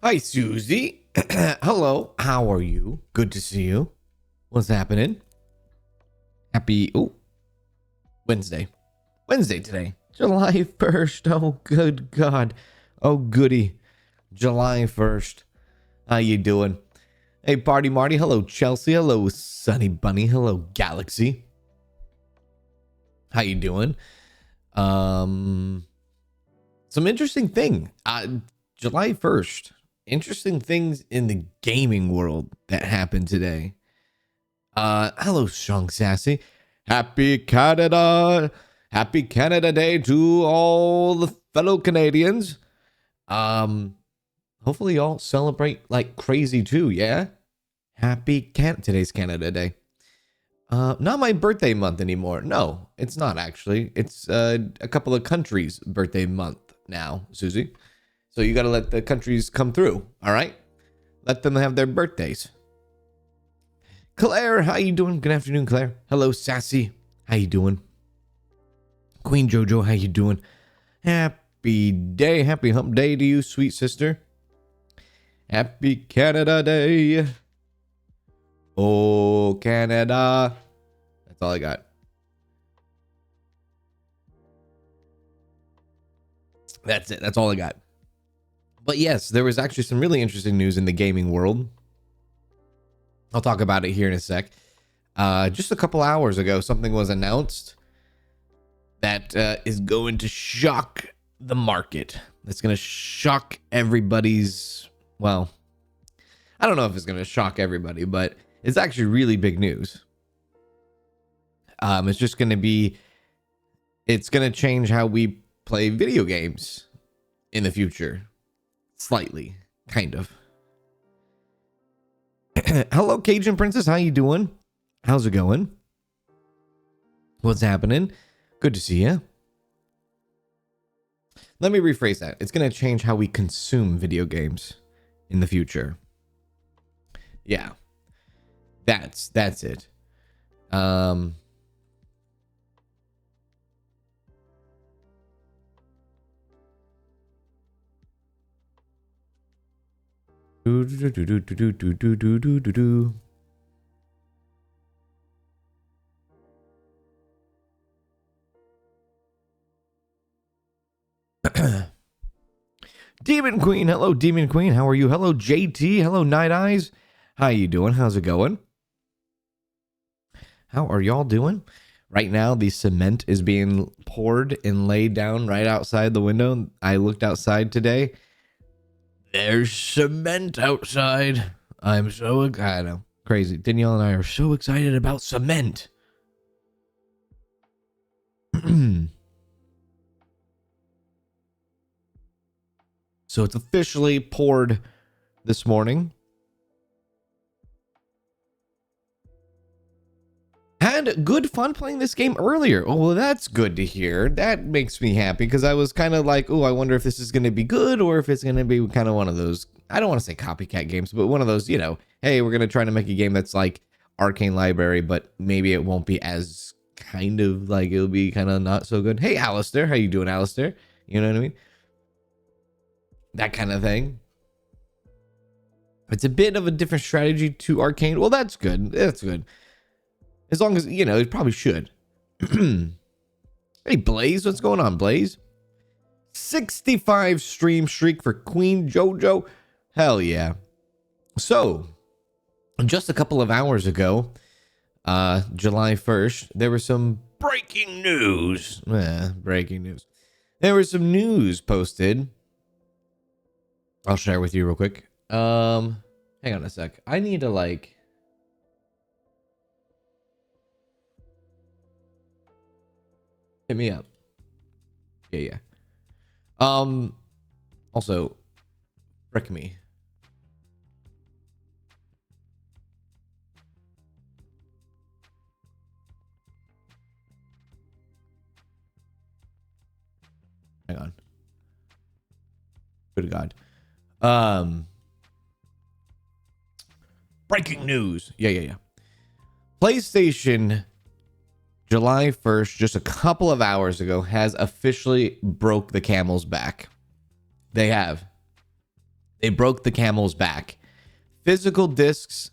Hi, Susie. Hello. How are you? Good to see you. What's happening? Happy Wednesday. Wednesday today. July 1st. Oh, good God. Oh, goody. July 1st. How you doing? Hey, Party Marty. Hello, Chelsea. Hello, Sunny Bunny. Hello, Galaxy. How you doing? Some interesting thing. July 1st. Interesting things in the gaming world that happened today. Hello, Strong Sassy. Happy Canada. Happy Canada Day to all the fellow Canadians. Hopefully y'all celebrate like crazy too, yeah? Today's Canada Day. Not my birthday month anymore. No, it's not actually. It's a couple of countries' birthday month now, Susie. So you got to let the countries come through, all right? Let them have their birthdays. Claire, how you doing? Good afternoon, Claire. Hello, Sassy. How you doing? Queen Jojo, how you doing? Happy day, happy hump day to you, sweet sister. Happy Canada Day. Oh, Canada. That's all I got. That's it. That's all I got. But yes, there was actually some really interesting news in the gaming world. I'll talk about it here in a sec. Just a couple hours ago, something was announced that is going to shock the market. It's going to shock everybody's... Well, I don't know if it's going to shock everybody, but it's actually really big news. It's just going to be... It's going to change how we play video games in the future. Slightly, kind of. Hello, Cajun Princess. How you doing? How's it going? What's happening? Good to see you. Let me rephrase that. It's going to change how we consume video games in the future. Yeah. That's it. Demon Queen, hello Demon Queen, how are you? Hello JT, hello Night Eyes, how you doing? How's it going? How are y'all doing? Right now, the cement is being poured and laid down right outside the window. I looked outside today. There's cement outside. I'm so I know, crazy. Danielle and I are so excited about cement. So it's officially poured this morning. Had good fun playing this game earlier. Oh, well, that's good to hear. That makes me happy because I was kind of like, oh, I wonder if this is going to be good or if it's going to be kind of one of those, I don't want to say copycat games, but one of those, you know, hey, we're going to try to make a game that's like Arcane Library, but maybe it won't be as kind of like, it'll be kind of not so good. Hey, Alistair, how you doing, Alistair? You know what I mean? That kind of thing. It's a bit of a different strategy to Arcane. Well, that's good. That's good. As long as, you know, it probably should. Hey, Blaze, what's going on, Blaze? 65 stream streak for Queen Jojo. Hell yeah. So, just a couple of hours ago, July 1st, there was some breaking news. Breaking news. There was some news posted. I'll share with you real quick. Hang on a sec. I need to like... Hit me up. Yeah. Also, frick me. Hang on. Good God. Breaking news. Yeah. PlayStation July 1st, just a couple of hours ago, has officially broke the camel's back. They have. They broke the camel's back. Physical discs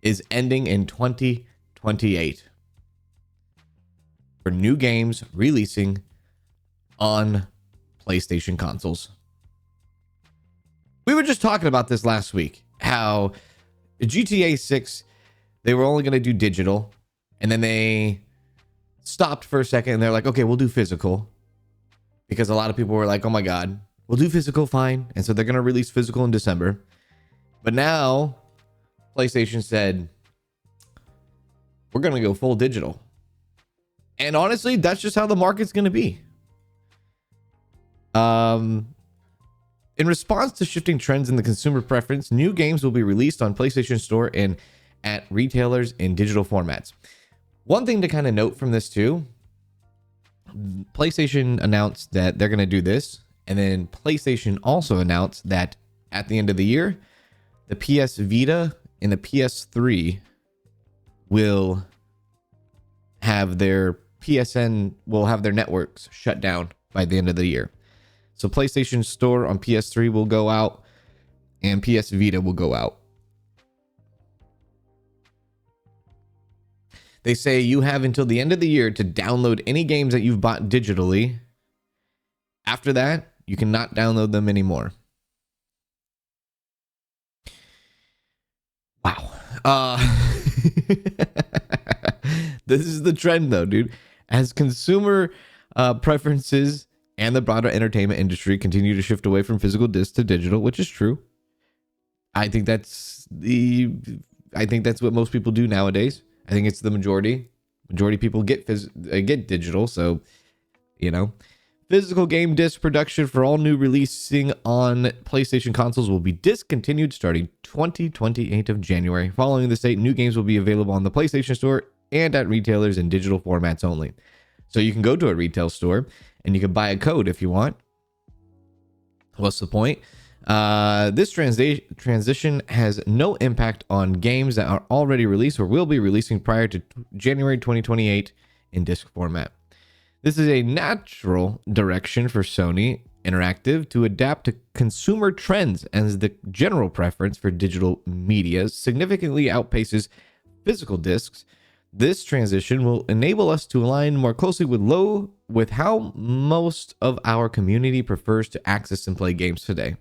is ending in 2028 for new games releasing on PlayStation consoles. We were just talking about this last week, how GTA 6, they were only going to do digital, and then they stopped for a second, and they're like, okay, we'll do physical, because a lot of people were like, oh my God, we'll do physical, fine. And so they're going to release physical in December. But now PlayStation said, we're going to go full digital. And honestly, that's just how the market's going to be. In response to shifting trends in the consumer preference, new games will be released on PlayStation Store and at retailers in digital formats. One thing to kind of note from this too, PlayStation announced that they're going to do this. And then PlayStation also announced that at the end of the year, the PS Vita and the PS3 will have their networks shut down by the end of the year. So PlayStation Store on PS3 will go out and PS Vita will go out. They say you have until the end of the year to download any games that you've bought digitally. After that, you cannot download them anymore. Wow. This is the trend though, dude. As consumer preferences and the broader entertainment industry continue to shift away from physical discs to digital, which is true. I think that's what most people do nowadays. I think it's the majority. Majority of people get digital, so physical game disc production for all new releasing on PlayStation consoles will be discontinued starting 28th of January. Following this date, new games will be available on the PlayStation Store and at retailers in digital formats only. So you can go to a retail store and you can buy a code if you want. What's the point? This transition has no impact on games that are already released or will be releasing prior to January 2028 in disc format. This is a natural direction for Sony Interactive to adapt to consumer trends, as the general preference for digital media significantly outpaces physical discs. This transition will enable us to align more closely with how most of our community prefers to access and play games today.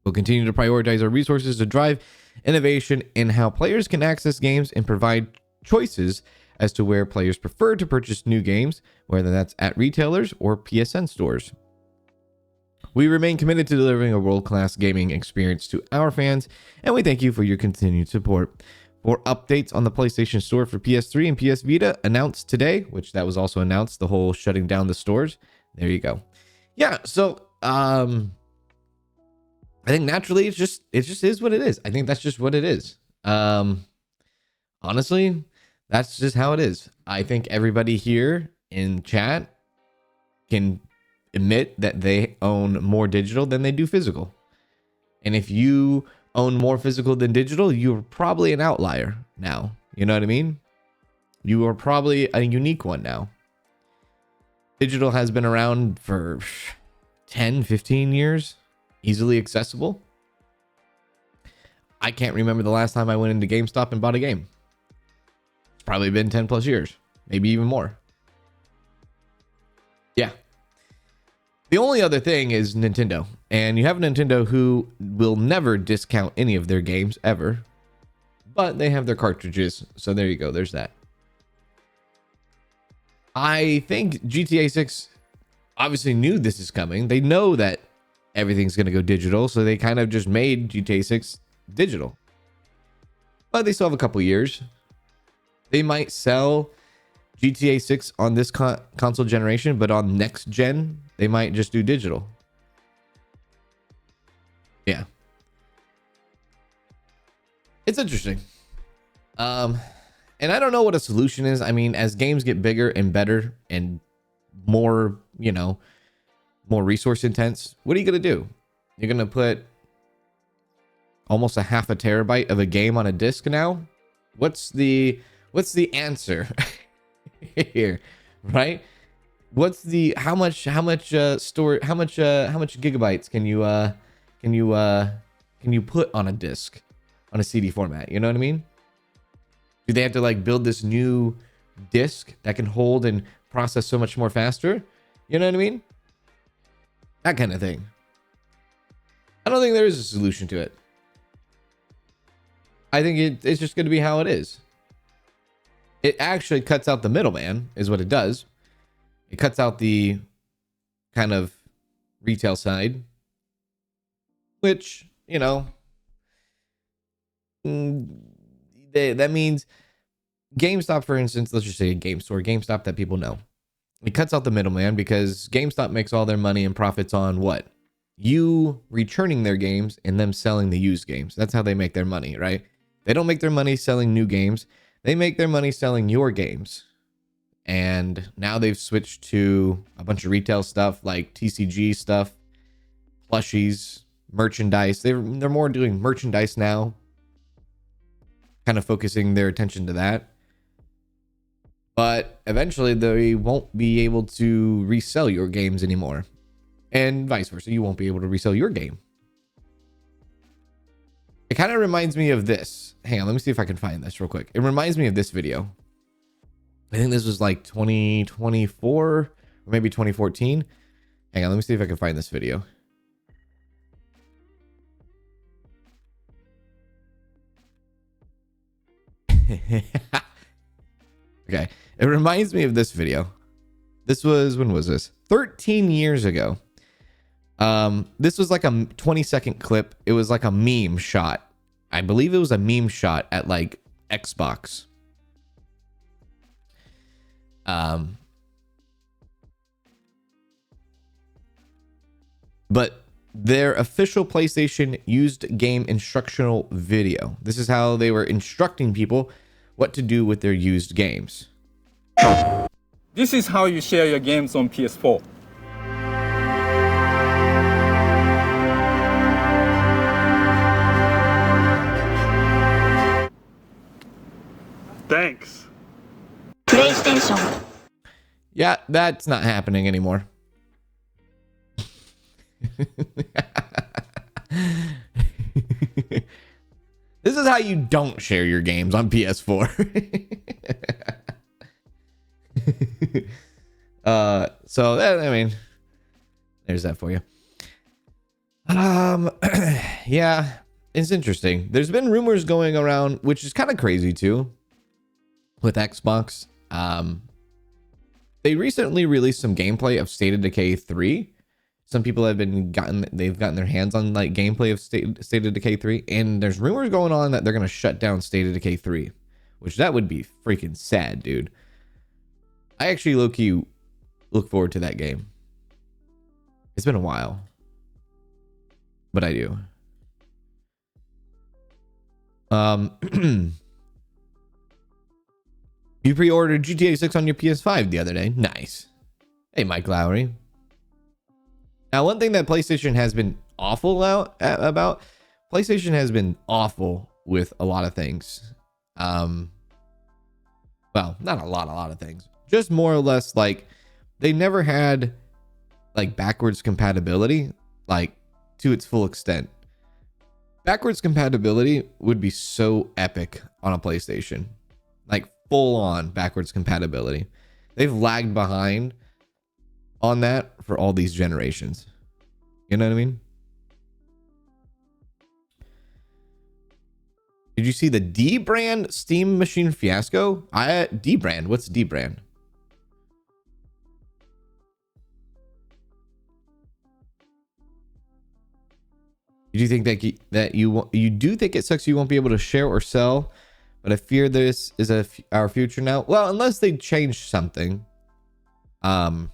We'll continue to prioritize our resources to drive innovation in how players can access games and provide choices as to where players prefer to purchase new games, whether that's at retailers or PSN stores. We remain committed to delivering a world-class gaming experience to our fans, and we thank you for your continued support. For updates on the PlayStation Store for PS3 and PS Vita announced today, which that was also announced, the whole shutting down the stores. There you go. Yeah, so I think naturally it just is what it is. I think that's just what it is. Honestly, that's just how it is. I think everybody here in chat can admit that they own more digital than they do physical. And if you own more physical than digital, you're probably an outlier now. You know what I mean? You are probably a unique one now. Digital has been around for 10, 15 years, easily accessible. I can't remember the last time I went into GameStop and bought a game. It's probably been 10 plus years, maybe even more. Yeah. The only other thing is Nintendo. And you have Nintendo who will never discount any of their games ever. But they have their cartridges. So there you go. There's that. I think GTA 6 obviously knew this is coming. They know that everything's going to go digital. So they kind of just made GTA 6 digital. But they still have a couple years. They might sell GTA 6 on this console generation, but on next gen, they might just do digital. Yeah. It's interesting. And I don't know what a solution is. I mean, as games get bigger and better and more, more resource intense, what are you going to do? You're going to put almost a half a terabyte of a game on a disc now? What's the answer here, right? What's the how much gigabytes can can you put on a disc, on a CD format? You know what I mean? Do they have to like build this new disc that can hold and process so much more faster? You know what I mean? That kind of thing. I don't think there is a solution to it. I think it's just going to be how it is. It actually cuts out the middleman, is what it does. It cuts out the kind of retail side, which, you know, that means GameStop, for instance, let's just say a game store, GameStop that people know. It cuts out the middleman because GameStop makes all their money and profits on what? You returning their games and them selling the used games. That's how they make their money, right? They don't make their money selling new games. They make their money selling your games. And now they've switched to a bunch of retail stuff like TCG stuff, plushies, merchandise. They're more doing merchandise now, kind of focusing their attention to that. But eventually they won't be able to resell your games anymore. And vice versa, you won't be able to resell your game. It kind of reminds me of this. Hang on, let me see if I can find this real quick. It reminds me of this video. I think this was like 2024 or maybe 2014. Hang on, let me see if I can find this video. Okay, it reminds me of this video. This was, when was this? 13 years ago. This was like a 20-second clip. It was like a meme shot. I believe it was a meme shot at like Xbox. But their official PlayStation used game instructional video. This is how they were instructing people what to do with their used games. This is how you share your games on PS4. Thanks. PlayStation. Yeah, that's not happening anymore. This is how you don't share your games on PS4. So that, I mean, there's that for you. Yeah, it's interesting. There's been rumors going around, which is kind of crazy too, with Xbox. They recently released some gameplay of State of Decay 3. Some people have gotten their hands on like gameplay of State of Decay 3, and there's rumors going on that they're gonna shut down State of Decay 3, which that would be freaking sad, dude. I actually low-key look forward to that game. It's been a while, but I do. You pre-ordered GTA 6 on your PS5 the other day. Nice. Hey, Mike Lowry. Now, one thing that PlayStation has been awful about, PlayStation has been awful with a lot of things. Well, not a lot of things. Just more or less like they never had like backwards compatibility, like to its full extent. Backwards compatibility would be so epic on a PlayStation, like full on backwards compatibility. They've lagged behind on that for all these generations. You know what I mean? Did you see the D brand Steam machine fiasco? D brand. What's D brand? Do you think that you do think it sucks you won't be able to share or sell? But I fear this is our future now. Well, unless they change something. Because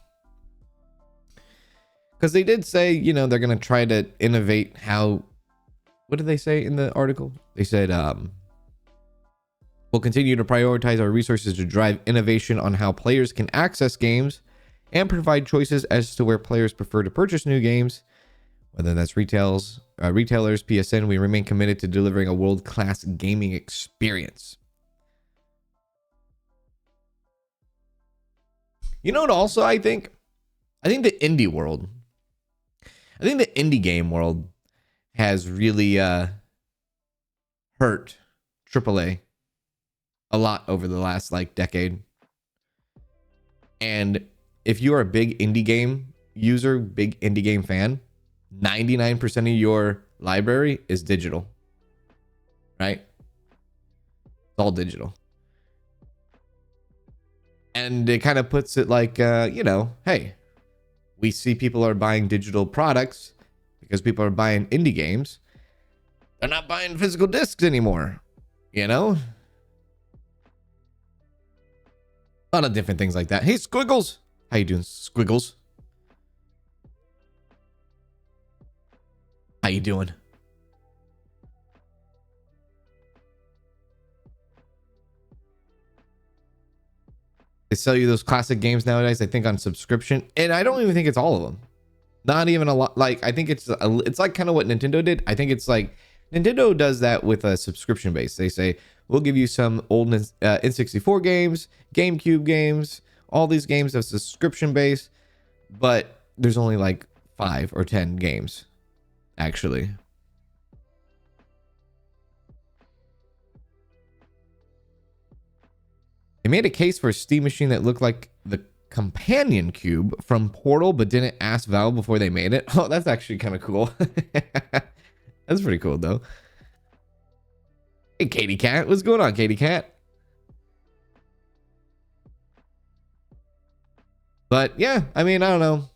they did say, you know, they're going to try to innovate how... What did they say in the article? They said, we'll continue to prioritize our resources to drive innovation on how players can access games and provide choices as to where players prefer to purchase new games. Whether that's retailers, PSN, we remain committed to delivering a world-class gaming experience. You know what also I think the indie world. I think the indie game world has really hurt AAA a lot over the last like decade. And if you are a big indie game user, big indie game fan, 99% of your library is digital, right? It's all digital. And it kind of puts it like, you know, hey, we see people are buying digital products because people are buying indie games. They're not buying physical discs anymore, you know? A lot of different things like that. Hey, Squiggles. How you doing, Squiggles? How you doing? They sell you those classic games nowadays, I think, on subscription. And I don't even think it's all of them. Not even a lot. Like, I think it's like kind of what Nintendo did. I think it's like Nintendo does that with a subscription base. They say, we'll give you some old N64 games, GameCube games, all these games of subscription base. But there's only like 5 or 10 games, actually. They made a case for a Steam machine that looked like the companion cube from Portal, but didn't ask Valve before they made it. Oh, that's actually kind of cool. That's pretty cool, though. Hey, Katie Cat. What's going on, Katie Cat? But, yeah, I mean, I don't know.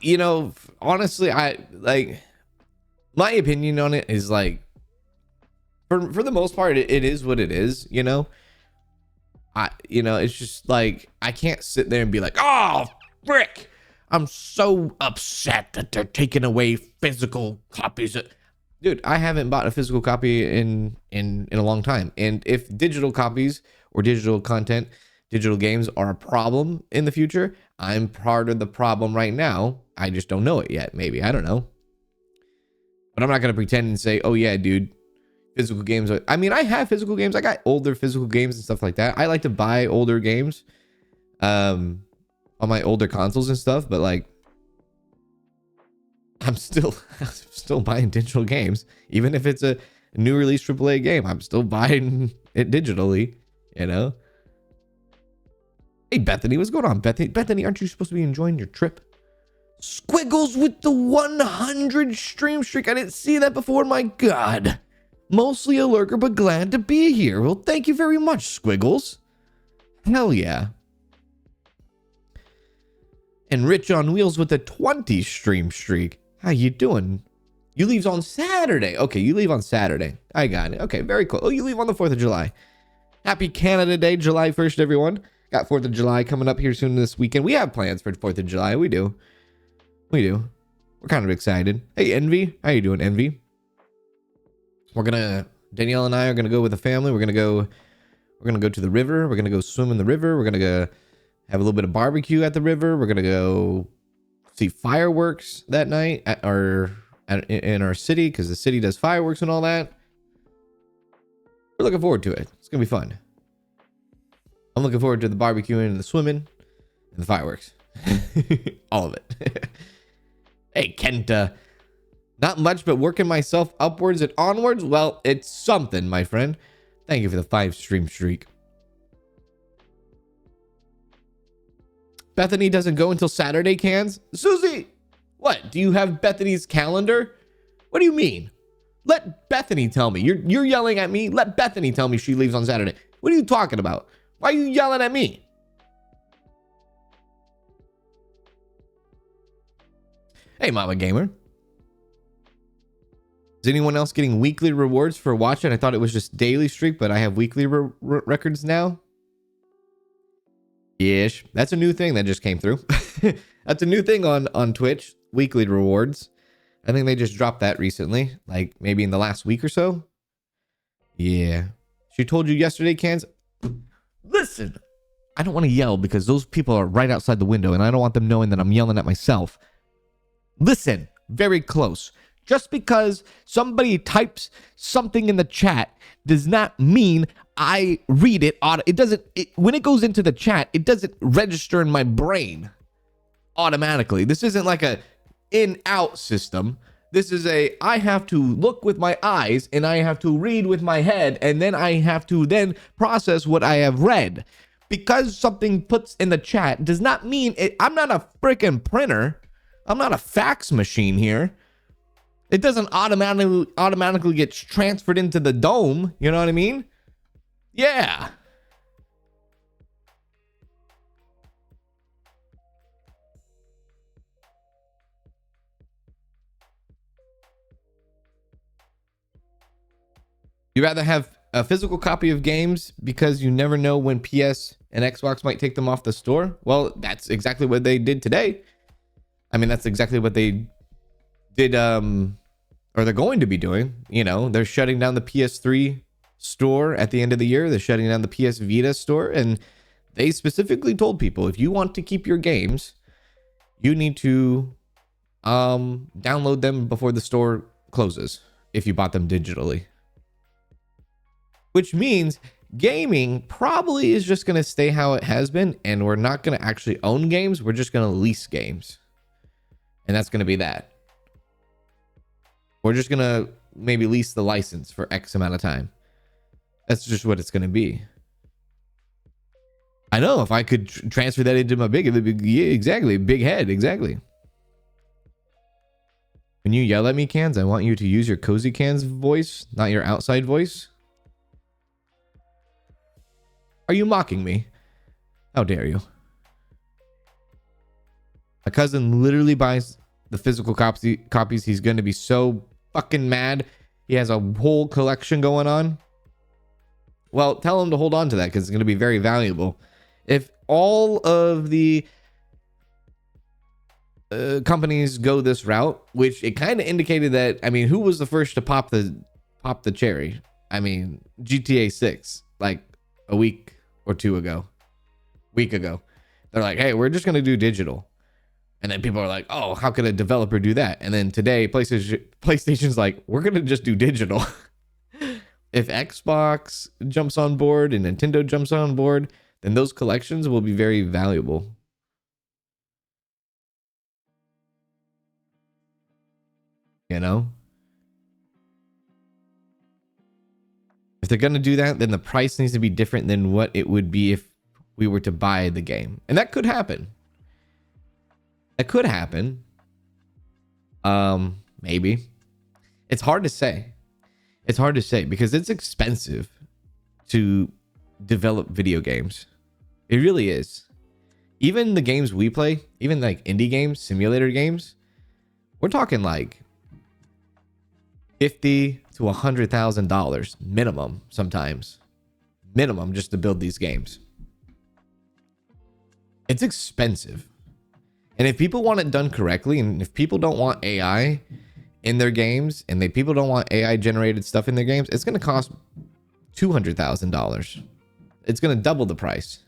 You know, honestly, I, like, my opinion on it is, like, for the most part, it is what it is, you know? You know, it's just like, I can't sit there and be like, oh, frick, I'm so upset that they're taking away physical copies. Dude, I haven't bought a physical copy in a long time. And if digital copies or digital content, digital games are a problem in the future, I'm part of the problem right now. I just don't know it yet. Maybe, I don't know. But I'm not going to pretend and say, oh yeah, dude, physical games are, I mean, I have physical games. I got older physical games and stuff like that. I like to buy older games on my older consoles and stuff, but like, I'm still buying digital games. Even if it's a new release AAA game, I'm still buying it digitally, you know? Hey, Bethany, what's going on, Bethany? Bethany, aren't you supposed to be enjoying your trip? Squiggles with the 100 stream streak. I didn't see that before. My God. Mostly a lurker, but glad to be here. Well, thank you very much, Squiggles. Hell yeah. And Rich on Wheels with a 20 stream streak. How you doing? You leaves on Saturday. Okay, you leave on Saturday. I got it. Okay, very cool. Oh, you leave on the 4th of July. Happy Canada Day, July 1st, everyone. Got 4th of July coming up here soon this weekend. We have plans for 4th of July. We do. We do. We're kind of excited. Hey, Envy. How you doing, Envy? Danielle and I are gonna go with the family. We're gonna go to the river. We're gonna go swim in the river. We're gonna go have a little bit of barbecue at the river. We're gonna go see fireworks that night in our city, because the city does fireworks and all that. We're looking forward to it. It's gonna be fun. I'm looking forward to the barbecuing and the swimming and the fireworks. All of it. Hey, Kenta. Not much, but working myself upwards and onwards. Well, it's something, my friend. Thank you for the 5 stream streak. Bethany doesn't go until Saturday, Kanz. Susie, what? Do you have Bethany's calendar? What do you mean? Let Bethany tell me. You're yelling at me. Let Bethany tell me she leaves on Saturday. What are you talking about? Why are you yelling at me? Hey, Mama Gamer. Is anyone else getting weekly rewards for watching? I thought it was just daily streak, but I have weekly records now. Ish. That's a new thing that just came through. That's a new thing on Twitch. Weekly rewards. I think they just dropped that recently, like maybe in the last week or so. Yeah. She told you yesterday, Kanz. Listen, I don't want to yell because those people are right outside the window and I don't want them knowing that I'm yelling at myself. Listen, very close. Just because somebody types something in the chat does not mean I read it. It doesn't, when it goes into the chat, it doesn't register in my brain automatically. This isn't like a in-out system. This is a, I have to look with my eyes and I have to read with my head, and then I have to then process what I have read. Because something puts in the chat does not mean it. I'm not a freaking printer. I'm not a fax machine here. It doesn't automatically get transferred into the dome. You know what I mean? Yeah. You rather have a physical copy of games because you never know when PS and Xbox might take them off the store? Well, that's exactly what they did today. I mean, that's exactly what they did, or they're going to be doing. You know, they're shutting down the PS3 store at the end of the year. They're shutting down the PS Vita store, and they specifically told people, if you want to keep your games, you need to download them before the store closes if you bought them digitally. Which means gaming probably is just going to stay how it has been, and we're not going to actually own games. We're just going to lease games. And that's going to be that. We're just going to maybe lease the license for X amount of time. That's just what it's going to be. I know, if I could transfer that into my yeah, exactly, big head, exactly. When you yell at me, Kanz, I want you to use your cozy Kanz voice, not your outside voice. Are you mocking me? How dare you? My cousin literally buys the physical copies. He's going to be so fucking mad. He has a whole collection going on. Well, tell him to hold on to that because it's going to be very valuable. If all of the companies go this route, which it kind of indicated that, I mean, who was the first to pop the cherry? I mean, GTA 6, like a week or two ago, they're like, hey, we're just going to do digital. And then people are like, oh, how could a developer do that? And then today PlayStation's like, we're going to just do digital. If Xbox jumps on board and Nintendo jumps on board, then those collections will be very valuable. You know? If they're going to do that, then the price needs to be different than what it would be if we were to buy the game. And that could happen. That could happen. Maybe. It's hard to say. It's hard to say because it's expensive to develop video games. It really is. Even the games we play, even like indie games, simulator games, we're talking like $50,000 to $100,000 minimum sometimes. Minimum just to build these games. It's expensive. And if people want it done correctly, and if people don't want AI in their games, and people don't want AI generated stuff in their games, it's going to cost $200,000. It's going to double the price.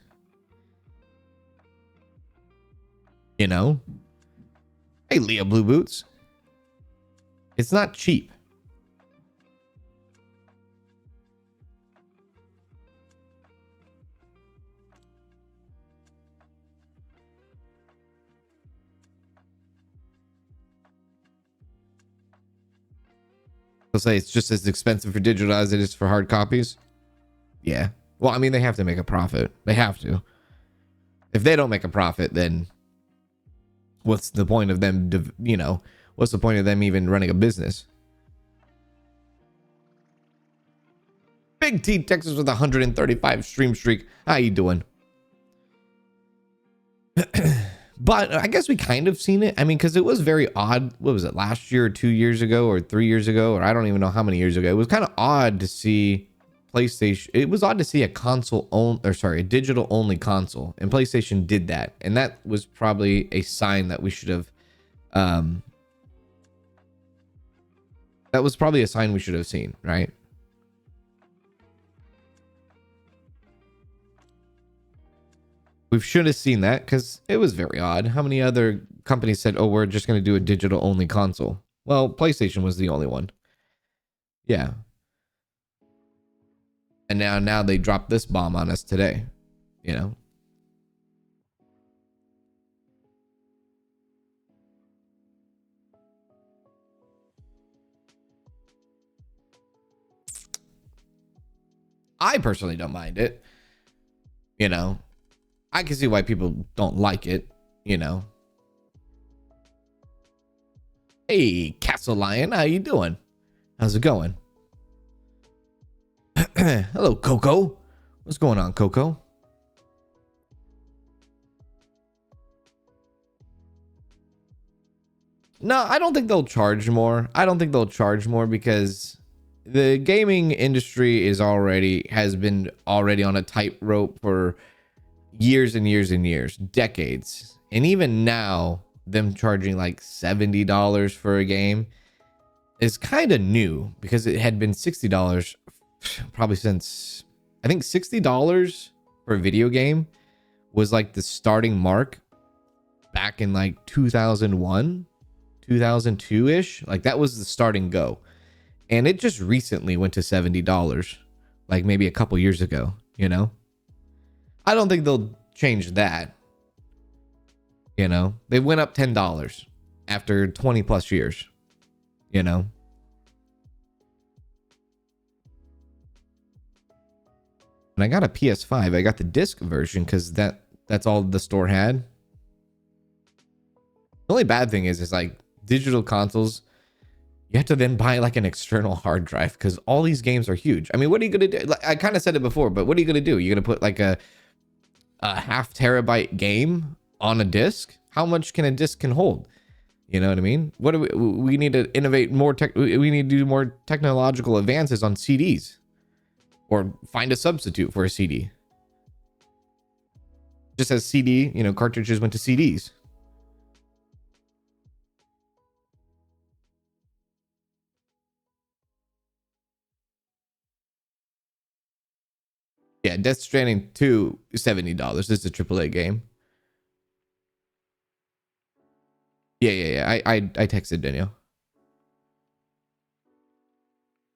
You know? Hey, Leah Blue Boots. It's not cheap. They'll say it's just as expensive for digital as it is for hard copies. Yeah. Well, I mean, they have to make a profit. They have to. If they don't make a profit, then what's the point of them, you know, what's the point of them even running a business? Big T Texas with 135 stream streak. How you doing? But I guess we kind of seen it. I mean, because it was very odd. What was it, last year or 2 years ago or 3 years ago? Or I don't even know how many years ago. It was kind of odd to see PlayStation. It was odd to see a a digital only console. And PlayStation did that. And that was probably a sign that we should have. That was probably a sign we should have seen, right? We should have seen that because it was very odd. How many other companies said, oh, we're just going to do a digital only console? Well, PlayStation was the only one. Yeah. And now they dropped this bomb on us today, you know? I personally don't mind it. You know, I can see why people don't like it, you know. Hey, Castle Lion, how you doing? How's it going? Hello, Coco. What's going on, Coco? No, I don't think they'll charge more. I don't think they'll charge more because the gaming industry has been already on a tightrope for years and years and years, decades. And even now, them charging like $70 for a game is kind of new because it had been $60 probably since, I think $60 for a video game was like the starting mark back in like 2001, 2002-ish. Like that was the starting go. And it just recently went to $70, like maybe a couple years ago, you know? I don't think they'll change that. You know, they went up $10 after 20 plus years, you know? And I got a PS5. I got the disc version because that's all the store had. The only bad thing is like digital consoles, you have to then buy like an external hard drive because all these games are huge. I mean, what are you going to do? Like, I kind of said it before, but what are you going to do? You're going to put like a half terabyte game on a disc? How much can a disc can hold? You know what I mean? What do we need to innovate more we need to do more technological advances on CDs or find a substitute for a CD. Just as CD, you know, cartridges went to CDs. Yeah, Death Stranding 2 is $70. This is a AAA game. Yeah. I texted Daniel.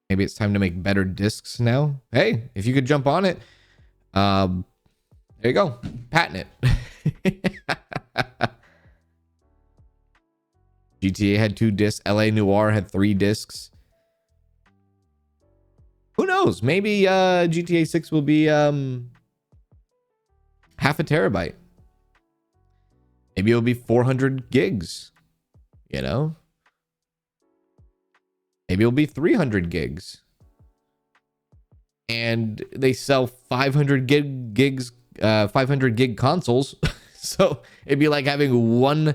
Maybe it's time to make better discs now. Hey, if you could jump on it, there you go. Patent it. GTA had 2 discs. LA Noire had 3 discs. Who knows? Maybe GTA 6 will be half a terabyte. Maybe it'll be 400 gigs. You know? Maybe it'll be 300 gigs. And they sell 500 gig consoles. So it'd be like having one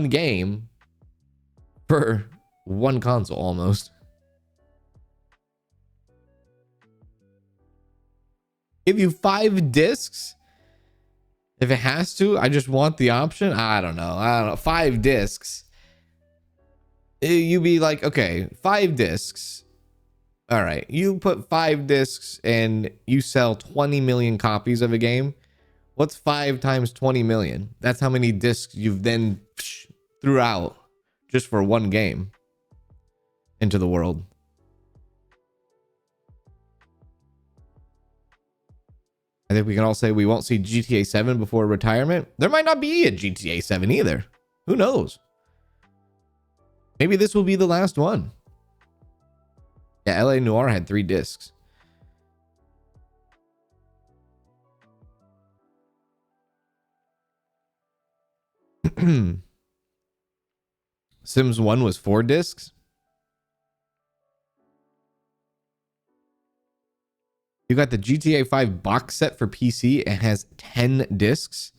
game for one console almost. Give you 5 discs if it has to. I just want the option. I don't know. 5 discs. You'd be like, okay, 5 discs. All right, you put 5 discs and you sell 20 million copies of a game. What's 5 times 20 million? That's how many discs you've then threw out just for one game into the world. I think we can all say we won't see GTA 7 before retirement. There might not be a GTA 7 either. Who knows? Maybe this will be the last one. Yeah, LA Noire had 3 discs. Sims 1 was 4 discs. You got the GTA 5 box set for PC. It has 10 discs.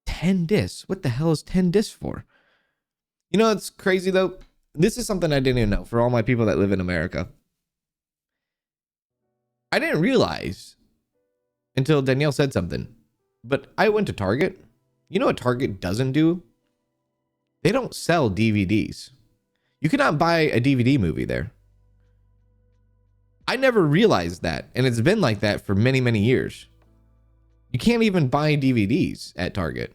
10 discs? What the hell is 10 discs for? You know, it's crazy though. This is something I didn't even know for all my people that live in America. I didn't realize until Danielle said something, but I went to Target. You know what Target doesn't do? They don't sell DVDs. You cannot buy a DVD movie there. I never realized that, and it's been like that for many, many years. You can't even buy DVDs at Target.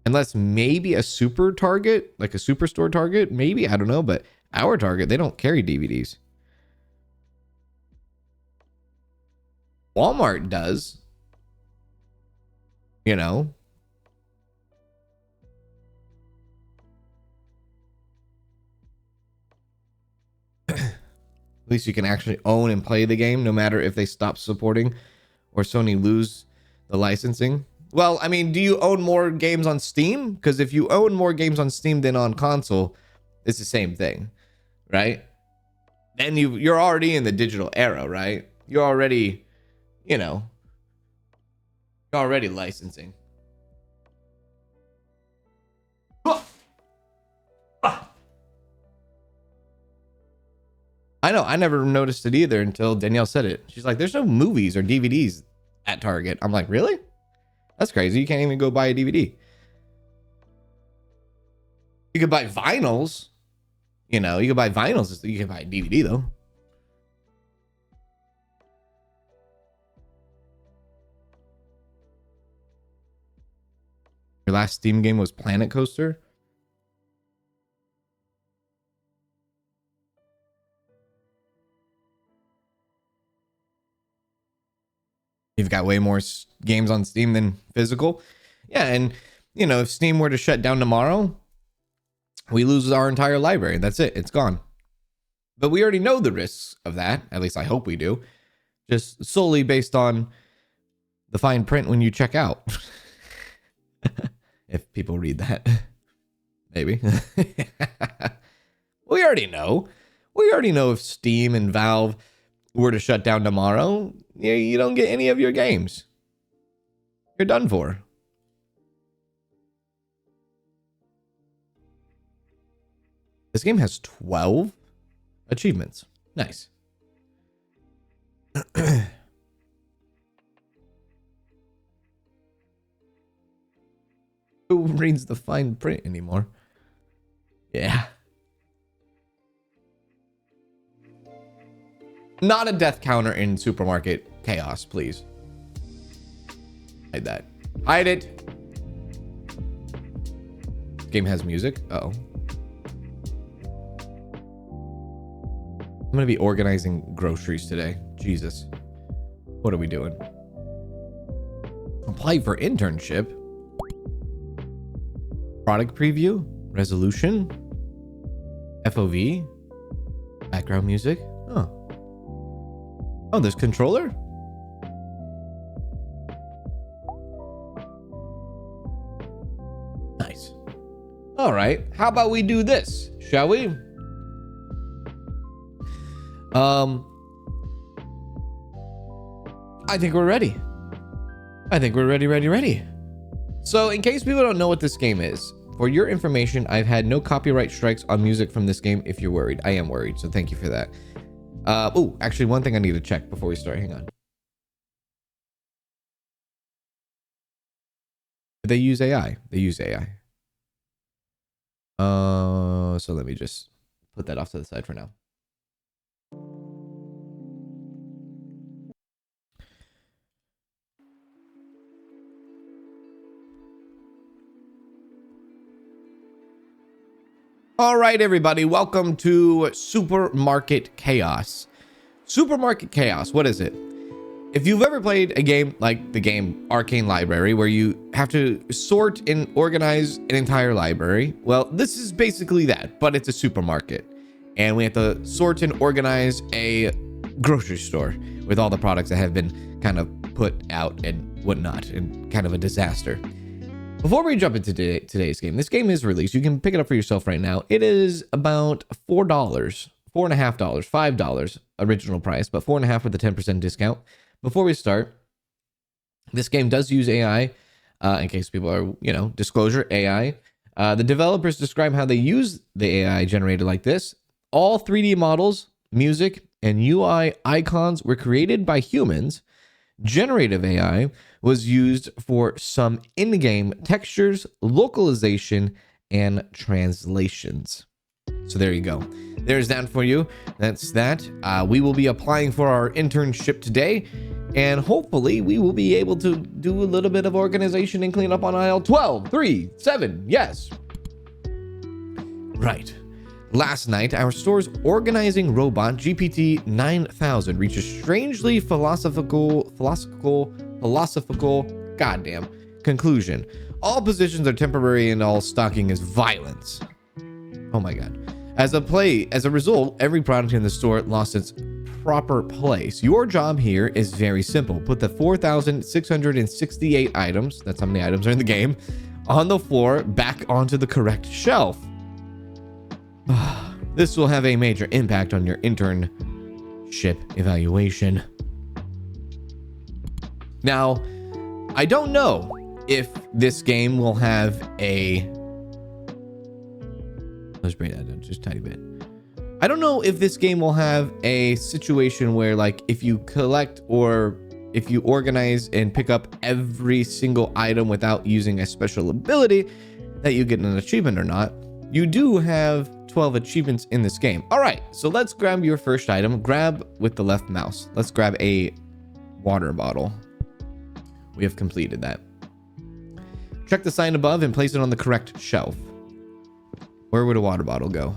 Unless maybe a super Target, like a superstore Target, maybe, I don't know, but our Target, they don't carry DVDs. Walmart does. You know. At least you can actually own and play the game, no matter if they stop supporting or Sony lose the licensing. Well, I mean, do you own more games on Steam? Because if you own more games on Steam than on console, it's the same thing, right? Then you're already in the digital era, right? You're already, you're already licensing. I know, I never noticed it either until Danielle said it. She's like, there's no movies or DVDs at Target. I'm like, really? That's crazy. You can't even go buy a DVD. You could buy vinyls. You could buy vinyls. You can buy a DVD though. Your last Steam game was Planet Coaster? You've got way more games on Steam than physical. Yeah, and if Steam were to shut down tomorrow, we lose our entire library. That's it. It's gone. But we already know the risks of that. At least I hope we do. Just solely based on the fine print when you check out. If people read that. Maybe. We already know. We already know if Steam and Valve were to shut down tomorrow, you don't get any of your games. You're done for. This game has 12 achievements. Nice. Who reads the fine print anymore? Yeah. Not a death counter in Supermarket Chaos, please. Hide that. Hide it. Game has music. Uh-oh. I'm gonna be organizing groceries today. Jesus. What are we doing? Apply for internship. Product preview. Resolution. FOV. Background music. Oh. Oh, there's controller? Nice. All right. How about we do this? Shall we? I think we're ready. I think we're ready. So in case people don't know what this game is, for your information, I've had no copyright strikes on music from this game. If you're worried, I am worried. So thank you for that. Oh, actually, one thing I need to check before we start. Hang on. They use AI. They use AI. So let me just put that off to the side for now. All right, everybody, welcome to Supermarket Chaos. Supermarket Chaos, what is it? If you've ever played a game like the game Arcane Library, where you have to sort and organize an entire library, well, this is basically that, but it's a supermarket. And we have to sort and organize a grocery store with all the products that have been kind of put out and whatnot, and kind of a disaster. Before we jump into today's game, this game is released. You can pick it up for yourself right now. It is about $4, $4.50, $5 original price, but $4.50 with a 10% discount. Before we start, this game does use AI, in case people are, disclosure, AI. The developers describe how they use the AI generated like this. All 3D models, music, and UI icons were created by humans. Generative AI was used for some in-game textures, localization, and translations. So there you go. There's that for you. That's that. We will be applying for our internship today, and hopefully we will be able to do a little bit of organization and clean up on aisle 12, 3, 7. Yes. Right. Last night, our store's organizing robot, GPT-9000, reached a strangely philosophical, goddamn, conclusion. All positions are temporary and all stocking is violence. Oh my god. As a result, every product in the store lost its proper place. Your job here is very simple. Put the 4,668 items, that's how many items are in the game, on the floor back onto the correct shelf. This will have a major impact on your internship evaluation. Now, I don't know if this game will have a... Let's bring that down just a tiny bit. I don't know if this game will have a situation where, like, if you collect or if you organize and pick up every single item without using a special ability, that you get an achievement or not. You do have 12 achievements in this game. All right, so let's grab your first item. Grab with the left mouse. Let's grab a water bottle. We have completed that. Check the sign above and place it on the correct shelf. Where would a water bottle go?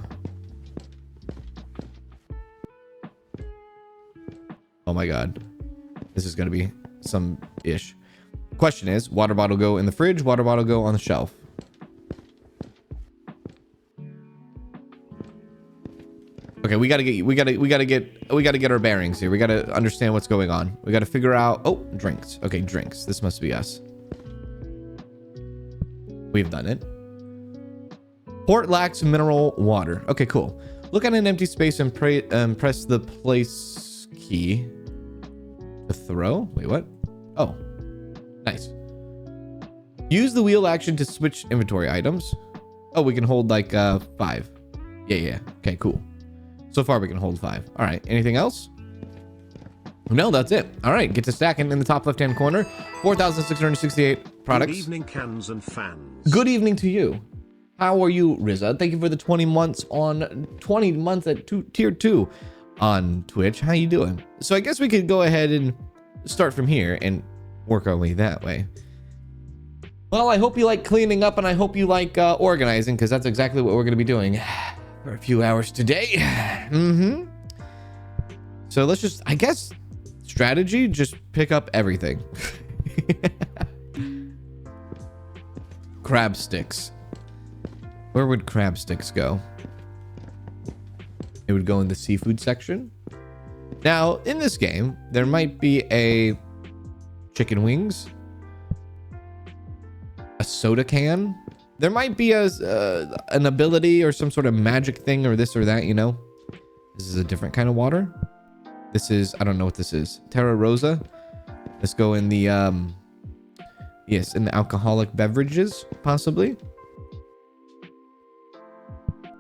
Oh my God. This is going to be some ish. Question is, water bottle go in the fridge, water bottle go on the shelf. Okay, we got to get our bearings here. We got to understand what's going on. We got to figure out, oh, drinks. Okay, drinks. This must be us. We've done it. Port lacks mineral water. Okay, cool. Look at an empty space and press the place key to throw. Wait, what? Oh, nice. Use the wheel action to switch inventory items. Oh, we can hold like 5. Yeah. Okay, cool. So far we can hold 5. All right. Anything else? No, that's it. All right. Get to stacking in the top left-hand corner. 4,668 products. Good evening, Kanz and fans. Good evening to you. How are you, Riza? Thank you for the 20 months at tier 2 on Twitch. How you doing? So I guess we could go ahead and start from here and work our way that way. Well, I hope you like cleaning up and I hope you like organizing, because that's exactly what we're going to be doing for a few hours today. So let's just, I guess, strategy, just pick up everything. Crab sticks. Where would crab sticks go? It would go in the seafood section. Now, in this game, there might be a chicken wings, a soda can. There might be an ability or some sort of magic thing or this or that, you know? This is a different kind of water. This is, I don't know what this is. Terra Rosa. Let's go in the, yes, in the alcoholic beverages, possibly.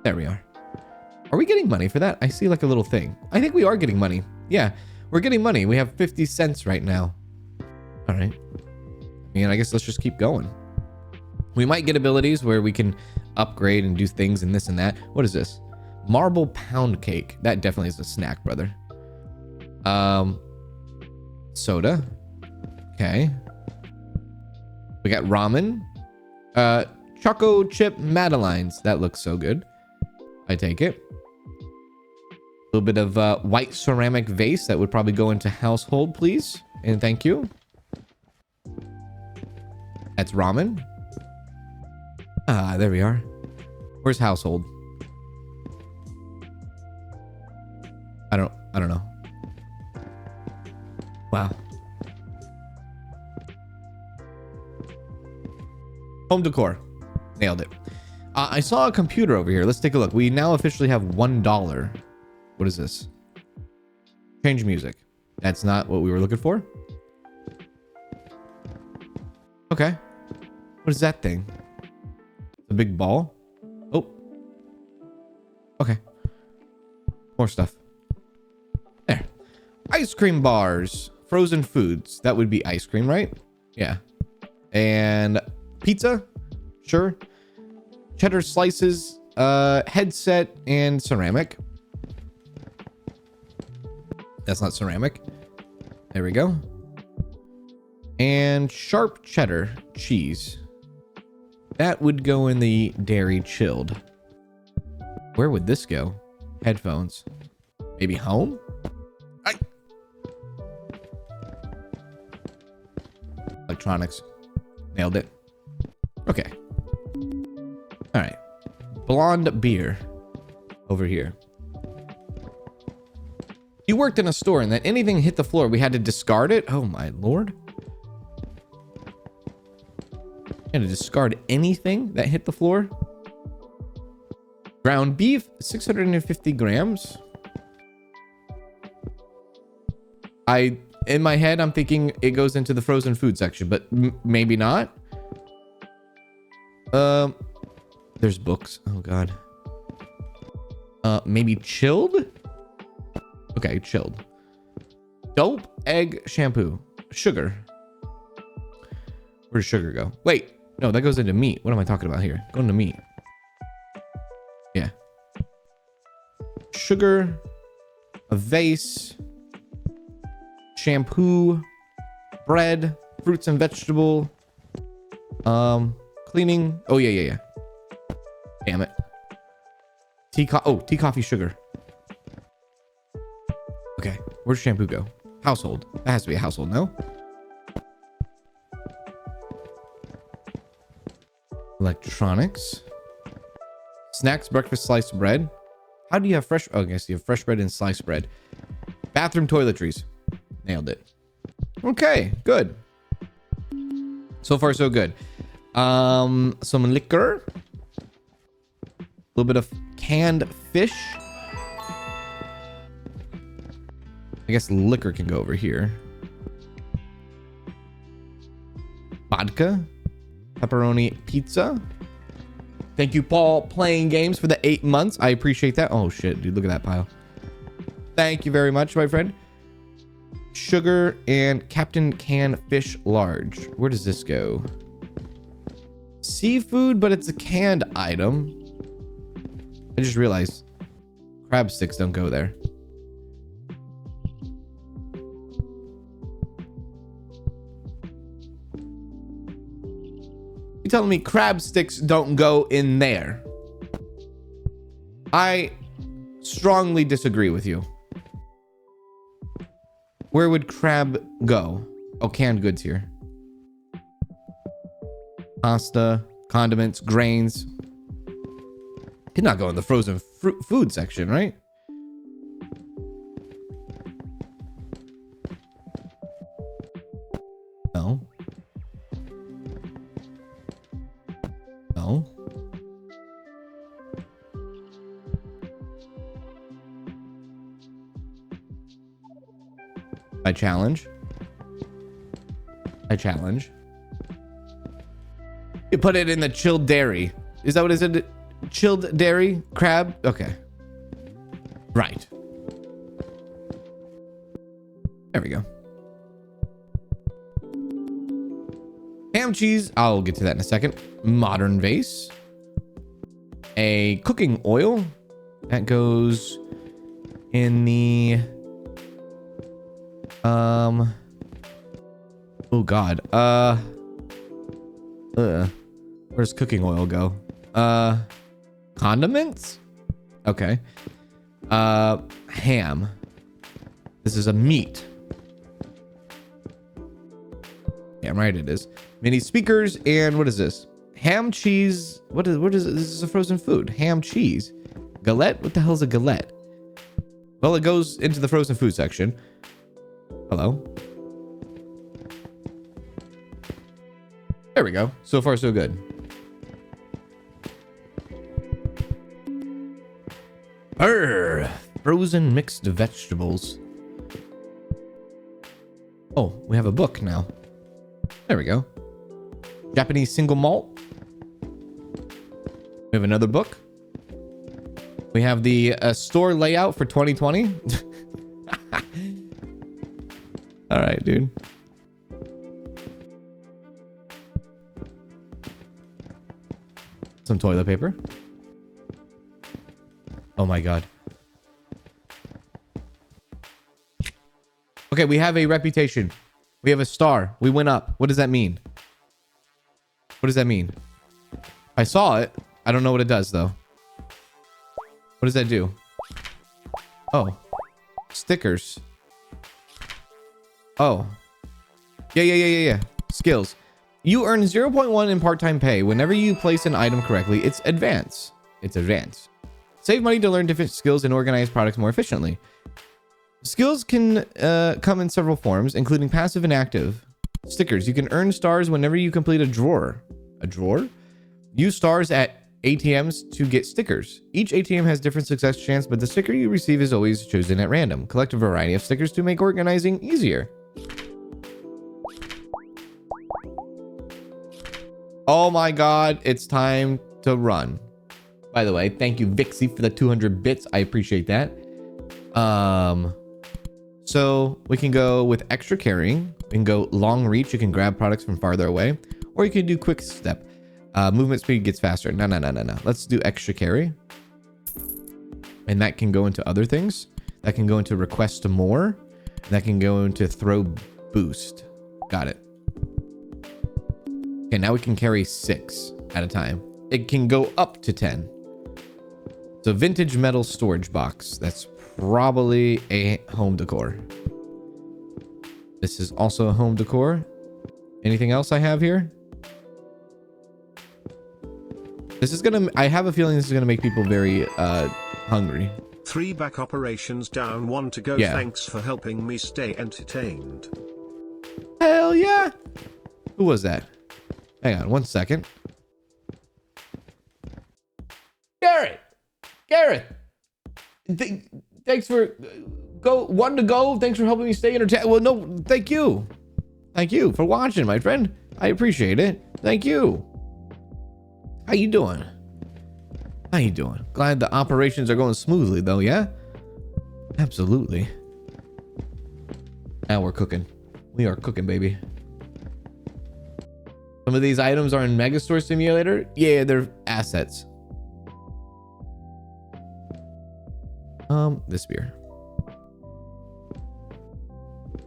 There we are. Are we getting money for that? I see like a little thing. I think we are getting money. Yeah, we're getting money. We have 50 cents right now. All right. I mean, I guess let's just keep going. We might get abilities where we can upgrade and do things and this and that. What is this? Marble pound cake. That definitely is a snack, brother. Soda. Okay. We got ramen. Choco chip madeleines. That looks so good. I take it. A little bit of white ceramic vase. That would probably go into household, please. And thank you. That's ramen. Ah, there we are. Where's household? I don't know. Wow. Home decor. Nailed it. I saw a computer over here. Let's take a look. We now officially have $1. What is this? Change music. That's not what we were looking for. Okay. What is that thing? A big ball? Oh. Okay. More stuff. There. Ice cream bars. Frozen foods. That would be ice cream, right? Yeah. And pizza? Sure. Cheddar slices, headset, and ceramic. That's not ceramic. There we go. And sharp cheddar cheese. That would go in the dairy chilled. Where would this go? Headphones. Maybe home? Electronics. Nailed it. Okay. All right. Blonde beer. over here. You worked in a store and that anything hit the floor, we had to discard it. Oh my lord. We had to discard anything that hit the floor. Ground beef, 650 grams. In my head, I'm thinking it goes into the frozen food section, but maybe not. There's books. Oh god. Maybe chilled? Okay, chilled. Dope egg shampoo. Sugar. Where does sugar go? Wait, no, that goes into meat. What am I talking about here? Going to meat. Yeah. Sugar. A vase. Shampoo. Bread. Fruits and vegetable. Cleaning. Oh, yeah. Damn it. Tea coffee sugar. Okay, where's shampoo go? Household. That has to be a household, no? Electronics. Snacks, breakfast, sliced bread. How do you have fresh? Oh, I guess you have fresh bread and sliced bread. Bathroom toiletries. Nailed it. Okay, good. So far, so good. Some liquor. A little bit of canned fish. I guess liquor can go over here. Vodka. Pepperoni pizza. Thank you, Paul, playing games for the 8 months. I appreciate that. Oh, shit, dude. Look at that pile. Thank you very much, my friend. Sugar and Captain Can Fish Large. Where does this go? Seafood, but it's a canned item. I just realized crab sticks don't go there. You telling me crab sticks don't go in there? I strongly disagree with you. Where would crab go? Oh, canned goods here. Pasta, condiments, grains. Could not go in the frozen food section, right? No. No. I challenge. You put it in the chilled dairy. Is that what is it? Chilled dairy crab? Okay. Right. There we go. Ham cheese. I'll get to that in a second. Modern vase. A cooking oil. That goes in the... Oh god. Where's cooking oil go? Condiments? Okay. Ham. This is a meat. Damn right it is. Mini speakers and what is this? Ham cheese. What is this? This is a frozen food. Ham cheese. Galette? What the hell is a galette? Well, it goes into the frozen food section. Hello. There we go. So far, so good. Frozen mixed vegetables. Oh, we have a book now. There we go. Japanese single malt. We have another book. We have the store layout for 2020. All right, dude. Some toilet paper. Oh my god. Okay, we have a reputation. We have a star. We went up. What does that mean? What does that mean? I saw it. I don't know what it does, though. What does that do? Oh. Stickers. Oh. Yeah. Skills. You earn 0.1 in part-time pay. Whenever you place an item correctly, it's advance. Save money to learn different skills and organize products more efficiently. Skills can come in several forms, including passive and active. Stickers. You can earn stars whenever you complete a drawer. A drawer? Use stars at ATMs to get stickers. Each ATM has different success chance, but the sticker you receive is always chosen at random. Collect a variety of stickers to make organizing easier. Oh my god, it's time to run. By the way, thank you Vixie for the 200 bits. I appreciate that. So we can go with extra carrying. We can go long reach. You can grab products from farther away, or you can do quick step. Movement speed gets faster. No. Let's do extra carry. And that can go into other things. That can go into request to more. That can go into throw boost. Got it. Okay, now we can carry 6 at a time. It can go up to 10. So vintage metal storage box. That's probably a home decor. This is also a home decor. Anything else I have here? This is gonna, I have a feeling this is gonna make people very hungry. 3 back operations down, 1 to go. Yeah. Thanks for helping me stay entertained. Hell yeah. Who was that? Hang on 1 second. Garrett. Thanks for go 1 to go. Thanks for helping me stay entertained. Well, no, thank you. Thank you for watching, my friend. I appreciate it. Thank you. How you doing? How you doing? Glad the operations are going smoothly though, yeah? Absolutely. Now we're cooking. We are cooking, baby. Some of these items are in Megastore Simulator. Yeah, they're assets. This beer.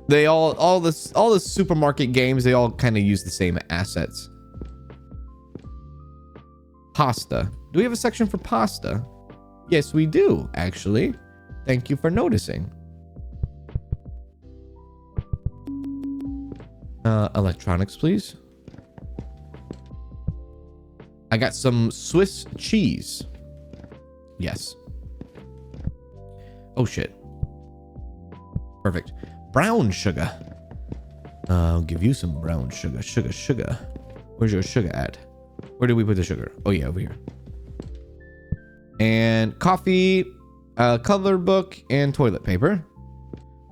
They all the supermarket games, they all kind of use the same assets. Pasta. Do we have a section for pasta? Yes, we do, actually. Thank you for noticing. Electronics, please. I got some Swiss cheese. Yes. Oh shit. Perfect. Brown sugar. I'll give you some brown sugar. Sugar. Where's your sugar at? Where did we put the sugar? Oh yeah, over here. And coffee, color book, and toilet paper.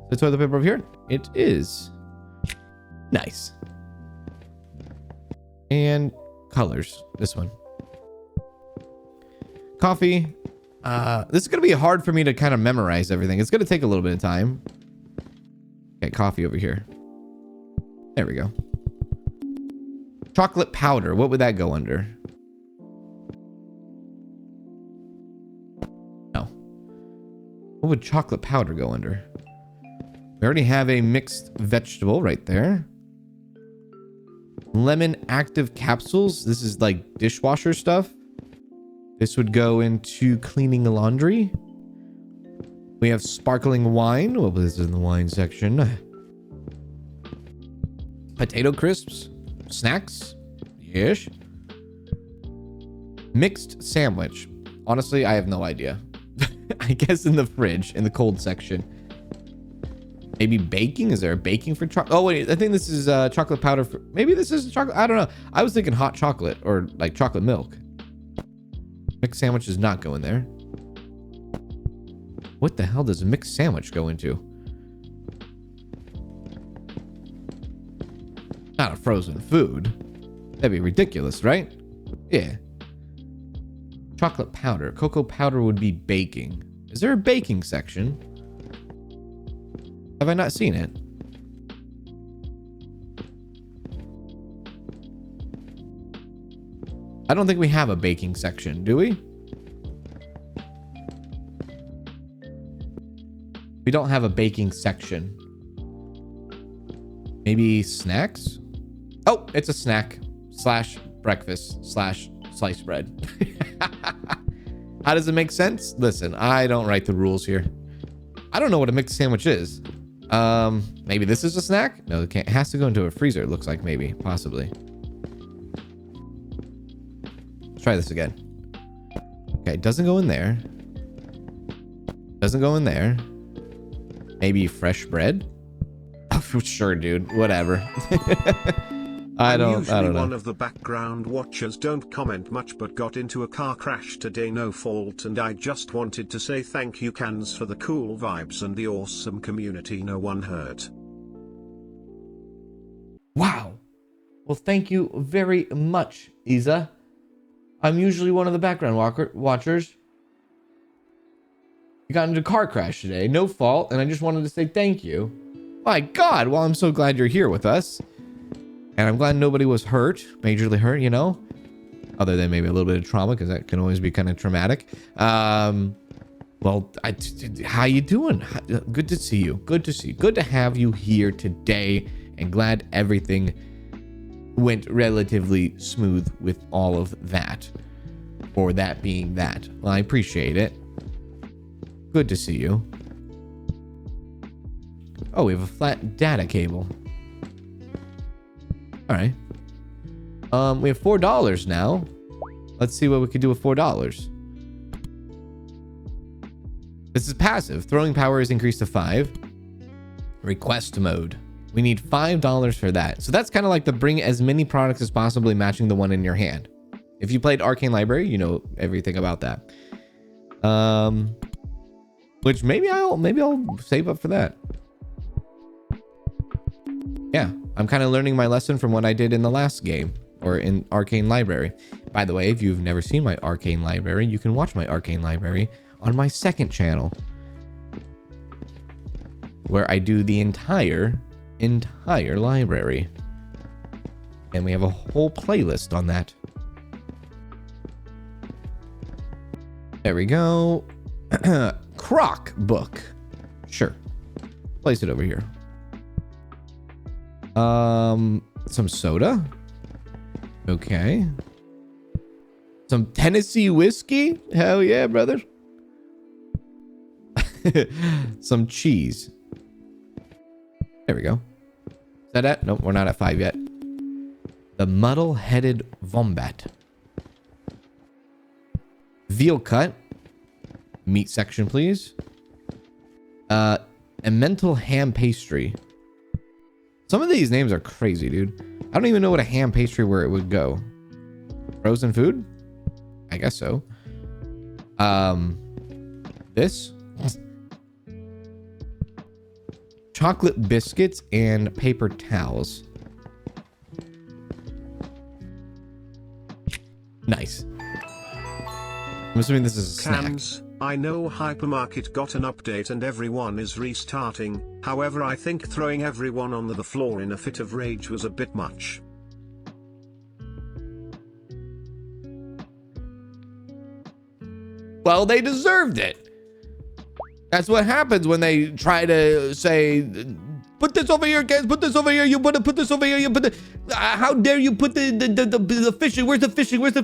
The toilet paper over here? It is. Nice. And colors. This one. Coffee. This is going to be hard for me to kind of memorize everything. It's going to take a little bit of time. Okay, coffee over here. There we go. Chocolate powder. What would that go under? No. What would chocolate powder go under? We already have a mixed vegetable right there. Lemon active capsules. This is like dishwasher stuff. This would go into cleaning the laundry. We have sparkling wine. Well, this is in the wine section. Potato crisps. Snacks. Yes. Mixed sandwich. Honestly, I have no idea. I guess in the fridge, in the cold section. Maybe baking? Is there a baking for chocolate? Oh, wait. I think this is chocolate powder. For maybe this is chocolate. I don't know. I was thinking hot chocolate or like chocolate milk. Mixed sandwich does not go in there. What the hell does a mixed sandwich go into? Not a frozen food. That'd be ridiculous, right? Yeah. Chocolate powder. Cocoa powder would be baking. Is there a baking section? Have I not seen it? I don't think we have a baking section, do we? We don't have a baking section. Maybe snacks? Oh, it's a snack slash breakfast slash sliced bread. How does it make sense? Listen, I don't write the rules here. I don't know what a mixed sandwich is. Maybe this is a snack? No, it can't. It has to go into a freezer. It looks like maybe, possibly. Let's try this again. Okay, it doesn't go in there. Doesn't go in there. Maybe fresh bread? Oh, sure, dude. Whatever. I don't know. One of the background watchers, don't comment much, but got into a car crash today, no fault, and I just wanted to say thank you, Kanz, for the cool vibes and the awesome community, no one hurt. Wow. Well, thank you very much, Isa. I'm usually one of the background watchers. You got into a car crash today, no fault, and I just wanted to say thank you. My God, well, I'm so glad you're here with us. And I'm glad nobody was hurt, majorly hurt, you know? Other than maybe a little bit of trauma, because that can always be kind of traumatic. Well, how you doing? Good to see you. Good to see you. Good to have you here today, and glad everything went relatively smooth with all of that. Or that being that. Well, I appreciate it. Good to see you. Oh, we have a flat data cable. All right. We have $4 now. Let's see what we can do with $4. This is passive. Throwing power is increased to 5. Request mode. We need $5 for that. So that's kind of like the bring as many products as possibly matching the one in your hand. If you played Arcane Library, you know everything about that. Which maybe I'll save up for that. Yeah, I'm kind of learning my lesson from what I did in the last game, or in Arcane Library. By the way, if you've never seen my Arcane Library, you can watch my Arcane Library on my second channel, where I do the entire library. And we have a whole playlist on that. There we go. Croc book. Sure. Place it over here. Some soda. Okay. Some Tennessee whiskey. Hell yeah, brother. Some cheese. There we go. Is that it? Nope, we're not at 5 yet. The muddle-headed wombat. Veal cut. Meat section, please. A mental ham pastry. Some of these names are crazy, dude. I don't even know what a ham pastry where it would go. Frozen food? I guess so. This? Chocolate biscuits and paper towels. Nice. I'm assuming this is a snack. Kanz, I know Hypermarket got an update and everyone is restarting, however I think throwing everyone on the floor in a fit of rage was a bit much. Well, they deserved it. That's what happens when they try to say, put this over here, guys, put this over here, you put this over here, you put the, how dare you put the fishing, where's the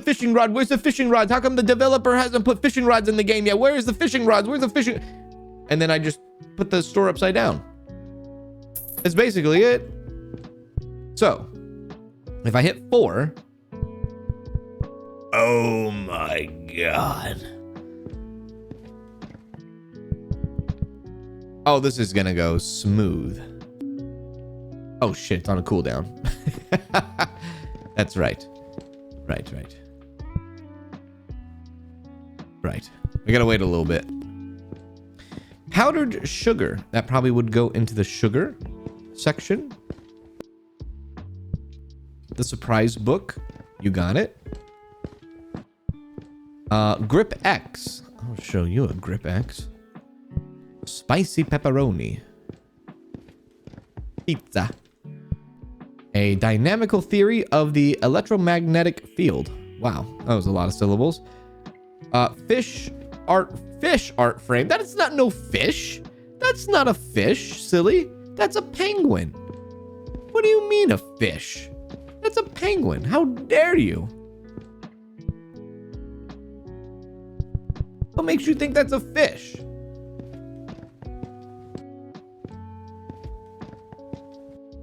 fishing rod, where's the fishing rods, how come the developer hasn't put fishing rods in the game yet, where is the fishing rods, where's the fishing, and then I just put the store upside down. That's basically it. So, if I hit 4, oh my God. Oh, this is gonna go smooth. Oh shit, it's on a cooldown. That's right. Right. We gotta wait a little bit. Powdered sugar. That probably would go into the sugar section. The surprise book. You got it. Grip X. I'll show you a Grip X. Spicy pepperoni. Pizza. A dynamical theory of the electromagnetic field. Wow, that was a lot of syllables. Fish art frame. That is not no fish. That's not a fish, silly. That's a penguin. What do you mean a fish? That's a penguin. How dare you? What makes you think that's a fish?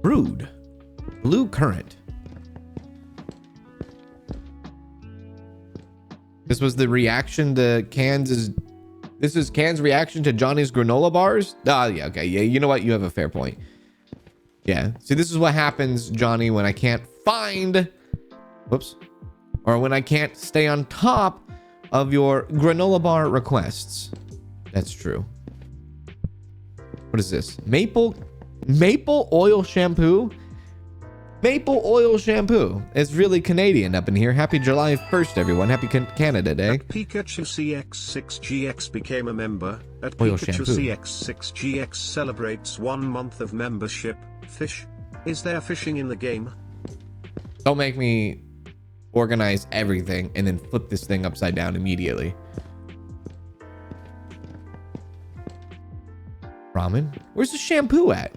Brood. Blue currant. This was the reaction to Kanz's This is Kan's reaction to Johnny's granola bars. Ah, yeah, okay, yeah. You know what? You have a fair point. Yeah. See, this is what happens, Johnny, when I can't find, whoops, or when I can't stay on top of your granola bar requests. That's true. What is this? Maple oil shampoo. Maple oil shampoo. It's really Canadian up in here. Happy July 1st, everyone. Happy Canada Day. Pikachu CX6GX became a member. At Oil Pikachu shampoo. CX6GX celebrates 1 month of membership. Fish. Is there fishing in the game? Don't make me organize everything and then flip this thing upside down immediately. Ramen? Where's the shampoo at?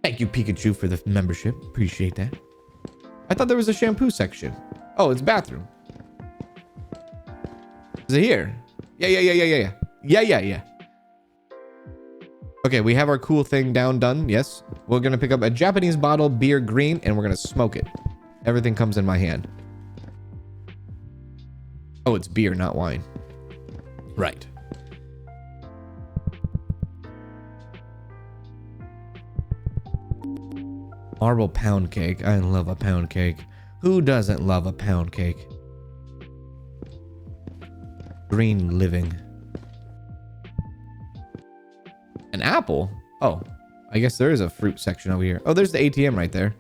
Thank you, Pikachu, for the membership. Appreciate that. I thought there was a shampoo section. Oh, it's bathroom. Is it here? Yeah. Okay, we have our cool thing done. Yes. We're going to pick up a Japanese bottle, beer green, and we're going to smoke it. Everything comes in my hand. Oh, it's beer, not wine. Right. Marble pound cake. I love a pound cake. Who doesn't love a pound cake? Green living. An apple? Oh, I guess there is a fruit section over here. Oh, there's the ATM right there.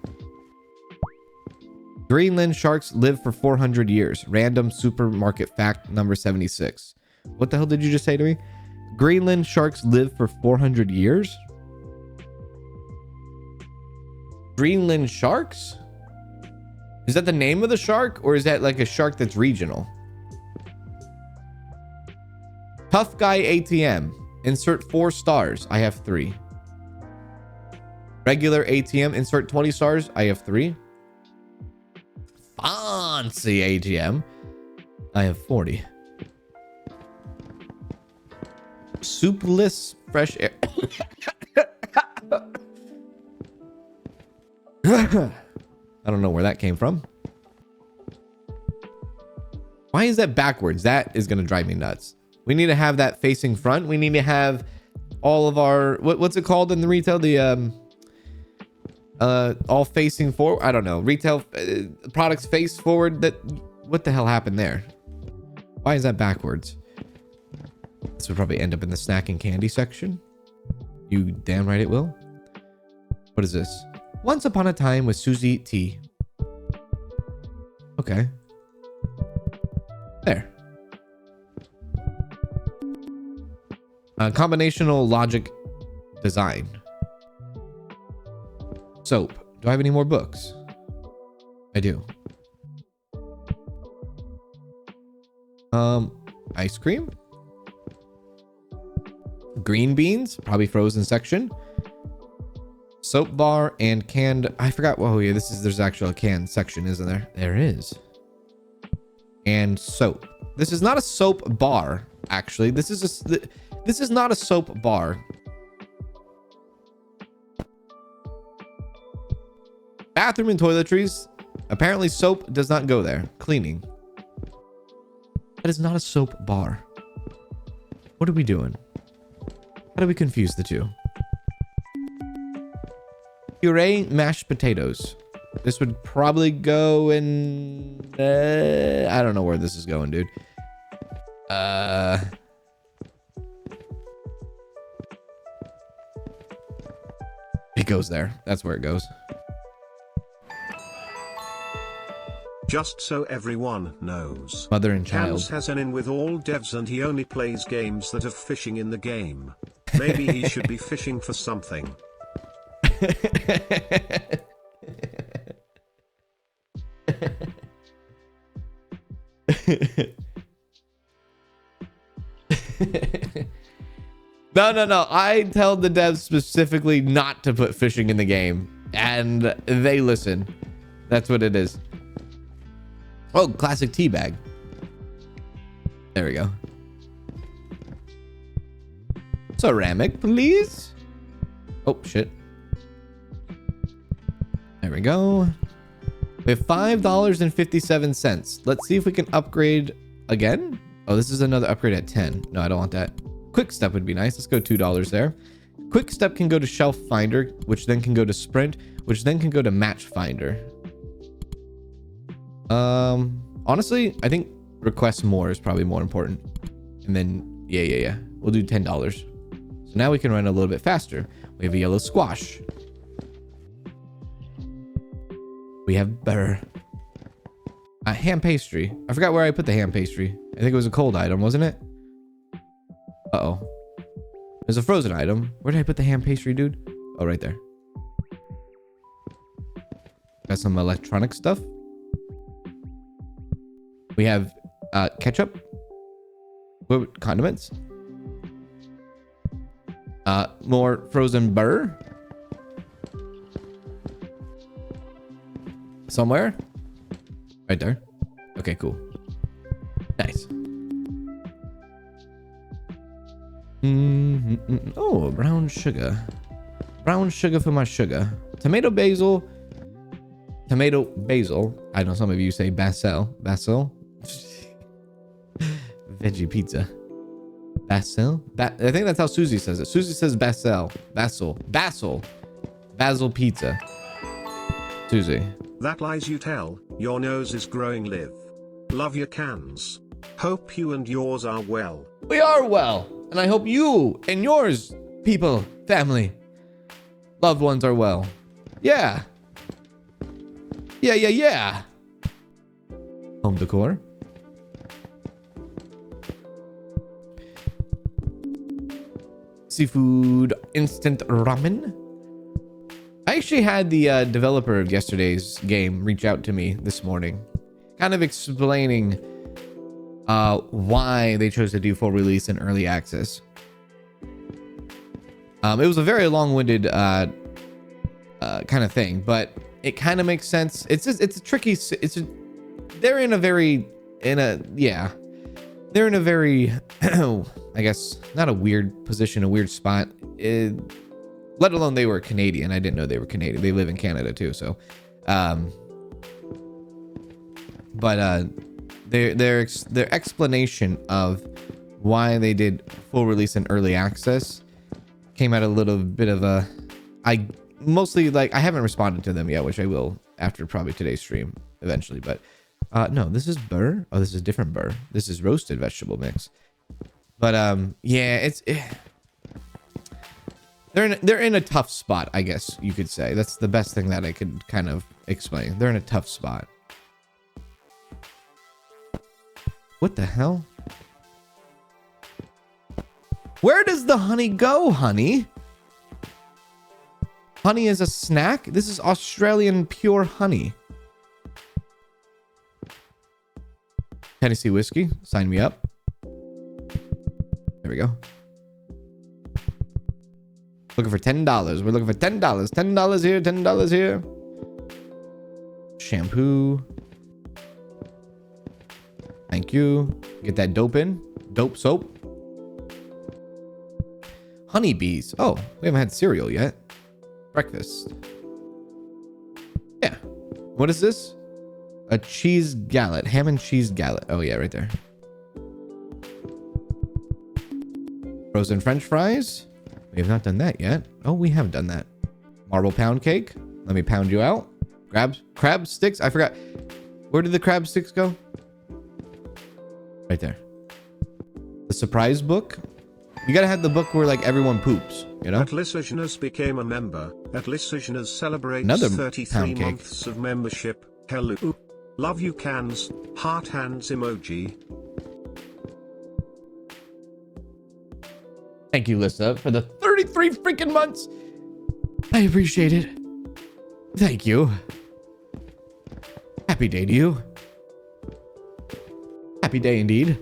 Greenland sharks live for 400 years. Random supermarket fact number 76. What the hell did you just say to me? Greenland sharks live for 400 years? Greenland sharks? Is that the name of the shark, or is that like a shark that's regional? Tough guy ATM. Insert 4 stars. I have 3. Regular ATM. Insert 20 stars. I have 3. Fancy ATM. I have 40. Soupless fresh air. I don't know where that came from. Why is that backwards? That is going to drive me nuts. We need to have that facing front. We need to have all of our, what's it called in the retail? The, all facing forward. I don't know. Retail products face forward. That, what the hell happened there? Why is that backwards? This would probably end up in the snack and candy section. You damn right it will. What is this? Once upon a time with Susie T. Okay. There. Combinational logic design. Soap. Do I have any more books? I do. Ice cream. Green beans. Probably frozen section. Soap bar and canned. I forgot. Oh yeah, there's actually a canned section, isn't there? There is. And soap. This is not a soap bar, actually. This is not a soap bar. Bathroom and toiletries. Apparently soap does not go there. Cleaning. That is not a soap bar. What are we doing? How do we confuse the two? Puree mashed potatoes. This would probably go in... I don't know where this is going, dude. It goes there. That's where it goes. Just so everyone knows. Mother and child. Kanz has an in with all devs and he only plays games that have fishing in the game. Maybe he should be fishing for something. No. I tell the devs specifically not to put fishing in the game, and they listen. That's what it is. Oh, classic tea bag. There we go. Ceramic, please. Oh, shit. There we go. We have $5.57. Let's see if we can upgrade again. Oh, this is another upgrade at 10. No, I don't want that. Quick step would be nice. Let's go $2 there. Quick step can go to shelf finder, which then can go to sprint, which then can go to match finder. Honestly, I think request more is probably more important. And then, yeah. We'll do $10. So now we can run a little bit faster. We have a yellow squash. We have burr. Ham pastry. I forgot where I put the ham pastry. I think it was a cold item, wasn't it? Uh-oh. There's a frozen item. Where did I put the ham pastry, dude? Oh, right there. Got some electronic stuff. We have ketchup. Condiments. More frozen burr. Somewhere. Right there. Okay, cool. Nice. Oh, brown sugar. Brown sugar for my sugar. Tomato basil. Tomato basil. I know some of you say basil. Basil. Veggie pizza. Basil. I think that's how Susie says it. Susie says basil. Basil. Basil. Basil pizza. Susie. That lies you tell. Your nose is growing. Live. Love your cans. Hope you and yours are well. We are well. And I hope you and yours, people, family, loved ones are well. Yeah. Yeah. Home decor. Seafood instant ramen. I actually had the developer of yesterday's game reach out to me this morning, kind of explaining why they chose to do full release and early access. It was a very long-winded kind of thing, but it kind of makes sense. It's a tricky. They're in a very, I guess, not a weird position, a weird spot. Let alone they were Canadian. I didn't know they were Canadian. They live in Canada too. So, their explanation of why they did full release and early access came at a little bit of a, I haven't responded to them yet, which I will after probably today's stream eventually. But no, this is burr. Oh, this is different burr. This is roasted vegetable mix. But they're in a tough spot, I guess you could say. That's the best thing that I could kind of explain. They're in a tough spot. What the hell? Where does the honey go, honey? Honey is a snack? This is Australian pure honey. Tennessee whiskey. Sign me up. There we go. Looking for $10. We're looking for $10. $10 here, $10 here. Shampoo. Thank you. Get that dope in. Dope soap. Honeybees. Oh, we haven't had cereal yet. Breakfast. Yeah. What is this? A cheese gallet. Ham and cheese gallet. Oh, yeah, right there. Frozen French fries. We have not done that yet. Oh, we have done that. Marble pound cake. Let me pound you out. Crab sticks. I forgot. Where did the crab sticks go? Right there. The surprise book. You gotta have the book where like everyone poops, you know? Atlisajnas became a member. Atlisajnas celebrates Another 33 pound cake. months of membership. Hello. Love you cans. Heart hands emoji. Thank you, Lissa, for the 33 freaking months. I appreciate it. Thank you. Happy day to you. Happy day indeed.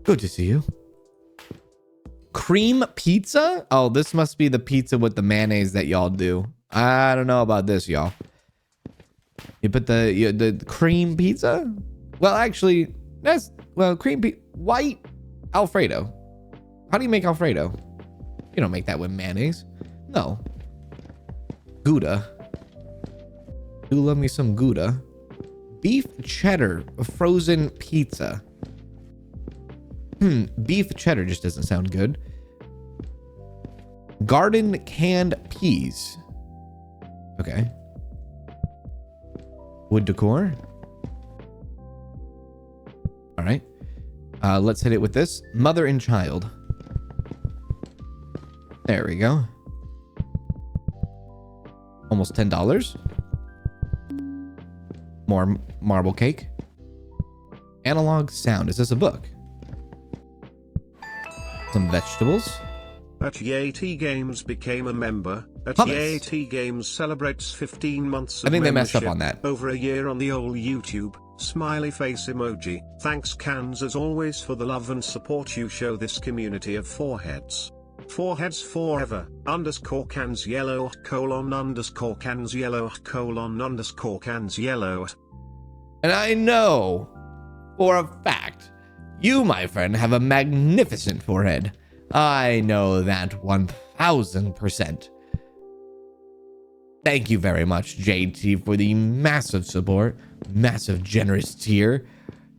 Good to see you. Cream pizza? Oh, this must be the pizza with the mayonnaise that y'all do. I don't know about this, y'all. You put the cream pizza? Well, actually, white Alfredo. How do you make Alfredo? You don't make that with mayonnaise. No. Gouda. Do love me some Gouda. Beef cheddar frozen pizza. Beef cheddar just doesn't sound good. Garden canned peas. Okay. Wood decor. All right. Let's hit it with this. Mother and child. There we go. Almost $10. More marble cake. Analog sound. Is this a book? Some vegetables. At EAT Games became a member. At Hummus. EAT Games celebrates 15 months of I think they messed up membership, on that. Over a year on the old YouTube. Smiley face emoji. Thanks Kanz as always for the love and support you show this community of foreheads. Foreheads forever. Underscore Kanz yellow colon underscore Kanz yellow colon underscore Kanz yellow. And I know for a fact you, my friend, have a magnificent forehead. I know that 1000%. Thank you very much, JT, for the massive support, massive generous tier,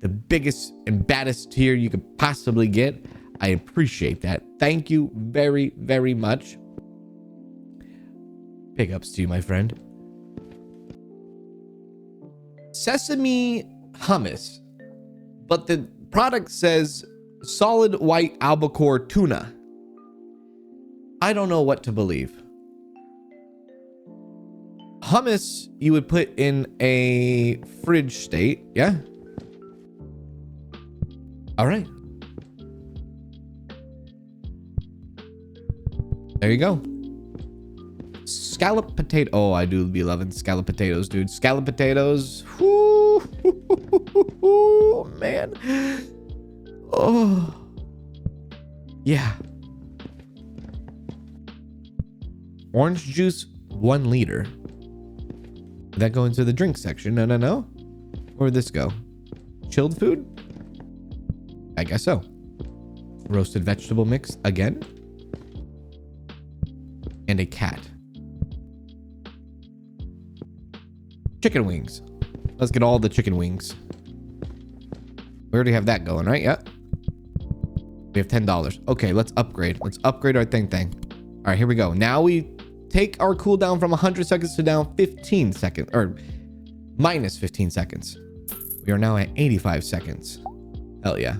the biggest and baddest tier you could possibly get. I appreciate that. Thank you very, very much. Big ups to you, my friend. Sesame hummus, but the product says solid white albacore tuna. I don't know what to believe. Hummus you would put in a fridge state, yeah? All right. There you go. Scallop potato. Oh, I do be loving scallop potatoes, dude. Scallop potatoes. Whoo, man. Oh, yeah. Orange juice, 1 liter. Did that go into the drink section? No. Where'd this go? Chilled food? I guess so. Roasted vegetable mix again. And a cat. Chicken wings. Let's get all the chicken wings. We already have that going, right? Yeah. We have $10. Okay, let's upgrade. Let's upgrade our thing. All right, here we go. Now we take our cooldown from 100 seconds to down 15 seconds, or minus 15 seconds. We are now at 85 seconds. Hell yeah.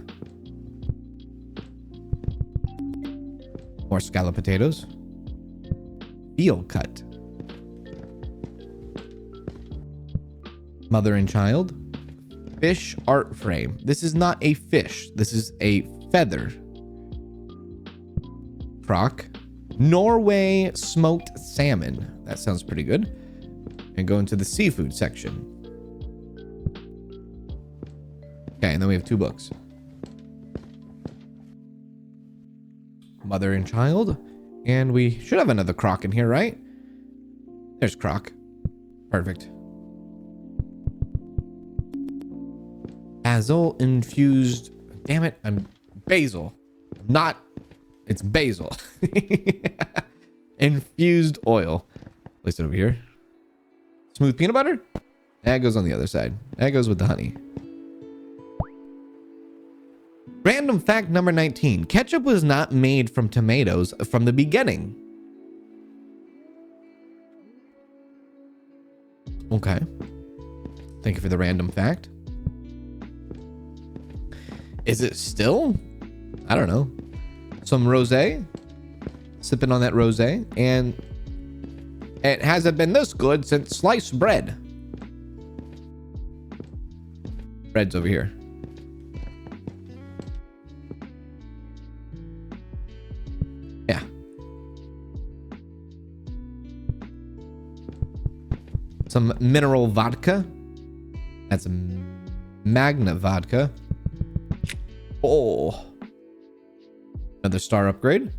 More scallop potatoes. Veal cut. Mother and child. Fish art frame. This is not a fish. This is a feather. Croc. Norway smoked salmon. That sounds pretty good. And go into the seafood section. Okay, and then we have 2 books. Mother and child. And we should have another croc in here, right? There's croc. Perfect. Basil infused. Damn it, I'm basil. Not. It's basil. Infused oil. Place it over here. Smooth peanut butter. That goes on the other side. That goes with the honey. Random fact number 19. Ketchup was not made from tomatoes from the beginning. Okay. Thank you for the random fact. Is it still? I don't know. Some rosé. Sipping on that rosé. And it hasn't been this good since sliced bread. Bread's over here. Yeah. Some mineral vodka. That's Magna vodka. Oh. Another star upgrade.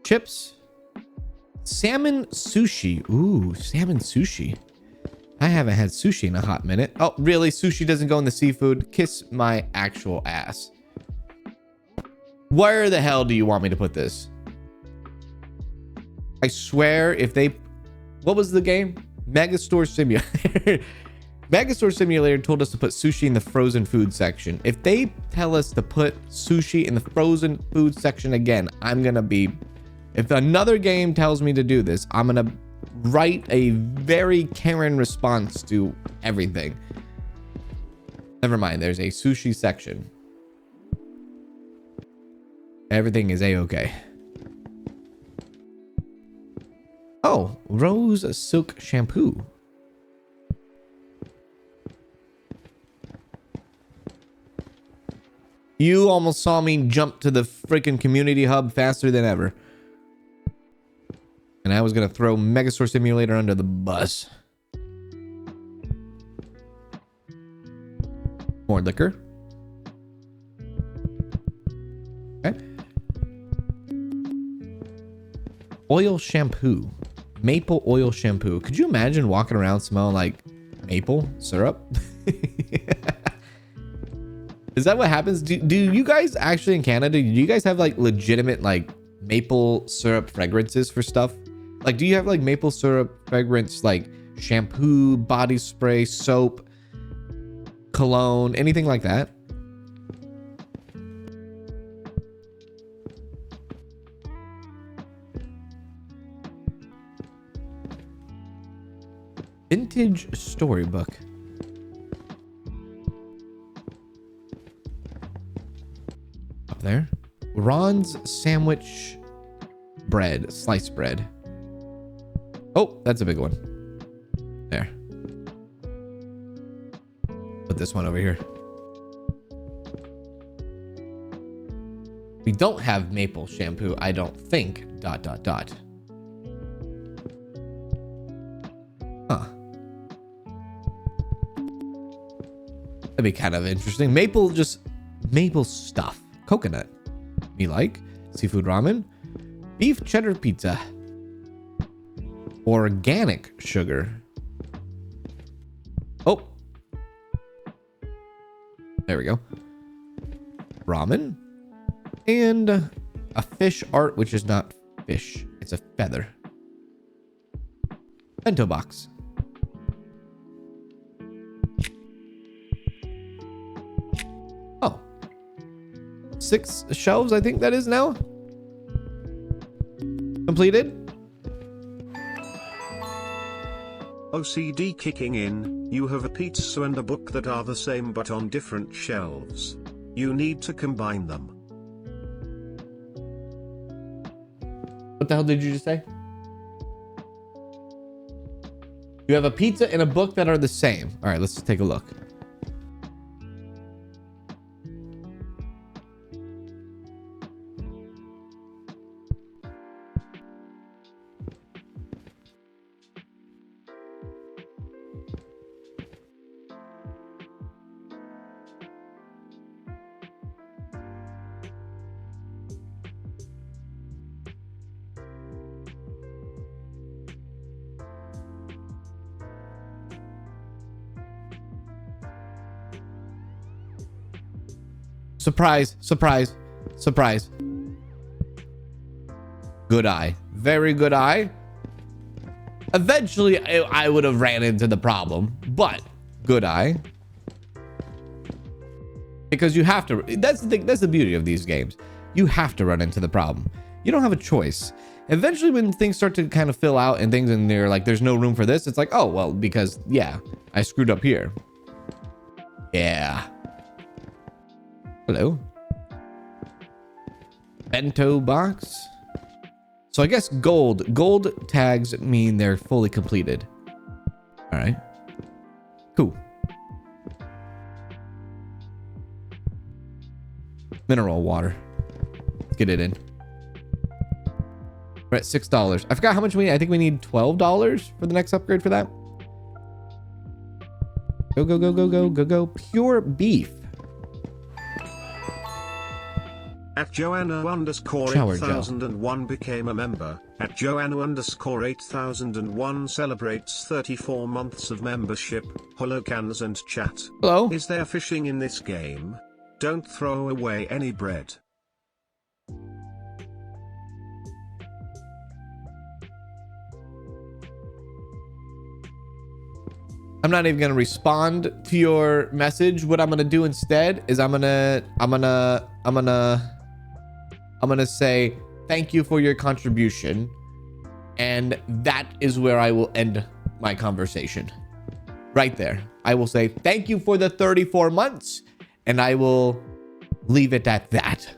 Chips. Salmon sushi. Ooh, salmon sushi. I haven't had sushi in a hot minute. Oh, really? Sushi doesn't go in the seafood? Kiss my actual ass. Where the hell do you want me to put this? I swear if they... What was the game? Megastore Simulator. Megastore Simulator told us to put sushi in the frozen food section. If they tell us to put sushi in the frozen food section again, I'm gonna be... If another game tells me to do this, I'm gonna write a very Karen response to everything. Never mind, there's a sushi section. Everything is a-okay. Oh, Rose Silk Shampoo. You almost saw me jump to the freaking community hub faster than ever. And I was going to throw Megastore Simulator under the bus. More liquor. Okay. Oil shampoo. Maple oil shampoo. Could you imagine walking around smelling like maple syrup? Is that what happens? Do you guys actually in Canada, do you guys have like legitimate like maple syrup fragrances for stuff? Like, do you have like maple syrup fragrance, like shampoo, body spray, soap, cologne, anything like that? Vintage storybook. Up there. Ron's sandwich bread, sliced bread. Oh, that's a big one. There. Put this one over here. We don't have maple shampoo, I don't think. ... Huh. That'd be kind of interesting. Maple stuff. Coconut. Me like. Seafood ramen. Beef cheddar pizza. Organic sugar. Oh. There we go. Ramen. And a fish art, which is not fish. It's a feather. Bento box. Oh. 6 shelves, I think that is now. Completed. OCD kicking in. You have a pizza and a book that are the same but on different shelves. You need to combine them. What the hell did you just say? You have a pizza and a book that are the same. All right, let's take a look. Surprise, surprise, surprise. Good eye. Very good eye. Eventually, I would have ran into the problem, but good eye. Because you have to, that's the thing, that's the beauty of these games. You have to run into the problem. You don't have a choice. Eventually, when things start to kind of fill out and things and they're like, there's no room for this, it's like, oh, well, because, yeah, I screwed up here. Yeah. Hello. Bento box. So I guess gold tags mean they're fully completed. All right. Cool. Mineral water. Let's get it in. We're at $6. I forgot how much we need. I think we need $12 for the next upgrade for that. Go, go, go, go, go, go, go. Pure beef. At Joanna _ Shower 8001 became a member. At Joanna _ 8001 celebrates 34 months of membership. Hello Kanz and chat. Hello. Is there fishing in this game? Don't throw away any bread. I'm not even gonna respond to your message. What I'm gonna do instead is I'm gonna say thank you for your contribution, and that is where I will end my conversation. Right there. I will say thank you for the 34 months, and I will leave it at that.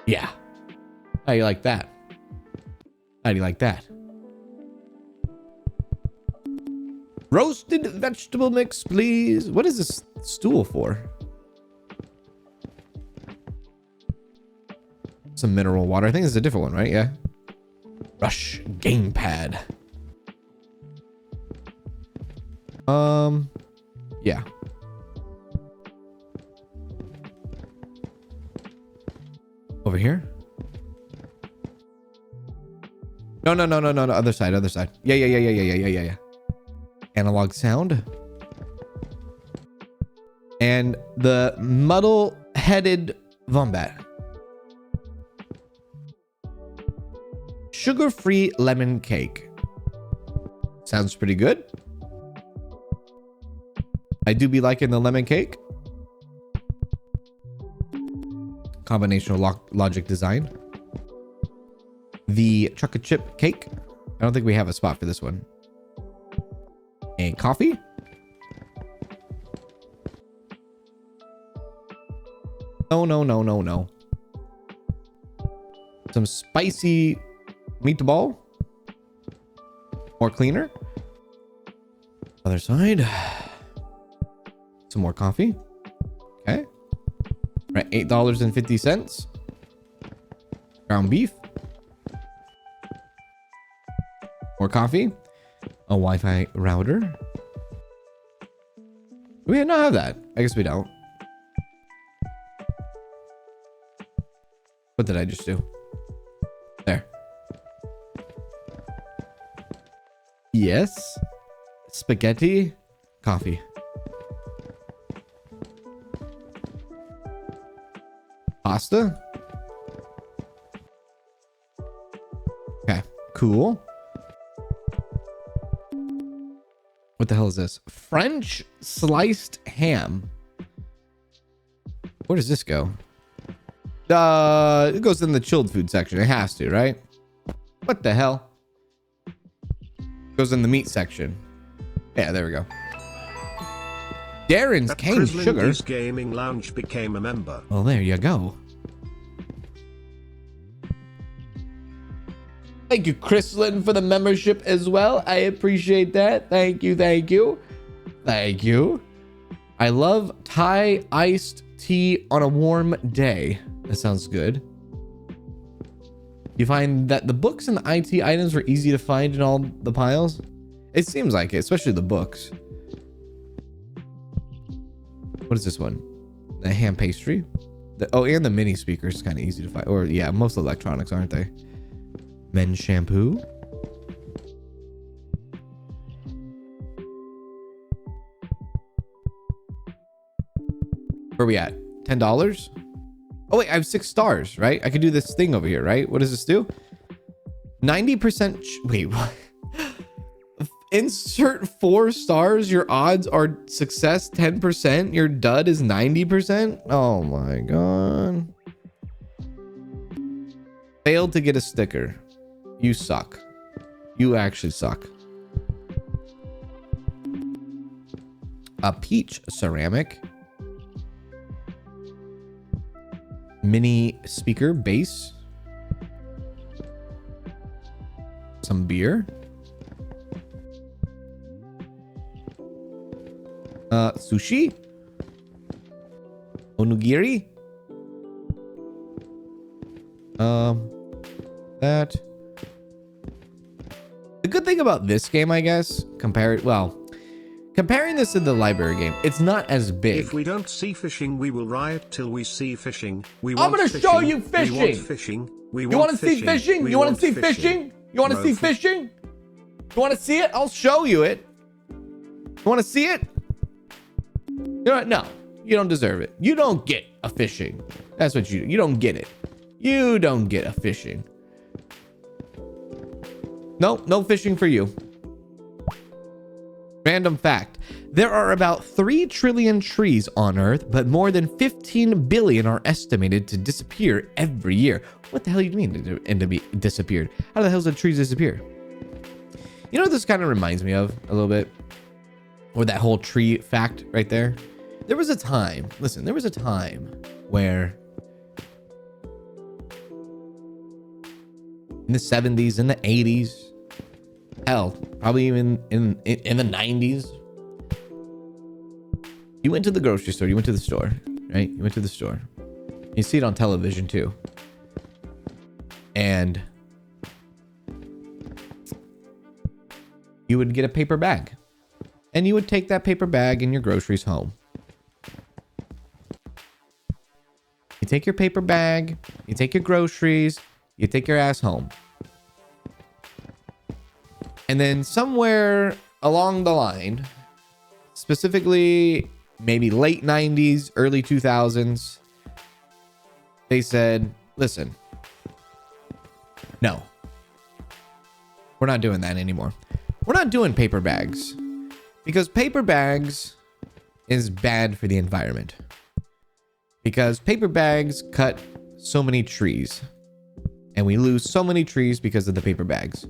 Yeah. How do you like that? How do you like that? Roasted vegetable mix, please. What is this stool for? Some mineral water. I think it's a different one, right? Yeah. Rush gamepad. Yeah. Over here? No. Other side. Yeah. Analog sound. And the muddle-headed Vombat. Sugar-free lemon cake. Sounds pretty good. I do be liking the lemon cake. Combinational logic design. The chocolate chip cake. I don't think we have a spot for this one. A coffee. No. Some spicy meatball. More cleaner. Other side. Some more coffee. Okay. Right, $8.50. Ground beef. More coffee. A Wi-Fi router. Do we not have that? I guess we don't. What did I just do? There. Yes. Spaghetti. Coffee. Pasta. Okay, cool. What the hell is this? French sliced ham. Where does this go? It goes in the chilled food section. It has to, right? What the hell? Goes in the meat section. Yeah, there we go. Darren's cane sugar. Gaming Lounge became a member. Well, there you go. Thank you, Chrislyn, for the membership as well. I appreciate that. Thank you. I love Thai iced tea on a warm day. That sounds good. You find that the books and the IT items were easy to find in all the piles? It seems like it, especially the books. What is this one? The ham pastry. And the mini speaker is kind of easy to find. Or yeah, most electronics, aren't they? Men's shampoo. Where are we at? $10? Oh wait, I have 6 stars, right? I could do this thing over here, right? What does this do? 90%. Wait, what? Insert 4 stars. Your odds are success 10%. Your dud is 90%. Oh my god. Failed to get a sticker. You suck. You actually suck. A peach ceramic. Mini speaker base. Some beer. Sushi. Onigiri. That. The good thing about this game, I guess, comparing this to the library game, it's not as big. If we don't see fishing, we will riot till we see fishing. I'm gonna show you fishing. We want fishing. You want to see fishing? You want to see fishing? You want to see fishing? You want to see it? I'll show you it. You want to see it? You know what? No, you don't deserve it. You don't get a fishing. That's what you don't get it. You don't get a fishing. No fishing for you. Random fact. There are about 3 trillion trees on Earth, but more than 15 billion are estimated to disappear every year. What the hell do you mean to be disappeared? How the hell does trees disappear? You know what this kind of reminds me of a little bit? Or that whole tree fact right there? There was a time, listen, there was a time where in the 70s, in the 80s, hell, probably even in the 90s, you went to the grocery store, you went to the store, right? You went to the store. You see it on television too. And you would get a paper bag. And you would take that paper bag and your groceries home. You take your paper bag, you take your groceries, you take your ass home. And then somewhere along the line, specifically maybe late 90s, early 2000s, they said, listen, no, we're not doing that anymore. We're not doing paper bags because paper bags is bad for the environment. Because paper bags cut so many trees and we lose so many trees because of the paper bags.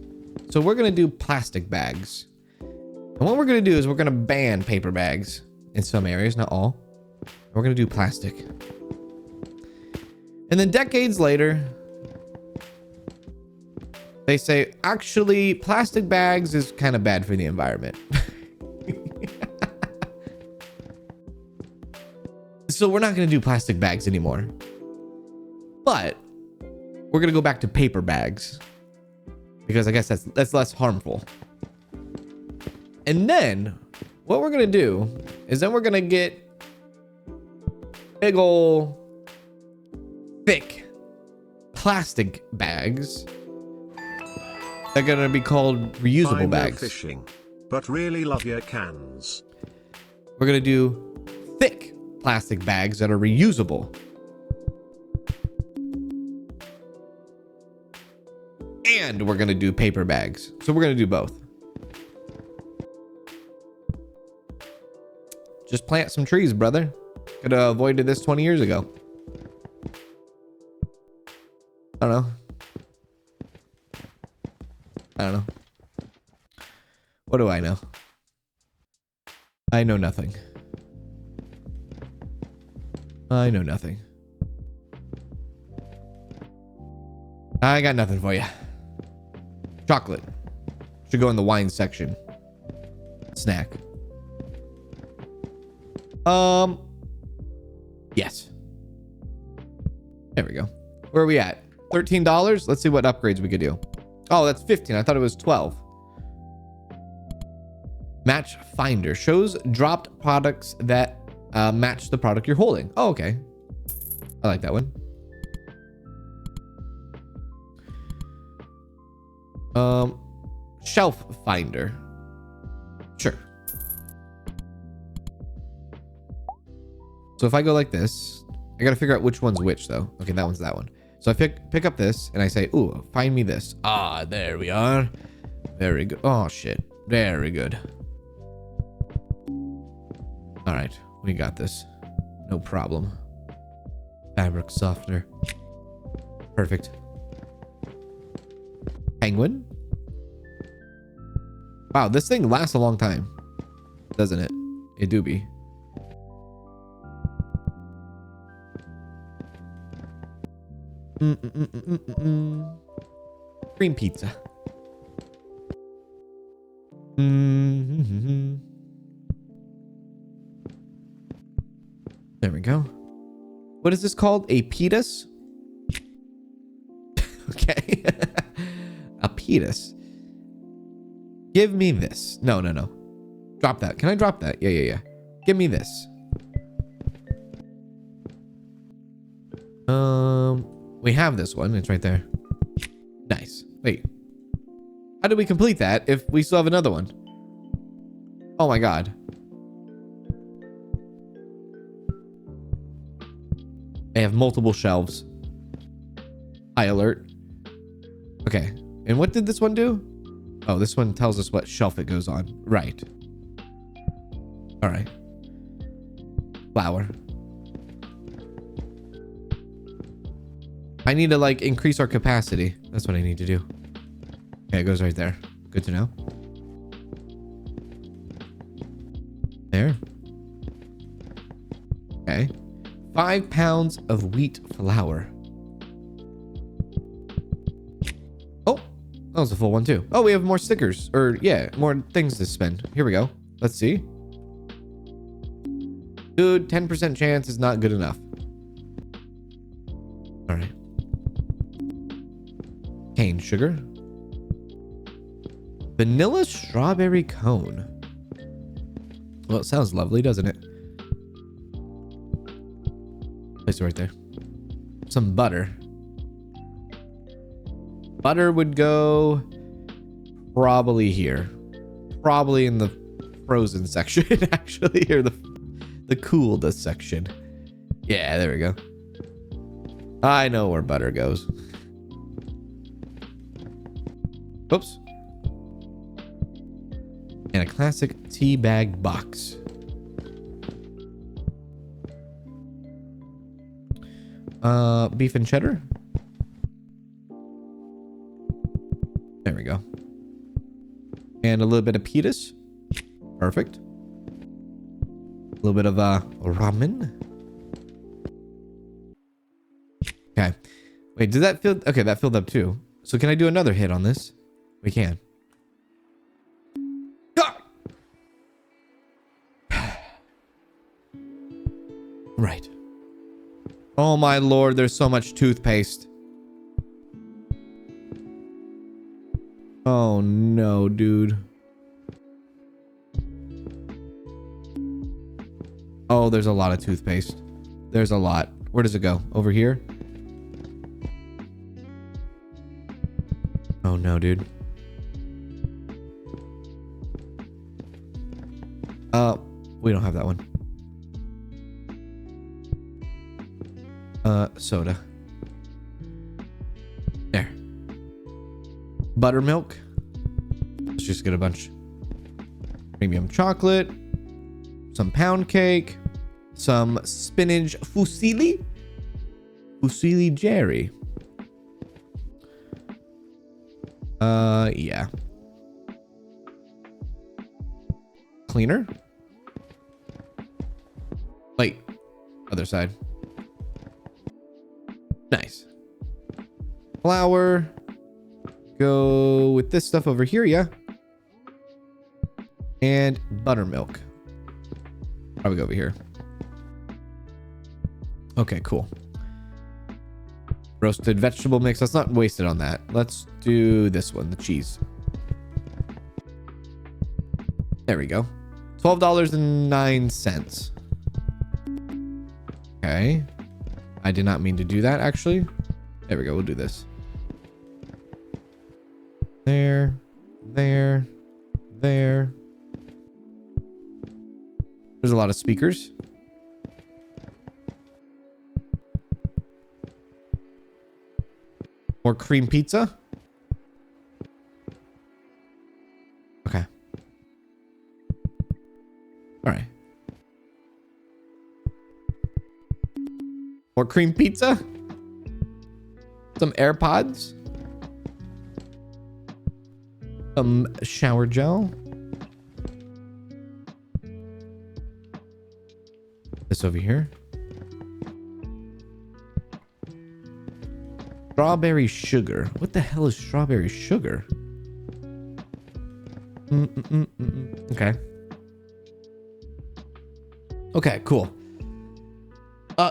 So we're going to do plastic bags. And what we're going to do is we're going to ban paper bags in some areas, not all. We're going to do plastic. And then decades later, they say, actually, plastic bags is kind of bad for the environment. So we're not going to do plastic bags anymore. But we're going to go back to paper bags. Because I guess that's less harmful. And then what we're going to do is then we're going to get big ol' thick plastic bags. They're going to be called reusable bags. Fishing, but really love your cans. We're going to do thick plastic bags that are reusable. And we're going to do paper bags. So we're going to do both. Just plant some trees, brother. Could have avoided this 20 years ago. I don't know. I don't know. What do I know? I know nothing. I know nothing. I got nothing for you. Chocolate. Should go in the wine section. Snack. Yes. There we go. Where are we at? $13? Let's see what upgrades we could do. Oh, that's 15. I thought it was 12. Match Finder shows dropped products that match the product you're holding. Oh, okay. I like that one. Shelf Finder. Sure. So if I go like this, I gotta figure out which one's which though. Okay, that one's that one. So I pick up this and I say, ooh, find me this. Ah, there we are. Very good. Oh shit. Very good. All right, we got this. No problem. Fabric softener. Perfect. Penguin. Wow, this thing lasts a long time, doesn't it? It do be. Cream pizza. There we go. What is this called? A petus? Okay. A petus. Give me this. No. Drop that. Can I drop that? Yeah. Give me this. We have this one. It's right there. Nice. Wait. How did we complete that if we still have another one? Oh my god. They have multiple shelves. High alert. Okay. And what did this one do? Oh, this one tells us what shelf it goes on. Right. All right. Flour. I need to like increase our capacity. That's what I need to do. Okay, it goes right there. Good to know. There. Okay. 5 pounds of wheat flour. Oh, that was a full one too. Oh, we have more stickers. Or yeah, more things to spend. Here we go. Let's see. Dude, 10% chance is not good enough. All right. Cane sugar. Vanilla strawberry cone. Well, it sounds lovely, doesn't it? Place it right there. Some butter. Butter would go probably here. Probably in the frozen section, actually, or the cooled section. Yeah, there we go. I know where butter goes. Oops. And a classic tea bag box. Beef and cheddar. There we go. And a little bit of pitas. Perfect. A little bit of ramen. Okay. Wait, did that fill? Okay, that filled up too. So can I do another hit on this? We can. Right. Oh my lord, there's so much toothpaste. Oh no, dude. Oh, there's a lot of toothpaste. There's a lot. Where does it go? Over here? Oh no, dude. We don't have that one. Soda. There. Buttermilk. Let's just get a bunch. Premium chocolate. Some pound cake. Some spinach fusilli. Fusilli Jerry. Yeah. Cleaner. Wait. Other side. Nice. Flour. Go with this stuff over here, yeah. And buttermilk. Probably go over here. Okay, cool. Roasted vegetable mix. Let's not waste it on that. Let's do this one, the cheese. There we go. $12.09. Okay. I did not mean to do that, actually. There we go. We'll do this. There. There. There. There's a lot of speakers. More cream pizza. Okay. All right. More cream pizza. Some AirPods. Some shower gel. This over here. Strawberry sugar. What the hell is strawberry sugar? Okay. Okay, cool.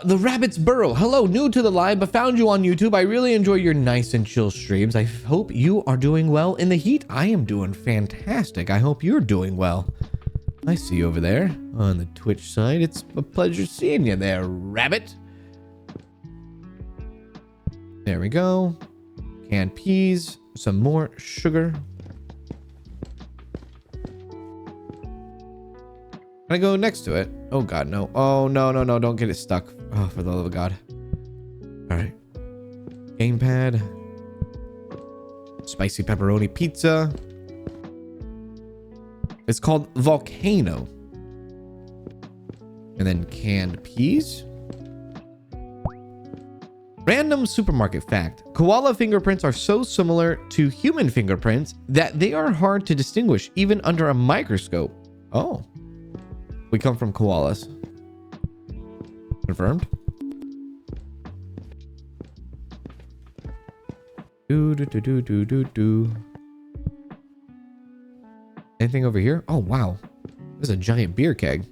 The Rabbit's Burrow. Hello, new to the live, but found you on YouTube. I really enjoy your nice and chill streams. I hope you are doing well in the heat. I am doing fantastic. I hope you're doing well. I see you over there on the Twitch side. It's a pleasure seeing you there, Rabbit. There we go. Canned peas. Some more sugar. Can I go next to it? Oh, God, no. Oh, no, no, no. Don't get it stuck. Oh, for the love of God. All right. Gamepad. Spicy pepperoni pizza. It's called Volcano. And then canned peas. Random supermarket fact. Koala fingerprints are so similar to human fingerprints that they are hard to distinguish even under a microscope. Oh. We come from koalas. Confirmed. Do. Anything over here? Oh, wow. There's a giant beer keg.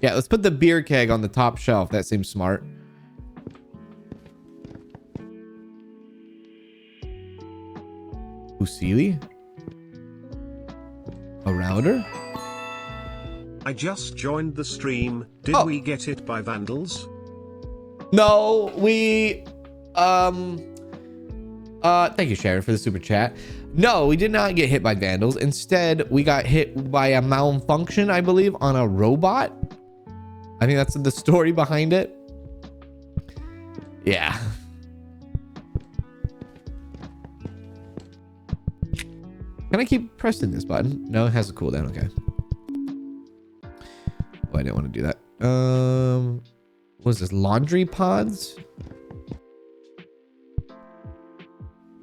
Yeah, let's put the beer keg on the top shelf. That seems smart. Fusilli? A router? I just joined the stream. Did we get hit by vandals? No, we thank you, Sharon, for the super chat. No, we did not get hit by vandals. Instead, we got hit by a malfunction, I believe, on a robot. I think that's the story behind it. Yeah. Can I keep pressing this button? No, it has a cooldown. Okay. Oh, I didn't want to do that. What is this? Laundry pods?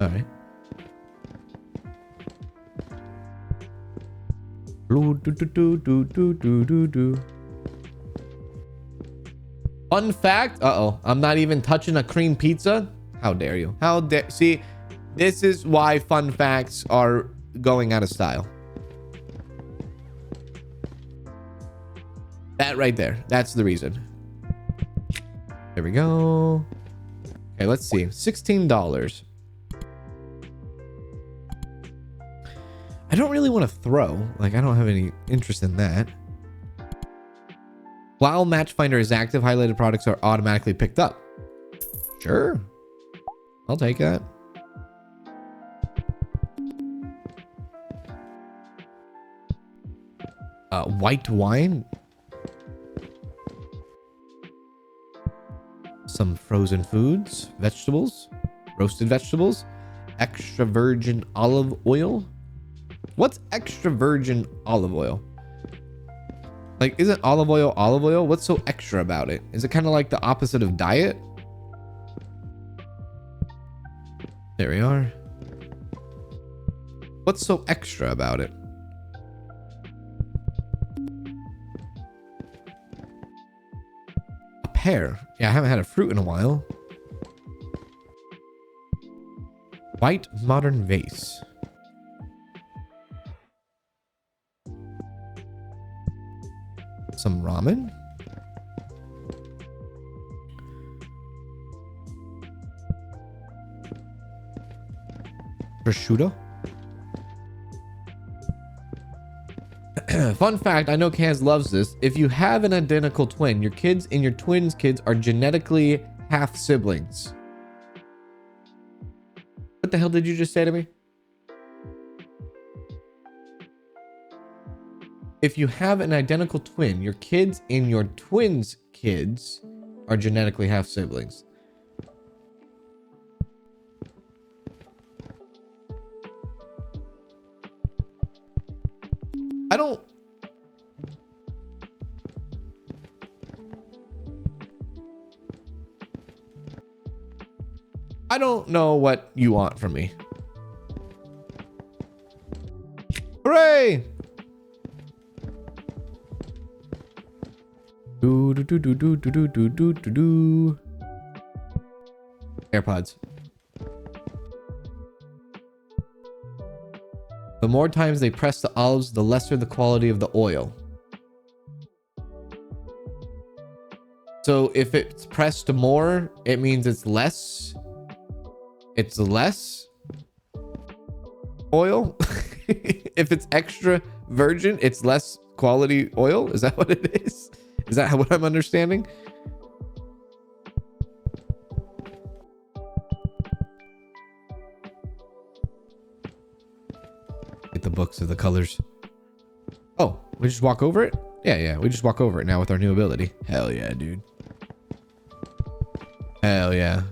All right. Fun fact. Uh-oh. I'm not even touching a cream pizza. How dare you? How dare... See, this is why fun facts are going out of style. That right there. That's the reason. There we go. Okay, let's see. $16. I don't really want to throw. Like, I don't have any interest in that. While Match Finder is active, highlighted products are automatically picked up. Sure. I'll take that. White wine. Some frozen foods, vegetables, roasted vegetables, extra virgin olive oil. What's extra virgin olive oil? Like, isn't olive oil olive oil? What's so extra about it? Is it kind of like the opposite of diet? There we are. What's so extra about it? A pear. Yeah, I haven't had a fruit in a while. White modern vase. Some ramen. Prosciutto. Fun fact, I know Kanz loves this. If you have an identical twin, your kids and your twins' kids are genetically half siblings. What the hell did you just say to me? If you have an identical twin, your kids and your twins' kids are genetically half siblings. I don't know what you want from me. Hooray! Do. AirPods. The more times they press the olives, the lesser the quality of the oil. So if it's pressed more, it means it's less. It's less oil. If it's extra virgin, it's less quality oil. Is that what it is? Is that what I'm understanding? Get the books of the colors. Oh, we just walk over it? Yeah, we just walk over it now with our new ability. Hell yeah, dude. Hell yeah.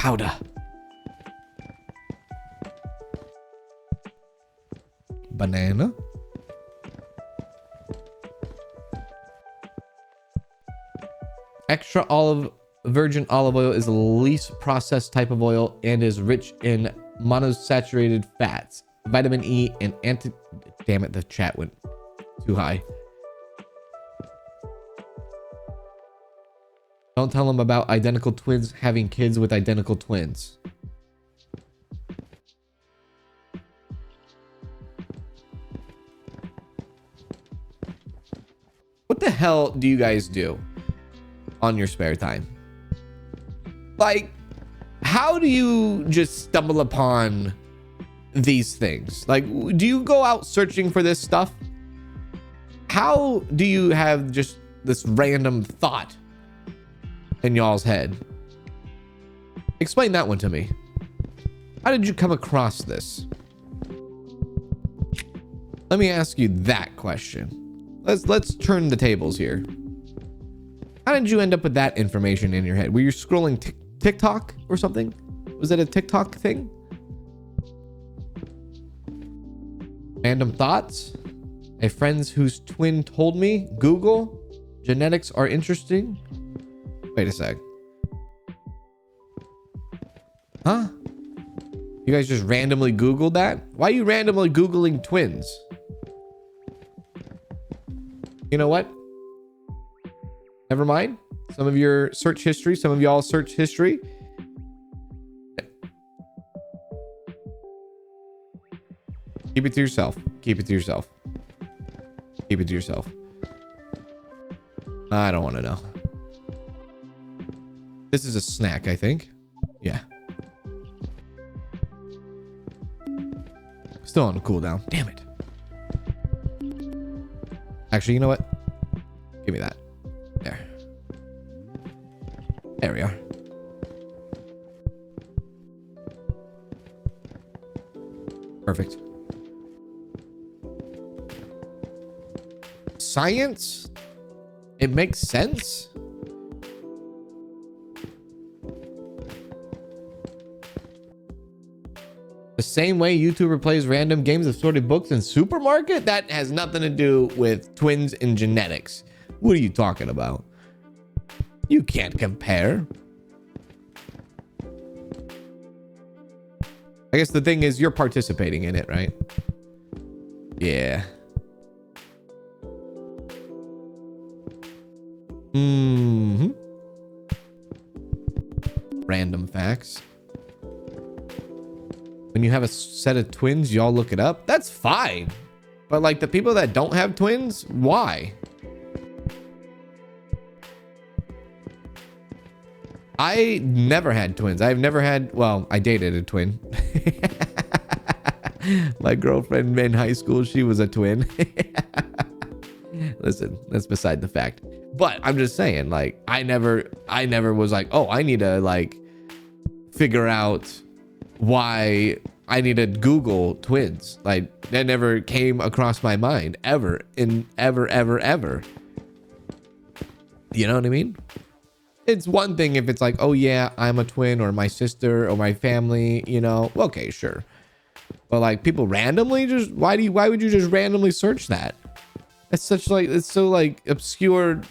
powder. Banana. Extra virgin olive oil is the least processed type of oil and is rich in monosaturated fats, vitamin E, and damn it, the chat went too high. Don't tell them about identical twins having kids with identical twins. What the hell do you guys do on your spare time? Like, how do you just stumble upon these things? Like, do you go out searching for this stuff? How do you have just this random thought in y'all's head? Explain that one to me. How did you come across this? Let me ask you that question. Let's turn the tables here. How did you end up with that information in your head? Were you scrolling TikTok or something? Was it a TikTok thing? Random thoughts? A friend whose twin told me. Google. Genetics are interesting. Wait a sec. Huh? You guys just randomly Googled that? Why are you randomly Googling twins? You know what? Never mind. Some of your search history, some of y'all's search history. Keep it to yourself. Keep it to yourself. Keep it to yourself. I don't want to know. This is a snack, I think. Yeah. Still on the cooldown. Damn it. Actually, you know what? Give me that. There. There we are. Perfect. Science? It makes sense? The same way YouTuber plays random games of sorted books in supermarket? That has nothing to do with twins and genetics. What are you talking about? You can't compare. I guess the thing is you're participating in it, right? Yeah. Mm-hmm. Random facts. When you have a set of twins, y'all look it up. That's fine. But like the people that don't have twins, why? I never had twins. I've never had, well, I dated a twin. My girlfriend in high school, she was a twin. Listen, that's beside the fact. But I'm just saying, like, I never was like, oh, I need to like figure out why I need to Google twins. Like, that never came across my mind ever. You know what I mean? It's one thing if it's like, oh yeah, I'm a twin, or my sister, or my family, you know, okay, sure. But like people randomly just, why would you just randomly search that? It's such like, it's so like obscure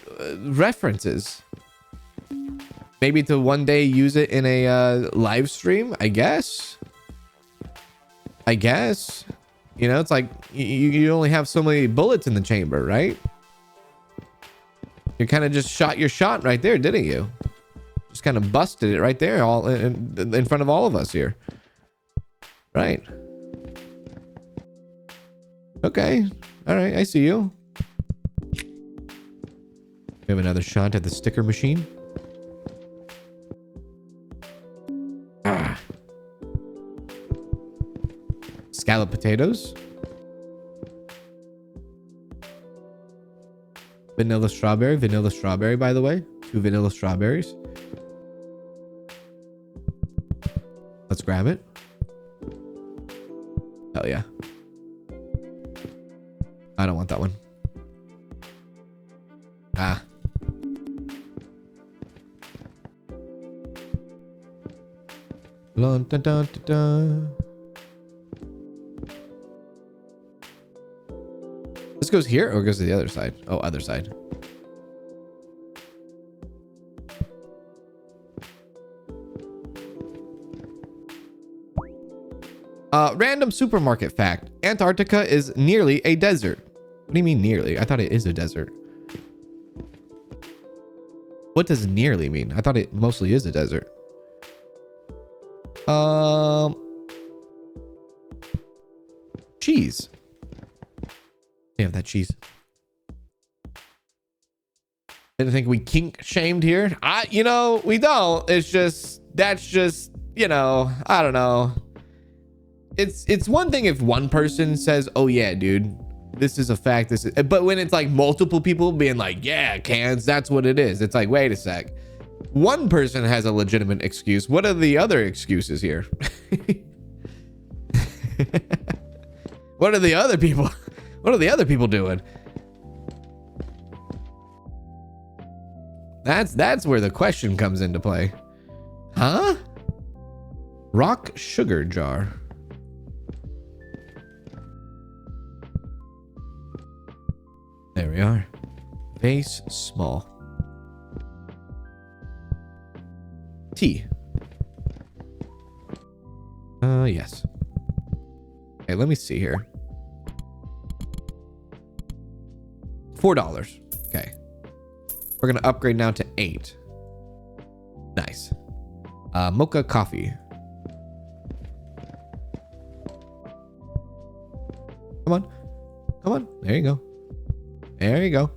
references. Maybe to one day use it in a live stream, I guess. You know, it's like you only have so many bullets in the chamber, right? You kind of just shot your shot right there, didn't you? Just kind of busted it right there, all in front of all of us here. Right. Okay. All right. I see you. We have another shot at the sticker machine. Ah. Scalloped potatoes. Vanilla strawberry, by the way. 2 vanilla strawberries. Let's grab it. Hell yeah. I don't want that one. Ah. Dun, dun, dun, dun, dun. This goes here or goes to the other side? Oh, other side. Random supermarket fact. Antarctica is nearly a desert. What do you mean nearly? I thought it is a desert. What does nearly mean? I thought it mostly is a desert. Cheese. They have that cheese. Didn't think we kink shamed here. You know, we don't. It's just, that's just, you know, I don't know. It's one thing if one person says, oh yeah, dude, this is a fact. This is, but when it's like multiple people being like, yeah, Kanz, that's what it is. It's like, wait a sec. One person has a legitimate excuse. What are the other excuses here? What are the other people? What are the other people doing? That's where the question comes into play. Huh? Rock sugar jar. There we are. Vase small. Tea. Yes. Okay, let me see here. $4. Okay. We're gonna upgrade now to 8. Nice. Mocha coffee. Come on. Come on. There you go. There you go.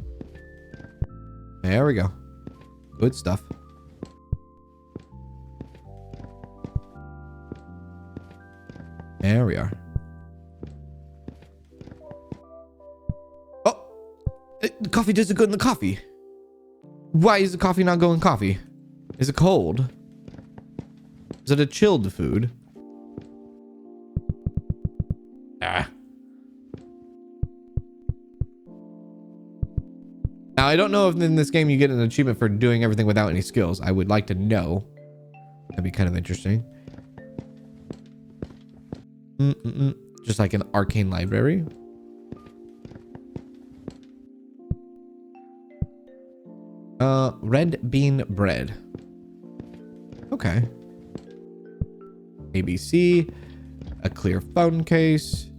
There we go. Good stuff. There we are. Oh! The coffee doesn't go in the coffee. Why is the coffee not going in coffee? Is it cold? Is it a chilled food? Ah. Now, I don't know if in this game you get an achievement for doing everything without any skills. I would like to know. That'd be kind of interesting. Just like an arcane library. Red bean bread. Okay. ABC. A clear phone case.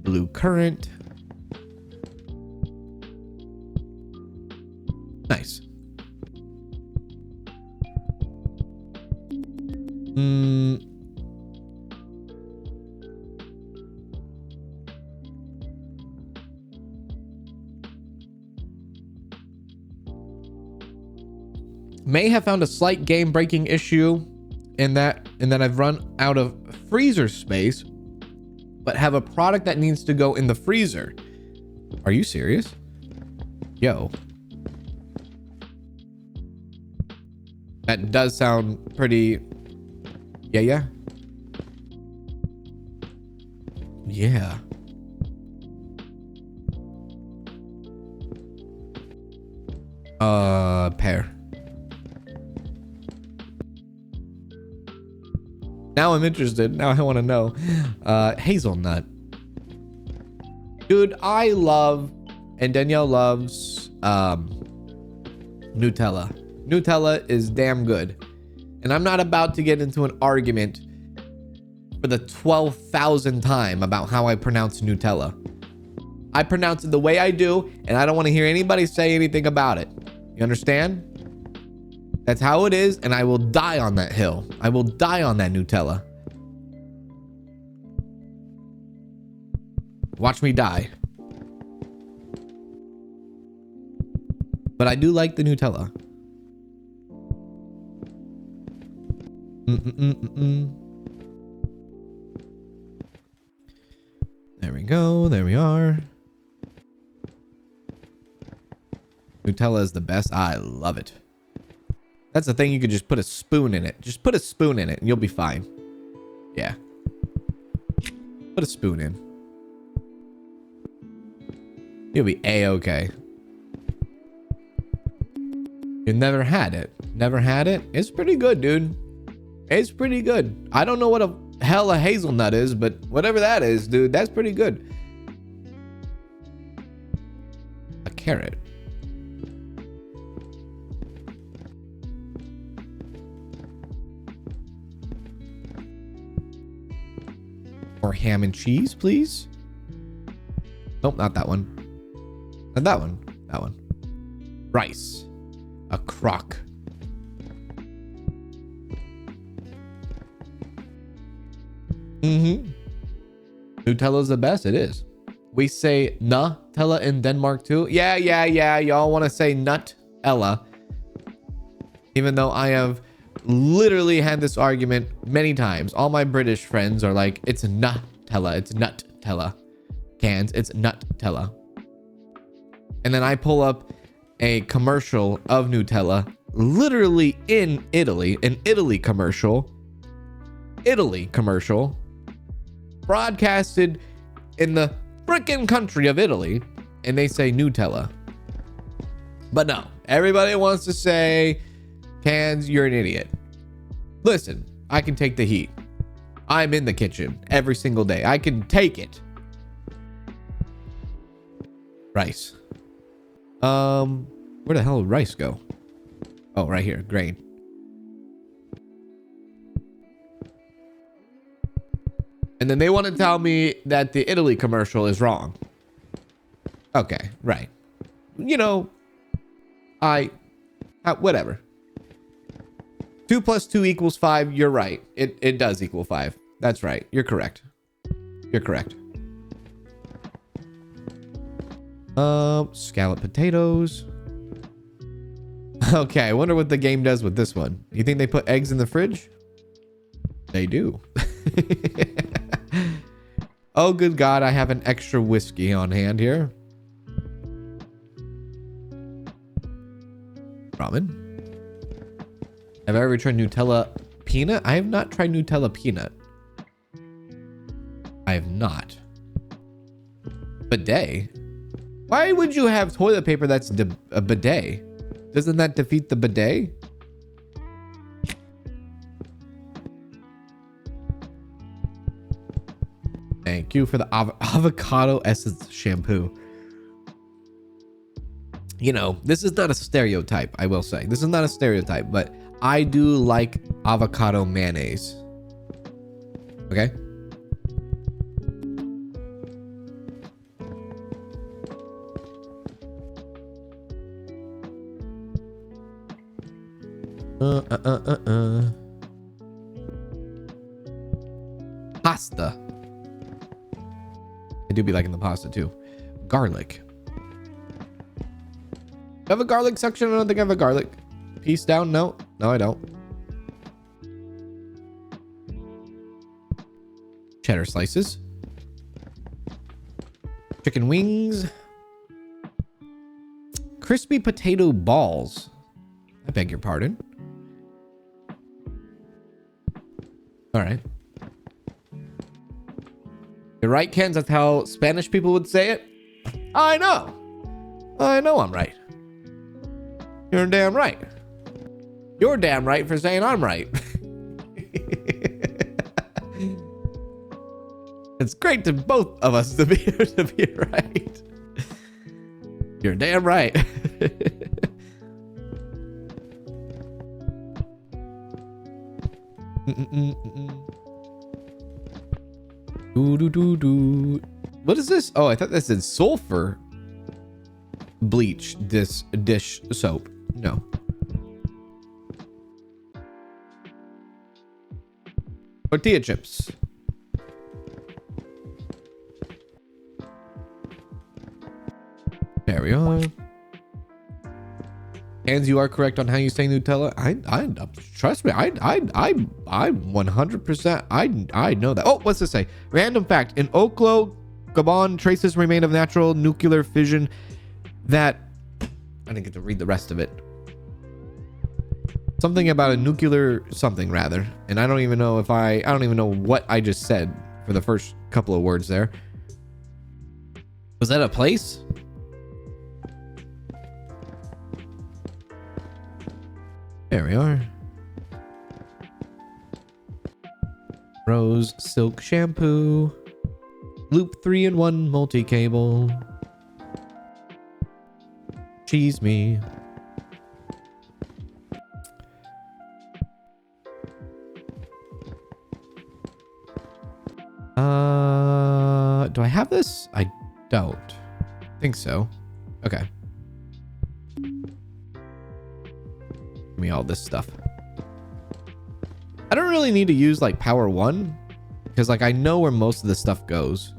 Blue currant. Nice. May have found a slight game breaking issue in that I've run out of freezer space, but have a product that needs to go in the freezer. Are you serious? Yo. That does sound pretty... Yeah. Yeah. Pear. Now I'm interested. Now I want to know. Hazelnut. Dude, I love, and Danielle loves, Nutella. Nutella is damn good. And I'm not about to get into an argument for the 12,000th time about how I pronounce Nutella. I pronounce it the way I do, and I don't want to hear anybody say anything about it. You understand? That's how it is, and I will die on that hill. I will die on that Nutella. Watch me die. But I do like the Nutella. There we go. There we are. Nutella is the best. I love it. That's the thing. You could just put a spoon in it. Just put a spoon in it and you'll be fine. Yeah. Put a spoon in. You'll be A-okay. You've never had it. Never had it? It's pretty good, dude. It's pretty good. I don't know what a hell a hazelnut is, but whatever that is, dude, that's pretty good. A carrot. Or ham and cheese, please. Nope, not that one. Not that one. That one. Rice. A crock. Nutella's the best. It is. We say Nutella in Denmark too. Yeah. Y'all want to say Nutella. Even though I have literally had this argument many times. All my British friends are like, it's Nutella. It's Nutella. Kanz, it's Nutella. And then I pull up a commercial of Nutella, literally in Italy, an Italy commercial, broadcasted in the freaking country of Italy, and they say Nutella. But no, everybody wants to say, Kanz, you're an idiot. Listen, I can take the heat. I'm in the kitchen every single day. I can take it. Rice. Where the hell did rice go? Oh, right here, grain. And then they want to tell me that the Italy commercial is wrong. Okay, right. You know, whatever. 2 + 2 = 5. You're right. It does equal 5. That's right. You're correct. You're correct. Scallop potatoes. Okay, I wonder what the game does with this one. You think they put eggs in the fridge? They do. Oh, good God, I have an extra whiskey on hand here. Ramen. Have I ever tried Nutella peanut? I have not tried Nutella peanut. I have not. Bidet? Why would you have toilet paper that's a bidet? Doesn't that defeat the bidet? Thank you for the avocado essence shampoo. You know, this is not a stereotype, I will say. This is not a stereotype, but I do like avocado mayonnaise. Okay? Pasta. I do be liking the pasta too. Garlic. Do I have a garlic section? I don't think I have a garlic piece down. No, I don't. Cheddar slices. Chicken wings. Crispy potato balls. I beg your pardon. All right. You're right, Kanz. That's how Spanish people would say it. I know I'm right. You're damn right. You're damn right for saying I'm right. It's great to both of us to be right. You're damn right. What is this? Oh, I thought that said sulfur bleach this dish soap. No. Tortilla chips. There we are. Kanz, you are correct on how you say Nutella. I trust me. I'm 100%. I know that. Oh, what's this say? Random fact: in Oklo, Gabon, traces remain of natural nuclear fission that I didn't get to read the rest of it. Something about a nuclear something rather, and I don't even know if I don't even know what I just said for the first couple of words there. Was that a place? There we are. Rose silk shampoo. Loop 3-in-1 multi-cable. Cheese me. Do I have this? I don't think so. Okay. Give me all this stuff. I don't really need to use like power 1 because like I know where most of the stuff goes.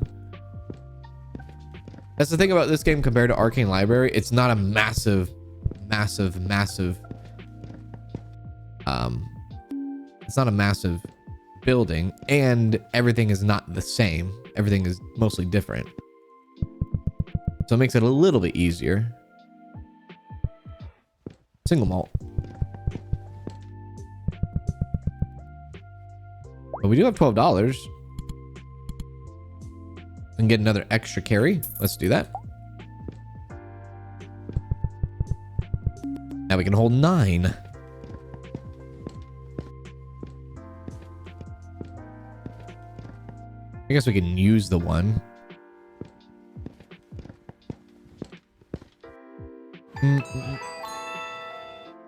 That's the thing about this game compared to Arcane Library. It's not a massive it's not a massive building, and everything is not the same. Everything is mostly different. So it makes it a little bit easier. Single malt. But we do have $12. And get another extra carry. Let's do that. Now we can hold 9. I guess we can use the 1.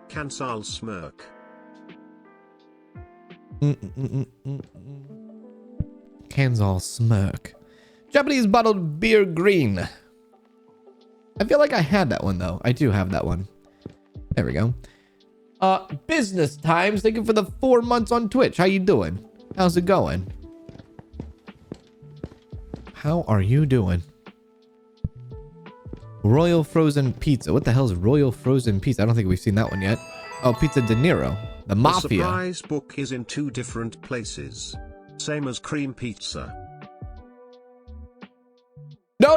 Kanzal smirk. Kanzal smirk. Japanese bottled beer green. I feel like I had that one though. I do have that one. There we go. Business Times. Thank you for the 4 months on Twitch. How you doing? How's it going? How are you doing? Royal Frozen Pizza. What the hell is Royal Frozen Pizza? I don't think we've seen that one yet. Oh, Pizza De Niro. The Mafia. The surprise book is in 2 different places. Same as cream pizza. No.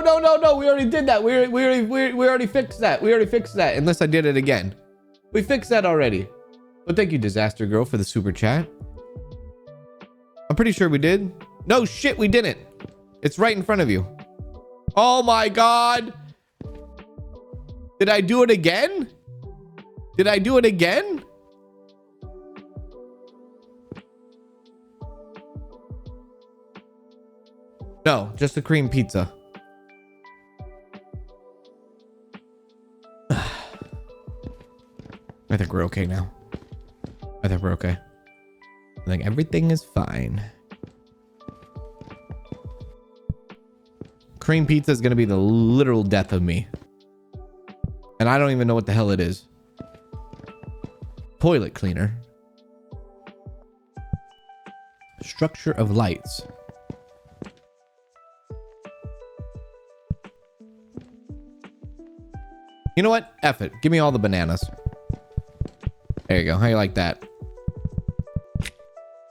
We already did that. We already fixed that. We already fixed that. Unless I did it again. We fixed that already. But thank you, Disaster Girl, for the super chat. I'm pretty sure we did. No shit, we didn't. It's right in front of you. Oh my God. Did I do it again? Did I do it again? No, just a cream pizza. I think we're okay now. I think we're okay. I think everything is fine. Cream pizza is going to be the literal death of me. And I don't even know what the hell it is. Toilet cleaner. Structure of lights. You know what? F it. Give me all the bananas. There you go. How you like that?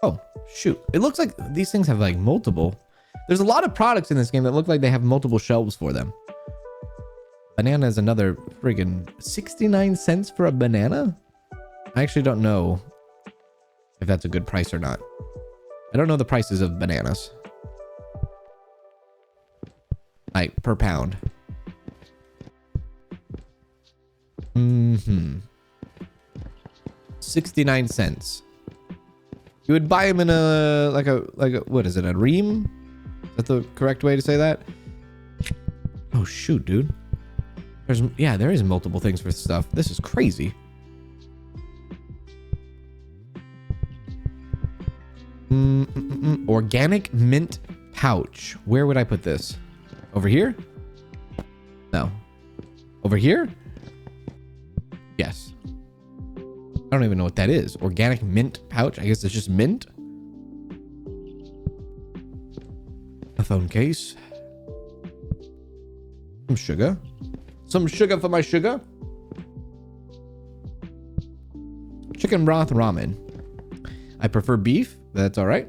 Oh, shoot. It looks like these things have like multiple. There's a lot of products in this game that look like they have multiple shelves for them. Banana is another friggin' 69 cents for a banana? I actually don't know if that's a good price or not. I don't know the prices of bananas. Like, per pound. 69 cents. You would buy them in a, like a, what is it, a ream? Is that the correct way to say that? Oh, shoot, dude. There is multiple things for stuff. This is crazy. Organic mint pouch. Where would I put this? Over here? No. Over here? Yes. I don't even know what that is. Organic mint pouch. I guess it's just mint. A phone case. Some sugar. Some sugar for my sugar. Chicken broth ramen. I prefer beef. That's all right.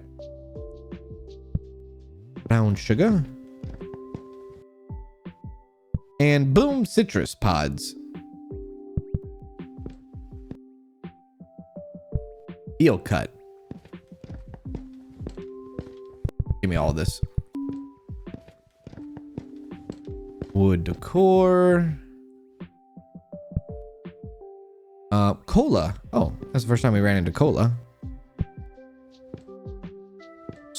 Brown sugar. And boom, citrus pods. Eel cut. Give me all this. Wood decor. Cola. Oh, that's the first time we ran into cola.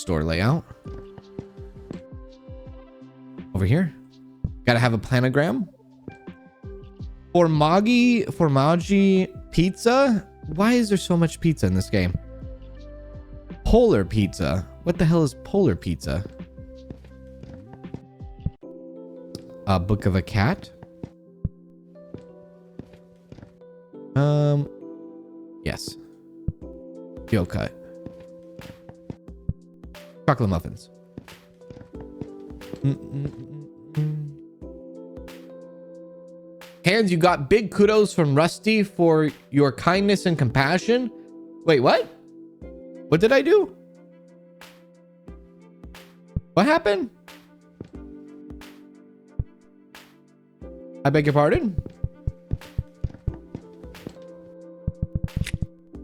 store layout. Over here. Gotta have a planogram. Formaggi pizza? Why is there so much pizza in this game? Polar pizza. What the hell is polar pizza? A book of a cat. Yes. Deal cut. Chocolate muffins. Hands, you got big kudos from Rusty for your kindness and compassion. Wait, what? What did I do? What happened? I beg your pardon?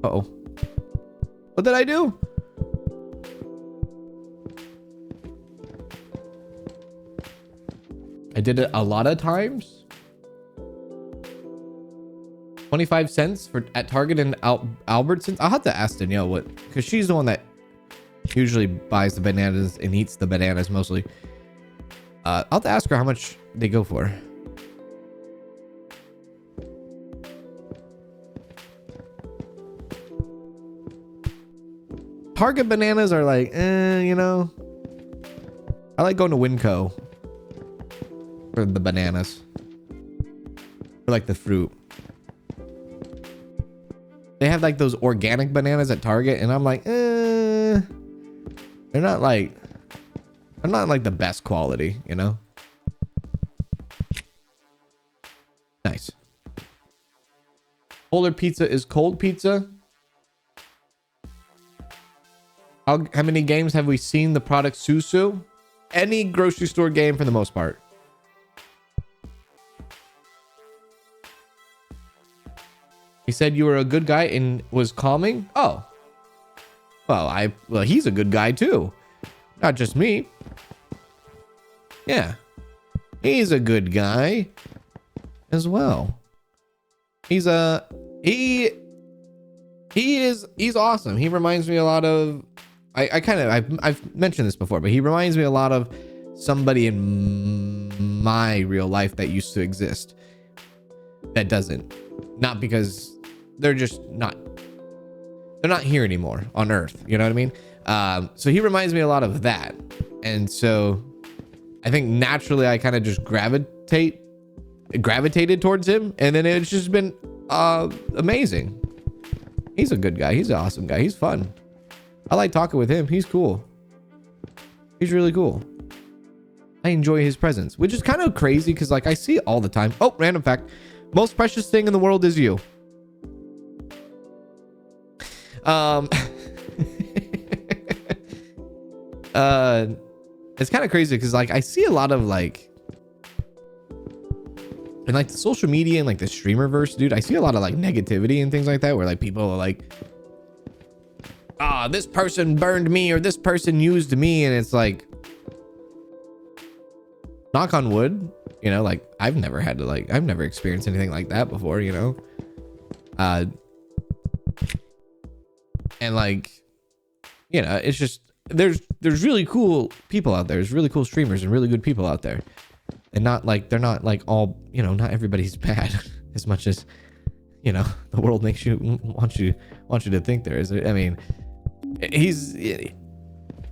Uh-oh. What did I do? I did it a lot of times. 25 cents for at Target and Albertsons. I'll have to ask Danielle what, because she's the one that usually buys the bananas and eats the bananas mostly. I'll have to ask her how much they go for. Target bananas are like, you know. I like going to Winco for the bananas. Or like the fruit. They have like those organic bananas at Target, and I'm like, they're not like the best quality, you know? Nice. Polar pizza is cold pizza. How many games have we seen the product Susu? Any grocery store game for the most part. He said you were a good guy and was calming. Oh. Well, he's a good guy too. Not just me. Yeah. He's a good guy as well. He's he's awesome. He reminds me a lot of, I've mentioned this before, but he reminds me a lot of somebody in my real life that used to exist that doesn't. Not because they're not here anymore on Earth. You know what I mean? So he reminds me a lot of that. And so I think naturally I kind of just gravitated towards him. And then it's just been amazing. He's a good guy. He's an awesome guy. He's fun. I like talking with him. He's cool. He's really cool. I enjoy his presence, which is kind of crazy because like I see it all the time. Oh, random fact. Most precious thing in the world is you. It's kind of crazy because like I see a lot of like in like the social media and like the streamerverse, dude, I see a lot of like negativity and things like that where like people are like, this person burned me or this person used me, and it's like, knock on wood, you know, like I've never experienced anything like that before, you know. And like, you know, it's just there's really cool people out there. There's really cool streamers and really good people out there. And not like they're not like all, you know, not everybody's bad as much as, you know, the world makes you want you to think there is. I mean,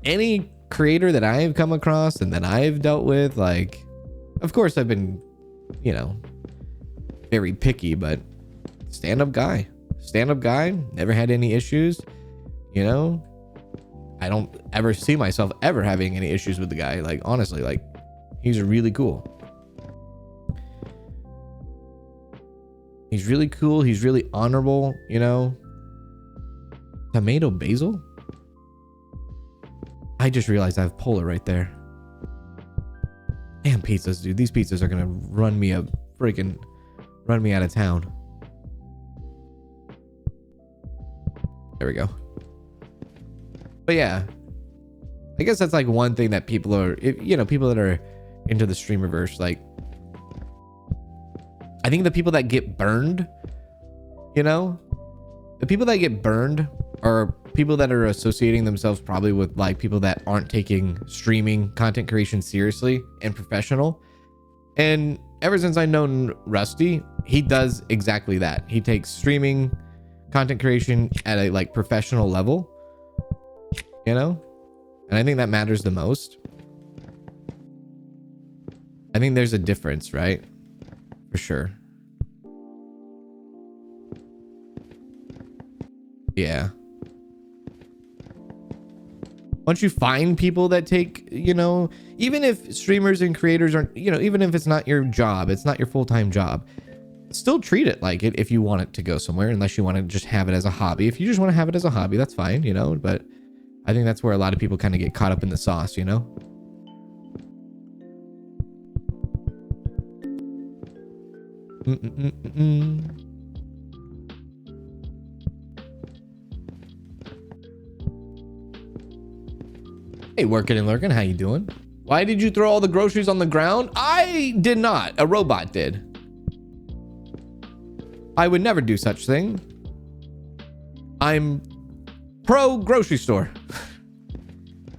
any creator that I have come across and that I've dealt with, like, of course I've been, you know, very picky, but stand-up guy, never had any issues, you know. I don't ever see myself ever having any issues with the guy. Like, honestly, like, he's really cool. He's really cool. He's really honorable, you know. Tomato basil? I just realized I have Polar right there. Damn pizzas, dude. These pizzas are gonna run me out of town. There we go. But yeah, I guess that's like one thing that people are, you know, people that are into the streamerverse, like, I think the people that get burned, you know, the people that get burned are people that are associating themselves probably with like people that aren't taking streaming content creation seriously and professional. And ever since I've known Rusty, he does exactly that. He takes streaming content creation at a like professional level, you know? And I think that matters the most. I think there's a difference, right? For sure. Yeah. Once you find people that take, you know, even if streamers and creators aren't, you know, even if it's not your job, it's not your full-time job, still treat it like it if you want it to go somewhere, unless you want to just have it as a hobby. If you just want to have it as a hobby, that's fine, you know, but I think that's where a lot of people kind of get caught up in the sauce, you know? Hey, working and lurking, how you doing? Why did you throw all the groceries on the ground? I did not. A robot did. I would never do such thing. I'm pro grocery store.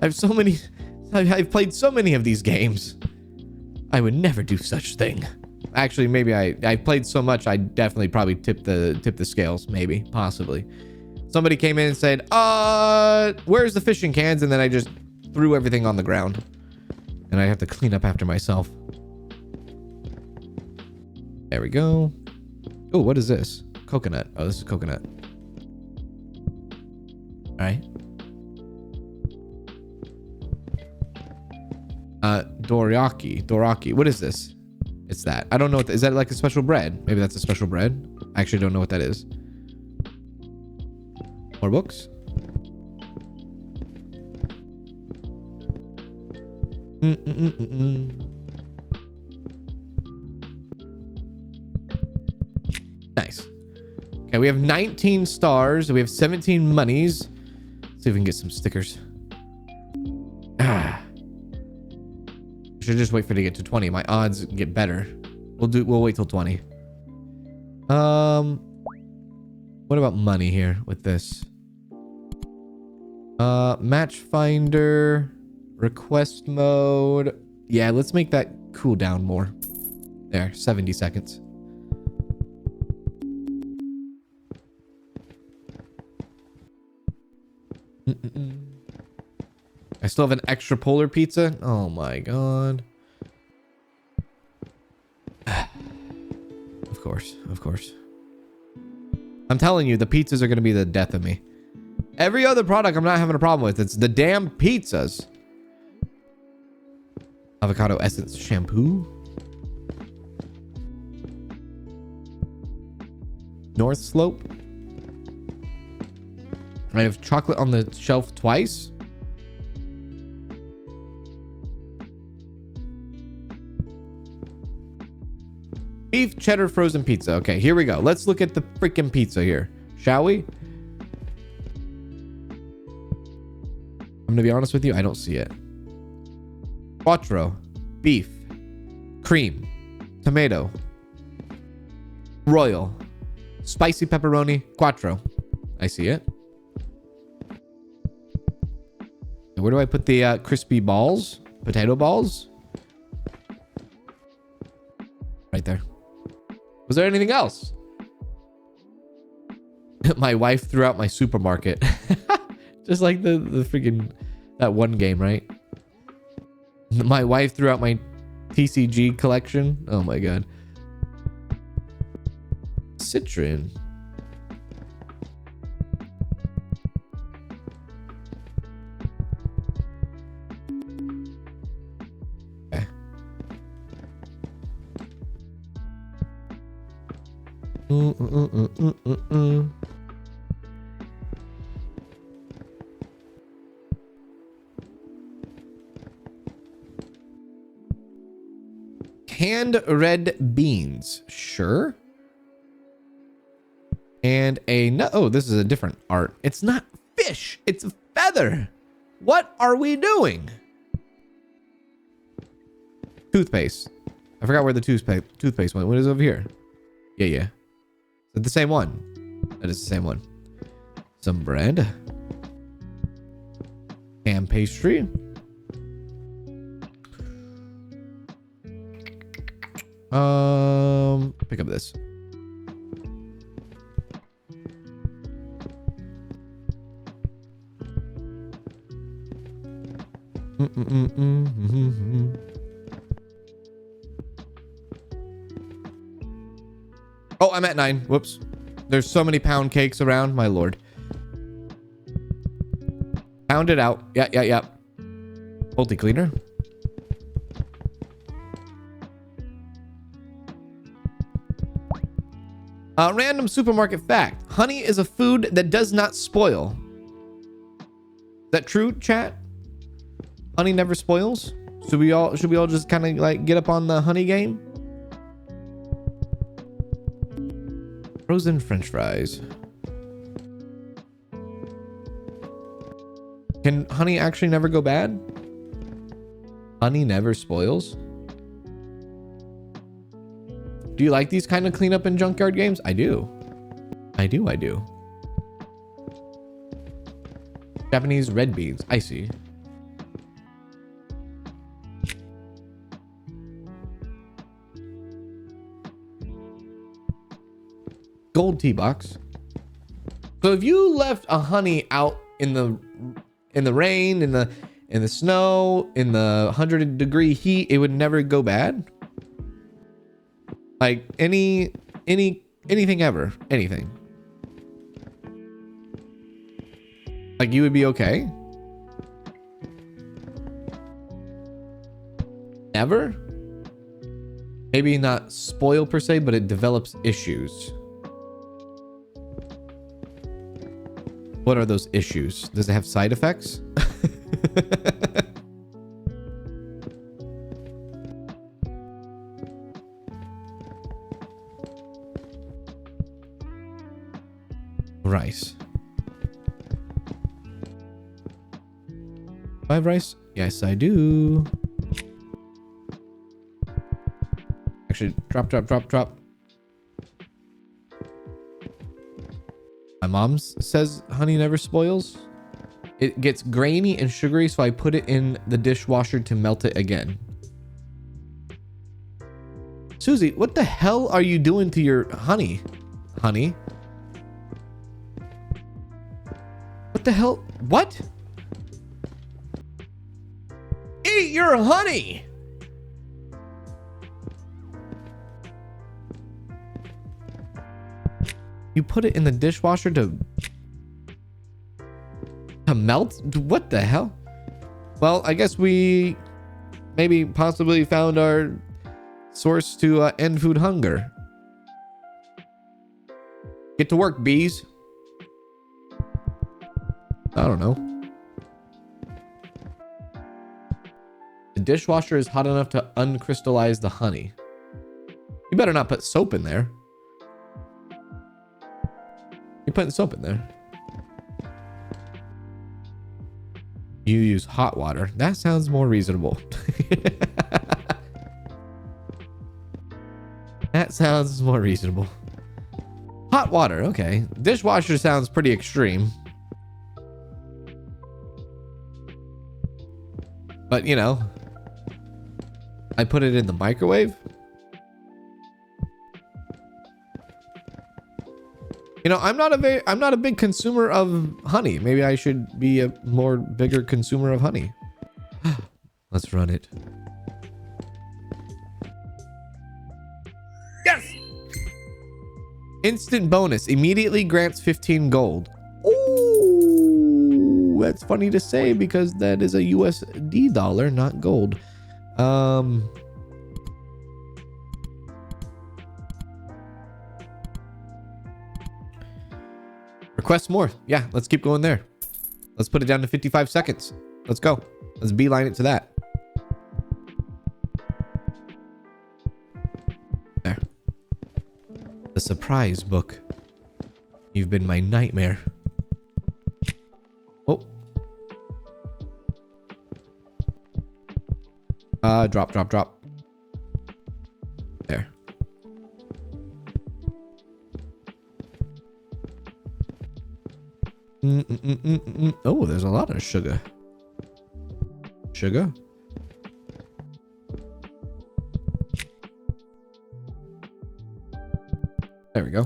I've played so many of these games. I would never do such thing. Actually, maybe I played so much, I definitely probably tipped the scales. Maybe, possibly. Somebody came in and said, where's the fishing cans? And then I just threw everything on the ground. And I have to clean up after myself. There we go. Oh, what is this? Coconut. Oh, this is coconut. All right. Doraki. What is this? It's that. I don't know. Is that like a special bread? Maybe that's a special bread. I actually don't know what that is. More books. Nice. Okay, we have 19 stars. We have 17 monies. Let's see if we can get some stickers. Should just wait for it to get to 20. My odds get better. We'll wait till 20. What about money here with this? Match finder, request mode. Yeah, let's make that cool down more. There, 70 seconds. I still have an extra polar pizza. Oh my god. Of course. I'm telling you, the pizzas are going to be the death of me. Every other product I'm not having a problem with. It's the damn pizzas. Avocado essence shampoo. North Slope. I have chocolate on the shelf twice. Beef cheddar frozen pizza. Okay, here we go. Let's look at the freaking pizza here, shall we? I'm gonna be honest with you, I don't see it. Quattro, beef, cream, tomato, royal, spicy pepperoni, quattro. I see it. Where do I put the crispy balls? Potato balls? Right there. Was there anything else? My wife threw out my supermarket. Just like the freaking, that one game, right? My wife threw out my TCG collection. Oh my god. Citron. Okay. Canned red beans. Sure. And oh, this is a different art. It's not fish. It's a feather. What are we doing? Toothpaste. I forgot where the toothpaste went. What is over here? Yeah. Is it the same one? That is the same one. Some bread. Ham pastry. Pick up this. Oh, I'm at 9. Whoops. There's so many pound cakes around, my lord. Pound it out. Yeah. Multi-cleaner. Random supermarket fact. Honey is a food that does not spoil. Is that true, chat? Honey never spoils? Should we all just kind of like get up on the honey game? Frozen French fries. Can honey actually never go bad? Honey never spoils? Do you like these kind of cleanup and junkyard games? I do. I do. Japanese red beans. I see. Gold tea box. So if you left a honey out in the rain, in the snow, in the 100-degree heat, it would never go bad. Like anything ever, anything. Like you would be okay. Never. Maybe not spoil per se, but it develops issues. What are those issues? Does it have side effects? Rice. 5 rice? Yes, I do. Actually, drop. My mom says honey never spoils. It gets grainy and sugary, so I put it in the dishwasher to melt it again. Susie, what the hell are you doing to your honey? Honey? What the hell? What? Eat your honey! You put it in the dishwasher to melt? What the hell? Well, I guess we maybe possibly found our source to end food hunger. Get to work, bees. I don't know. The dishwasher is hot enough to uncrystallize the honey. You better not put soap in there. You're putting soap in there. You use hot water. That sounds more reasonable. That sounds more reasonable. Hot water, okay. Dishwasher sounds pretty extreme. But, you know, I put it in the microwave. You know, I'm not a big consumer of honey. Maybe I should be a more bigger consumer of honey. Let's run it. Yes! Instant bonus. Immediately grants 15 gold. Ooh, that's funny to say because that is a USD dollar, not gold. Request more. Yeah, let's keep going there. Let's put it down to 55 seconds. Let's go. Let's beeline it to that. There. The surprise book. You've been my nightmare. Oh. Drop. There. Oh, there's a lot of sugar. Sugar. There we go.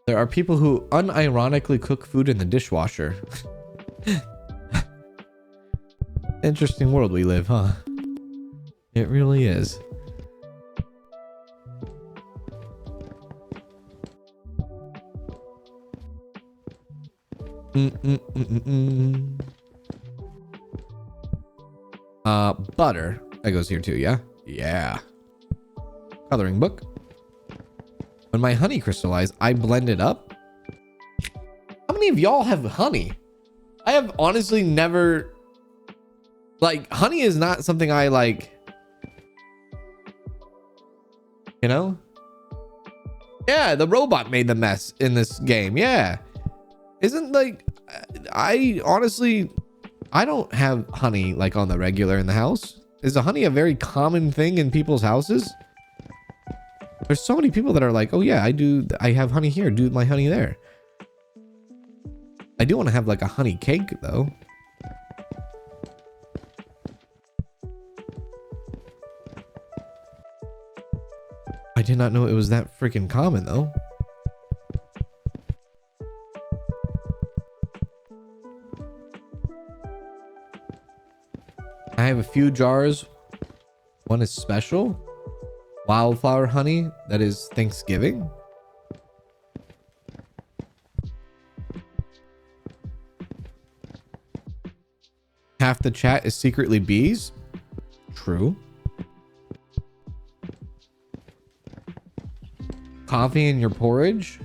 There are people who unironically cook food in the dishwasher. Interesting world we live, huh? It really is. Butter. That goes here too, yeah? Yeah. Coloring book. When my honey crystallized, I blend it up. How many of y'all have honey? I have honestly never... Like, honey is not something I like... You know? Yeah, the robot made the mess in this game. Yeah. Isn't like... I honestly... I don't have honey like on the regular in the house. Is the honey a very common thing in people's houses? There's so many people that are like, oh yeah, I have honey here, do my honey there. I do want to have like a honey cake though. I did not know it was that freaking common though. I have a few jars. One is special. Wildflower honey. That is Thanksgiving. Half the chat is secretly bees. True. Coffee in your porridge.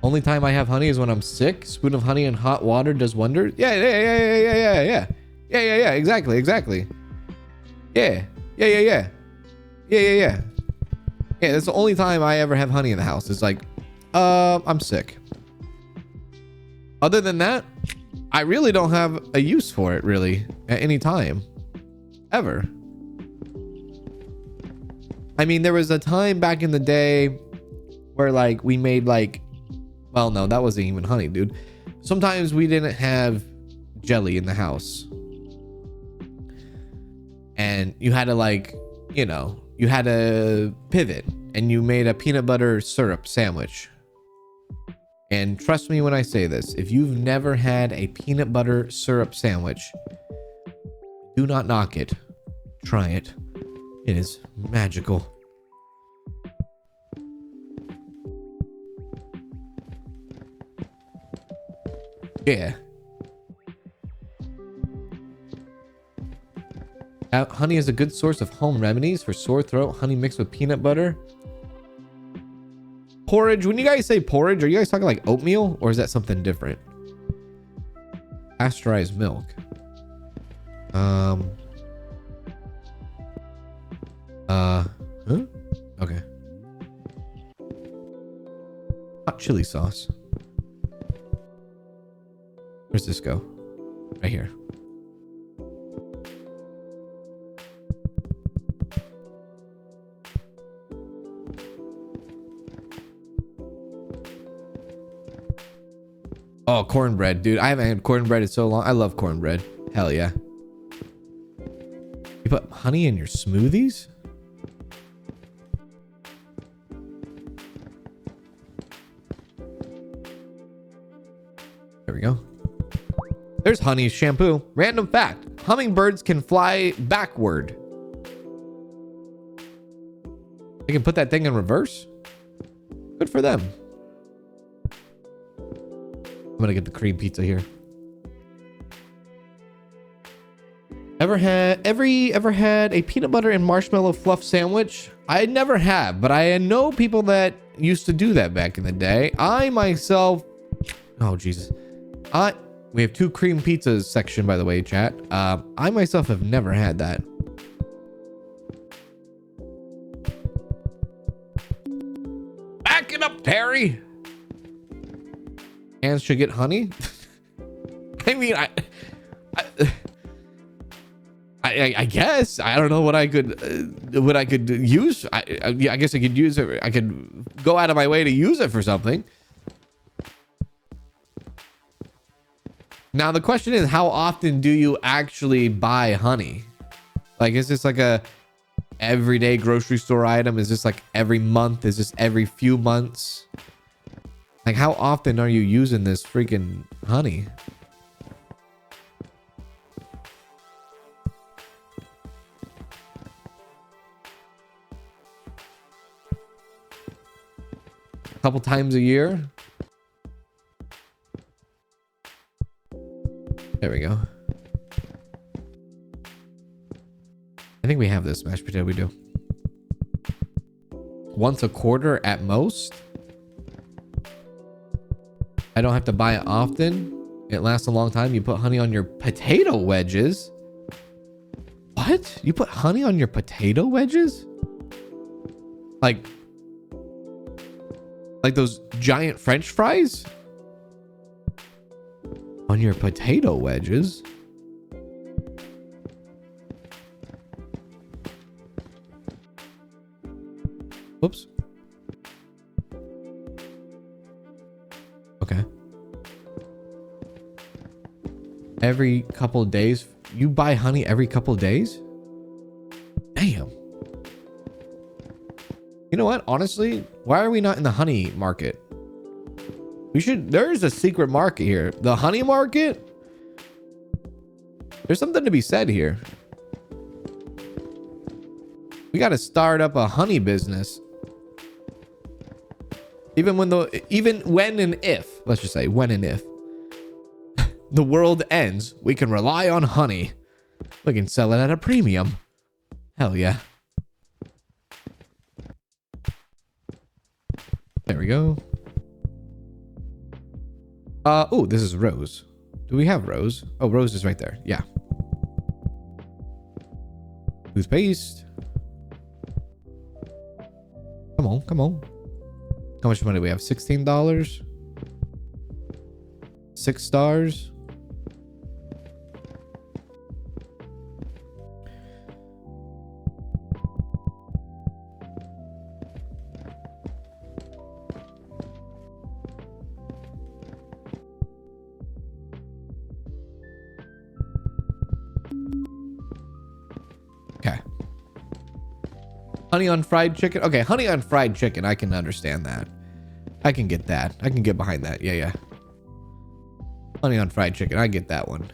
Only time I have honey is when I'm sick. Spoon of honey and hot water does wonders. Yeah. Exactly. Yeah. Yeah, that's the only time I ever have honey in the house. It's like, I'm sick. Other than that, I really don't have a use for it really at any time. Ever. I mean, there was a time back in the day where like we made like, well, no, that wasn't even honey, dude. Sometimes we didn't have jelly in the house. And you had to like, you know, you had to pivot and you made a peanut butter syrup sandwich. And trust me when I say this, if you've never had a peanut butter syrup sandwich, do not knock it. Try it. It is magical. Yeah. Honey is a good source of home remedies for sore throat. Honey mixed with peanut butter. Porridge. When you guys say porridge, are you guys talking like oatmeal or is that something different? Pasteurized milk. Huh? Okay. Hot chili sauce. Where's this go? Right here. Oh, cornbread, dude. I haven't had cornbread in so long. I love cornbread. Hell yeah. You put honey in your smoothies? There we go. There's honey shampoo. Random fact. Hummingbirds can fly backward. They can put that thing in reverse? Good for them. I'm gonna get the cream pizza here. Ever had a peanut butter and marshmallow fluff sandwich? I never have, but I know people that used to do that back in the day. I myself, oh Jesus, we have 2 cream pizzas section, by the way, chat. I myself have never had that. Back it up, Terry. Kanz should get honey. I mean, I guess I don't know what I could use. I guess I could use it. I could go out of my way to use it for something. Now the question is, how often do you actually buy honey? Like, is this like a everyday grocery store item? Is this like every month? Is this every few months? Like, how often are you using this freaking honey? A couple times a year? There we go. I think we have this mashed potato. We do. Once a quarter at most. I don't have to buy it often. It lasts a long time. You put honey on your potato wedges. What? You put honey on your potato wedges? Like those giant French fries? On your potato wedges? Whoops. Okay. Every couple of days? You buy honey every couple of days? Damn. You know what? Honestly, why are we not in the honey market? We should. There's a secret market here. The honey market? There's something to be said here. We got to start up a honey business. Even when and if, let's just say when and if the world ends, we can rely on honey. We can sell it at a premium. Hell yeah. There we go. Oh, this is Rose. Do we have Rose? Oh, Rose is right there. Yeah. Toothpaste. Come on, come on. How much money do we have? $16? 6 stars? Okay. Honey on fried chicken. Okay, honey on fried chicken. I can understand that. I can get that. I can get behind that. Yeah, yeah. Honey on fried chicken. I get that one.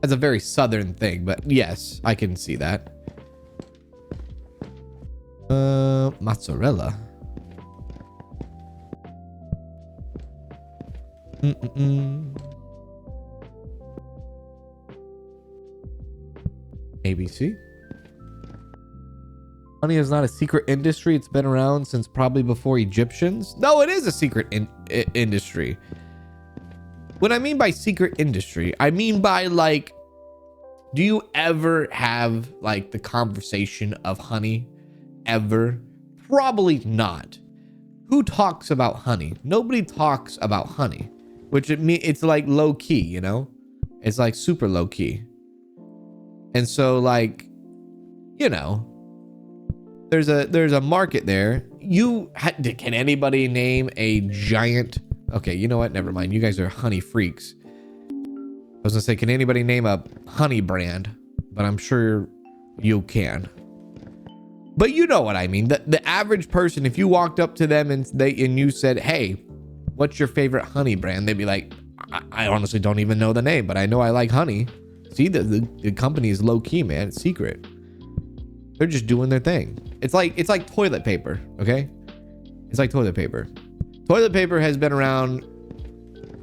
That's a very southern thing, but yes, I can see that. Mozzarella. ABC. Honey is not a secret industry. It's been around since probably before Egyptians. No, it is a secret industry. What I mean by secret industry, I mean by like, do you ever have like the conversation of honey? Ever? Probably not. Who talks about honey? Nobody talks about honey, which it's like low key, you know? It's like super low key. And so like, you know, there's a market there. Can anybody name a giant? Okay, you know what? Never mind. You guys are honey freaks. I was gonna say, can anybody name a honey brand? But I'm sure you can. But you know what I mean. The average person, if you walked up to them and you said, "Hey, what's your favorite honey brand?" They'd be like, "I honestly don't even know the name, but I know I like honey." See, the company is low key, man. It's secret. They're just doing their thing. It's like toilet paper, okay? It's like toilet paper. Toilet paper has been around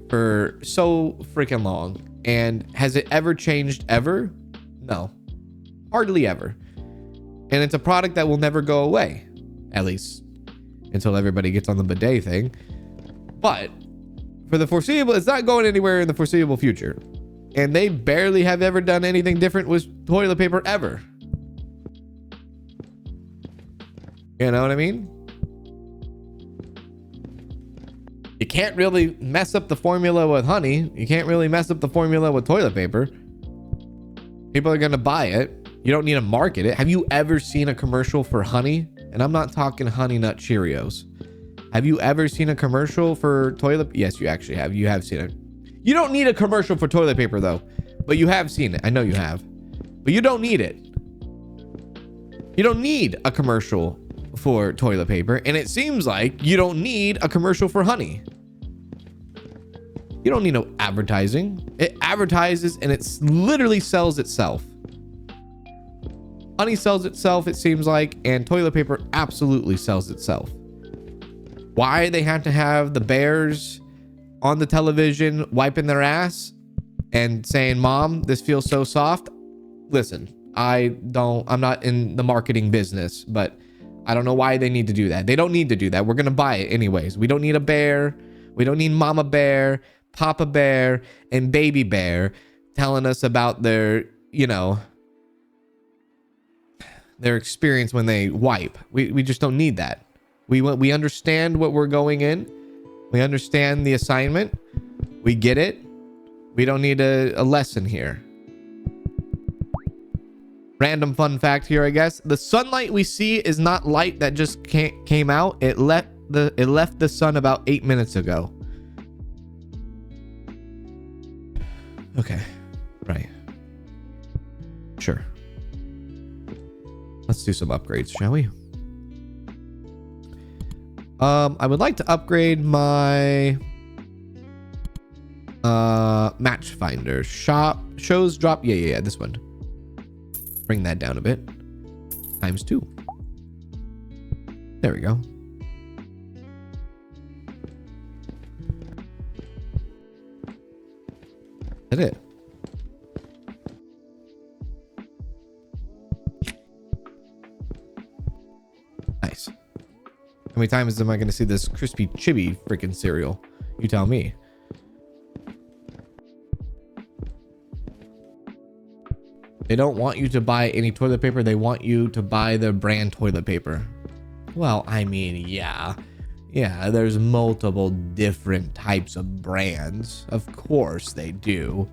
for so freaking long. And has it ever changed ever? No. Hardly ever. And it's a product that will never go away. At least until everybody gets on the bidet thing. But for the foreseeable, it's not going anywhere in the foreseeable future. And they barely have ever done anything different with toilet paper ever. You know what I mean? You can't really mess up the formula with honey. You can't really mess up the formula with toilet paper. People are going to buy it. You don't need to market it. Have you ever seen a commercial for honey? And I'm not talking Honey Nut Cheerios. Have you ever seen a commercial for toilet? Yes, you actually have. You have seen it. You don't need a commercial for toilet paper though, but you have seen it. I know you have, but you don't need it. You don't need a commercial for toilet paper, and it seems like you don't need a commercial for honey. You don't need no advertising. It advertises and it literally sells itself. Honey sells itself, it seems like, and toilet paper absolutely sells itself. Why they have to have the bears on the television wiping their ass and saying, "Mom, this feels so soft." Listen, I'm not in the marketing business, but I don't know why they need to do that. They don't need to do that. We're going to buy it anyways. We don't need a bear. We don't need Mama Bear, Papa Bear, and Baby Bear telling us about their, you know, their experience when they wipe. We just don't need that. We understand what we're going in. We understand the assignment. We get it. We don't need a lesson here. Random fun fact here, I guess. The sunlight we see is not light that just came out. It left the sun about 8 minutes ago. Okay. Right. Sure. Let's do some upgrades, shall we? I would like to upgrade my match finder. Shows drop. Yeah, this one. Bring that down a bit. ×2. There we go. That's it. Nice. How many times am I going to see this crispy chibi freaking cereal? You tell me. They don't want you to buy any toilet paper. They want you to buy their brand toilet paper. Well, I mean, yeah, there's multiple different types of brands. Of course they do.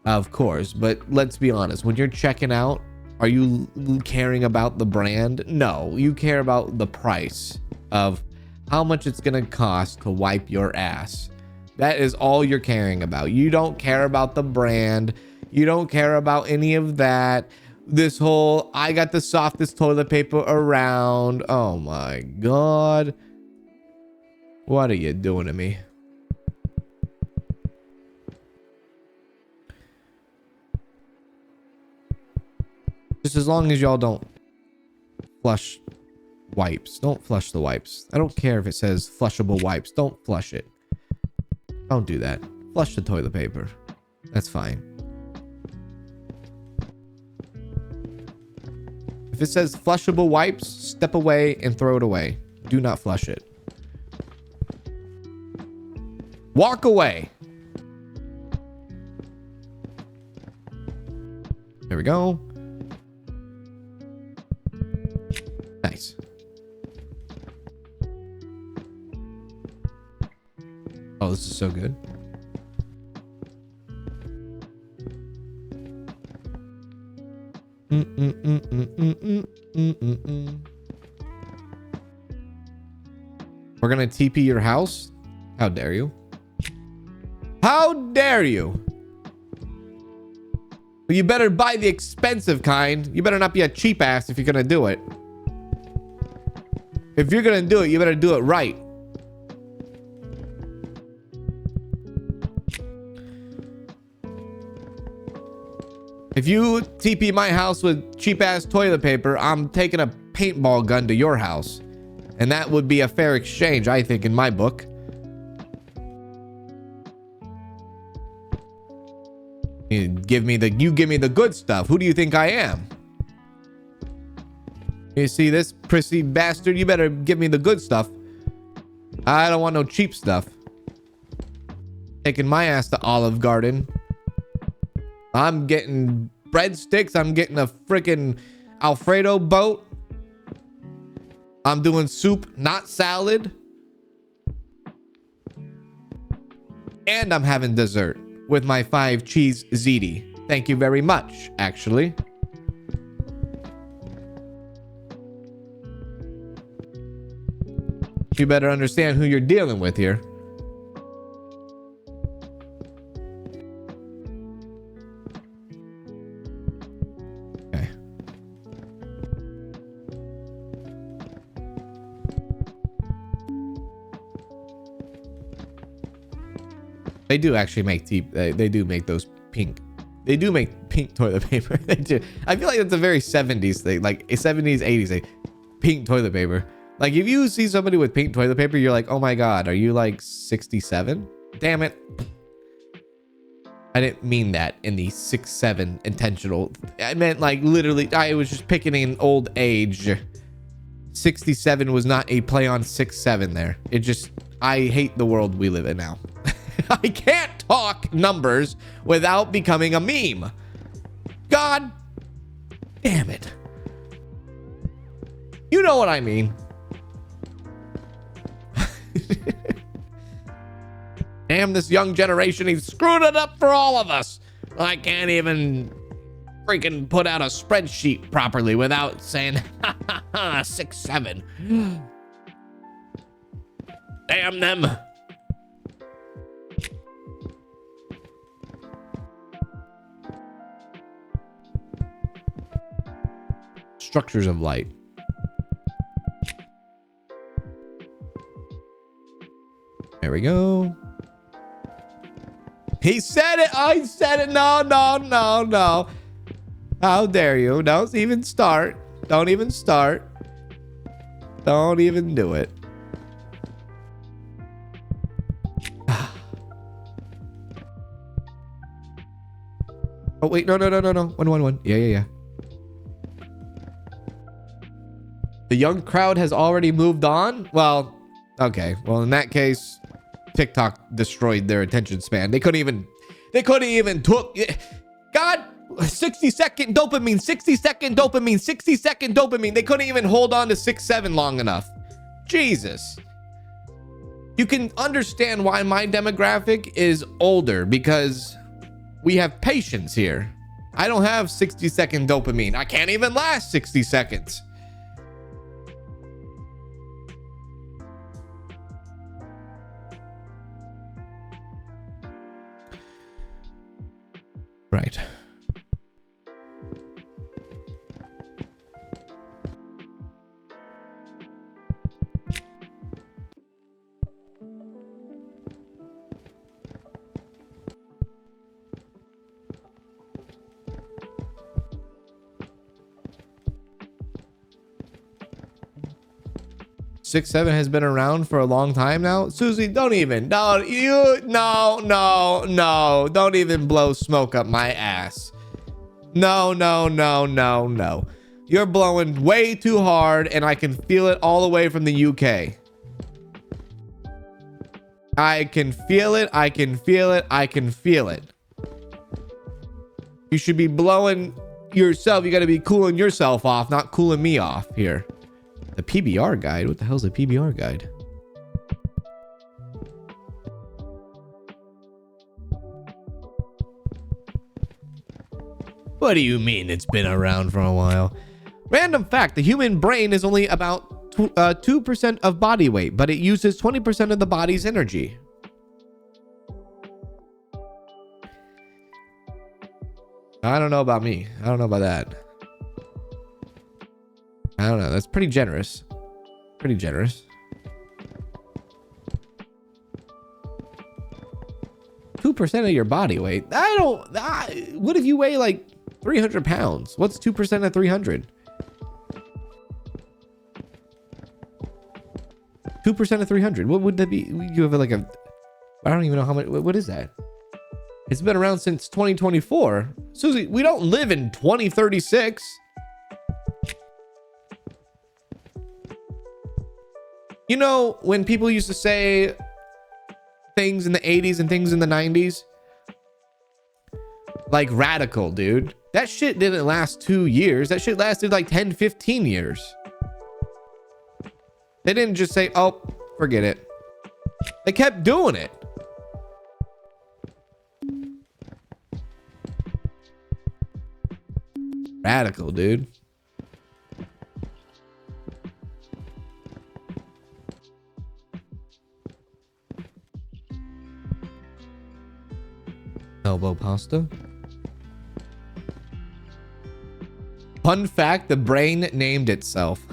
Of course. But let's be honest. When you're checking out, are you caring about the brand? No, you care about the price of how much it's going to cost to wipe your ass. That is all you're caring about. You don't care about the brand. You don't care about any of that. This whole, I got the softest toilet paper around. Oh my God. What are you doing to me? Just as long as y'all don't flush wipes. Don't flush the wipes. I don't care if it says flushable wipes. Don't flush it. Don't do that. Flush the toilet paper. That's fine. If it says flushable wipes, step away and throw it away. Do not flush it. Walk away. There we go. Nice. Oh, this is so good. We're gonna TP your house? How dare you? How dare you? Well, you better buy the expensive kind. You better not be a cheap ass if you're gonna do it. If you're gonna do it, you better do it right. If you TP my house with cheap ass toilet paper, I'm taking a paintball gun to your house. And that would be a fair exchange, I think, in my book. You give me the good stuff. Who do you think I am? You see this prissy bastard? You better give me the good stuff. I don't want no cheap stuff. Taking my ass to Olive Garden. I'm getting breadsticks. I'm getting a freaking Alfredo boat. I'm doing soup, not salad. And I'm having dessert with my 5 cheese ziti. Thank you very much, actually. You better understand who you're dealing with here. Okay. They do actually make they do make those pink. They do make pink toilet paper. They do. I feel like it's a very 70s thing, like a 70s, 80s thing. Pink toilet paper. Like if you see somebody with pink toilet paper, you're like, oh my God, are you like 67? Damn it. I didn't mean that in the 6'7" intentional. I meant like literally, I was just picking an old age. 67 was not a play on 6'7" there. It just, I hate the world we live in now. I can't talk numbers without becoming a meme. God damn it. You know what I mean. Damn this young generation, he's screwed it up for all of us. I can't even freaking put out a spreadsheet properly without saying 6'7". Damn them. Structures of light. There we go. He said it. I said it. No, no, no, no. How dare you? Don't even start. Don't even start. Don't even do it. Oh, wait. No, no, no, no, no. 111. Yeah, yeah, yeah. The young crowd has already moved on? Well, okay. Well, in that case, TikTok destroyed their attention span. They couldn't even took God, 60-second dopamine, 60-second dopamine, 60-second dopamine. They couldn't even hold on to 6'7" long enough. Jesus. You can understand why my demographic is older, because we have patience here. I don't have 60-second dopamine. I can't even last 60 seconds. Right. Six, 7 has been around for a long time now. Susie, don't even. No, don't even blow smoke up my ass. No. You're blowing way too hard, and I can feel it all the way from the UK. I can feel it. I can feel it. You should be blowing yourself. You got to be cooling yourself off, not cooling me off here. The PBR guide? What the hell's a PBR guide? What do you mean it's been around for a while? Random fact, the human brain is only about 2% of body weight, but it uses 20% of the body's energy. I don't know about me. I don't know about that. I don't know. That's pretty generous. Pretty generous. 2% of your body weight. What if you weigh like 300 pounds? What's 2% of 300? 2% of 300. What would that be? You have like a, I don't even know how much. What is that? It's been around since 2024. Susie, we don't live in 2036. You know, when people used to say things in the 80s and things in the 90s, like radical, dude, that shit didn't last 2 years. That shit lasted like 10, 15 years. They didn't just say, oh, forget it. They kept doing it. Radical, dude. elbow pasta. Fun fact, the brain named itself.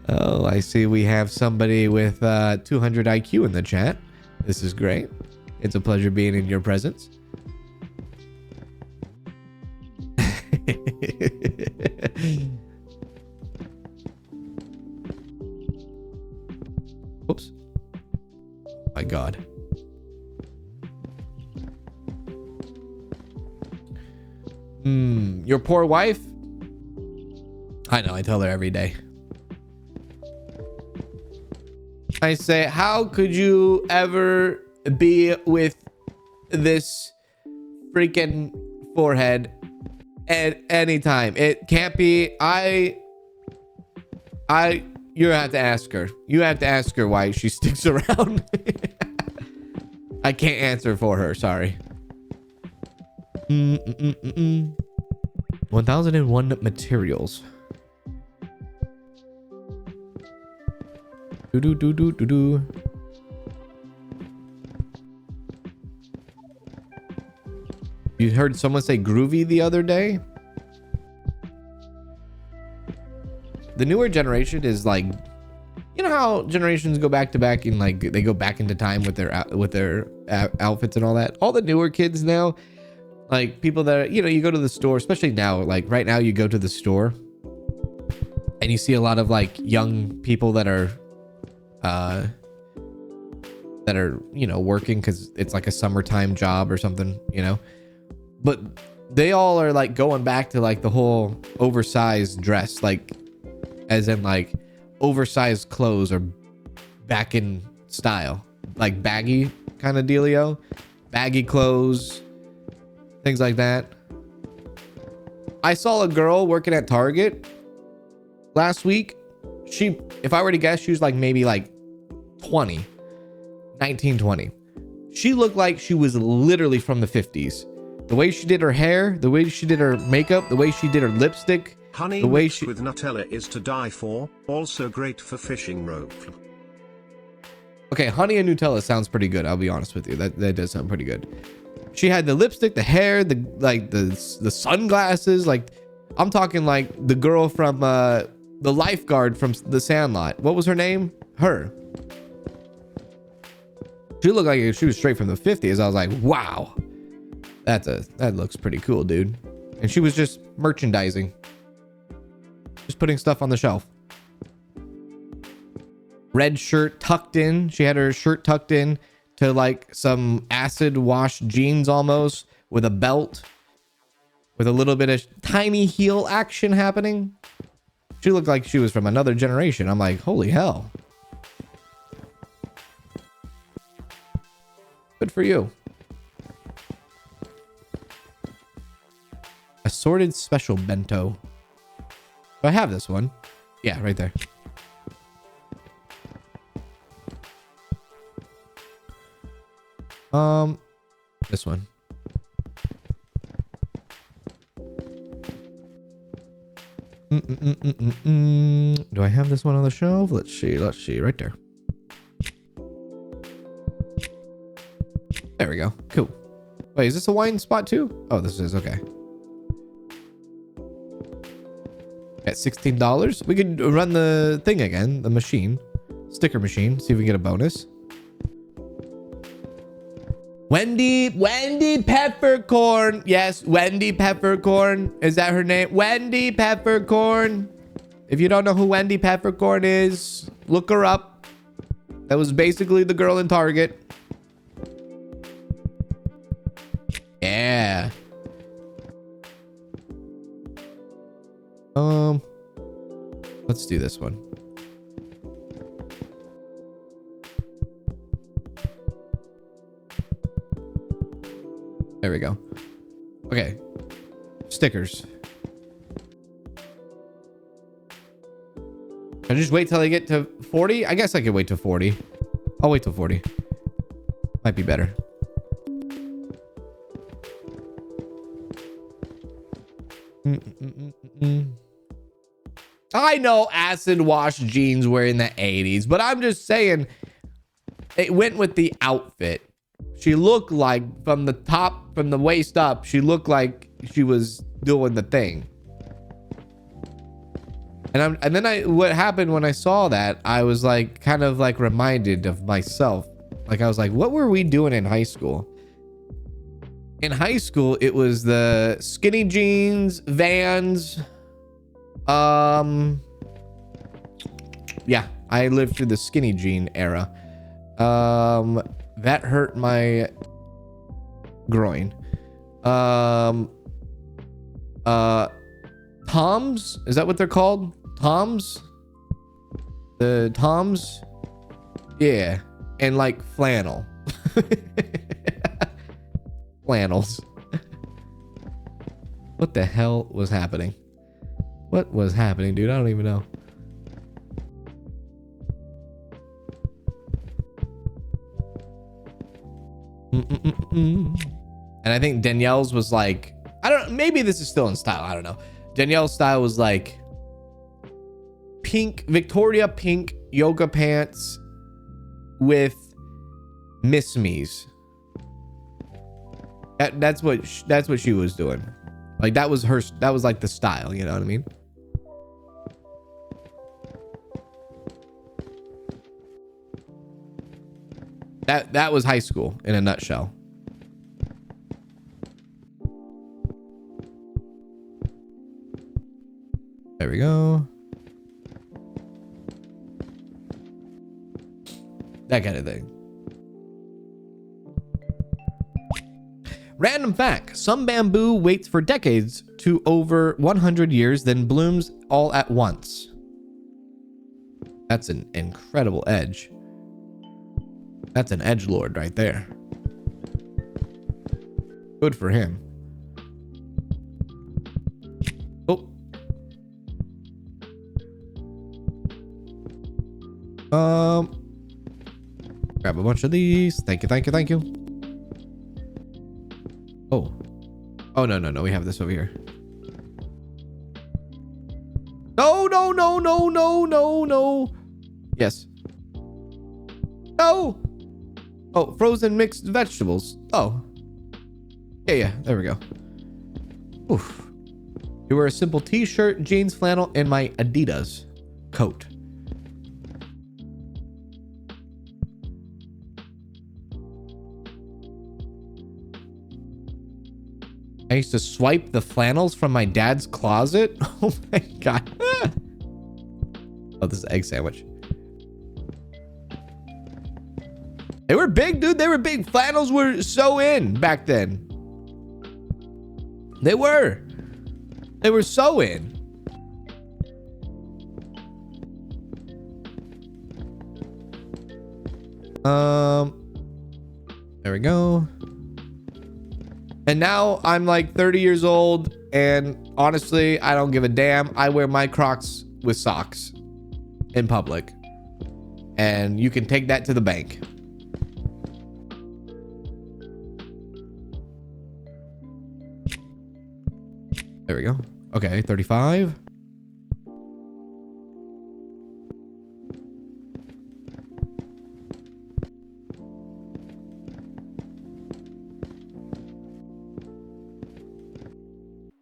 Oh, I see we have somebody with 200 IQ in the chat. This is great. It's a pleasure being in your presence. Oops. Oh my God. Your poor wife? I know, I tell her every day. I say, how could you ever be with this freaking forehead at any time? It can't be. You have to ask her. You have to ask her why she sticks around. I can't answer for her. Sorry. 1001 materials. Do. You heard someone say groovy the other day? The newer generation is like, you know how generations go back to back in, like, they go back into time with their outfits and all that. All the newer kids now, like people that are, you know, you go to the store, especially now, like right now, you go to the store and you see a lot of like young people that are you know, working because it's like a summertime job or something, you know, but they all are like going back to like the whole oversized dress, like as in like oversized clothes are back in style, like baggy kind of dealio, baggy clothes, things like that. I saw a girl working at Target last week. She, if I were to guess, she was like maybe like 20. She looked like she was literally from the 50s. The way she did her hair, the way she did her makeup, the way she did her lipstick, Honey the way mixed she... with Nutella is to die for. Also great for fishing rope. Okay, honey and Nutella sounds pretty good. I'll be honest with you. That does sound pretty good. She had the lipstick, the hair, the sunglasses. Like, I'm talking like the girl from the lifeguard from The Sandlot. What was her name? Her. She looked like she was straight from the 50s. I was like, wow, that looks pretty cool, dude. And she was just merchandising, just putting stuff on the shelf. Red shirt tucked in. She had her shirt tucked in to like some acid wash jeans almost, with a belt, with a little bit of tiny heel action happening. She looked like she was from another generation. I'm like, holy hell. Good for you. Assorted special bento. Do I have this one? Yeah, right there. This one. Do I have this one on the shelf? Let's see. Right there. There we go. Cool. Wait, is this a wine spot too? Oh, this is okay. At $16, we could run the thing again, the machine, sticker machine, see if we get a bonus. Wendy Peppercorn. Yes, Wendy Peppercorn. Is that her name? Wendy Peppercorn. If you don't know who Wendy Peppercorn is, look her up. That was basically the girl in Target. Yeah. Let's do this one. There we go. Okay. Stickers. I just wait till I get to 40? I guess I could wait till 40. I'll wait till 40. Might be better. I know acid wash jeans were in the 80s, but I'm just saying, it went with the outfit. She looked like from the waist up, she looked like she was doing the thing. And then what happened when I saw that, I was like kind of like reminded of myself. Like I was like, what were we doing in high school? In high school, it was the skinny jeans, Vans. Yeah, I lived through the skinny jean era. That hurt my groin. Toms, is that what they're called? Toms? The Toms? Yeah. And like flannel. Flannels. What the hell was happening? What was happening, dude? I don't even know. And I think Danielle's was like, I don't, maybe this is still in style. I don't know. Danielle's style was like pink, Victoria pink yoga pants with Miss Me's. That's what she was doing. Like that was like the style, you know what I mean? That was high school in a nutshell. There we go. That kind of thing. Random fact. Some bamboo waits for decades to over 100 years, then blooms all at once. That's an incredible edge. That's an edgelord right there. Good for him. Oh. Grab a bunch of these. Thank you, thank you, thank you. Oh. Oh, no. We have this over here. No. Yes. No. Oh, frozen mixed vegetables. Oh. Yeah. There we go. Oof. You wear a simple t-shirt, jeans, flannel, and my Adidas coat. I used to swipe the flannels from my dad's closet. Oh my God. Oh, this is an egg sandwich. They were big, dude. They were big. Flannels were so in back then. They were so in. There we go. And now I'm like 30 years old, and honestly, I don't give a damn. I wear my Crocs with socks in public, and you can take that to the bank. There we go. Okay, 35.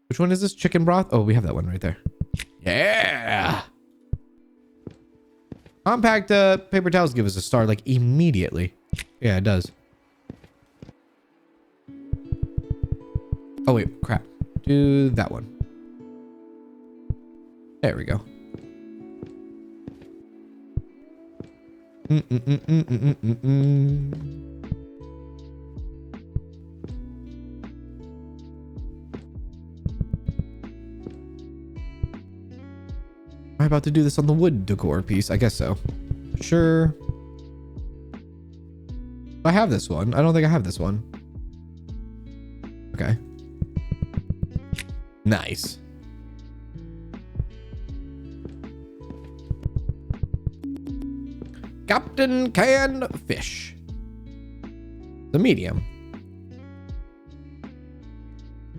Which one is this? Chicken broth? Oh, we have that one right there. Yeah. Compact paper towels give us a star like immediately. Yeah, it does. Oh, wait, crap. Do that one. There we go. Am I about to do this on the wood decor piece? I guess so. Sure. I have this one. I don't think I have this one. Okay. Nice. Captain Canned Fish. The medium.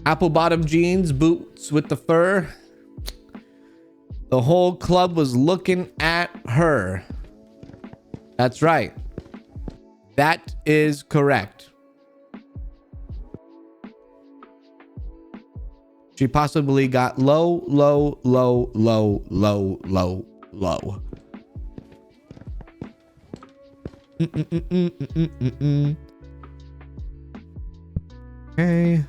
Apple bottom jeans, boots with the fur. The whole club was looking at her. That's right. That is correct. She possibly got low. Okay.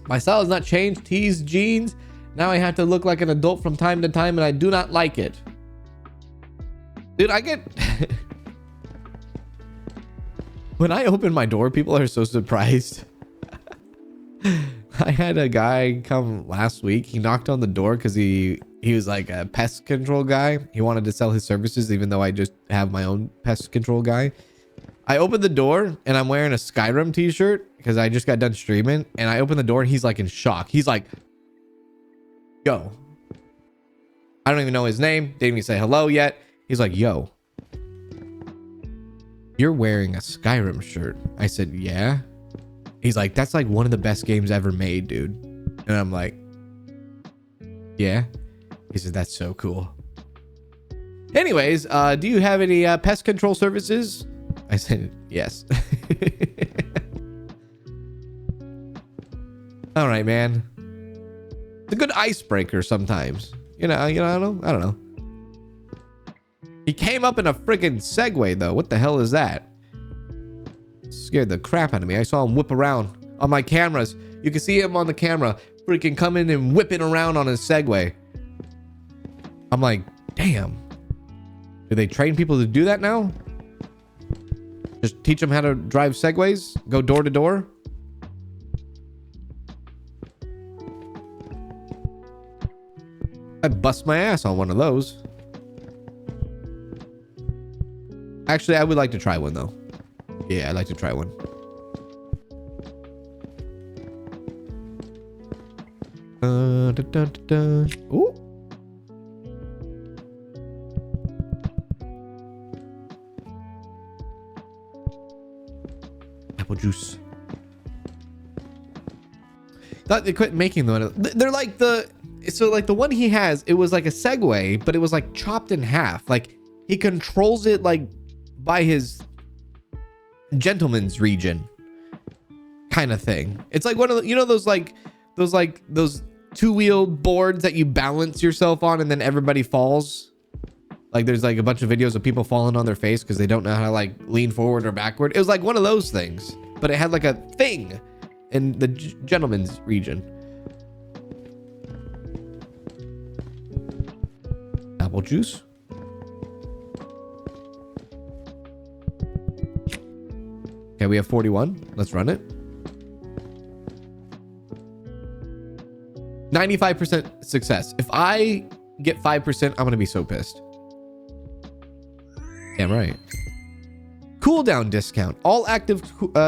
My style has not changed. Tees, jeans. Now I have to look like an adult from time to time, and I do not like it. Dude, I get... When I open my door, people are so surprised. I had a guy come last week. He knocked on the door because he was like a pest control guy. He wanted to sell his services, even though I just have my own pest control guy. I opened the door and I'm wearing a Skyrim t-shirt because I just got done streaming. And I opened the door and he's like in shock. He's like, yo. I don't even know his name. Didn't even say hello yet. He's like, yo, you're wearing a Skyrim shirt. I said, yeah. He's like, that's like one of the best games ever made, dude. And I'm like, yeah. He said, that's so cool. Anyways, do you have any pest control services? I said, yes. All right, man. It's a good icebreaker sometimes. You know, I don't know. He came up in a friggin' Segway, though. What the hell is that? Scared the crap out of me. I saw him whip around on my cameras. You can see him on the camera freaking coming and whipping around on his Segway. I'm like, damn. Do they train people to do that now? Just teach them how to drive Segways? Go door to door? I'd bust my ass on one of those. Actually, I would like to try one, though. Yeah, I'd like to try one. Ooh. Apple juice. Thought they quit making the one. They're like the... So, like, the one he has, it was like a Segway, but it was, like, chopped in half. Like, he controls it, like, by his gentleman's region kind of thing. It's like one of the, you know, those two-wheeled boards that you balance yourself on and then everybody falls. Like there's like a bunch of videos of people falling on their face because they don't know how to like lean forward or backward. It was like one of those things, but it had like a thing in the gentleman's region. Apple juice. Okay, we have 41. Let's run it. 95% success. If I get 5%, I'm going to be so pissed. Damn right. Cooldown discount. All active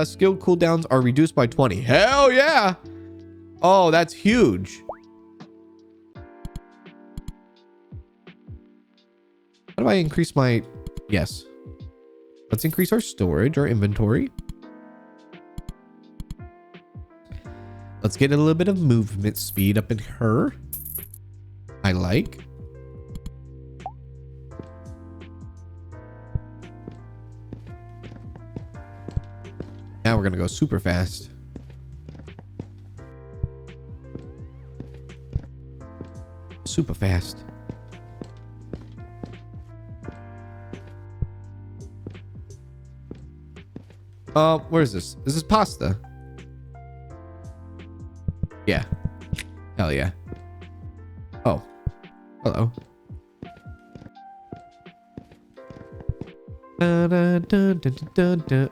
skill cooldowns are reduced by 20. Hell yeah. Oh, that's huge. How do I increase my... Yes. Let's increase our storage, our inventory. Let's get a little bit of movement speed up in her. I like. Now we're going to go super fast. Super fast. Where is this? This is pasta. Yeah. Hell yeah. Oh. Hello.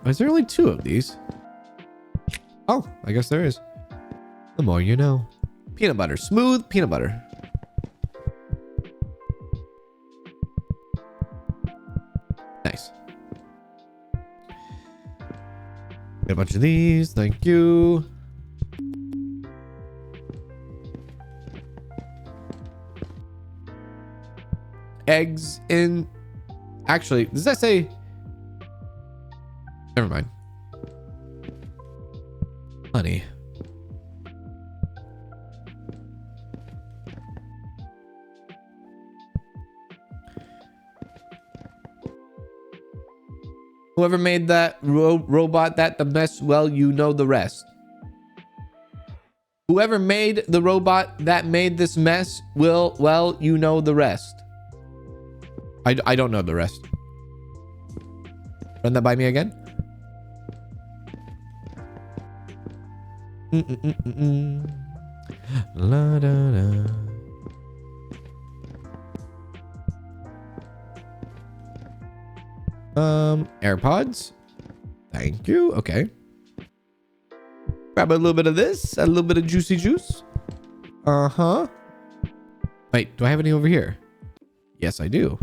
Is there only 2 of these? Oh, I guess there is. The more you know. Peanut butter. Smooth peanut butter. Nice. Get a bunch of these. Thank you. Eggs in... Actually, does that say... Never mind. Honey. Whoever made that robot that the mess, well, you know the rest. Whoever made the robot that made this mess will, well, you know the rest. I don't know the rest. Run that by me again. La, da, da. AirPods. Thank you. Okay. Grab a little bit of this, a little bit of juicy juice. Uh-huh. Wait, do I have any over here? Yes, I do.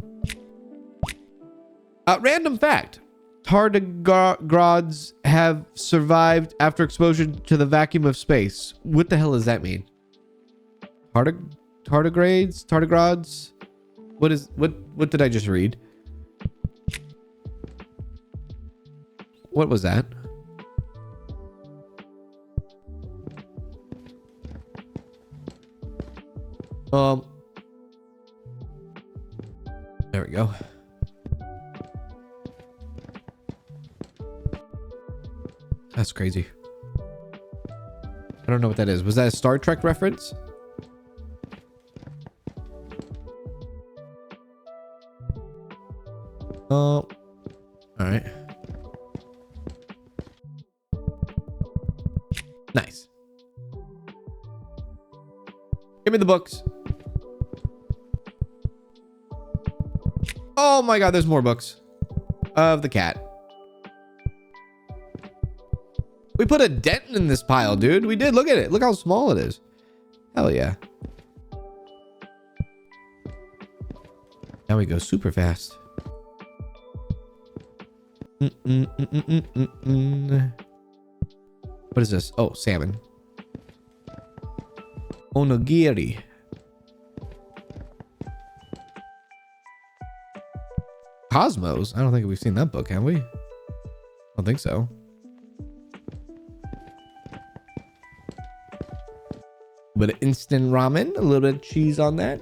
Random fact. Tardigrades have survived after exposure to the vacuum of space. What the hell does that mean? Tardigrades? Tardigrades? What did I just read? What was that? There we go. That's crazy. I don't know what that is. Was that a Star Trek reference? Oh, all right. Nice. Give me the books. Oh my God, there's more books of the cat. We put a dent in this pile, dude. We did. Look at it. Look how small it is. Hell yeah. Now we go super fast. What is this? Oh, salmon. Onigiri. Cosmos? I don't think we've seen that book, have we? I don't think so. A bit of instant ramen, a little bit of cheese on that.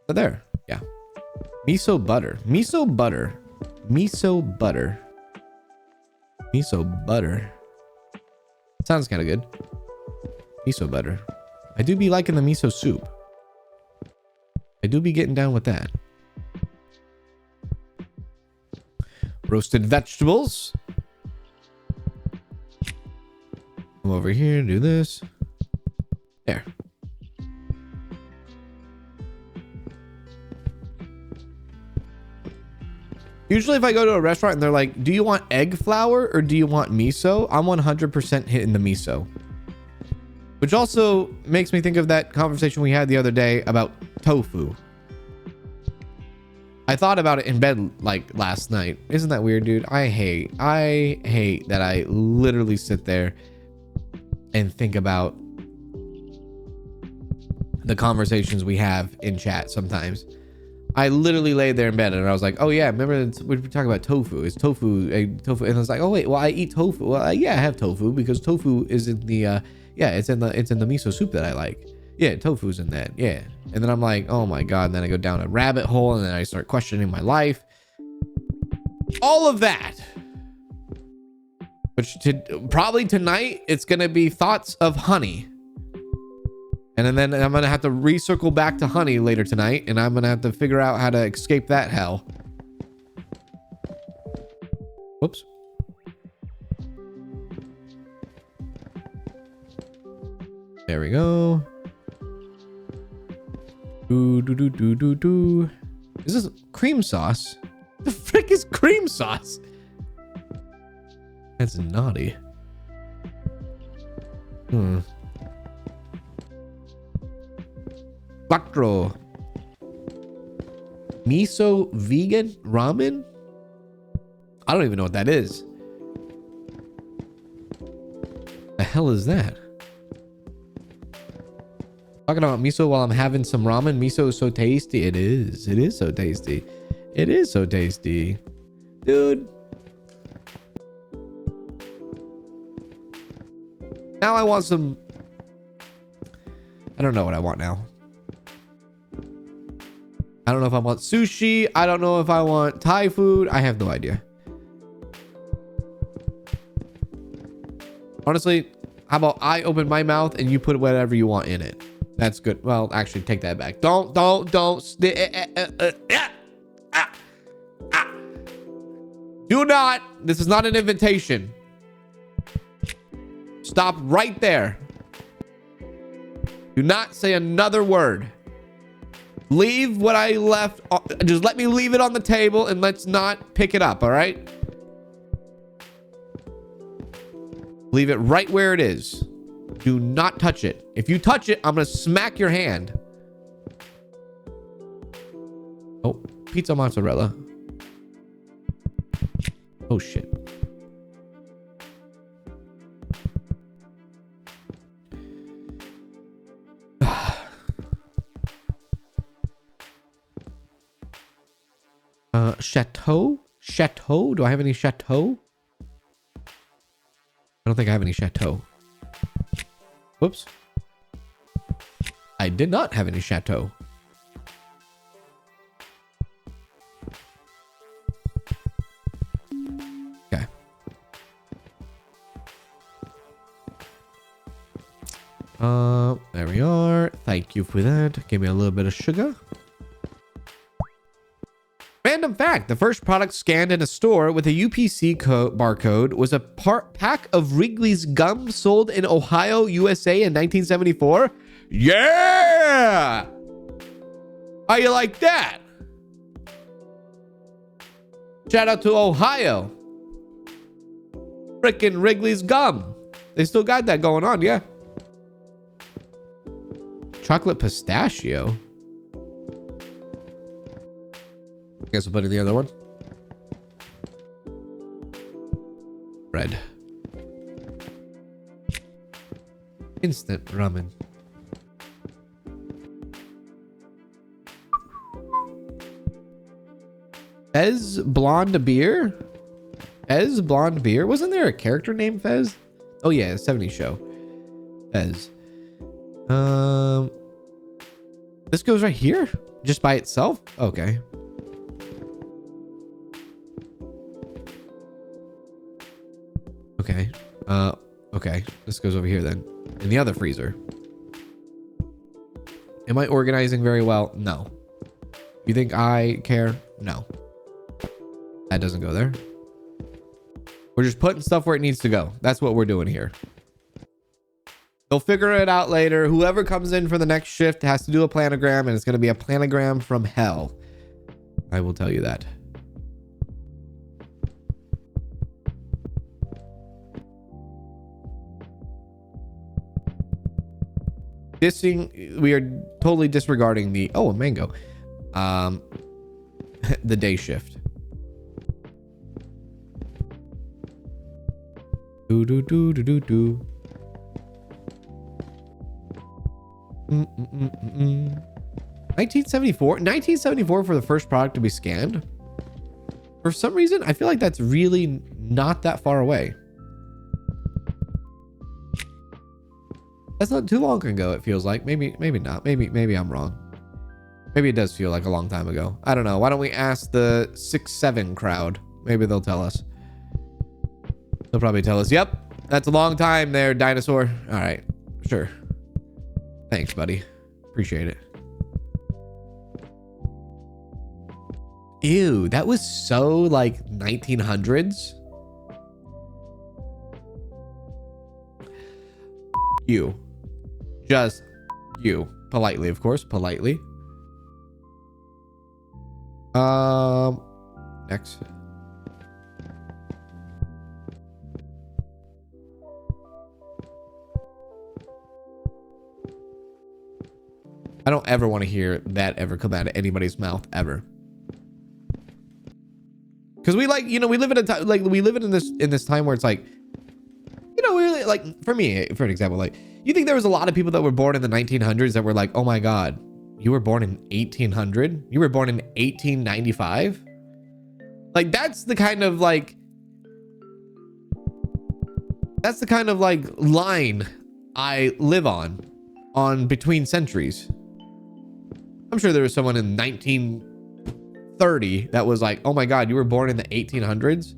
But there, yeah. Miso butter. Miso butter. Miso butter. Miso butter. Sounds kind of good. Miso butter. I do be liking the miso soup. I do be getting down with that. Roasted vegetables. Come over here, do this. There. Usually if I go to a restaurant and they're like, do you want egg flour or do you want miso? I'm 100% hitting the miso. Which also makes me think of that conversation we had the other day about tofu. I thought about it in bed like last night. Isn't that weird, dude? I hate that I literally sit there and think about the conversations we have in chat sometimes. I literally laid there in bed and I was like, oh yeah, remember we were talking about tofu. It's tofu, tofu. And I was like, oh wait, well I eat tofu. Well, yeah, I have tofu because tofu is in the, yeah, it's in the miso soup that I like. Yeah, tofu's in that. Yeah. And then I'm like, oh my God. And then I go down a rabbit hole and then I start questioning my life. All of that. Which probably tonight, it's going to be thoughts of honey. And then I'm going to have to recircle back to honey later tonight. And I'm going to have to figure out how to escape that hell. Whoops. There we go. Is this cream sauce? The frick is cream sauce? That's naughty. Quattro. Miso vegan ramen? I don't even know what that is. The hell is that? Talking about miso while I'm having some ramen. Miso is so tasty. It is. It is so tasty. It is so tasty. Dude. Now I want some... I don't know what I want now. I don't know if I want sushi. I don't know if I want Thai food. I have no idea. Honestly, how about I open my mouth and you put whatever you want in it? That's good. Well, actually, take that back. Don't. Do not. This is not an invitation. Stop right there. Do not say another word. Leave what I left. Just let me leave it on the table and let's not pick it up, all right? Leave it right where it is. Do not touch it. If you touch it, I'm going to smack your hand. Oh, pizza mozzarella. Oh, shit. Chateau? Chateau? Do I have any chateau? I don't think I have any chateau. Whoops. I did not have any chateau. Okay. There we are. Thank you for that. Give me a little bit of sugar. Random fact, the first product scanned in a store with a UPC barcode was a pack of Wrigley's gum sold in Ohio, USA in 1974. Yeah! How you like that? Shout out to Ohio. Frickin' Wrigley's gum. They still got that going on, yeah. Chocolate pistachio. Guess we'll put in the other one. Red. Instant ramen. Fez Blonde Beer? Fez Blonde Beer? Wasn't there a character named Fez? Oh yeah, 70s show. Fez. This goes right here? Just by itself? Okay. Okay. Okay. This goes over here then. In the other freezer. Am I organizing very well? No. You think I care? No. That doesn't go there. We're just putting stuff where it needs to go. That's what we're doing here. They'll figure it out later. Whoever comes in for the next shift has to do a planogram, and it's going to be a planogram from hell. I will tell you that. We are totally disregarding the a mango. The day shift. Do do do do do do. 1974 for the first product to be scanned. For some reason, I feel like that's really not that far away. That's not too long ago, it feels like. Maybe not. Maybe I'm wrong. Maybe it does feel like a long time ago. I don't know. Why don't we ask the 6-7 crowd? Maybe they'll tell us. They'll probably tell us, yep, that's a long time there, dinosaur. All right, sure. Thanks, buddy. Appreciate it. Ew, that was so like 1900s. You. Just you. Politely, of course. Politely. Next. I don't ever want to hear that ever come out of anybody's mouth ever. Because we like, you know, we live in a time, like we live in this time where it's like, you know, we're like, for me, for an example, like, you think there was a lot of people that were born in the 1900s that were like, oh my God, you were born in 1800? You were born in 1895? Like, that's the kind of like line I live on between centuries. I'm sure there was someone in 1930 that was like, oh my God, you were born in the 1800s?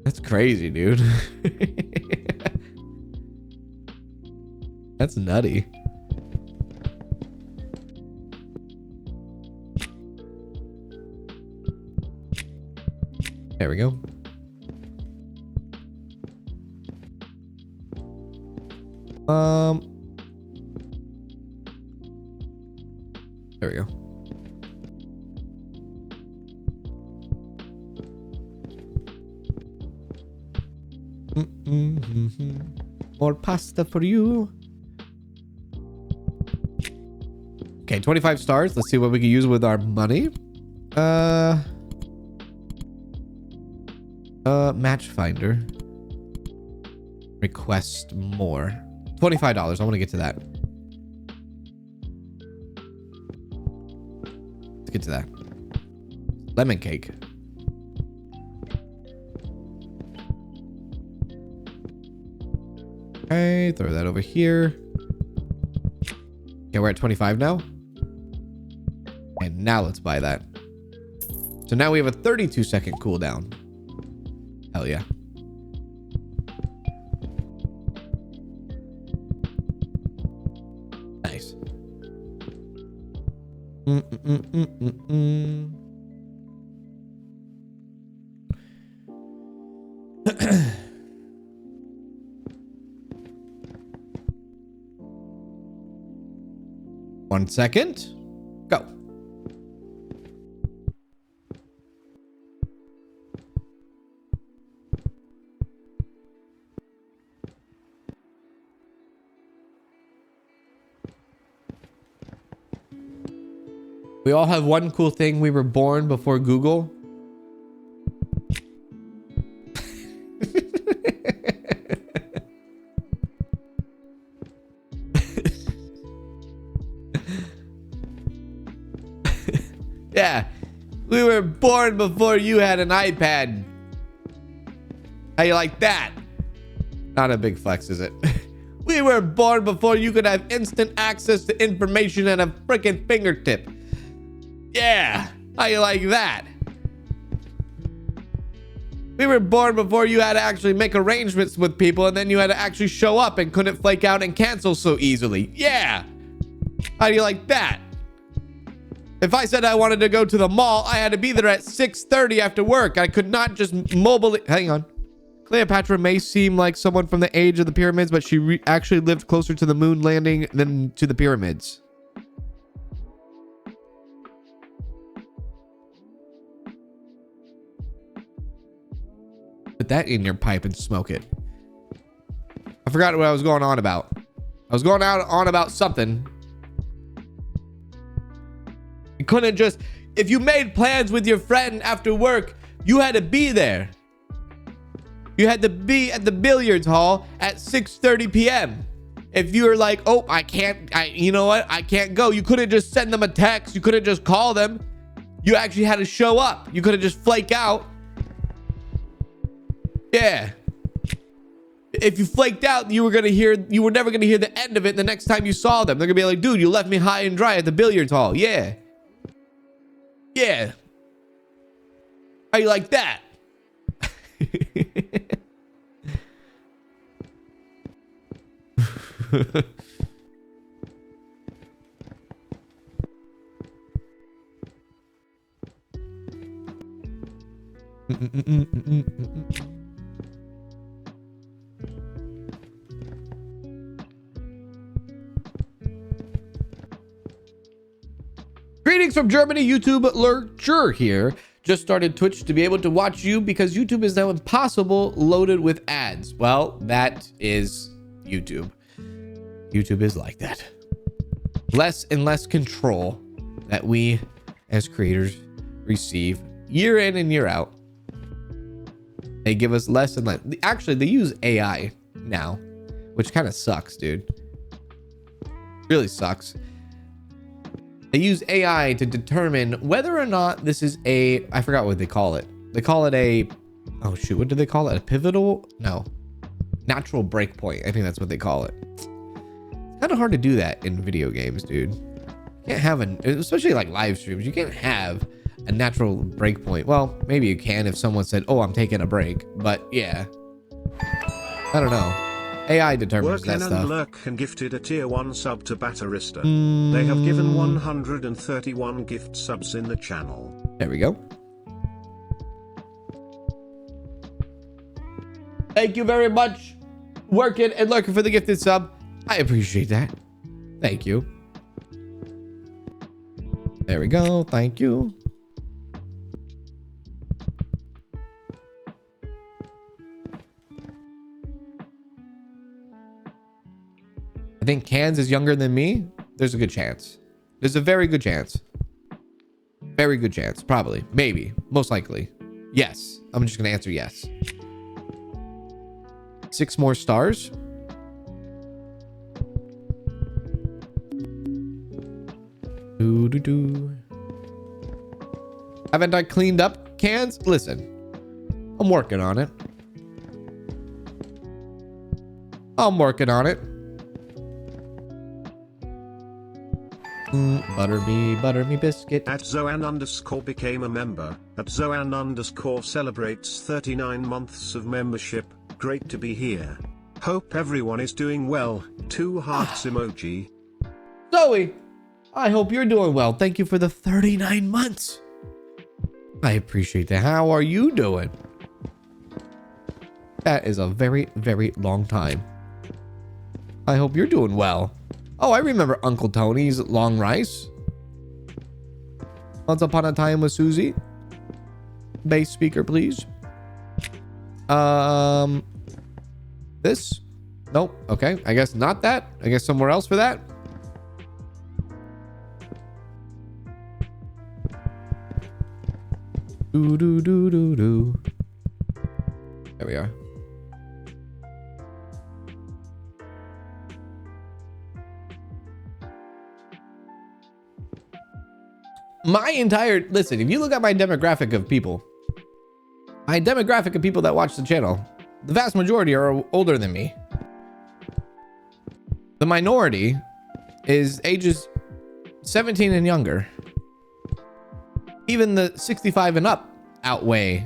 That's crazy, dude. That's nutty. There we go. There we go. More pasta for you. Okay, 25 stars. Let's see what we can use with our money. Match finder. Request more. $25. I want to get to that. Let's get to that. Lemon cake. Okay, throw that over here. Okay, we're at 25 now. And now let's buy that. So now we have a 32-second cooldown. Hell yeah. Nice. 1 second. Go. We all have one cool thing. We were born before Google. Yeah, we were born before you had an iPad. How you like that? Not a big flex, is it? We were born before you could have instant access to information at a freaking fingertip. Yeah, how you like that? We were born before you had to actually make arrangements with people, and then you had to actually show up and couldn't flake out and cancel so easily. Yeah, how do you like that? If I said I wanted to go to the mall, I had to be there at 6:30 after work. I could not just mobily... Hang on. Cleopatra may seem like someone from the age of the pyramids, but she actually lived closer to the moon landing than to the pyramids. Put that in your pipe and smoke it. I forgot what I was going on about. I was going on about something. You couldn't just... If you made plans with your friend after work, you had to be there. You had to be at the billiards hall at 6:30 p.m. If you were like, oh, you know what? I can't go. You couldn't just send them a text. You couldn't just call them. You actually had to show up. You couldn't just flake out. Yeah. If you flaked out, you were never gonna hear the end of it the next time you saw them. They're gonna be like, dude, you left me high and dry at the billiards hall. Yeah. Yeah. How you like that? Greetings from Germany, YouTube Lurcher here. Just started Twitch to be able to watch you because YouTube is now impossible loaded with ads. Well, that is YouTube. YouTube is like that. Less and less control that we as creators receive year in and year out. They give us less and less. Actually, they use AI now, which kind of sucks, dude. Really sucks. They use AI to determine whether or not this is a... I forgot what they call it. They call it a... Oh, shoot. What do they call it? A pivotal? No. Natural breakpoint. I think that's what they call it. It's Kind of hard to do that in video games, dude. You can't have especially like live streams, you can't have a natural break point. Well, maybe you can if someone said, oh, I'm taking a break. But yeah, I don't know. AI determines that Worken stuff. and Lurk gifted a tier 1 sub to Batterista. They have given 131 gift subs in the channel. There we go. Thank you very much, Working and Lurking, for the gifted sub. I appreciate that. Thank you. There we go. Thank you. I think Kanz is younger than me. There's a good chance. There's a very good chance. Very good chance. Probably. Maybe. Most likely. Yes. I'm just going to answer yes. 6 more stars. Haven't I cleaned up Kanz? Listen. I'm working on it. I'm working on it. Butter me biscuit. At Zoan _ became a member. At Zoan _ celebrates 39 months of membership. Great to be here. Hope everyone is doing well. 2 hearts emoji. Zoe, I hope you're doing well. Thank you for the 39 months. I appreciate that. How are you doing? That is a very, very long time. I hope you're doing well. Oh, I remember Uncle Tony's long rice. Once upon a time with Susie. Bass speaker, please. This? Nope. Okay. I guess not that. I guess somewhere else for that. Do. There we are. Listen, if you look at my demographic of people that watch the channel, the vast majority are older than me. The minority is ages 17 and younger. Even the 65 and up outweigh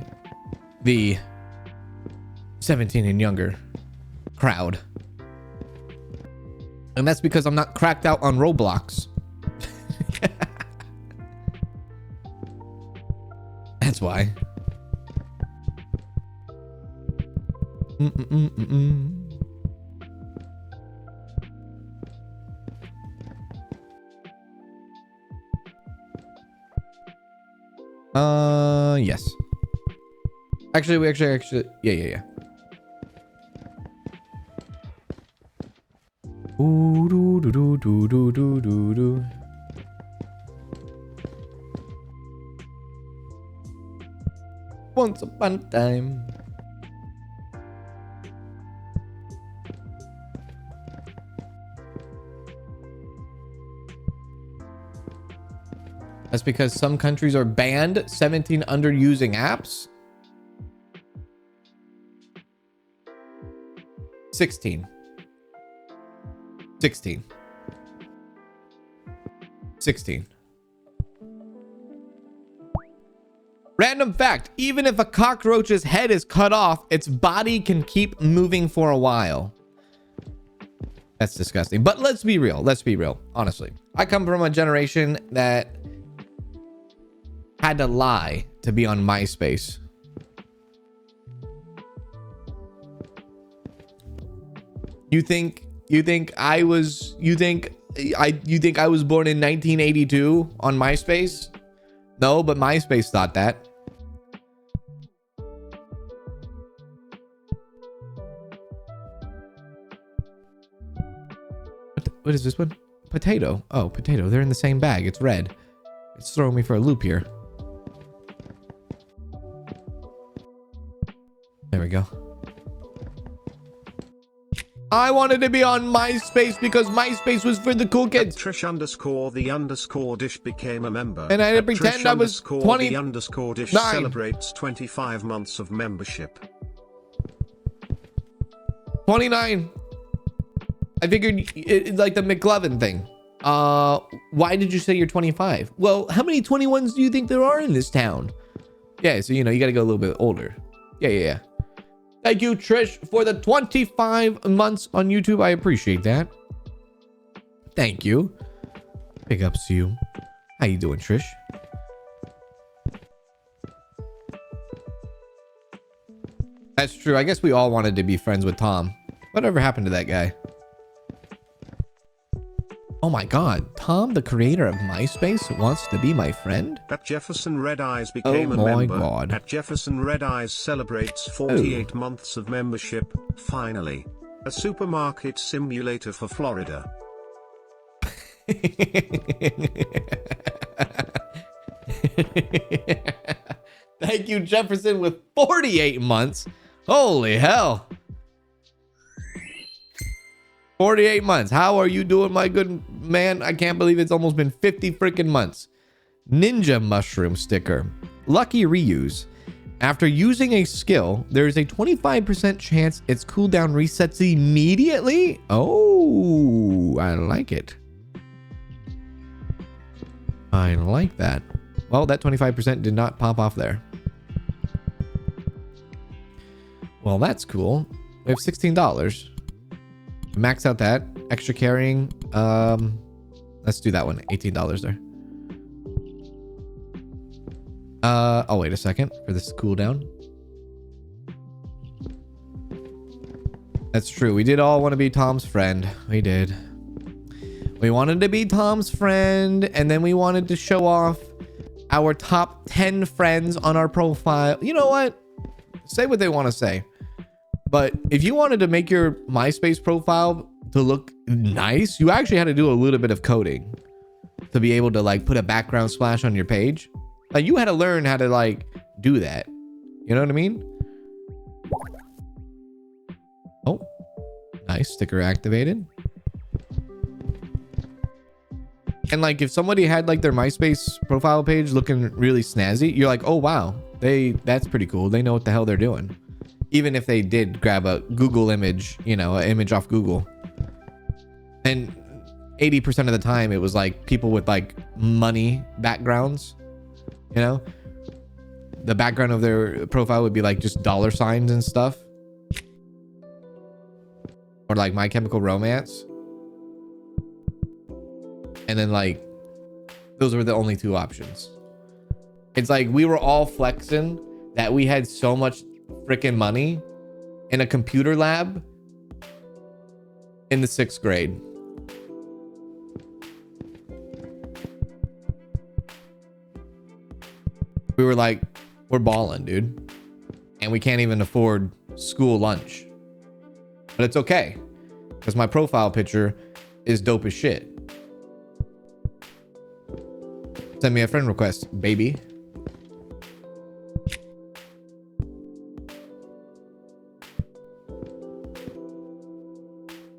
the 17 and younger crowd. And that's because I'm not cracked out on Roblox. That's why. Yes. Actually, yeah. Ooh, do. Once upon a time. That's because some countries are banned 17 under using apps. 16. Random fact, even if a cockroach's head is cut off, its body can keep moving for a while. That's disgusting. But let's be real. Honestly, I come from a generation that had to lie to be on MySpace. You think I was born in 1982 on MySpace? No, but MySpace thought that. What is this one? Potato. Oh, potato. They're in the same bag. It's red. It's throwing me for a loop here. There we go. I wanted to be on MySpace because MySpace was for the cool kids. Trish _ the _ dish became a member. And I had to pretend I was 20. The _ dish celebrates 25 months of membership. 29. I figured it's like the McLovin thing. Why did you say you're 25? Well, how many 21s do you think there are in this town? Yeah, so you know, you got to go a little bit older. Yeah. Thank you, Trish, for the 25 months on YouTube. I appreciate that. Thank you. Big ups to you. How you doing, Trish? That's true. I guess we all wanted to be friends with Tom. Whatever happened to that guy? Oh my God. Tom, the creator of MySpace, wants to be my friend? At Jefferson Red Eyes became a my member. God. At Jefferson Red Eyes celebrates 48 months of membership, finally. A supermarket simulator for Florida. Thank you, Jefferson, with 48 months. Holy hell. 48 months. How are you doing, my good man? I can't believe it's almost been 50 freaking months. Ninja mushroom sticker. Lucky reuse. After using a skill, there is a 25% chance its cooldown resets immediately. Oh, I like it. I like that. Well, that 25% did not pop off there. Well, that's cool. We have $16. Max out that. Extra carrying. Let's do that one. $18 there. Oh, wait a second for this cooldown. That's true. We did all want to be Tom's friend. We did. We wanted to be Tom's friend, and then we wanted to show off our top 10 friends on our profile. You know what? Say what they want to say. But if you wanted to make your MySpace profile to look nice, you actually had to do a little bit of coding to be able to like put a background splash on your page. Like you had to learn how to like do that. You know what I mean? Oh, nice. Sticker activated. And like if somebody had like their MySpace profile page looking really snazzy, you're like, oh wow, that's pretty cool. They know what the hell they're doing. Even if they did grab a Google image, you know, an image off Google. And 80% of the time it was like people with like money backgrounds, you know? The background of their profile would be like just dollar signs and stuff. Or like My Chemical Romance. And then like, those were the only two options. It's like we were all flexing that we had so much freaking money in a computer lab in the 6th grade. We were like, we're balling, dude. And we can't even afford school lunch. But it's okay. Because my profile picture is dope as shit. Send me a friend request, baby.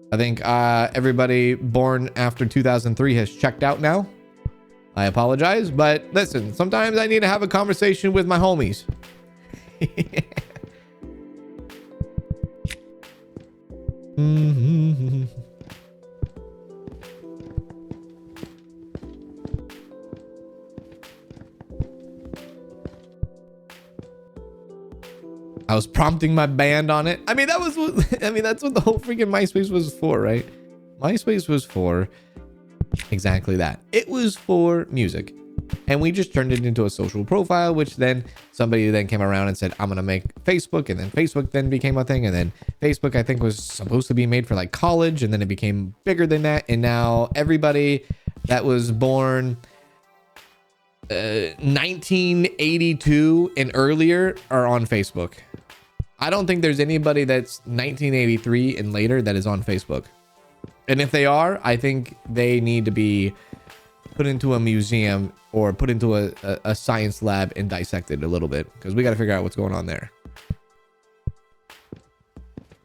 I think everybody born after 2003 has checked out now. I apologize, but listen, sometimes I need to have a conversation with my homies. I was prompting my band on it. I mean, that's what the whole freaking MySpace was for, right? MySpace was for exactly that. It was for music. And we just turned it into a social profile, which then somebody then came around and said, I'm going to make Facebook. And then Facebook then became a thing. And then Facebook, I think, was supposed to be made for like college. And then it became bigger than that. And now everybody that was born 1982 and earlier are on Facebook. I don't think there's anybody that's 1983 and later that is on Facebook. And if they are, I think they need to be put into a museum or put into a science lab and dissected a little bit, because we got to figure out what's going on there.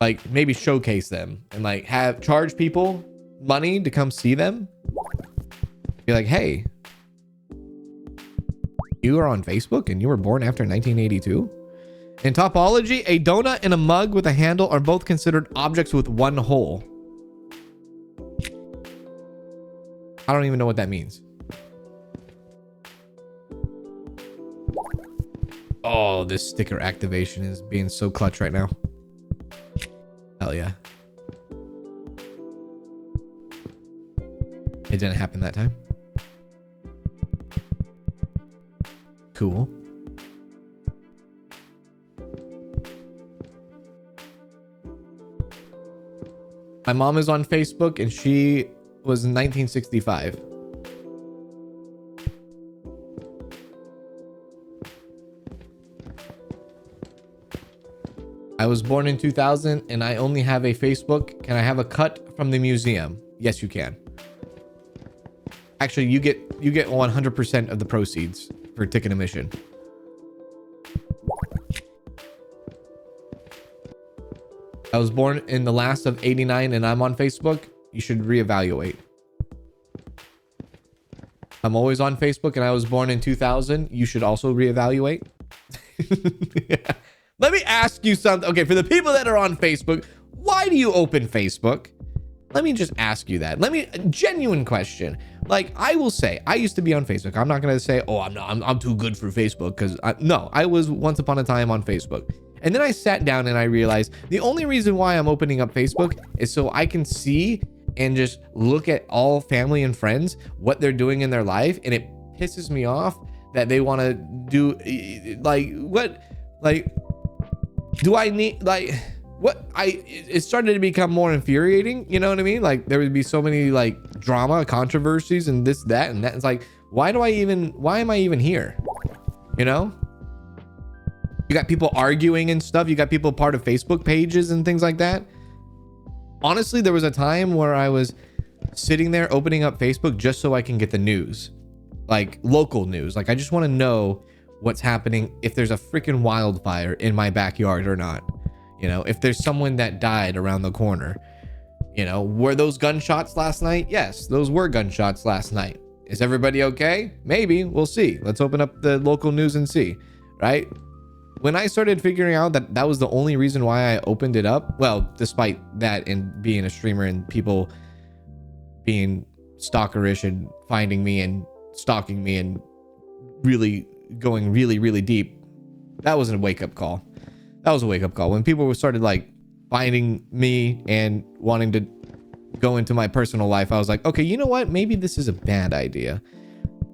Like maybe showcase them and like charge people money to come see them. Be like, hey, you are on Facebook and you were born after 1982? In topology, a donut and a mug with a handle are both considered objects with one hole. I don't even know what that means. Oh, this sticker activation is being so clutch right now. Hell yeah. It didn't happen that time. Cool. My mom is on Facebook and she was in 1965. I was born in 2000 and I only have a Facebook. Can I have a cut from the museum? Yes, you can. Actually, you get 100% of the proceeds for ticket admission. I was born in the last of 89 and I'm on Facebook. You should reevaluate. I'm always on Facebook and I was born in 2000. You should also reevaluate. Yeah. Let me ask you something. Okay, for the people that are on Facebook, why do you open Facebook? Let me just ask you that. A genuine question. Like, I will say, I used to be on Facebook. I'm not going to say, oh, I'm too good for Facebook, because no, I was once upon a time on Facebook. And then I sat down and I realized the only reason why I'm opening up Facebook is so I can see and just look at all family and friends, what they're doing in their life. And it pisses me off that they want to do do I need it started to become more infuriating, you know what I mean? Like, there would be so many like drama, controversies and this, that, and that. It's like, why am I even here? You know? You got people arguing and stuff. You got people part of Facebook pages and things like that. Honestly, there was a time where I was sitting there opening up Facebook just so I can get the news, like local news. Like, I just want to know what's happening, if there's a freaking wildfire in my backyard or not. You know, if there's someone that died around the corner. You know, were those gunshots last night? Yes, those were gunshots last night. Is everybody okay? Maybe. We'll see. Let's open up the local news and see, right? When I started figuring out that that was the only reason why I opened it up, well, despite that and being a streamer and people being stalkerish and finding me and stalking me and really going really, really deep, that was a wake-up call. That was a wake-up call. When people started like finding me and wanting to go into my personal life, I was like, okay, you know what? Maybe this is a bad idea.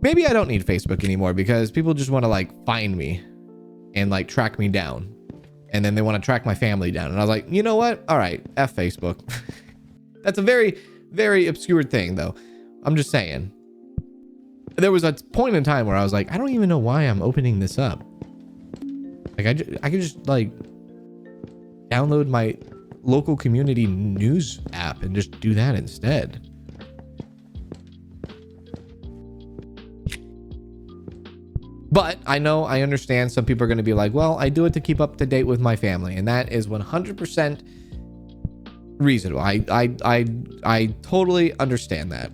Maybe I don't need Facebook anymore, because people just want to like find me and like track me down, and then they want to track my family down. And I was like, you know what? All right, F Facebook. That's a very, very obscure thing though. I'm just saying. There was a point in time where I was like, I don't even know why I'm opening this up. Like, I could just like download my local community news app and just do that instead. But I understand some people are going to be like, well, I do it to keep up to date with my family. And that is 100% reasonable. I totally understand that.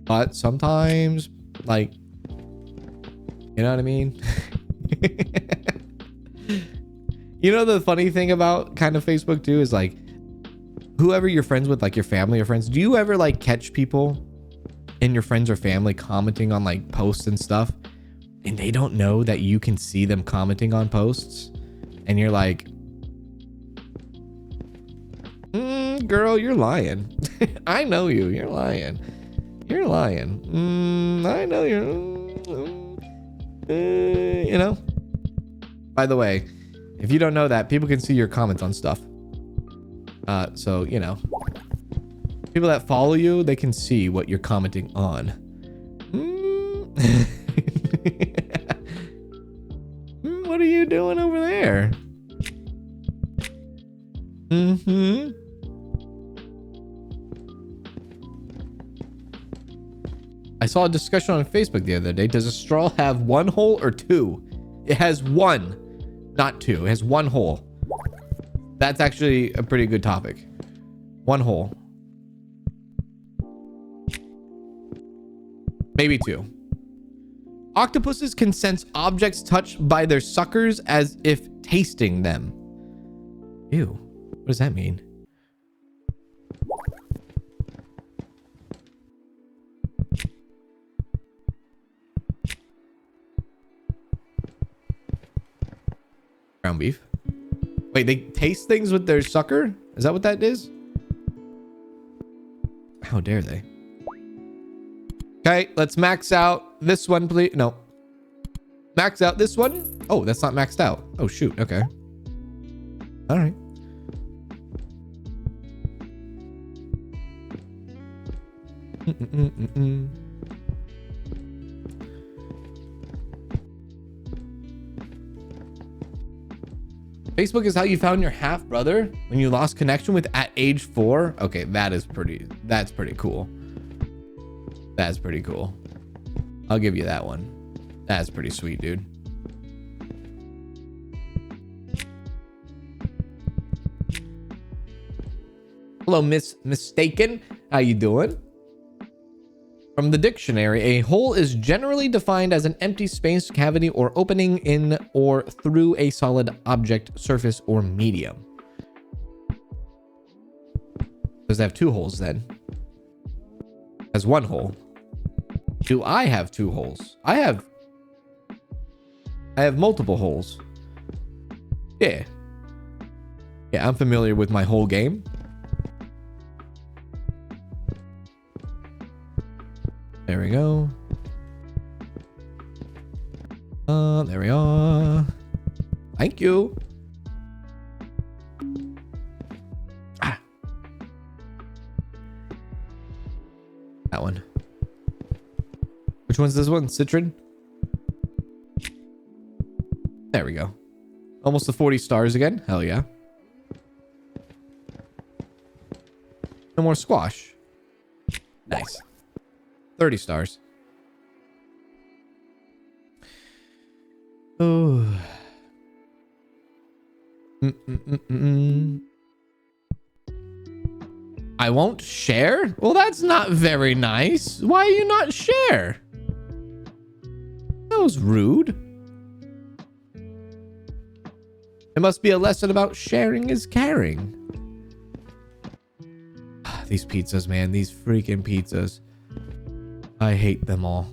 But sometimes, like, you know what I mean? You know, the funny thing about kind of Facebook too is like, whoever you're friends with, like your family or friends, do you ever like catch people in your friends or family commenting on like posts and stuff, and they don't know that you can see them commenting on posts, and you're like, girl, you're lying. I know you're lying. You're lying. I know you know. By the way, if you don't know that, people can see your comments on stuff. So, you know, people that follow you, they can see what you're commenting on. What are you doing over there? I saw a discussion on Facebook the other day. Does a straw have one hole or two? It has one, not two. It has one hole. That's actually a pretty good topic. One hole. Maybe two. Octopuses can sense objects touched by their suckers as if tasting them. Ew. What does that mean? Ground beef. Wait, they taste things with their sucker? Is that what that is? How dare they? Okay, let's max out this one, please. No. Max out this one. Oh, that's not maxed out. Oh, shoot. Okay. All right. Facebook is how you found your half brother when you lost connection with at age 4. Okay, that's pretty cool. That's pretty cool. I'll give you that one. That's pretty sweet, dude. Hello, Miss Mistaken. How you doing? From the dictionary, a hole is generally defined as an empty space, cavity, or opening in or through a solid object, surface, or medium. Does it have 2 holes then? Has 1 hole. Do I have 2 holes? I have multiple holes. Yeah. Yeah, I'm familiar with my whole game. There we go. There we are. Thank you. Ah. That one. Which one's this one? Citron? There we go. Almost to 40 stars again. Hell yeah. No more squash. Nice. 30 stars. Oh. I won't share? Well, that's not very nice. Why are you not share? That was rude. It must be a lesson about sharing is caring. These pizzas, man. These freaking pizzas. I hate them all.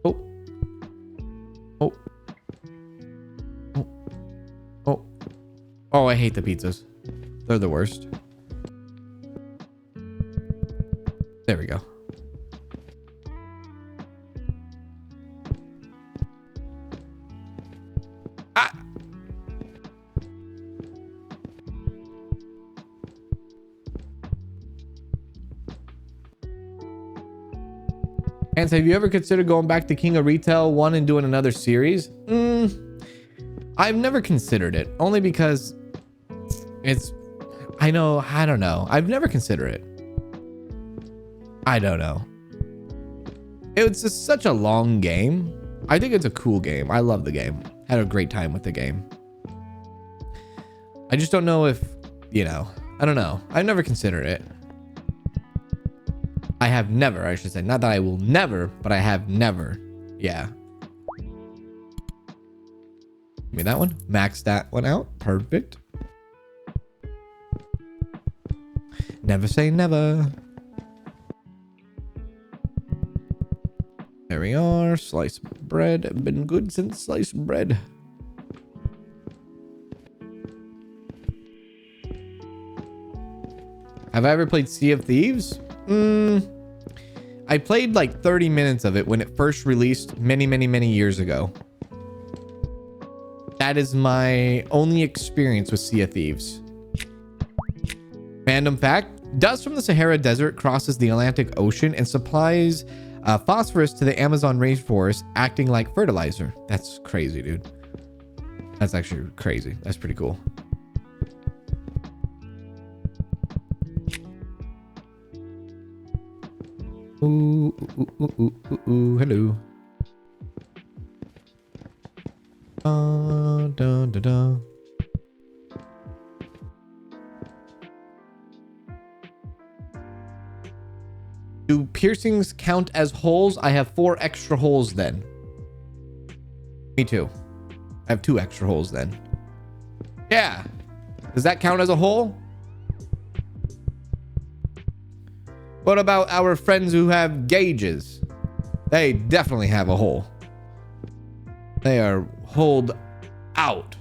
Oh. Oh. Oh. Oh. Oh, I hate the pizzas. They're the worst. There we go. Ah! Kanz, have you ever considered going back to King of Retail 1 and doing another series? I've never considered it. Only because I don't know. I've never considered it. I don't know. It's just such a long game. I think it's a cool game. I love the game. Had a great time with the game. I just don't know if, I don't know. I've never considered it. I have never, I should say. Not that I will never, but I have never. Yeah. Give me that one. Max that one out. Perfect. Never say never. There we are. Sliced bread. Been good since sliced bread. Have I ever played Sea of Thieves? I played like 30 minutes of it when it first released many years ago. That is my only experience with Sea of Thieves. Random fact, dust from the Sahara Desert crosses the Atlantic Ocean and supplies phosphorus to the Amazon rainforest, acting like fertilizer. That's crazy, dude. That's actually crazy. That's pretty cool. Ooh, hello. Da, da, da. Do piercings count as holes? I have 4 extra holes then. Me too. I have 2 extra holes then. Yeah. Does that count as a hole? What about our friends who have gauges? They definitely have a hole. They are holed out.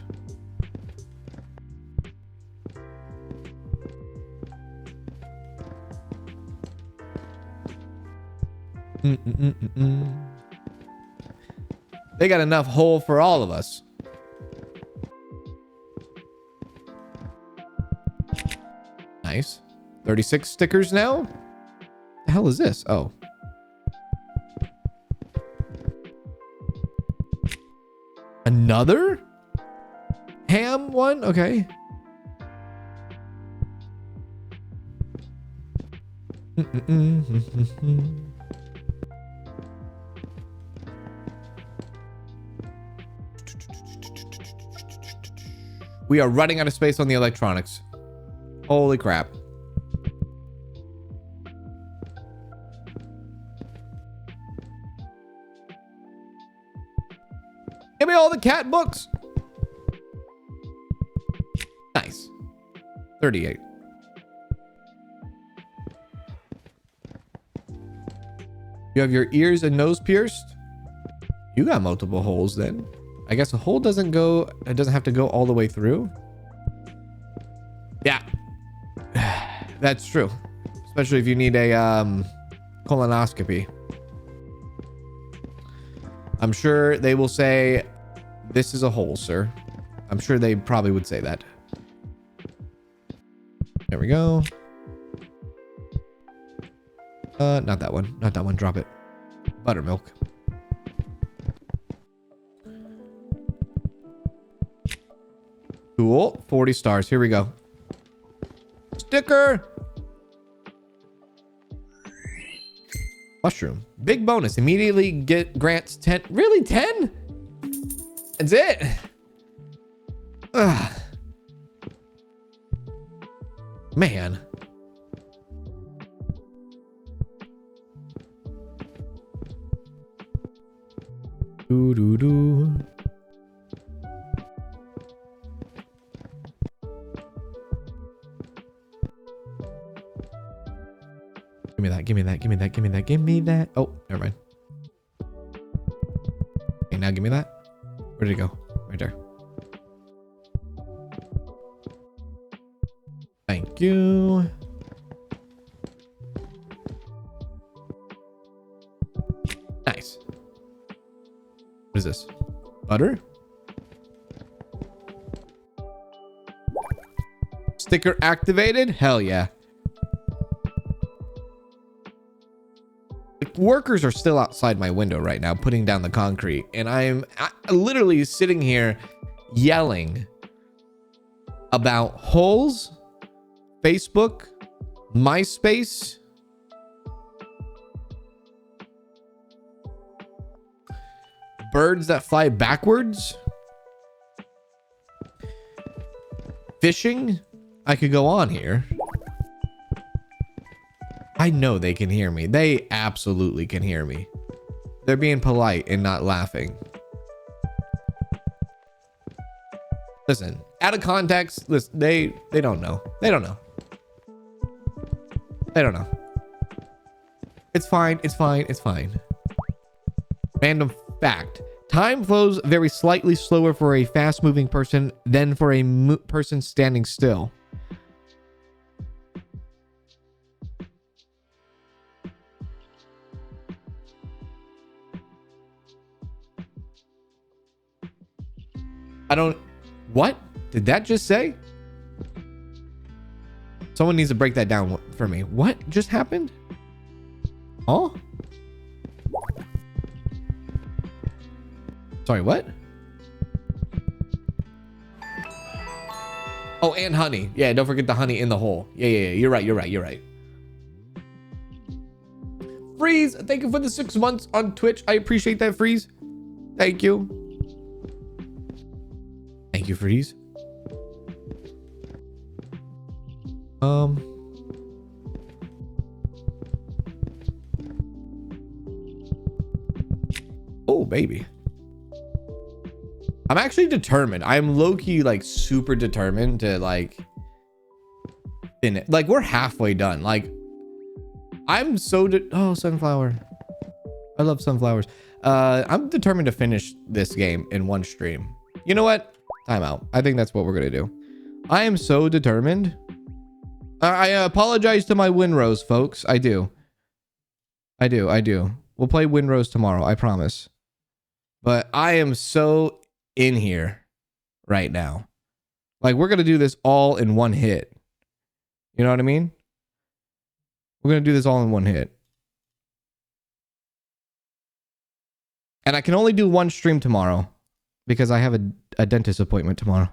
They got enough hole for all of us. Nice. 36 stickers now? The hell is this? Oh. Another ham one? Okay. We are running out of space on the electronics. Holy crap. Give me all the cat books. Nice. 38. You have your ears and nose pierced? You got multiple holes then. I guess a hole doesn't go, it doesn't have to go all the way through. Yeah. That's true. Especially if you need a colonoscopy. I'm sure they will say, this is a hole, sir. I'm sure they probably would say that. There we go. Not that one. Not that one. Drop it. Buttermilk. Cool. 40 stars. Here we go. Sticker. Mushroom. Big bonus. Immediately grants 10. Really? 10? That's it? Ugh. Man. Do do do. Give me that, give me that, give me that, give me that, give me that. Oh, never mind. Okay, now give me that. Where did it go? Right there. Thank you. Nice. What is this? Butter? Sticker activated? Hell yeah. Workers are still outside my window right now putting down the concrete, and I'm literally sitting here yelling about holes, Facebook, MySpace, birds that fly backwards, fishing. I could go on here. I know they can hear me. They absolutely can hear me. They're being polite and not laughing. Listen, out of context, listen, they don't know. They don't know. They don't know. It's fine. It's fine. It's fine. Random fact. Time flows very slightly slower for a fast-moving person than for a person standing still. I don't... What? Did that just say? Someone needs to break that down for me. What just happened? Oh? Sorry, what? Oh, and honey. Yeah, don't forget the honey in the hole. Yeah. You're right. Freeze, thank you for the 6 months on Twitch. I appreciate that, Freeze. Thank you. Thank you, Freeze. Oh, baby. I'm actually determined. I'm low-key, like, super determined to, like, finish. Like, we're halfway done. Like, I'm so... Oh, sunflower. I I love sunflowers. I'm determined to finish this game in one stream. You know what? Time out. I think that's what we're gonna do. I am so determined. I apologize to my Winrose folks. I do. We'll play Winrose tomorrow. I promise. But I am so in here right now. Like, we're gonna do this all in one hit. You know what I mean? We're gonna do this all in one hit. And I can only do one stream tomorrow because I have a dentist appointment tomorrow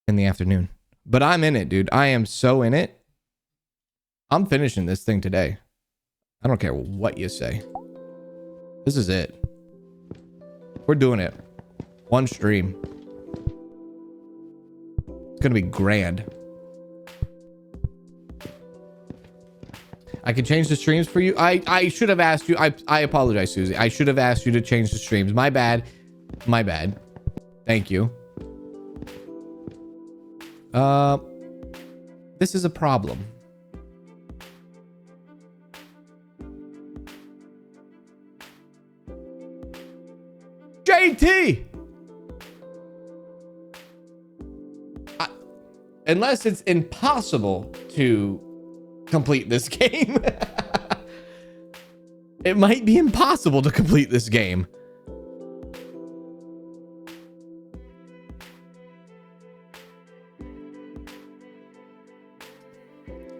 in the afternoon. But I'm in it, dude. I am so in it. I'm finishing this thing today. I don't care what you say. This is it. We're doing it. One stream. It's gonna be grand. I can change the streams for you. I should have asked you. I apologize, Susie. I should have asked you to change the streams. My bad. My bad. Thank you. This is a problem. JT! Unless it's impossible to complete this game. It might be impossible to complete this game.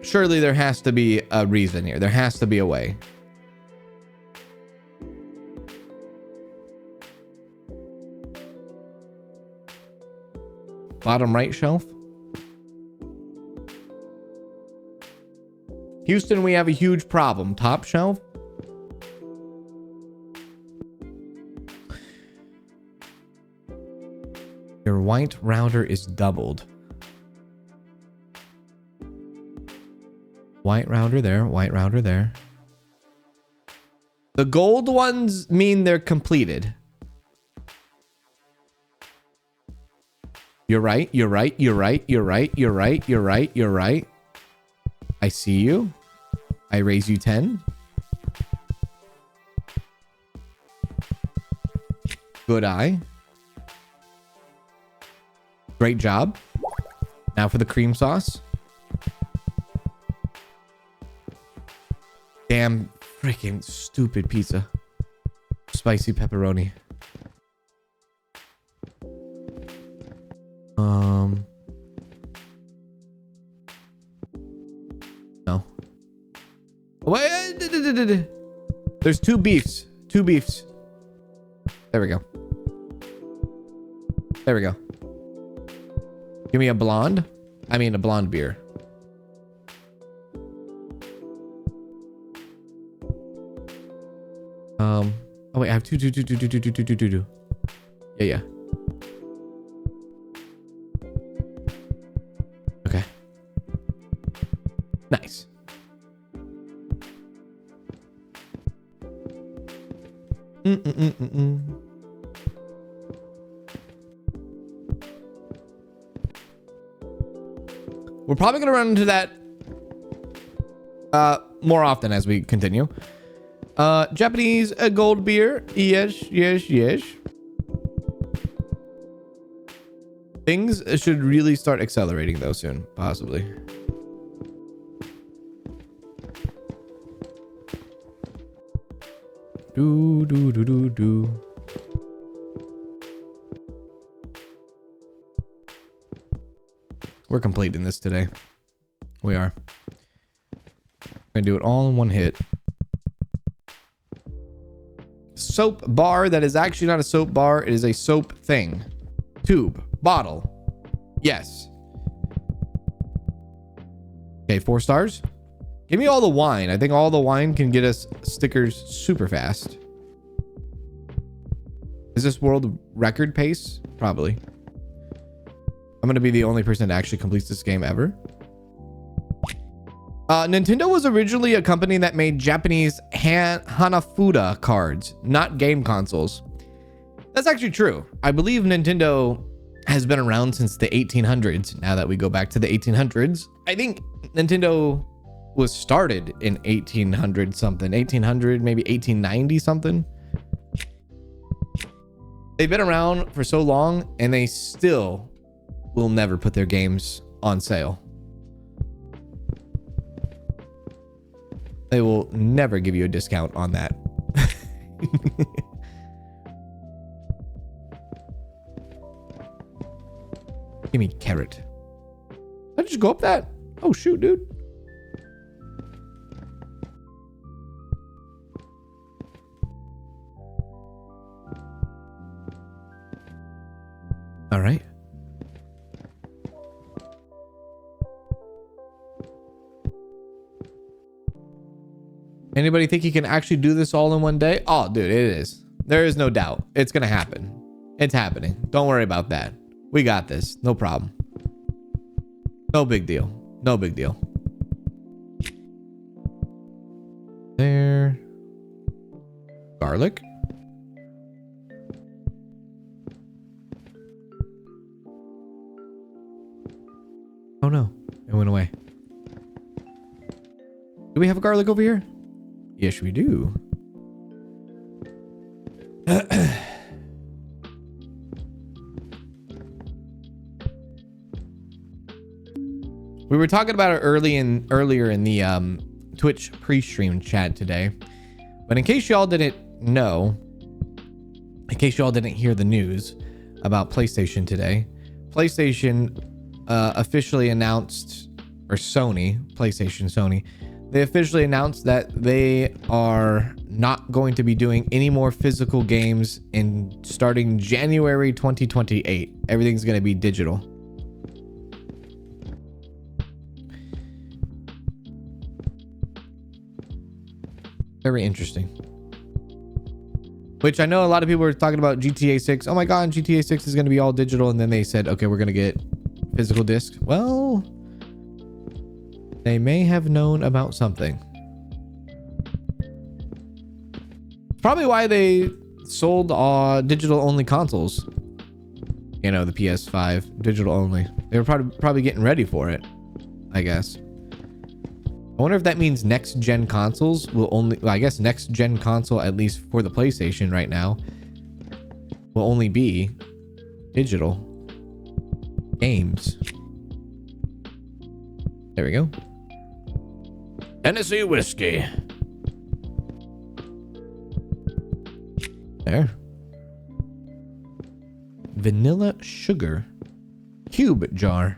Surely there has to be a reason here. There has to be a way. Bottom right shelf. Houston, we have a huge problem. Top shelf. Your white router is doubled. White router there. White router there. The gold ones mean they're completed. You're right. You're right. You're right. You're right. You're right. You're right. You're right. I see you. I raise you 10. Good eye. Great job. Now for the cream sauce. Damn freaking stupid pizza. Spicy pepperoni. No. Wait. There's two beefs. Two beefs. There we go. There we go. Give me a blonde. I mean a blonde beer. Oh wait, I have two. Yeah. Okay. Nice. We're probably gonna run into that more often as we continue. Japanese gold beer. Yes. Things should really start accelerating though soon, possibly. Do. We're completing this today. We are. Gonna do it all in one hit. Soap bar that is actually not a soap bar. It is a soap thing. Tube. Bottle. Yes. Okay, 4 stars. Give me all the wine. I think all the wine can get us stickers super fast. Is this world record pace? Probably. I'm going to be the only person that actually completes this game ever. Nintendo was originally a company that made Japanese Hanafuda cards, not game consoles. That's actually true. I believe Nintendo has been around since the 1800s. Now that we go back to the 1800s, I think Nintendo was started in 1800 something, 1800, maybe 1890 something. They've been around for so long and they still will never put their games on sale. They will never give you a discount on that. Give me carrot. Did I just go up that? Oh shoot, dude. All right. Anybody think he can actually do this all in one day? Oh, dude, it is. There is no doubt. It's going to happen. It's happening. Don't worry about that. We got this. No problem. No big deal. No big deal. There. Garlic. Oh no, it went away. Do we have a garlic over here? Yes, we do. We were talking about it earlier in the Twitch pre-stream chat today. But in case y'all didn't know, in case y'all didn't hear the news about PlayStation today, PlayStation officially announced, or Sony, they officially announced that they are not going to be doing any more physical games in starting January 2028. Everything's going to be digital. Very interesting. Which I know a lot of people were talking about GTA 6. Oh my god, GTA 6 is going to be all digital. And then they said, okay, we're going to get physical discs. Well, they may have known about something. Probably why they sold digital only consoles. You know, the PS5 digital only. They were probably getting ready for it, I guess. I wonder if that means next gen consoles will only, well, I guess next gen console, at least for the PlayStation right now, will only be digital games. There we go. Tennessee whiskey. There. Vanilla sugar. Cube jar.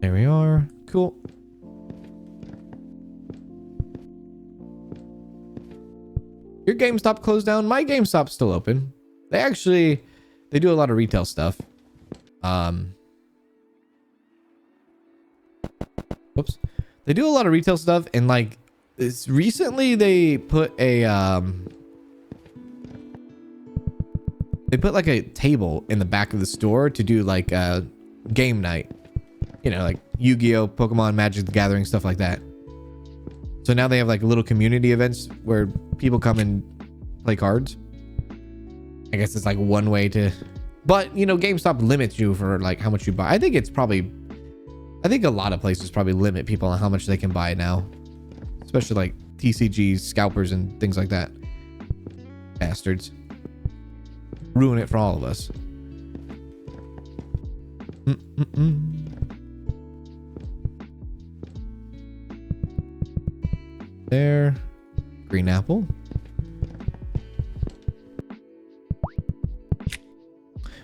There we are. Cool. Your GameStop closed down. My GameStop's still open. They do a lot of retail stuff. Whoops. They do a lot of retail stuff, and like recently they put a like a table in the back of the store to do like a game night. You know, like Yu-Gi-Oh, Pokemon, Magic the Gathering, stuff like that. So now they have like little community events where people come and play cards. I guess it's like one way to, but you know, GameStop limits you for like how much you buy. I think a lot of places probably limit people on how much they can buy now, especially like TCGs, scalpers, and things like that. Bastards. Ruin it for all of us. There. Green apple.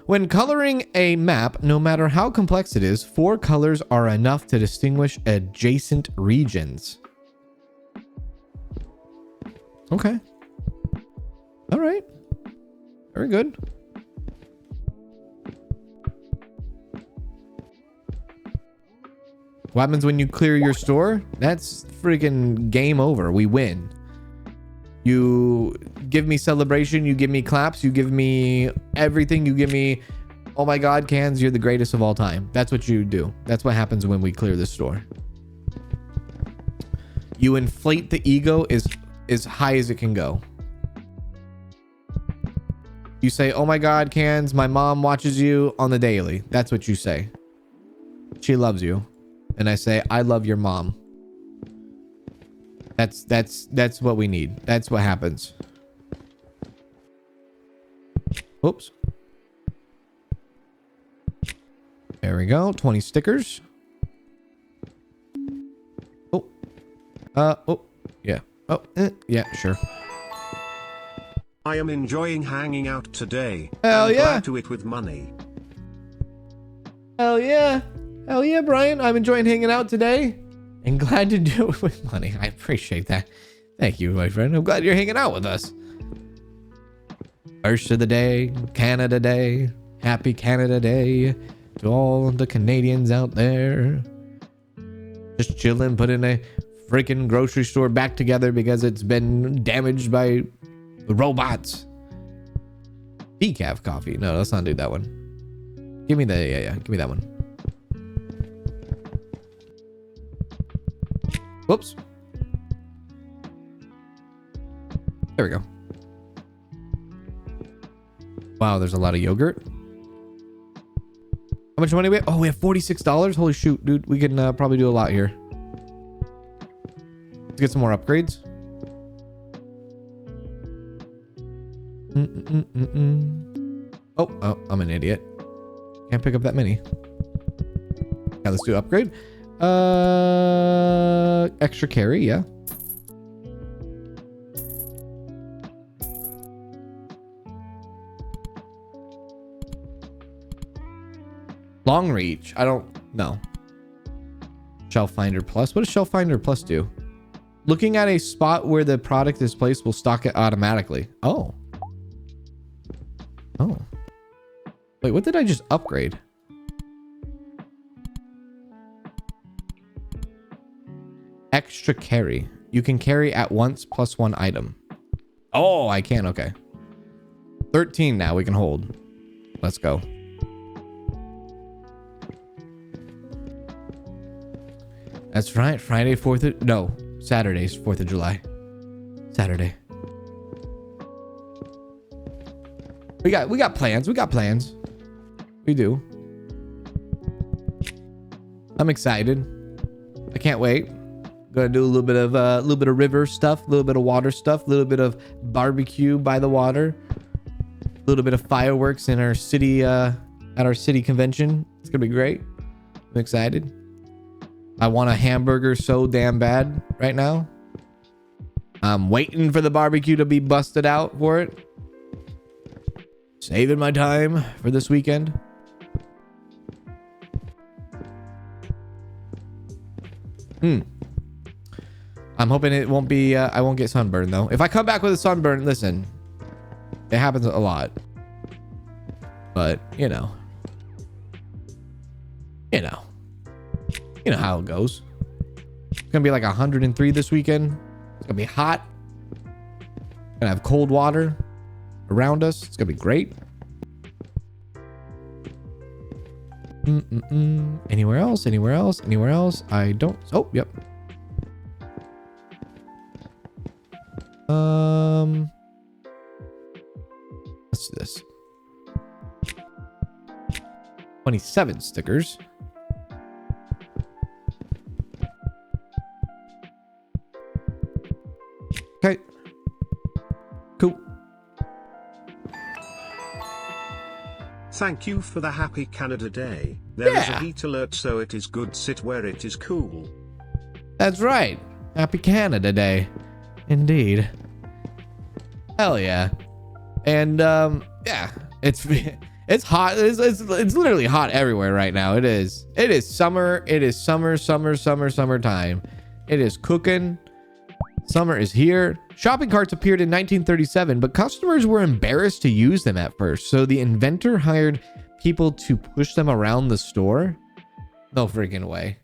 When coloring a map, no matter how complex it is, 4 colors are enough to distinguish adjacent regions. Okay. All right. Very good. What happens when you clear your store? That's freaking game over. We win. You give me celebration. You give me claps. You give me everything. You give me, oh my God, Kanz, you're the greatest of all time. That's what you do. That's what happens when we clear the store. You inflate the ego as high as it can go. You say, oh my God, Kanz, my mom watches you on the daily. That's what you say. she loves you. And I say, I love your mom. That's what we need. That's what happens. Oops. There we go. 20 stickers. Oh. Oh. Yeah. Oh. Yeah, sure. I am enjoying hanging out today. Hell yeah. Glad to it with money. Hell yeah. Hell yeah, Brian. I'm enjoying hanging out today. And glad to do it with money. I appreciate that. Thank you, my friend. I'm glad you're hanging out with us. First of the day, Canada Day. Happy Canada Day to all the Canadians out there. Just chilling, putting a freaking grocery store back together because it's been damaged by the robots. Decaf coffee. No, let's not do that one. Give me the, yeah. Give me that one. Whoops. There we go. Wow, there's a lot of yogurt. How much money we have? Oh, we have $46. Holy shoot, dude. We can probably do a lot here. Let's get some more upgrades. Oh, I'm an idiot. Can't pick up that many. Yeah, let's do upgrade. Extra carry, yeah. Long reach. I don't know. Shelf Finder Plus. What does Shelf Finder Plus do? Looking at a spot where the product is placed will stock it automatically. Oh. Oh. Wait, what did I just upgrade? Extra carry. You can carry at once plus one item. Oh, I can. Okay. 13 now we can hold. Let's go. That's right. Friday, 4th of... No. Saturday's 4th of July. Saturday. We got plans. We got plans. We do. I'm excited. I can't wait. Gonna do a little bit of river stuff, a little bit of water stuff, a little bit of barbecue by the water, a little bit of fireworks in our city, at our city convention. It's gonna be great. I'm excited. I want a hamburger so damn bad right now. I'm waiting for the barbecue to be busted out for it. Saving my time for this weekend. I'm hoping it won't be, I won't get sunburned though. If I come back with a sunburn, listen, it happens a lot. But, you know how it goes. It's gonna be like 103 this weekend. It's gonna be hot. Gonna have cold water around us. It's gonna be great. Anywhere else? Anywhere else? Anywhere else? I don't. Oh, yep. Let's do this. 27 stickers. Okay. Cool. Thank you for the happy Canada Day. There is a heat alert, so it is good sit where it is cool. That's right. Happy Canada Day. Indeed. Hell yeah. And yeah, it's hot. It's literally hot everywhere right now. It is summer. It is summertime. It is cooking. Summer is here. Shopping carts appeared in 1937, but customers were embarrassed to use them at first, so the inventor hired people to push them around the store. No freaking way.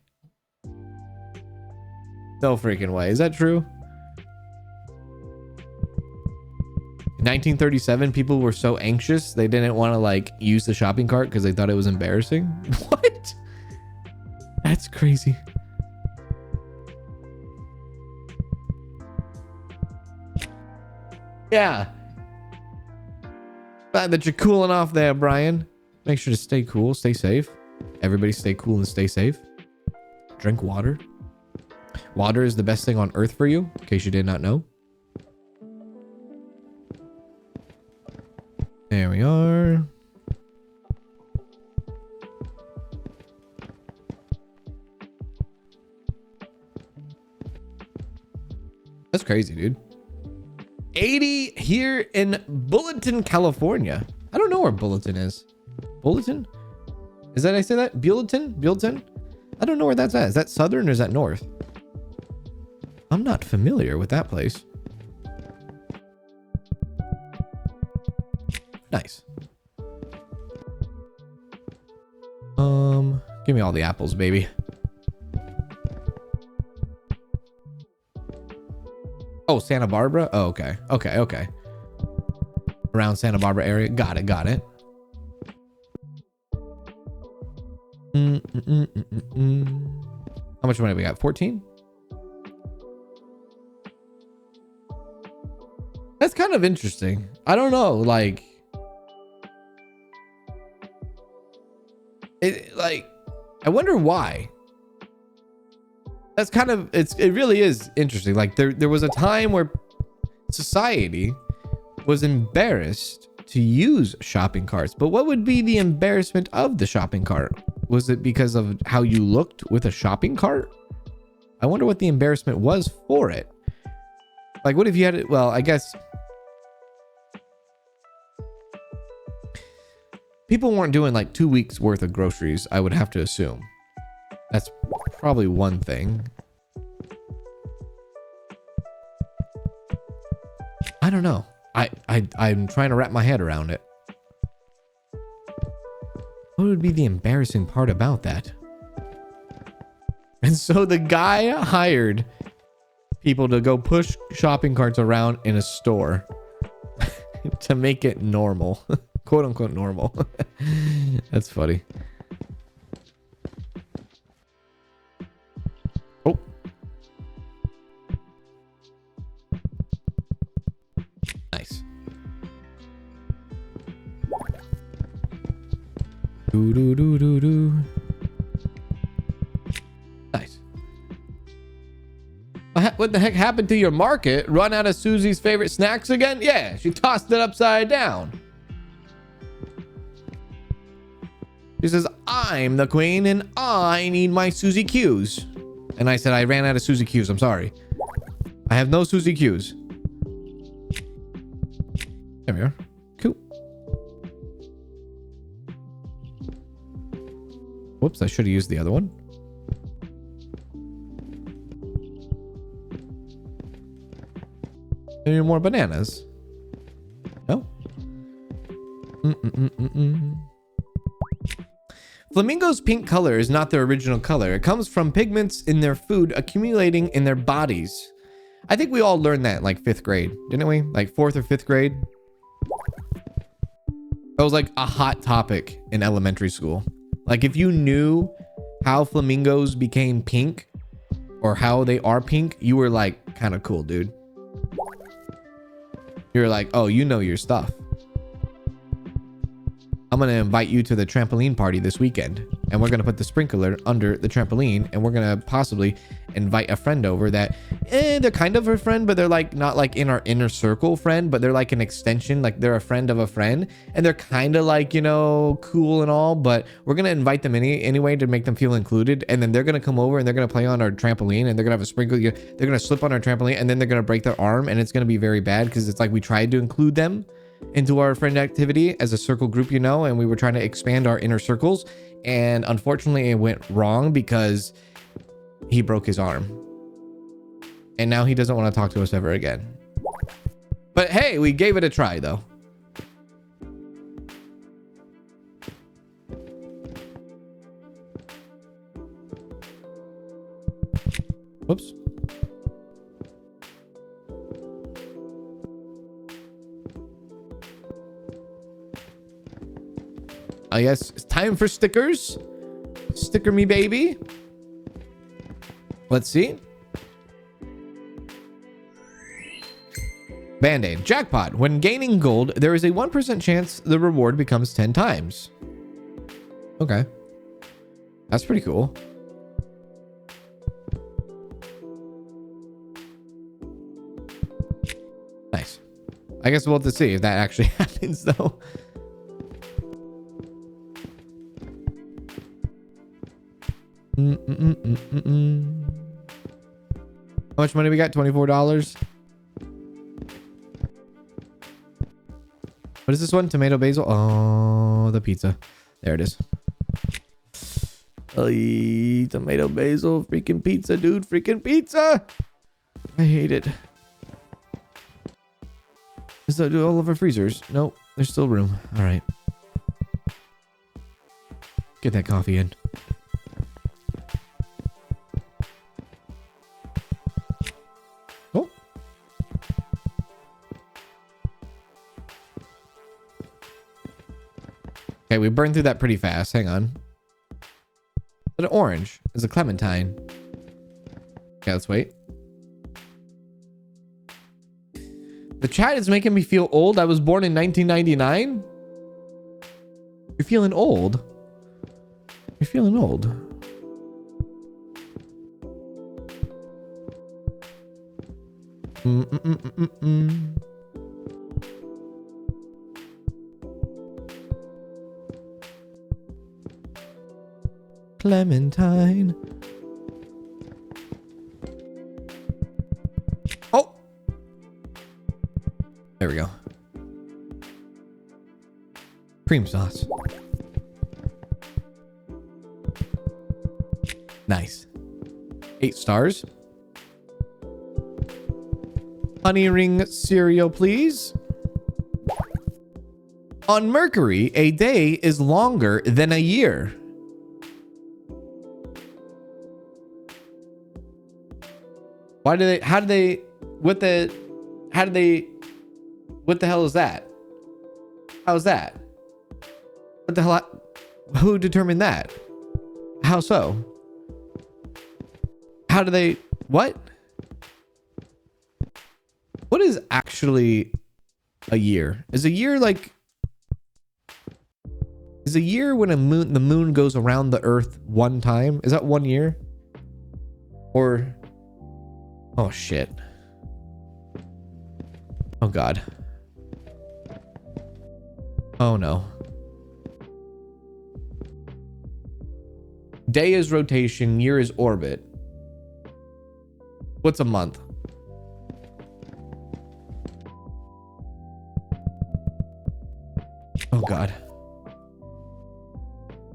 No freaking way. Is that true? In 1937, people were so anxious they didn't want to like use the shopping cart because they thought it was embarrassing. What? That's crazy. Yeah. Glad that you're cooling off there, Brian. Make sure to stay cool, stay safe. Everybody stay cool and stay safe. Drink water. Water is the best thing on earth for you, in case you did not know. There we are. That's crazy, dude. 80 here in Bulletin, California. I don't know where Bulletin is. Bulletin? Is that, I say that? Bulletin? Bulletin? I don't know where that's at. Is that southern or is that north? I'm not familiar with that place. Nice. Give me all the apples, baby. Oh, Santa Barbara? Oh, okay. Okay. Around Santa Barbara area. Got it. How much money we got? 14? That's kind of interesting. I don't know, like I wonder why. That's kind of, it really is interesting. Like there was a time where society was embarrassed to use shopping carts, but what would be the embarrassment of the shopping cart? Was it because of how you looked with a shopping cart? I wonder what the embarrassment was for it. Like, what if you had it? Well, I guess people weren't doing like 2 weeks worth of groceries, I would have to assume. That's probably one thing. I don't know. I'm trying to wrap my head around it. What would be the embarrassing part about that? And so the guy hired people to go push shopping carts around in a store to make it normal. Quote unquote normal. That's funny. Oh. Nice. Do. Nice. What the heck happened to your market? Run out of Susie's favorite snacks again? Yeah, she tossed it upside down. She says, I'm the queen and I need my Susie Q's. And I said, I ran out of Susie Q's. I'm sorry. I have no Susie Q's. There we are. Cool. Whoops, I should have used the other one. Any more bananas? No? Flamingos' pink color is not their original color. It comes from pigments in their food accumulating in their bodies. I think we all learned that in like 5th grade, didn't we? Like 4th or 5th grade. That was like a hot topic in elementary school. Like if you knew how flamingos became pink or how they are pink, you were like kind of cool, dude. You're like, oh, you know your stuff. I'm going to invite you to the trampoline party this weekend. And we're going to put the sprinkler under the trampoline. And we're going to possibly invite a friend over that, they're kind of a friend, but they're like not like in our inner circle friend, but they're like an extension. Like they're a friend of a friend. And they're kind of like, you know, cool and all. But we're going to invite them anyway to make them feel included. And then they're going to come over and they're going to play on our trampoline. And they're going to have a sprinkler. They're going to slip on our trampoline. And then they're going to break their arm. And it's going to be very bad because it's like we tried to include them into our friend activity as a circle group, you know, and we were trying to expand our inner circles, and unfortunately it went wrong because he broke his arm and now he doesn't want to talk to us ever again. But hey, we gave it a try though. Whoops. Yes, it's time for stickers. Sticker me, baby. Let's see. Band-Aid. Jackpot. When gaining gold, there is a 1% chance the reward becomes 10 times. Okay. That's pretty cool. Nice. I guess we'll have to see if that actually happens, though. How much money we got? $24. What is this one? Tomato basil? Oh, the pizza. There it is. Tomato basil. Freaking pizza, dude. Freaking pizza. I hate it. Is that all of our freezers? Nope. There's still room. All right. Get that coffee in. Oh. Okay, we burned through that pretty fast. Hang on. But an orange is a clementine. Okay, let's wait. The chat is making me feel old. I was born in 1999. You're feeling old. You're feeling old. Clementine. Oh. There we go. Cream sauce. Nice. 8 stars. Honey ring cereal, please. On Mercury, a day is longer than a year. Why do they, how do they, what the hell is that? How is that? What the hell? Who determined that? How so? How do they, what? What is actually a year? Is a year like, is a year when the moon goes around the earth one time? Is that 1 year? Or, oh shit. Oh god. Oh no. Day is rotation, year is orbit. What's a month? Oh god.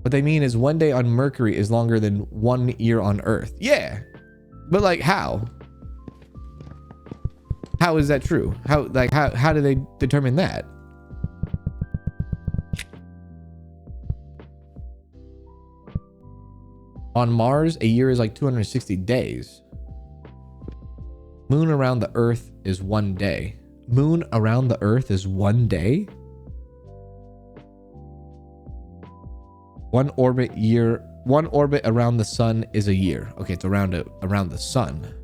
What they mean is 1 day on Mercury is longer than 1 year on Earth. Yeah. But like how? How is that true? How do they determine that? On Mars, a year is like 260 days. Moon around the Earth is 1 day. Moon around the Earth is 1 day? One orbit around the sun is a year. Okay, it's around the sun.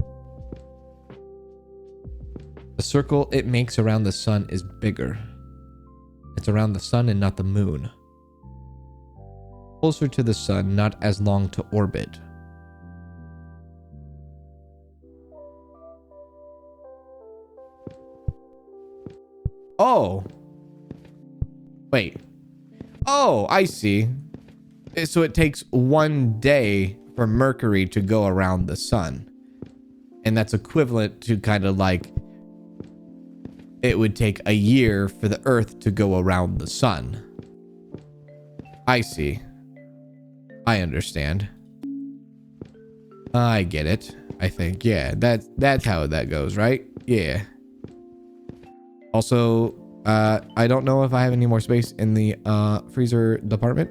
The circle it makes around the sun is bigger. It's around the sun and not the moon. Closer to the sun, not as long to orbit. Oh. Wait. Oh, I see. So it takes 1 day for Mercury to go around the sun. And that's equivalent to kind of like it would take a year for the Earth to go around the sun. I see. I understand. I get it. I think, yeah, that's how that goes, right? Yeah. Also, I don't know if I have any more space in the freezer department.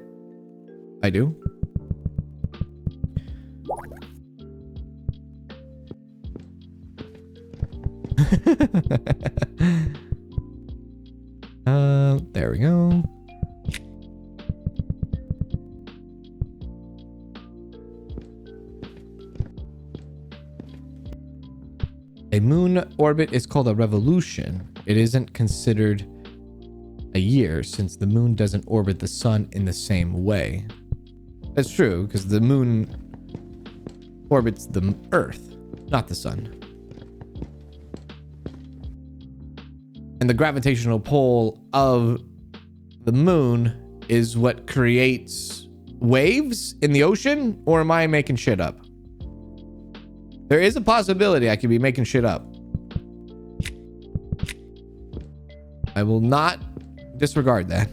I do. There we go. A moon orbit is called a revolution. It isn't considered a year since the moon doesn't orbit the sun in the same way. That's true, because the moon orbits the Earth, not the sun. And the gravitational pull of the moon is what creates waves in the ocean? Or am I making shit up? There is a possibility I could be making shit up. I will not disregard that.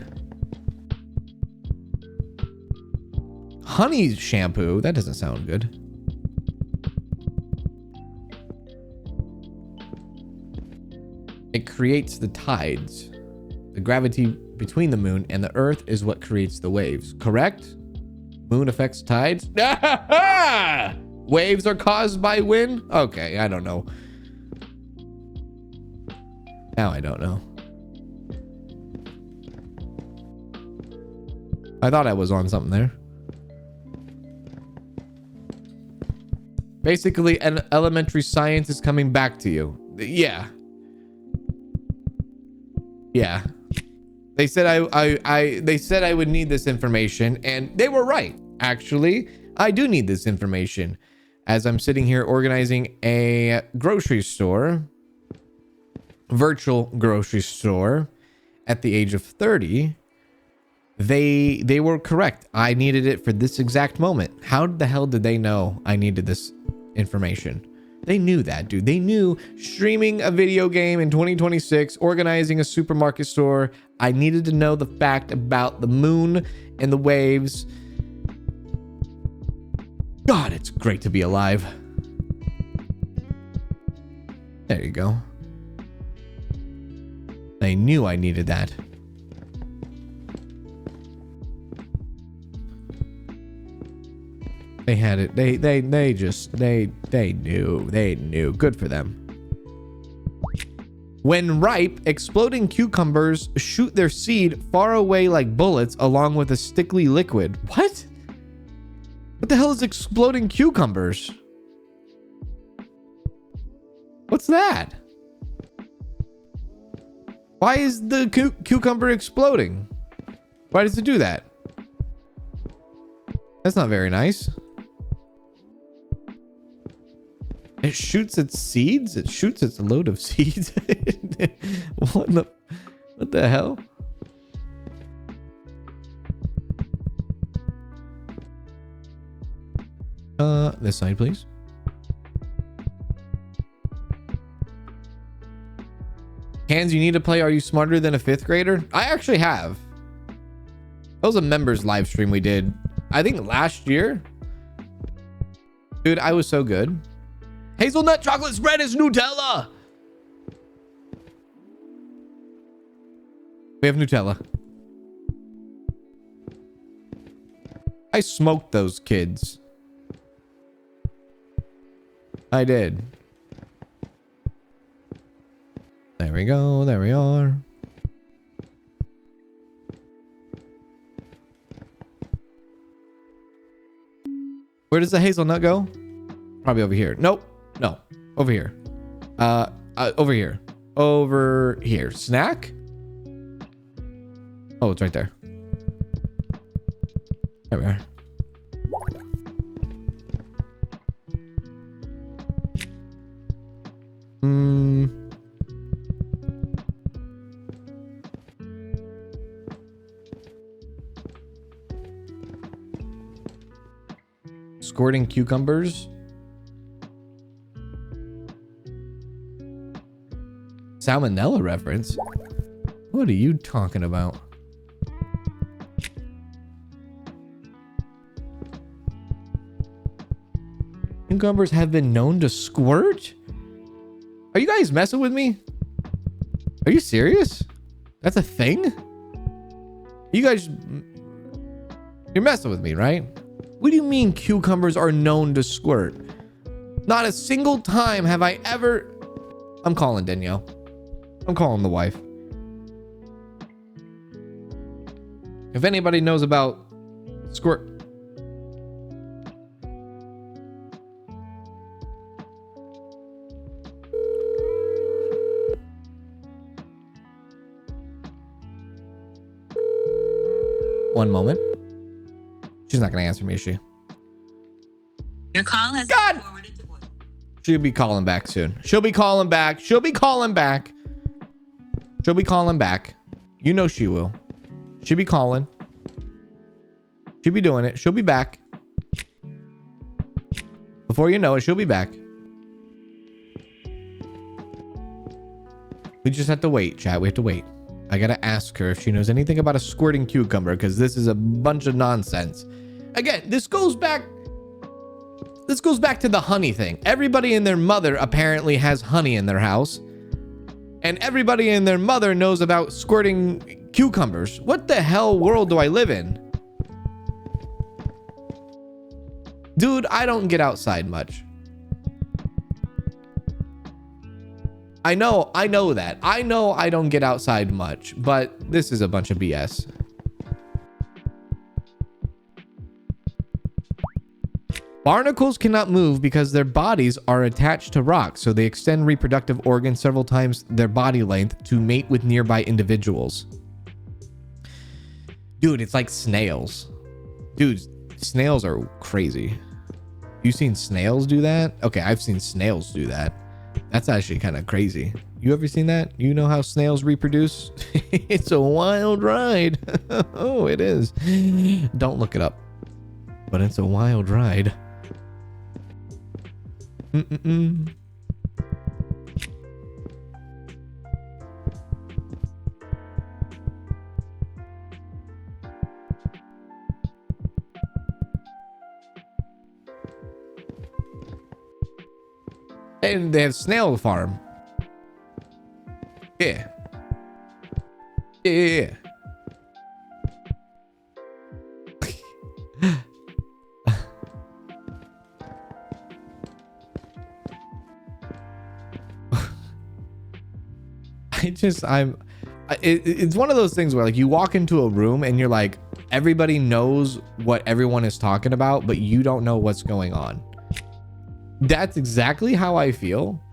Honey shampoo? That doesn't sound good. It creates the tides. The gravity between the moon and the earth is what creates the waves, correct? Moon affects tides? Waves are caused by wind? Okay, I don't know. Now I don't know. I thought I was on something there. Basically, an elementary science is coming back to you. Yeah. Yeah. They said they said I would need this information, and they were right. Actually, I do need this information. As I'm sitting here organizing a grocery store, virtual grocery store, at the age of 30, they were correct. I needed it for this exact moment. How the hell did they know I needed this information? They knew that, dude. They knew streaming a video game in 2026, organizing a supermarket store. I needed to know the fact about the moon and the waves. God, it's great to be alive. There you go. They knew I needed that. They had it. They knew. Good for them. When ripe, exploding cucumbers shoot their seed far away like bullets along with a sticky liquid. What? What the hell is exploding cucumbers? What's that? Why is the cucumber exploding? Why does it do that? That's not very nice. It shoots its seeds? It shoots its load of seeds? What the hell? This side, please. Kanz, you need to play Are You Smarter Than a Fifth Grader? I actually have. That was a members live stream we did, I think last year. Dude, I was so good. Hazelnut chocolate spread is Nutella. We have Nutella. I smoked those kids. I did. There we go. There we are. Where does the hazelnut go? Probably over here. Nope. No. Over here. Over here. Over here. Snack? Oh, it's right there. There we are. Squirting cucumbers. Salmonella reference? What are you talking about? Cucumbers have been known to squirt? Are you guys messing with me? Are you serious? That's a thing? You guys... You're messing with me, right? What do you mean cucumbers are known to squirt? Not a single time have I ever... I'm calling Danielle. I'm calling the wife. If anybody knows about squirt... One moment. She's not gonna answer me, is she? Your call has God! been forwarded to voice. She'll be calling back soon. She'll be calling back. She'll be calling back. She'll be calling back. You know she will. She'll be calling. She'll be doing it. She'll be back. Before you know it, she'll be back. We just have to wait, chat. We have to wait. I gotta ask her if she knows anything about a squirting cucumber, because this is a bunch of nonsense. Again, this goes back to the honey thing. Everybody and their mother apparently has honey in their house. And everybody and their mother knows about squirting cucumbers. What the hell world do I live in? Dude, I don't get outside much. I know that. I know I don't get outside much, but this is a bunch of BS. Barnacles cannot move because their bodies are attached to rocks, so they extend reproductive organs several times their body length to mate with nearby individuals. Dude, it's like snails. Dude, snails are crazy. You seen snails do that? Okay, I've seen snails do that. That's actually kind of crazy. You ever seen that? You know how snails reproduce? It's a wild ride. Oh, it is. Don't look it up. But it's a wild ride. Mm-mm-mm. And they have snail farm. Yeah. Yeah. It's one of those things where like you walk into a room and you're like, everybody knows what everyone is talking about, but you don't know what's going on. That's exactly how I feel.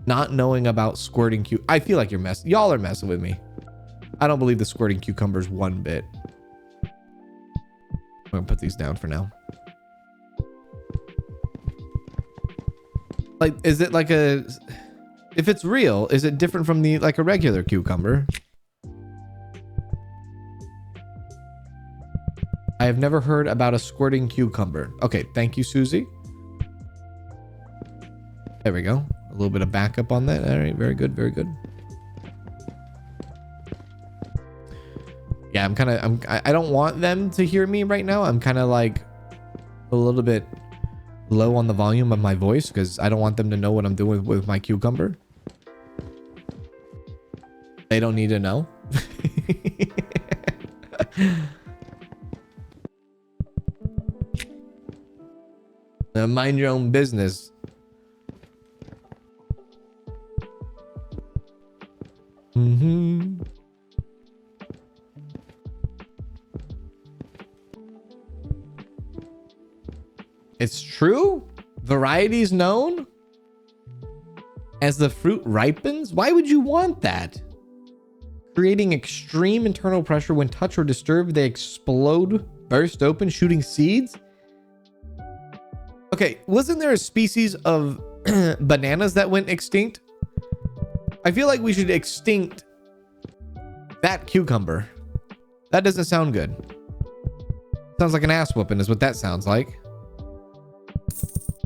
Not knowing about squirting I feel like y'all are messing with me. I don't believe the squirting cucumbers one bit. I'm gonna put these down for now. Like, is it like a... If it's real, is it different from the like a regular cucumber? I have never heard about a squirting cucumber. Okay, thank you, Susie. There we go. A little bit of backup on that. All right, very good, very good. Yeah, I don't want them to hear me right now. I'm kind of like a little bit low on the volume of my voice because I don't want them to know what I'm doing with my cucumber. They don't need to know. Now mind your own business. It's true? Varieties known? As the fruit ripens? Why would you want that? Creating extreme internal pressure when touched or disturbed, they explode, burst open, shooting seeds? Okay, wasn't there a species of bananas that went extinct? I feel like we should extinct that cucumber. That doesn't sound good. Sounds like an ass whooping is what that sounds like.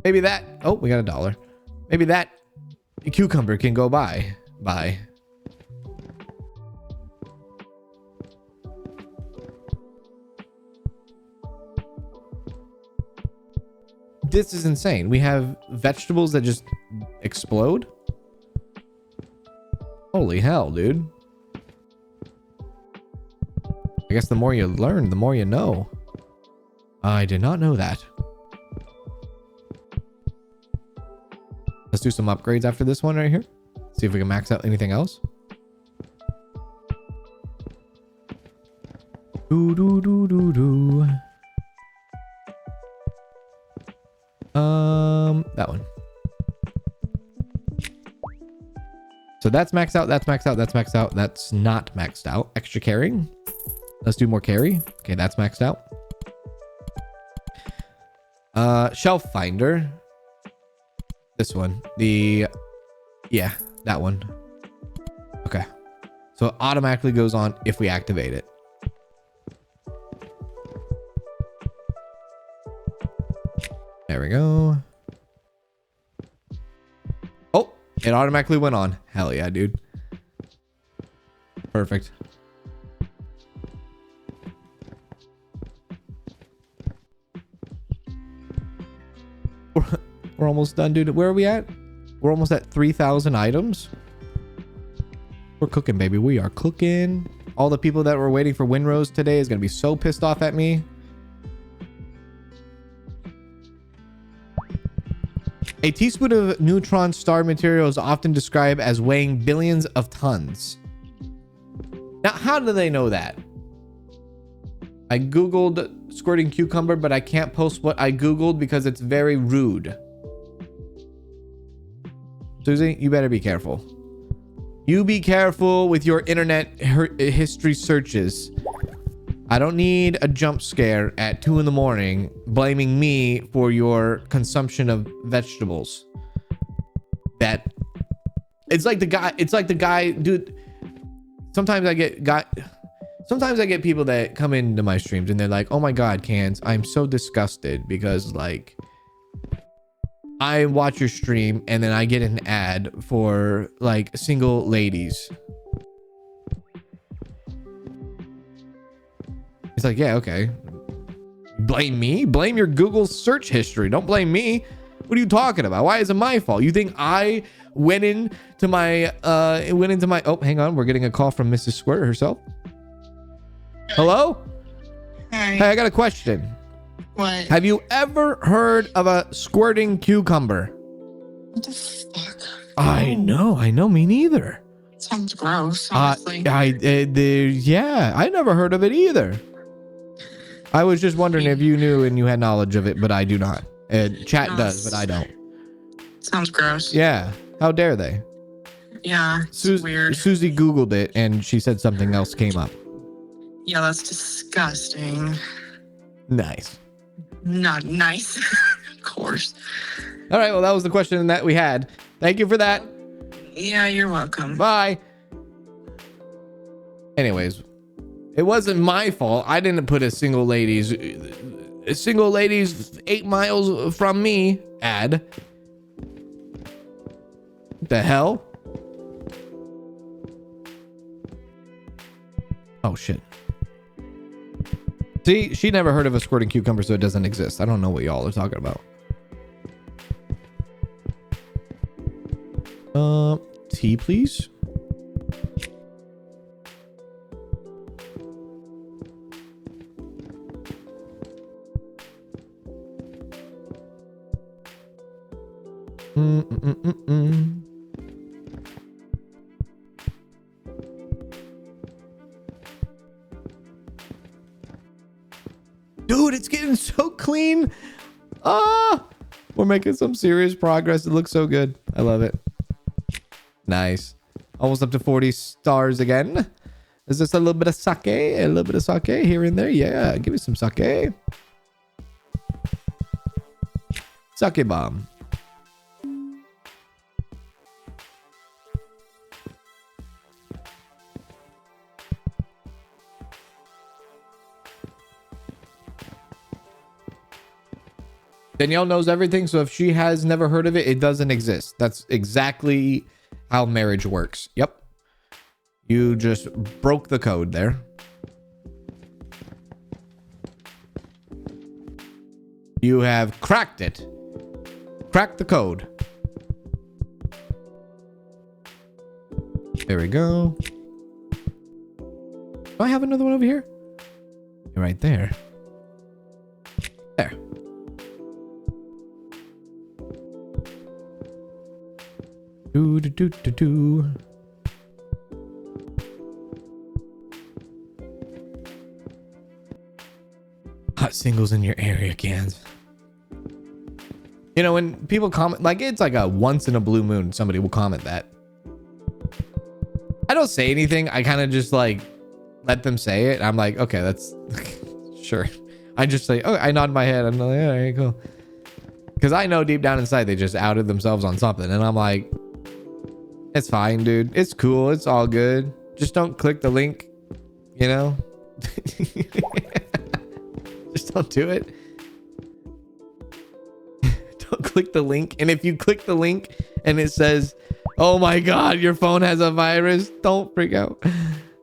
Maybe that... Oh, we got $1. Maybe that cucumber can go by. Bye. This is insane. We have vegetables that just explode. Holy hell, dude. I guess the more you learn, the more you know. I did not know that. Let's do some upgrades after this one right here. See if we can max out anything else. That one. So that's maxed out. That's maxed out. That's maxed out. That's not maxed out. Extra carrying. Let's do more carry. Okay, that's maxed out. Shelf finder. This one. Yeah, that one. Okay. So it automatically goes on if we activate it. There we go. Oh, it automatically went on. Hell yeah, dude. Perfect. We're almost done, dude. Where are we at? We're almost at 3,000 items. We're cooking, baby. We are cooking. All the people that were waiting for Winrose today is going to be so pissed off at me. A teaspoon of neutron star material is often described as weighing billions of tons. Now, how do they know that? I Googled squirting cucumber, but I can't post what I Googled because it's very rude. Susie, you better be careful. You be careful with your internet history searches. I don't need a jump scare at 2 in the morning blaming me for your consumption of vegetables. That it's like the guy, dude. Sometimes I get people that come into my streams and they're like, "Oh my God, Kanz, I'm so disgusted because like I watch your stream and then I get an ad for like single ladies." It's like, yeah, okay. Blame me? Blame your Google search history. Don't blame me. What are you talking about? Why is it my fault? You think I went into my oh, hang on. We're getting a call from Mrs. Squirt herself. Hello? Hi. Hey, I got a question. What? Have you ever heard of a squirting cucumber? What the fuck? I know, me neither. Sounds gross, honestly. Yeah, I never heard of it either. I was just wondering if you knew and you had knowledge of it, but I do not. Chat does, but I don't. Sounds gross. Yeah, how dare they? Yeah, it's weird. Susie Googled it and she said something else came up. Yeah, that's disgusting. Nice. Not nice. Of course. All right, well, that was the question that we had. Thank you for that. Yeah, you're welcome. Bye. Anyways, it wasn't my fault. I didn't put a single ladies 8 miles from me ad. What the hell? Oh shit. See, she never heard of a squirting cucumber, so it doesn't exist. I don't know what y'all are talking about. Tea, please. Dude, it's getting so clean. We're making some serious progress. It looks so good. I love it. Nice. Almost up to 40 stars again. Is this a little bit of sake? A little bit of sake here and there? Yeah, give me some sake. Sake bomb. Danielle knows everything, so if she has never heard of it, it doesn't exist. That's exactly how marriage works. Yep. You just broke the code there. You have cracked it. Cracked the code. There we go. Do I have another one over here? Right there. There. Do do do do do. Hot singles in your area, Kanz. You know, when people comment, like it's like a once in a blue moon, somebody will comment that. I don't say anything. I kind of just like let them say it. I'm like, okay, that's sure. I just say, oh, I nod my head. I'm like, all right, cool. Because I know deep down inside they just outed themselves on something. And I'm like, it's fine, dude. It's cool. It's all good. Just don't click the link, you know? Just don't do it. Don't click the link. And if you click the link and it says, oh my God, your phone has a virus, don't freak out.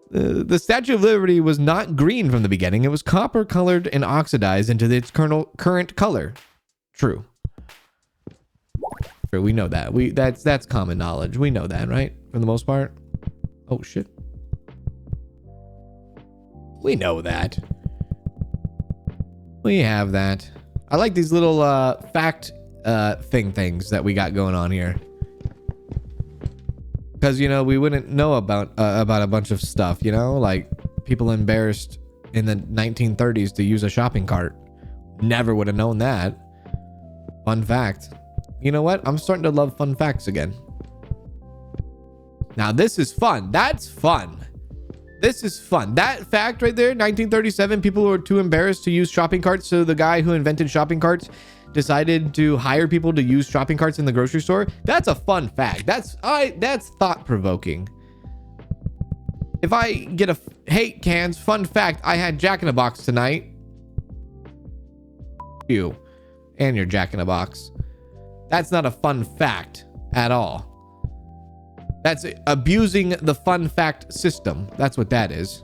The Statue of Liberty was not green from the beginning. It was copper colored and oxidized into its current color. True. True, we know that. That's common knowledge. We know that, right? For the most part. Oh shit. We know that. We have that. I like these little fact things that we got going on here. Because, you know, we wouldn't know about a bunch of stuff, you know? Like, people embarrassed in the 1930s to use a shopping cart. Never would have known that. Fun fact. You know what? I'm starting to love fun facts again. Now, this is fun. That's fun. This is fun. That fact right there, 1937, people were too embarrassed to use shopping carts, so the guy who invented shopping carts decided to hire people to use shopping carts in the grocery store. That's a fun fact. That's thought-provoking. If I get a hey Kanz, fun fact, I had Jack in a Box tonight. You and your Jack in a Box. That's not a fun fact at all. That's abusing the fun fact system. That's what that is.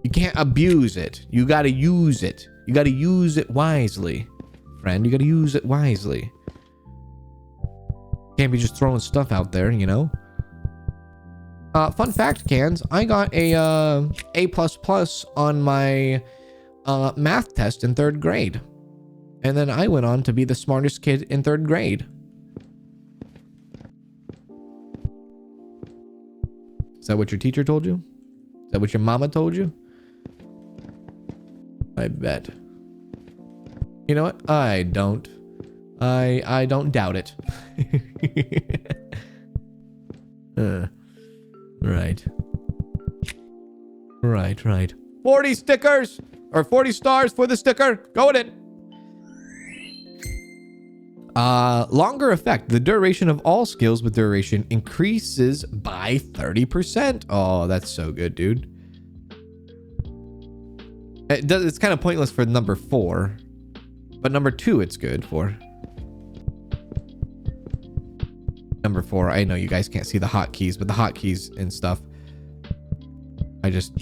You can't abuse it. You got to use it. You got to use it wisely, friend. You got to use it wisely. Can't be just throwing stuff out there, you know? Fun fact, Kanz, I got a A++ on my math test in 3rd grade. And then I went on to be the smartest kid in 3rd grade. Is that what your teacher told you? Is that what your mama told you? I bet. You know what? I don't. I don't doubt it. Right. Right. 40 stickers or 40 stars for the sticker. Go with it. Longer effect. The duration of all skills with duration increases by 30%. Oh, that's so good, dude. It's kind of pointless for number 4, but number 2 it's good for. Number 4, I know you guys can't see the hotkeys, but the hotkeys and stuff. I just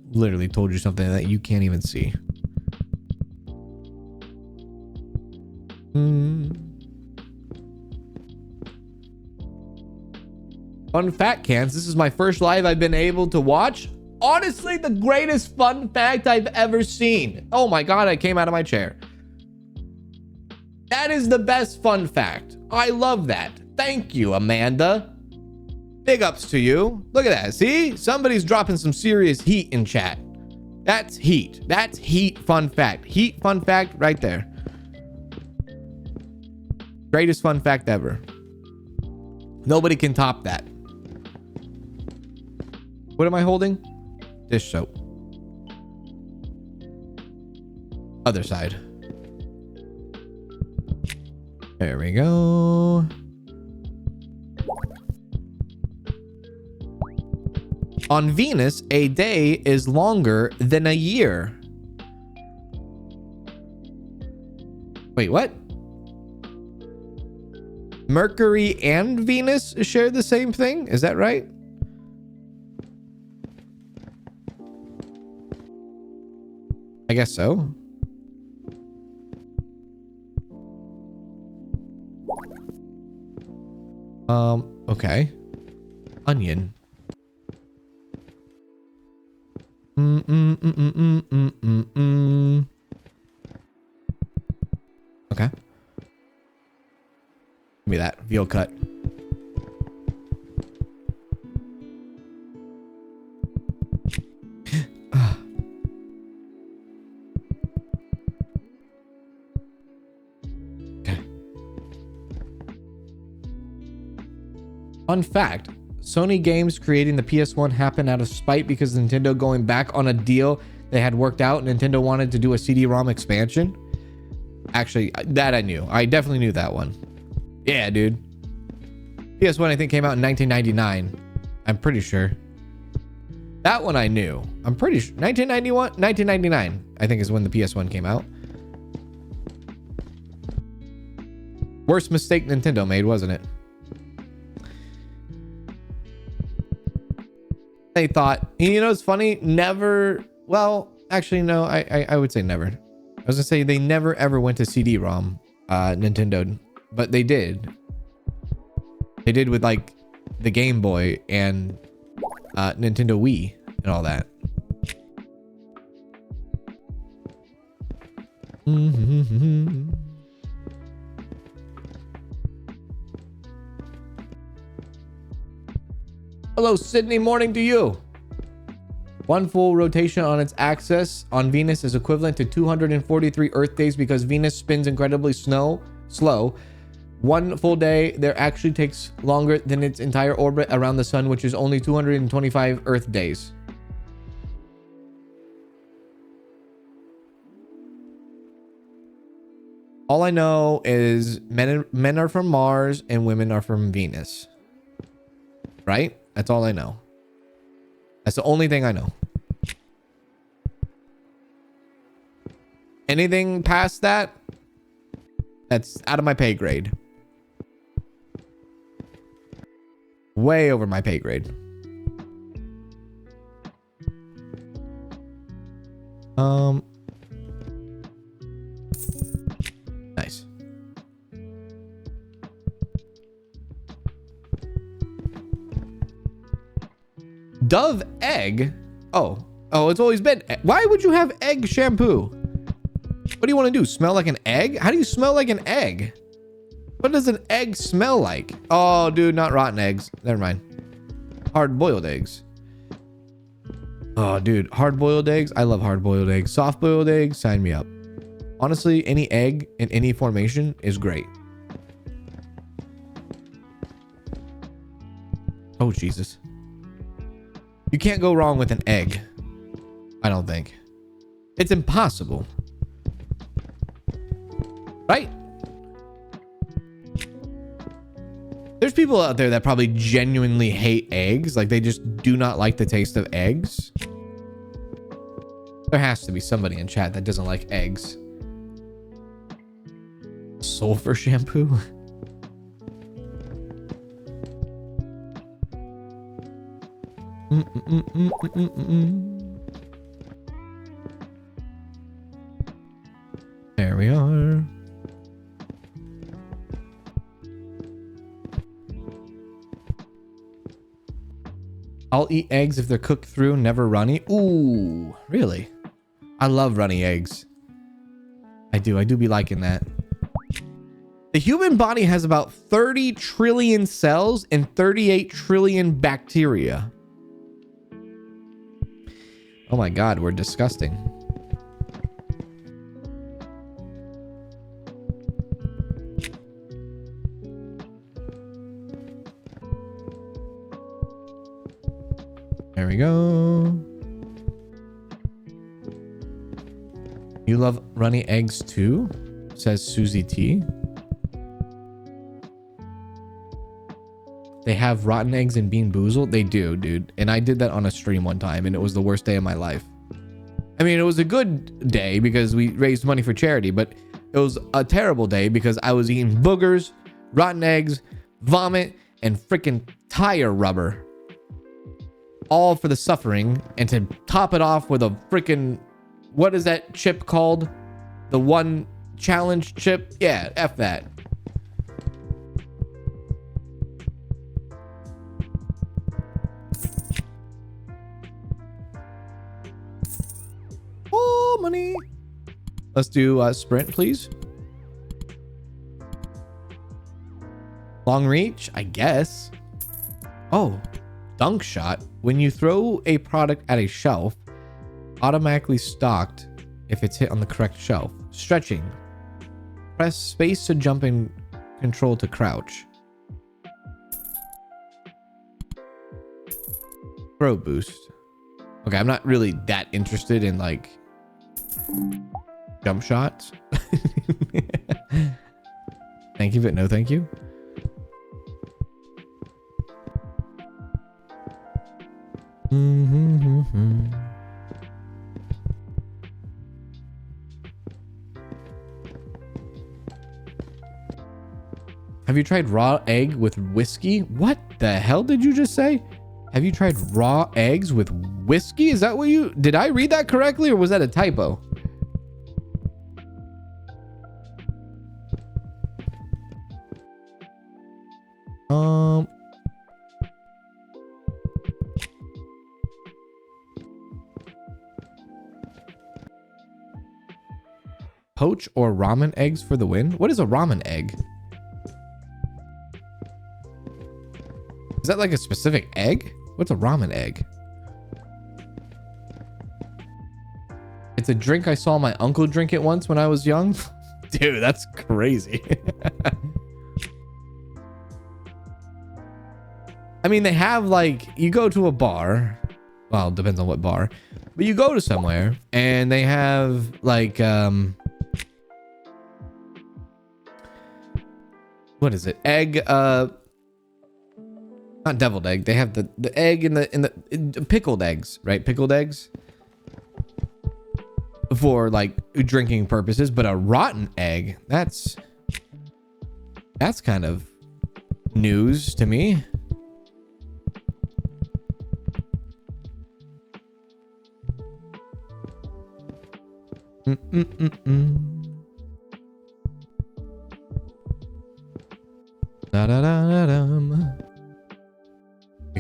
literally told you something that you can't even see. Fun fact, Kanz, this is my first live I've been able to watch. Honestly, the greatest fun fact I've ever seen. Oh my God, I came out of my chair. That is the best fun fact. I love that. Thank you, Amanda. Big ups to you. Look at that. See? Somebody's dropping some serious heat in chat. That's heat. That's heat fun fact. Heat fun fact right there. Greatest fun fact ever. Nobody can top that. What am I holding? Dish soap. Other side. There we go. On Venus, a day is longer than a year. Wait, what? Mercury and Venus share the same thing? Is that right? I guess so. Okay. Onion. Okay. Give me that veal cut. Okay. Fun fact, Sony games creating the PS1 happened out of spite because Nintendo going back on a deal they had worked out. Nintendo wanted to do a CD-ROM expansion. Actually, that I knew. I definitely knew that one. Yeah, dude. PS1 I think came out in 1999. I'm pretty sure. That one I knew. I'm pretty sure. 1999 I think is when the PS1 came out. Worst mistake Nintendo made, wasn't it? They thought, you know, it's funny. Never. Well, actually, no. I would say never. I was gonna say they never ever went to CD-ROM, Nintendo, but they did. They did with like the Game Boy and Nintendo Wii and all that. Hello, Sydney. Morning to you. One full rotation on its axis on Venus is equivalent to 243 Earth days because Venus spins incredibly slow. One full day there actually takes longer than its entire orbit around the sun, which is only 225 Earth days. All I know is men are from Mars and women are from Venus. Right? That's all I know. That's the only thing I know. Anything past that, that's out of my pay grade. Way over my pay grade. Nice. Dove egg? Oh, it's always been. Why would you have egg shampoo? What do you want to do? Smell like an egg? How do you smell like an egg? What does an egg smell like? Oh, dude, not rotten eggs. Never mind. Hard-boiled eggs. Oh, dude, hard-boiled eggs. I love hard-boiled eggs. Soft-boiled eggs, sign me up. Honestly, any egg in any formation is great. Oh, Jesus. You can't go wrong with an egg. I don't think. It's impossible. Right? There's people out there that probably genuinely hate eggs. Like they just do not like the taste of eggs. There has to be somebody in chat that doesn't like eggs. Sulfur shampoo? There we are. I'll eat eggs if they're cooked through, never runny. Ooh, really? I love runny eggs. I do be liking that. The human body has about 30 trillion cells and 38 trillion bacteria. Oh my God, we're disgusting. There we go. You love runny eggs too? Says Susie T. They have rotten eggs and Bean Boozled? They do, dude. And I did that on a stream one time and it was the worst day of my life. I mean, it was a good day because we raised money for charity, but it was a terrible day because I was eating boogers, rotten eggs, vomit, and freaking tire rubber. All for the suffering, and to top it off with a freaking, what is that chip called? The one challenge chip? Yeah, F that. Oh, money. Let's do sprint, please. Long reach, I guess. Oh, dunk shot. When you throw a product at a shelf, automatically stocked if it's hit on the correct shelf. Stretching. Press space to jump and control to crouch. Throw boost. Okay, I'm not really that interested in like jump shots. Thank you, but no thank you. Have you tried raw egg with whiskey? What the hell did you just say? Have you tried raw eggs with whiskey? Is that what you... Did I read that correctly or was that a typo? Poach or ramen eggs for the win? What is a ramen egg? Is that like a specific egg? What's a ramen egg? It's a drink I saw my uncle drink it once when I was young. Dude, that's crazy. I mean, they have like, you go to a bar. Well, it depends on what bar. But you go to somewhere and they have like, what is it? Egg, not deviled egg. They have the egg in the pickled eggs, right? Pickled eggs for like drinking purposes, but a rotten egg, that's kind of news to me. You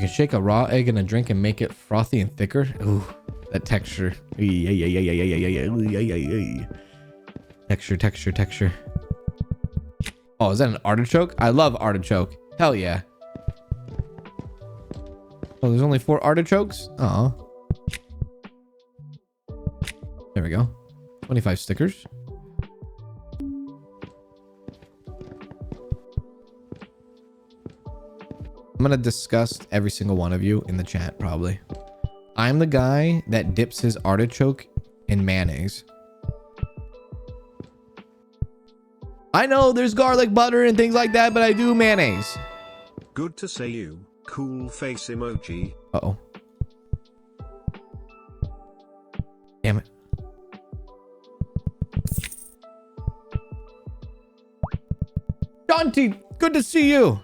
can shake a raw egg in a drink and make it frothy and thicker. Ooh, that texture. Texture. Oh, is that an artichoke? I love artichoke. Hell yeah. Oh, there's only 4 artichokes? Oh. There we go. 25 stickers. I'm gonna disgust every single one of you in the chat, probably. I'm the guy that dips his artichoke in mayonnaise. I know there's garlic butter and things like that, but I do mayonnaise. Good to see you. Cool face emoji. Uh-oh. Damn it. Dante, good to see you.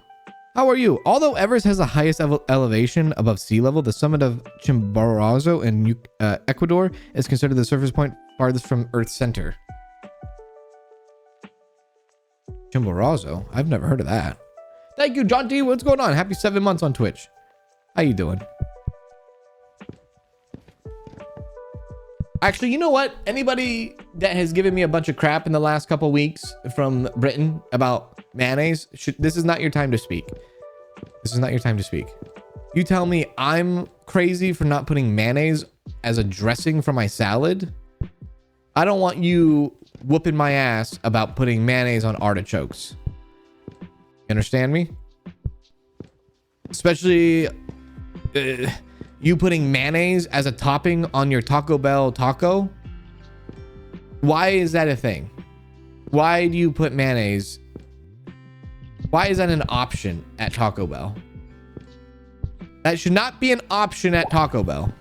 How are you? Although Everest has the highest elevation above sea level, the summit of Chimborazo in Ecuador is considered the surface point farthest from Earth's center. Chimborazo? I've never heard of that. Thank you, John T. What's going on? Happy 7 months on Twitch. How you doing? Actually, you know what? Anybody that has given me a bunch of crap in the last couple weeks from Britain about mayonnaise, this is not your time to speak. This is not your time to speak. You tell me I'm crazy for not putting mayonnaise as a dressing for my salad. I don't want you whooping my ass about putting mayonnaise on artichokes. You understand me? Especially you putting mayonnaise as a topping on your Taco Bell taco. Why is that a thing? Why do you put mayonnaise? Why is that an option at Taco Bell? That should not be an option at Taco Bell.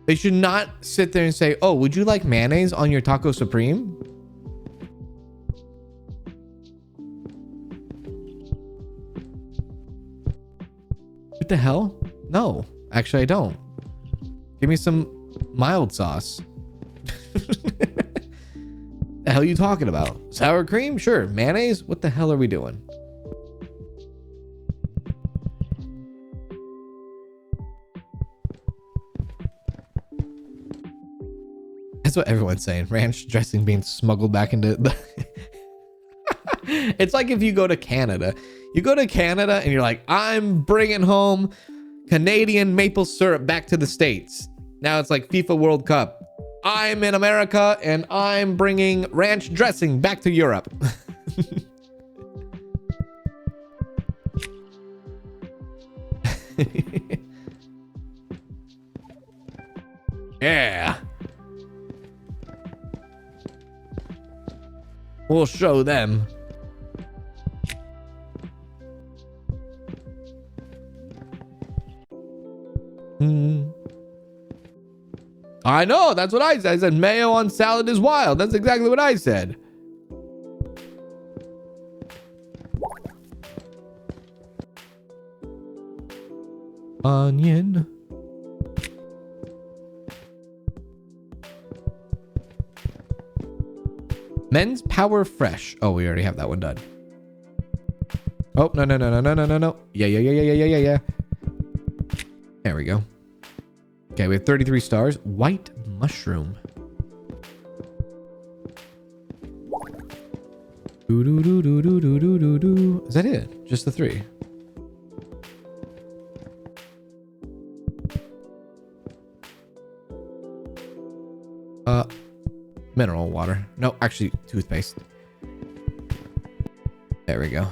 They should not sit there and say, oh, would you like mayonnaise on your Taco Supreme? What the hell? No, actually I don't. Give me some mild sauce. The hell are you talking about? Sour cream? Sure. Mayonnaise? What the hell are we doing? That's what everyone's saying. Ranch dressing being smuggled back into the... It's like if you go to Canada. You go to Canada and you're like, I'm bringing home Canadian maple syrup back to the States. Now it's like FIFA World Cup. I'm in America and I'm bringing ranch dressing back to Europe. Yeah. We'll show them. I know, that's what I said. I said mayo on salad is wild. That's exactly what I said. Onion. Men's Power Fresh. Oh, we already have that one done. Oh, no, no, no, no, no, no, no, no. Yeah. There we go. Okay, we have 33 stars. White mushroom. Is that it? Just the 3? Mineral water. No, actually, toothpaste. There we go.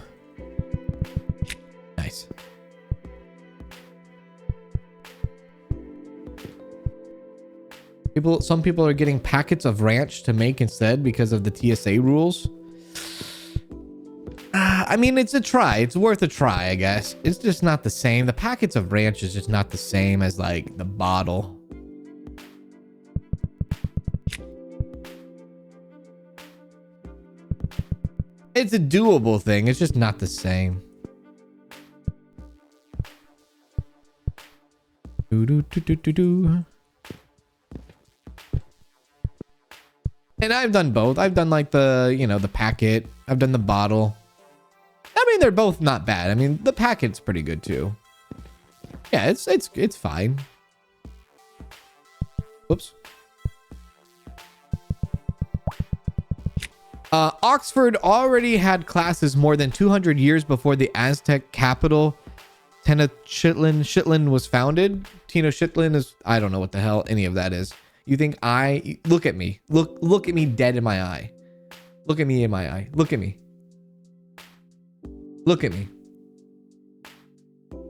Nice. Some people are getting packets of ranch to make instead because of the TSA rules. I mean, it's a try. It's worth a try, I guess. It's just not the same. The packets of ranch is just not the same as like the bottle. It's a doable thing. It's just not the same. And I've done both. I've done like the, you know, the packet. I've done the bottle. I mean, they're both not bad. I mean, the packet's pretty good too. Yeah, it's fine. Whoops. Oxford already had classes more than 200 years before the Aztec capital Tenochtitlan was founded. Tenochtitlan is, I don't know what the hell any of that is. You think look at me. Look at me dead in my eye. Look at me in my eye. Look at me. Look at me.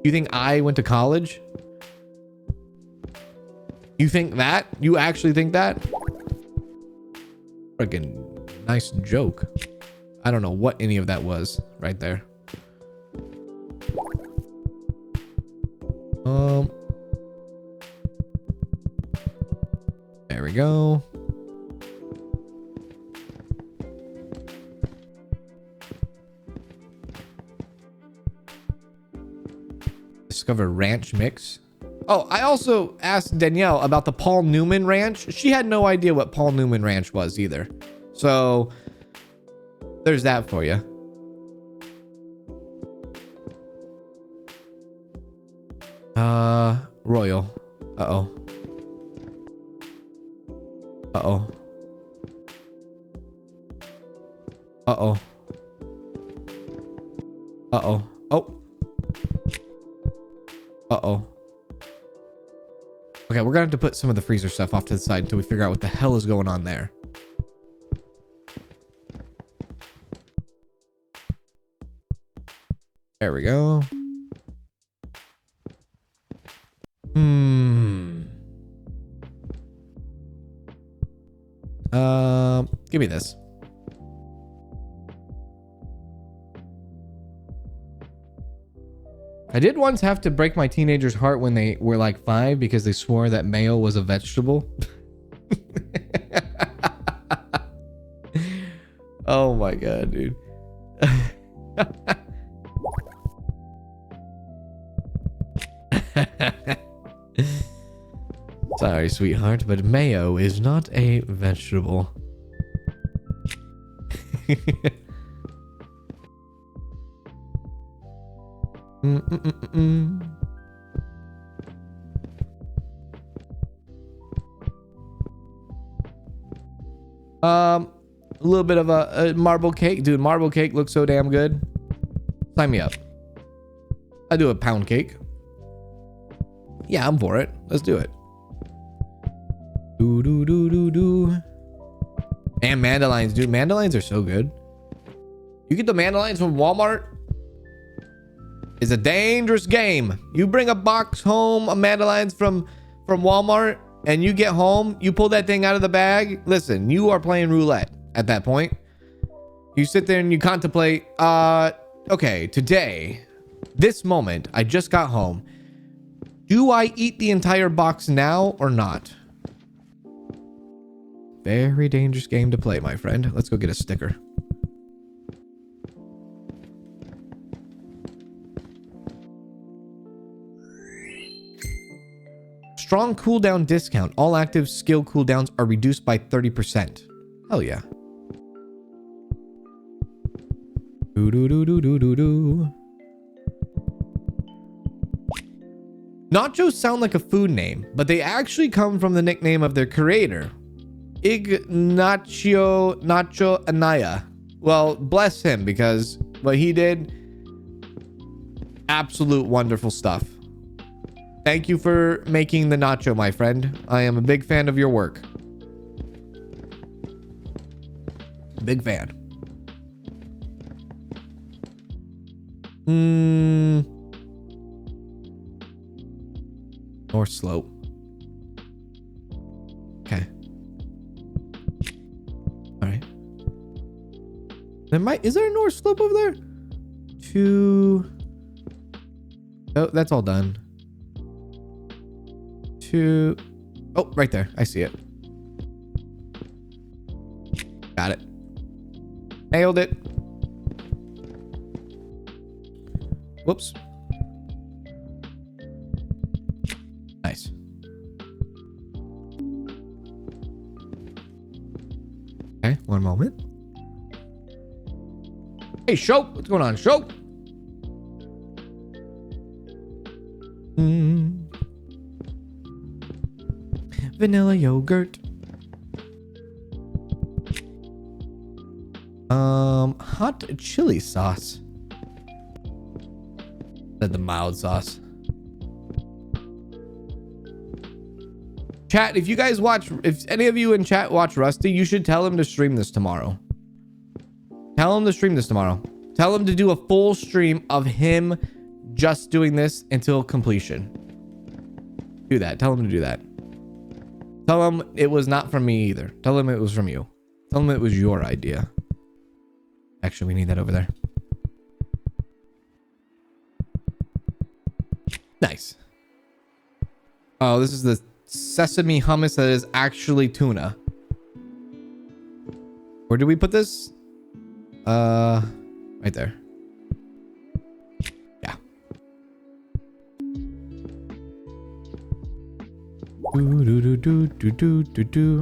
You think I went to college? You think that? You actually think that? Friggin' nice joke. I don't know what any of that was right there. There we go. Discover ranch mix. Oh, I also asked Danielle about the Paul Newman Ranch. She had no idea what Paul Newman Ranch was either. So there's that for you. Royal. Uh-oh. Uh-oh. Uh-oh. Uh-oh. Oh. Uh-oh. Okay, we're gonna have to put some of the freezer stuff off to the side until we figure out what the hell is going on there. There we go. Give me this. I did once have to break my teenager's heart when they were like 5 because they swore that mayo was a vegetable. Oh my god, dude. Sorry, sweetheart, but mayo is not a vegetable. A little bit of a marble cake. Dude, marble cake looks so damn good. Sign me up. I do a pound cake. Yeah, I'm for it. Let's do it. And mandolines, dude. Mandolines are so good. You get the mandolines from Walmart. It's a dangerous game. You bring a box home of mandolines from Walmart and you get home, you pull that thing out of the bag. Listen, you are playing roulette at that point. You sit there and you contemplate, okay, today, this moment, I just got home. Do I eat the entire box now or not? Very dangerous game to play, my friend. Let's go get a sticker. Strong cooldown discount. All active skill cooldowns are reduced by 30%. Hell yeah. Nachos sound like a food name, but they actually come from the nickname of their creator, Ignacio Nacho Anaya. Well, bless him, because what he did, absolute wonderful stuff. Thank you for making the nacho, my friend. I am a big fan of your work. Big fan. North slope. Okay. All right. Is there a north slope over there? Oh, that's all done. Oh, right there. I see it. Got it. Nailed it. Whoops. Nice. Okay, one moment. Hey, Show. What's going on, Show? Vanilla yogurt. Hot chili sauce. The mild sauce. Chat, if you guys watch, if any of you in chat watch Rusty, you should tell him to stream this tomorrow. Tell him to stream this tomorrow. Tell him to do a full stream of him just doing this until completion. Do that. Tell him to do that. Tell him it was not from me either. Tell him it was from you. Tell him it was your idea. Actually, we need that over there. Nice. Oh, this is the sesame hummus that is actually tuna. Where do we put this? Right there. Yeah.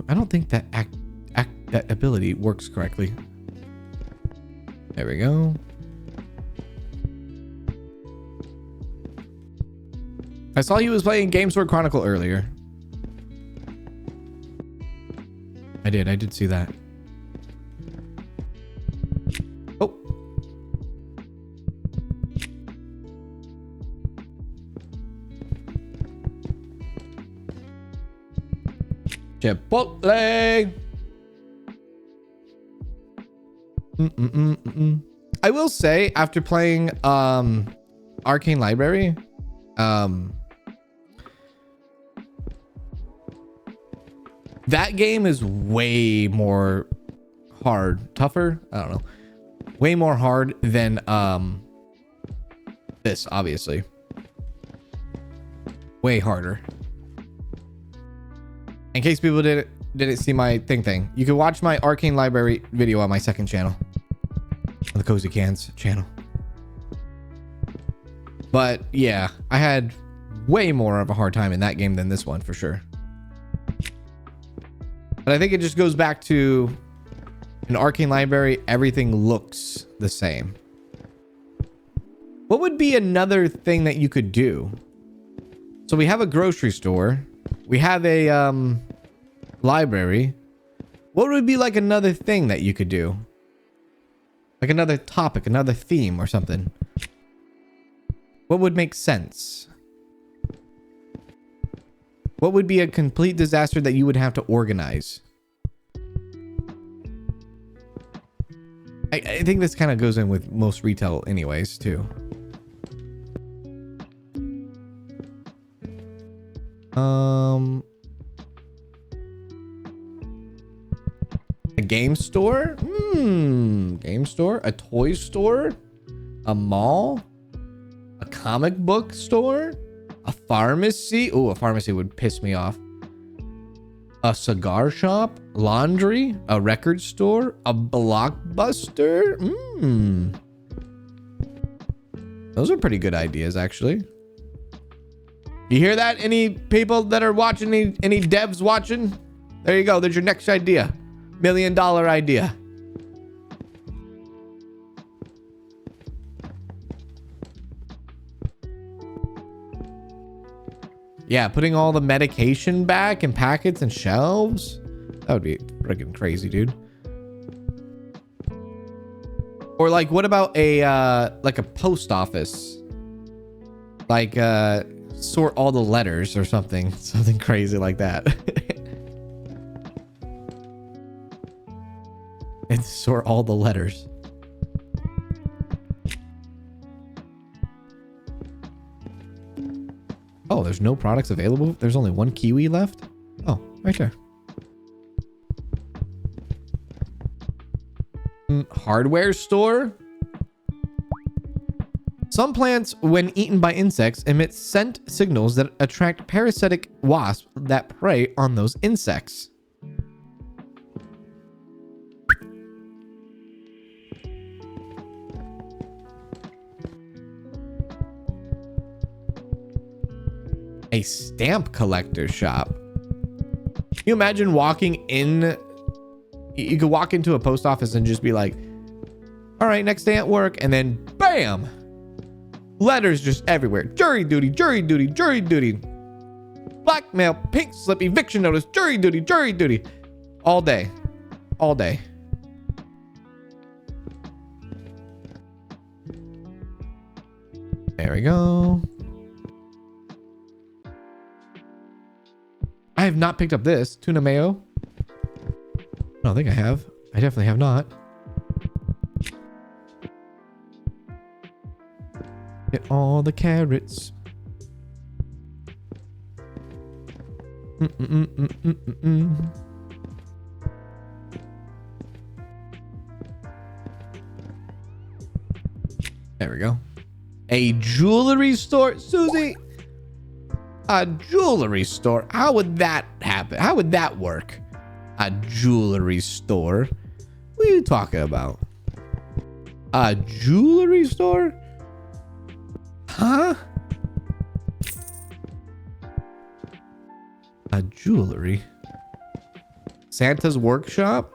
I don't think that that ability works correctly. There we go. I saw he was playing Game Sword Chronicle earlier. I did see that. Oh. Chipotle. I will say, after playing Arcane Library, that game is way more hard, tougher. I don't know. Way more hard than this, obviously. Way harder. In case people didn't see my thing, you can watch my Arcane Library video on my second channel, on the Cozy Cans channel. But yeah, I had way more of a hard time in that game than this one for sure. But I think it just goes back to an Arcane Library, everything looks the same. What would be another thing that you could do? So we have a grocery store. We have a library. What would be like another thing that you could do? Like another topic, another theme or something. What would make sense? What would be a complete disaster that you would have to organize? I think this kind of goes in with most retail anyways, too. game store? Game store? A toy store? A mall? A comic book store? A pharmacy? Oh, a pharmacy would piss me off. A cigar shop? Laundry? A record store? A Blockbuster? Those are pretty good ideas, actually. You hear that? Any people that are watching, any devs watching? There you go. There's your next idea. $1 million idea. Yeah, putting all the medication back in packets and shelves. That would be freaking crazy, dude. Or like, what about a post office? Like, sort all the letters or something. Something crazy like that. And sort all the letters. Oh, there's no products available? There's only one kiwi left? Oh, right there. Hardware store? Some plants, when eaten by insects, emit scent signals that attract parasitic wasps that prey on those insects. A stamp collector shop. Can you imagine walking in? You could walk into a post office and just be like, all right, next day at work. And then bam, letters just everywhere. Jury duty, jury duty, jury duty. Blackmail, pink slip, eviction notice, jury duty, jury duty. All day. All day. There we go. I have not picked up this. Tuna mayo. I don't think I have. I definitely have not. Get all the carrots. There we go. A jewelry store. Susie. A jewelry store. How would that happen? How would that work? A jewelry store? What are you talking about? A jewelry store? Huh? A jewelry? Santa's workshop?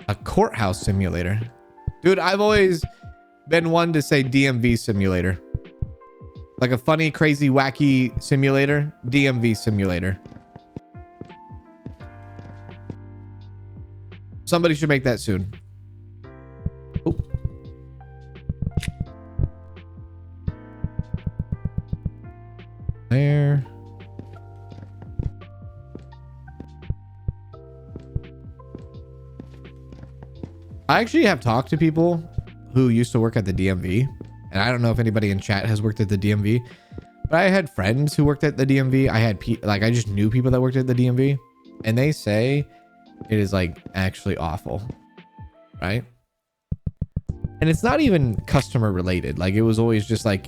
A courthouse simulator. Dude, I've always been one to say DMV simulator. Like a funny, crazy, wacky simulator. DMV simulator. Somebody should make that soon. Oh. There. I actually have talked to people who used to work at the DMV, and I don't know if anybody in chat has worked at the DMV, but I had friends who worked at the DMV. I just knew people that worked at the DMV, and they say it is like actually awful, right? And it's not even customer related. Like, it was always just like,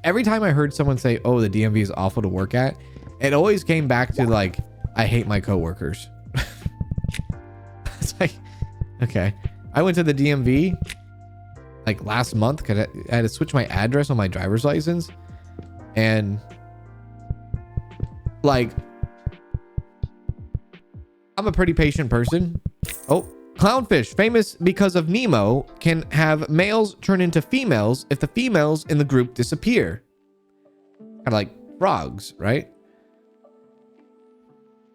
every time I heard someone say, oh, the DMV is awful to work at, it always came back to like, I hate my coworkers. It's like, okay. I went to the DMV like last month because I had to switch my address on my driver's license, and like, I'm a pretty patient person. Oh, clownfish, famous because of Nemo, can have males turn into females if the females in the group disappear. Kind of like frogs, right?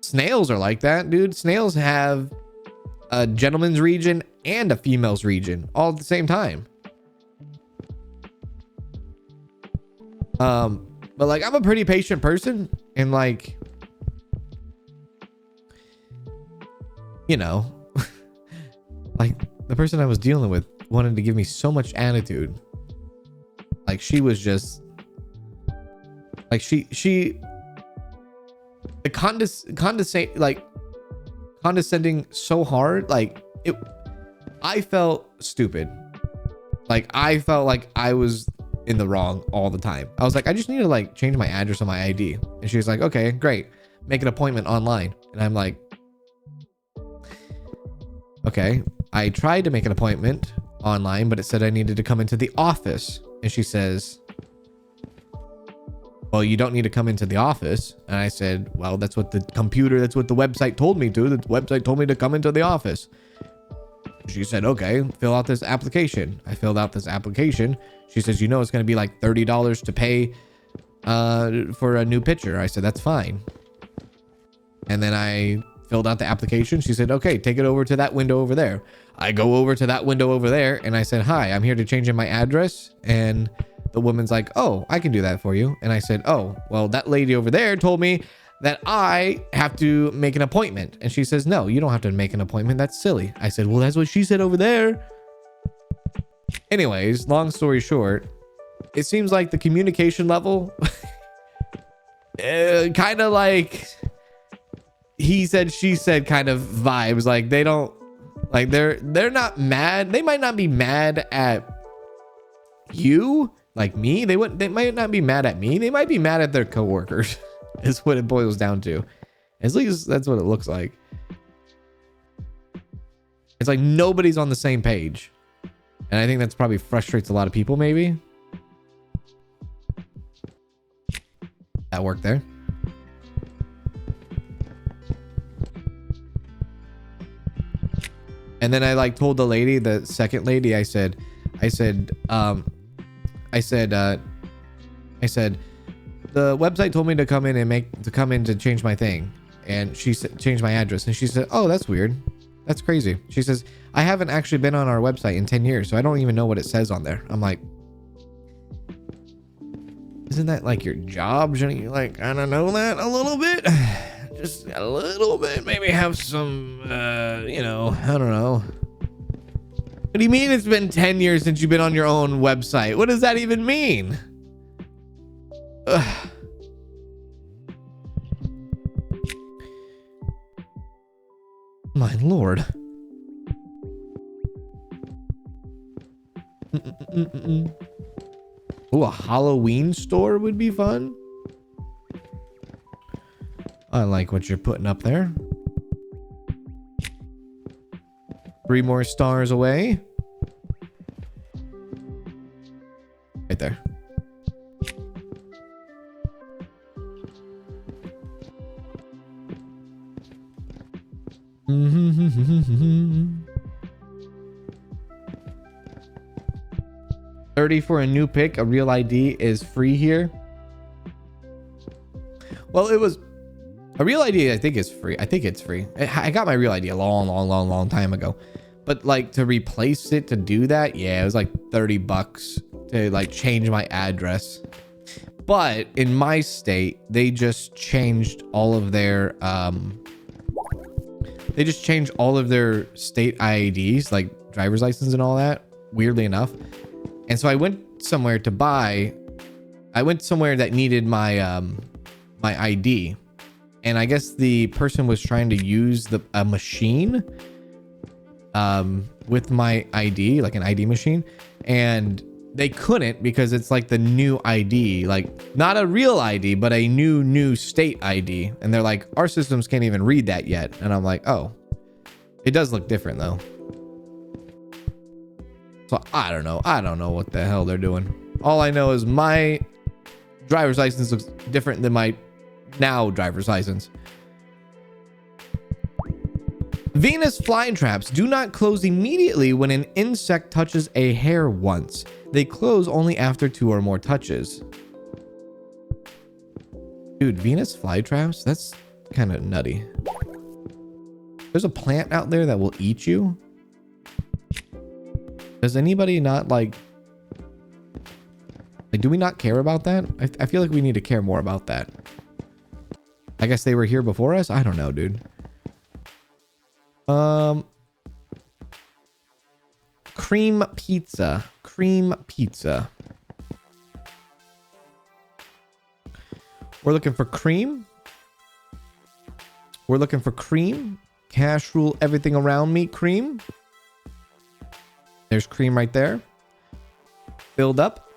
Snails are like that, dude. Snails have a gentleman's region and a female's region all at the same time. But like, I'm a pretty patient person, and like, you know, like the person I was dealing with wanted to give me so much attitude. Like, she was just like, she the condescending so hard, like it. I felt stupid. Like I felt like I was in the wrong all the time. I was like, I just need to like change my address on my ID. And she was like, okay, great. Make an appointment online. And I'm like, okay. I tried to make an appointment online, but it said I needed to come into the office. And she says, well, you don't need to come into the office. And I said, well, that's what the website told me to. The website told me to come into the office. She said, okay, fill out this application. I filled out this application. She says, you know, it's going to be like $30 to pay for a new picture. I said, that's fine. And then I filled out the application. She said, okay, take it over to that window over there. I go over to that window over there and I said, hi, I'm here to change in my address. And the woman's like, oh, I can do that for you. And I said, oh, well, that lady over there told me that I have to make an appointment. And she says, no, you don't have to make an appointment. That's silly. I said, well, that's what she said over there. Anyways, long story short, it seems like the communication level kind of like he said, she said kind of vibes. Like they don't like they're not mad. They might not be mad at you like me. They might not be mad at me. They might be mad at their coworkers. Is what it boils down to. At least that's what it looks like. It's like nobody's on the same page. And I think that's probably frustrates a lot of people, maybe. That worked there. And then I like told the lady, the second lady, I said, the website told me to come in to change my thing. And she said, change my address. And she said, oh, that's weird. That's crazy. She says, I haven't actually been on our website in 10 years, so I don't even know what it says on there. I'm like, isn't that like your job? Shouldn't you like, I don't know that a little bit? Just a little bit. Maybe have some, you know, I don't know. What do you mean it's been 10 years since you've been on your own website? What does that even mean? Ugh. My lord. Oh, a Halloween store would be fun. I like what you're putting up there. 3 more stars away. Right there. $30 for a new pick. A real ID is free here. Well, it was a real ID. I think is free. I think it's free. I got my real ID a long time ago, but like to replace it to do that, yeah, it was like $30 to like change my address. But in my state, they just changed all of their state IDs, like driver's license and all that, weirdly enough. And so I went somewhere that needed my my ID. And I guess the person was trying to use a machine with my ID, like an ID machine, and they couldn't because it's like the new ID, like not a real ID, but a new state ID. And they're like, our systems can't even read that yet. And I'm like, oh, it does look different though. So I don't know what the hell they're doing. All I know is my driver's license looks different than my now driver's license. Venus flytraps do not close immediately when an insect touches a hair once. They close only after 2 or more touches. Dude, Venus flytraps? That's kind of nutty. There's a plant out there that will eat you. Does anybody not like do we not care about that? I feel like we need to care more about that. I guess they were here before us. I don't know, dude. Cream pizza. We're looking for cream. We're looking for cream. Cash rule everything around me. Cream. There's cream right there. Build up.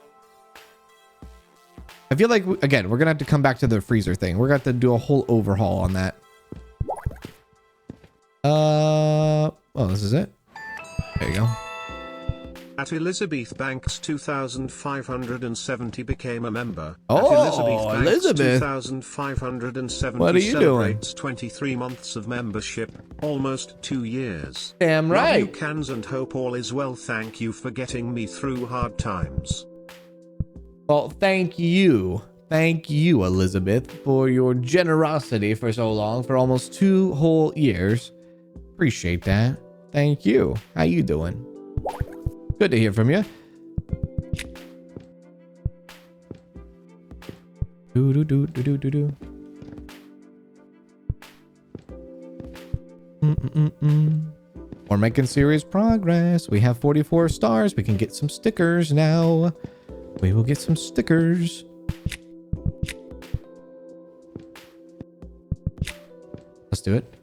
I feel like, again, we're going to have to come back to the freezer thing. We're going to have to do a whole overhaul on that. Oh, this is it. There you go. At Elizabeth Banks 2570 became a member. Oh, At Elizabeth. 2570 What are you doing? celebrates 23 months of membership, almost 2 years. Damn Love right. you, Kanz, and hope all is well. Thank you for getting me through hard times. Well, thank you. Thank you, Elizabeth, for your generosity for so long, for almost 2 whole years. Appreciate that. Thank you. How you doing? Good to hear from you. We're making serious progress. We have 44 stars. We can get some stickers now. We will get some stickers. Let's do it.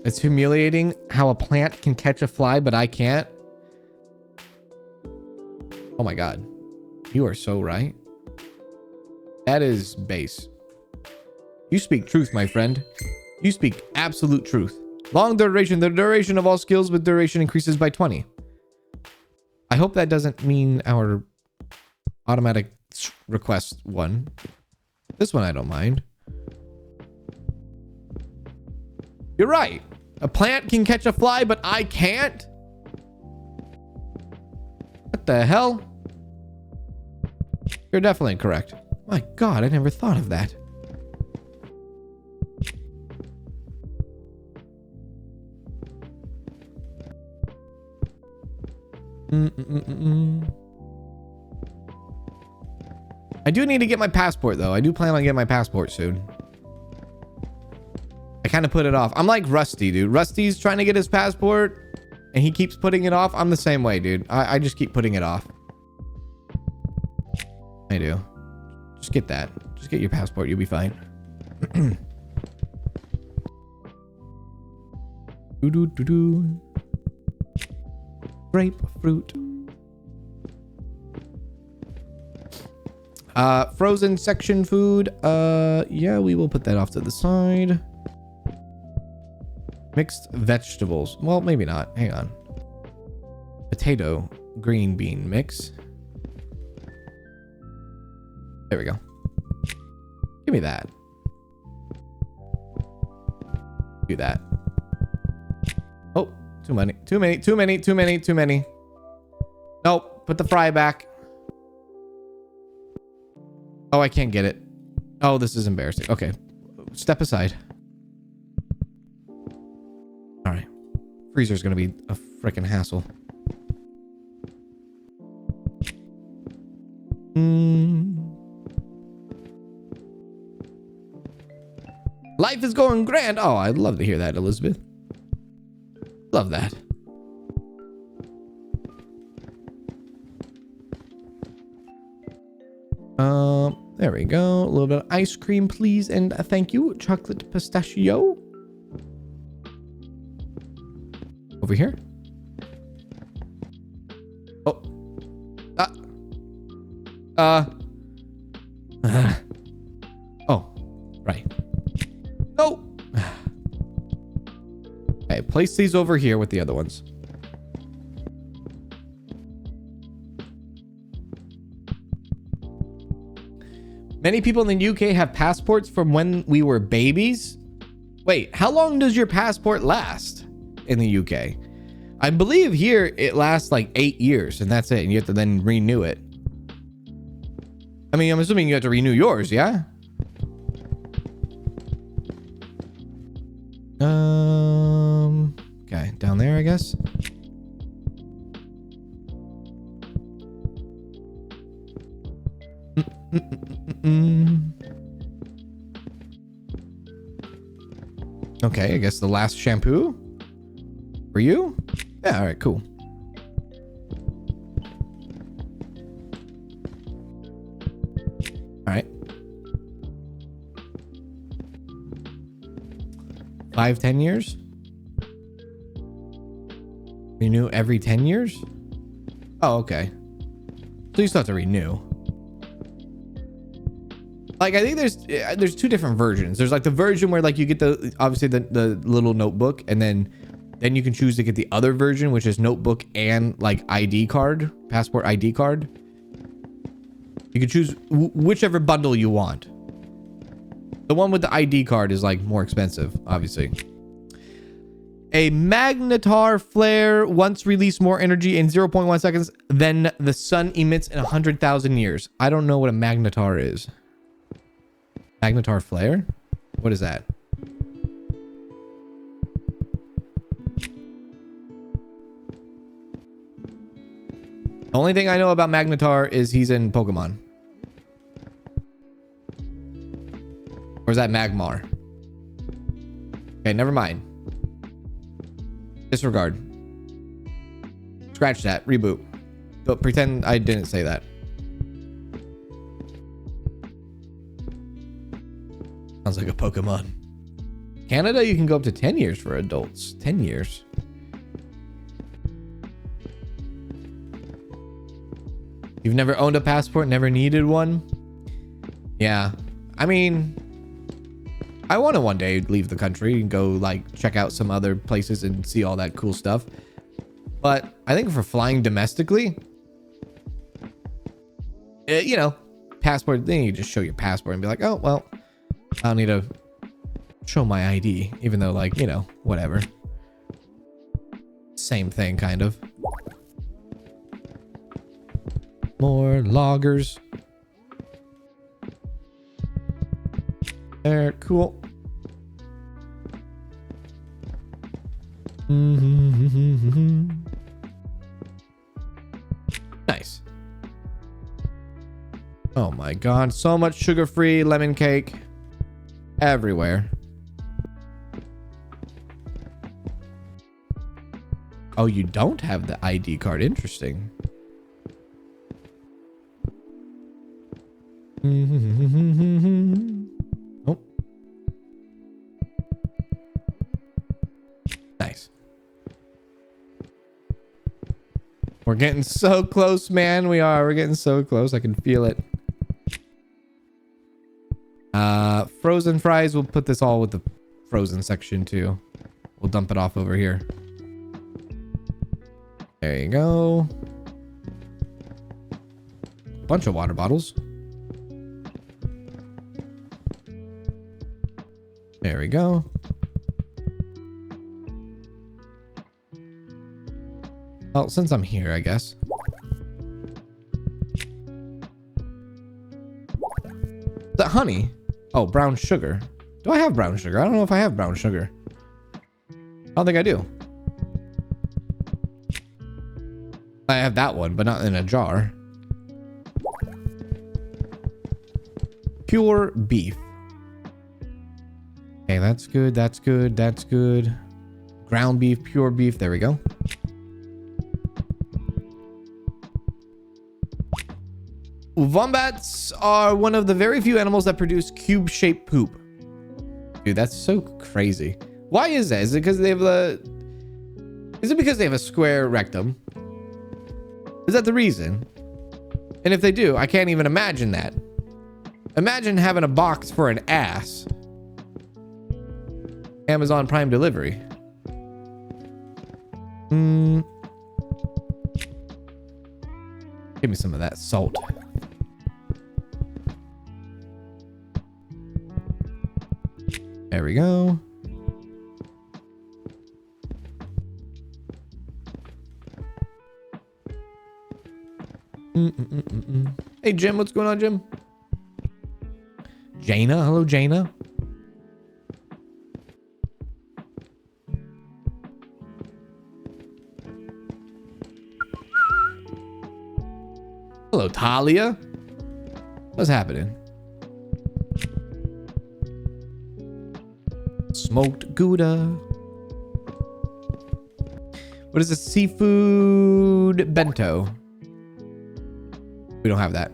It's humiliating how a plant can catch a fly, but I can't. Oh my God. You are so right. That is base. You speak truth, my friend. You speak absolute truth. Long duration. The duration of all skills with duration increases by 20. I hope that doesn't mean our automatic request one. This one I don't mind. You're right. A plant can catch a fly, but I can't? What the hell? You're definitely correct. My God, I never thought of that. I do need to get my passport, though. I do plan on getting my passport soon. I kind of put it off. I'm like Rusty, dude. Rusty's trying to get his passport, and he keeps putting it off. I'm the same way, dude. I just keep putting it off. I do. Just get that. Just get your passport. You'll be fine. Grapefruit. Frozen section food. Yeah, we will put that off to the side. Mixed vegetables. Well, maybe not. Hang on. Potato, green bean mix. There we go. Give me that. Do that. Oh, too many. Too many. Too many. Too many. Too many. Nope. Put the fry back. Oh, I can't get it. Oh, this is embarrassing. Okay. Step aside. All right. Freezer's going to be a freaking hassle. Life is going grand. Oh, I'd love to hear that, Elizabeth. Love that. There we go. A little bit of ice cream, please. And thank you. Chocolate pistachio. Over here. Oh. Oh. Right. No. Okay, place these over here with the other ones. Many people in the UK have passports from when we were babies. Wait, how long does your passport last in the UK? I believe here it lasts like 8 years and that's it. And you have to then renew it. I mean, I'm assuming you have to renew yours, yeah? Okay, down there, I guess. Okay, I guess the last shampoo for you. Yeah, all right, cool. All right. 5-10 years? Renew every 10 years? Oh, okay. So you still have to renew. Like, I think there's two different versions. There's like the version where like you get the obviously the little notebook, and then you can choose to get the other version, which is notebook and like ID card, passport ID card. You can choose whichever bundle you want. The one with the ID card is like more expensive, obviously. A magnetar flare once released more energy in 0.1 seconds than the sun emits in 100,000 years. I don't know what a magnetar is. Magnetar flare? What is that? The only thing I know about Magnetar is he's in Pokemon. Or is that Magmar? Okay, never mind. Disregard. Scratch that. Reboot. Don't pretend I didn't say that. Sounds like a Pokemon. Canada, you can go up to 10 years for adults. 10 years. You've never owned a passport, never needed one? Yeah. I mean, I want to one day leave the country and go like check out some other places and see all that cool stuff. But I think for flying domestically, you know, passport, then you just show your passport and be like, oh, well, I don't need to show my ID, even though like, you know, whatever. Same thing, kind of. More loggers. There, cool. Nice. Oh my god, so much sugar-free lemon cake everywhere. Oh, you don't have the ID card. Interesting. Oh. Nice. We're getting so close, man. We're getting so close. I can feel it. Frozen fries. We'll put this all with the frozen section too. We'll dump it off over here. There you go. Bunch of water bottles. There we go. Well, since I'm here, I guess. The honey. Oh, brown sugar. Do I have brown sugar? I don't know if I have brown sugar. I don't think I do. I have that one, but not in a jar. Pure beef. Okay, that's good. That's good. That's good. Ground beef, pure beef. There we go. Wombats are one of the very few animals that produce cube-shaped poop. Dude, that's so crazy. Why is that? Is it because they have Is it because they have a square rectum? Is that the reason? And if they do, I can't even imagine that. Imagine having a box for an ass. Amazon Prime delivery. Give me some of that salt. There we go. Hey, Jim, what's going on, Jim? Jaina, hello, Jaina. Hello, Talia. What's happening? Smoked Gouda. What is a seafood bento? We don't have that.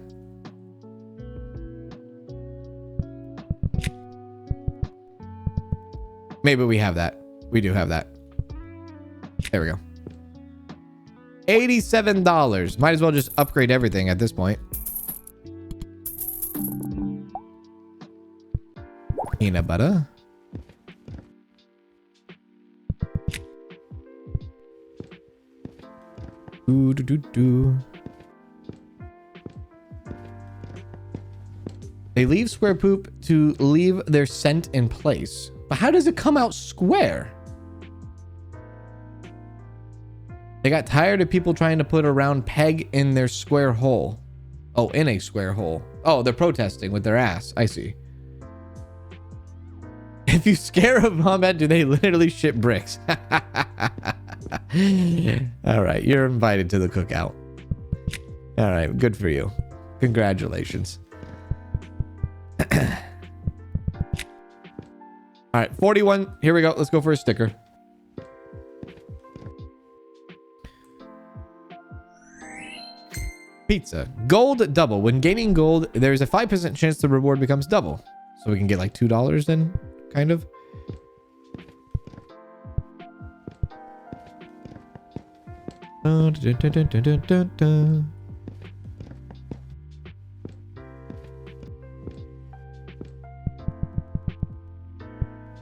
Maybe we have that. We do have that. There we go. $87. Might as well just upgrade everything at this point. Peanut butter. Do, do, do, do. They leave square poop to leave their scent in place. But how does it come out square? They got tired of people trying to put a round peg in their square hole. Oh, in a square hole. Oh, they're protesting with their ass. I see. If you scare a vomit, do they literally shit bricks? All right, you're invited to the cookout. All right, good for you. Congratulations. All right, 41. Here we go. Let's go for a sticker. Pizza. Gold double. When gaining gold, there's a 5% chance the reward becomes double. So we can get like $2 then, kind of.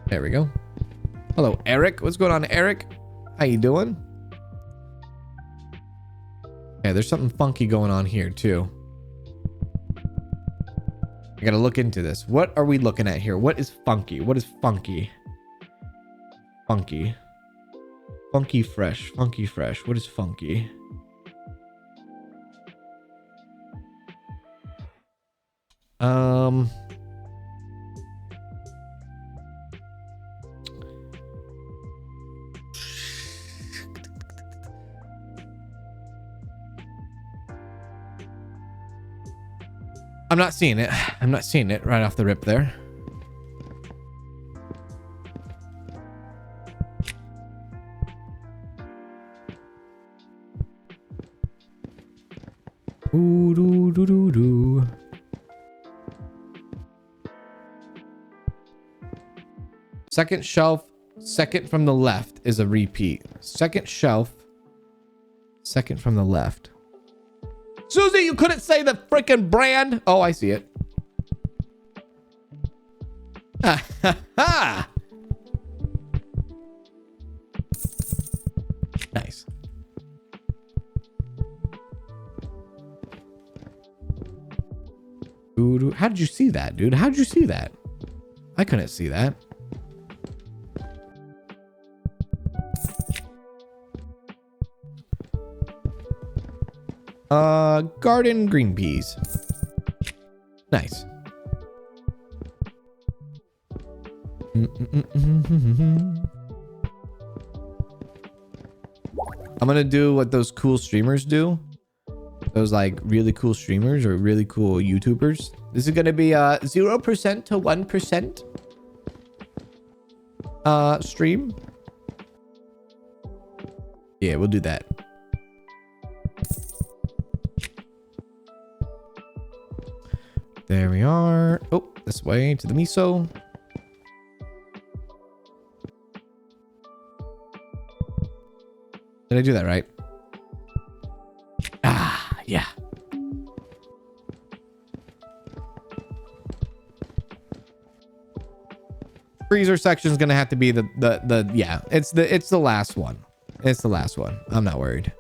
There we go. Hello, Eric. What's going on, Eric? How you doing? Yeah, there's something funky going on here too. I gotta look into this. What are we looking at here? What is funky? What is funky? Funky. Funky fresh. Funky fresh. What is funky? I'm not seeing it. I'm not seeing it right off the rip there. Ooh, doo, doo, doo, doo. Second shelf, second from the left is a repeat. Second shelf, second from the left. Susie, you couldn't say the freaking brand. Oh, I see it. Ha ha ha. Nice. Dude, how did you see that, dude? How did you see that? I couldn't see that. Garden green peas. Nice. I'm gonna do what those cool streamers do. Those like really cool streamers or really cool YouTubers. This is gonna be a 0% to 1% stream. Yeah, we'll do that. There we are. Oh, this way to the miso. Did I do that right? Ah, yeah. Freezer section is gonna have to be the yeah. It's the last one. It's the last one. I'm not worried.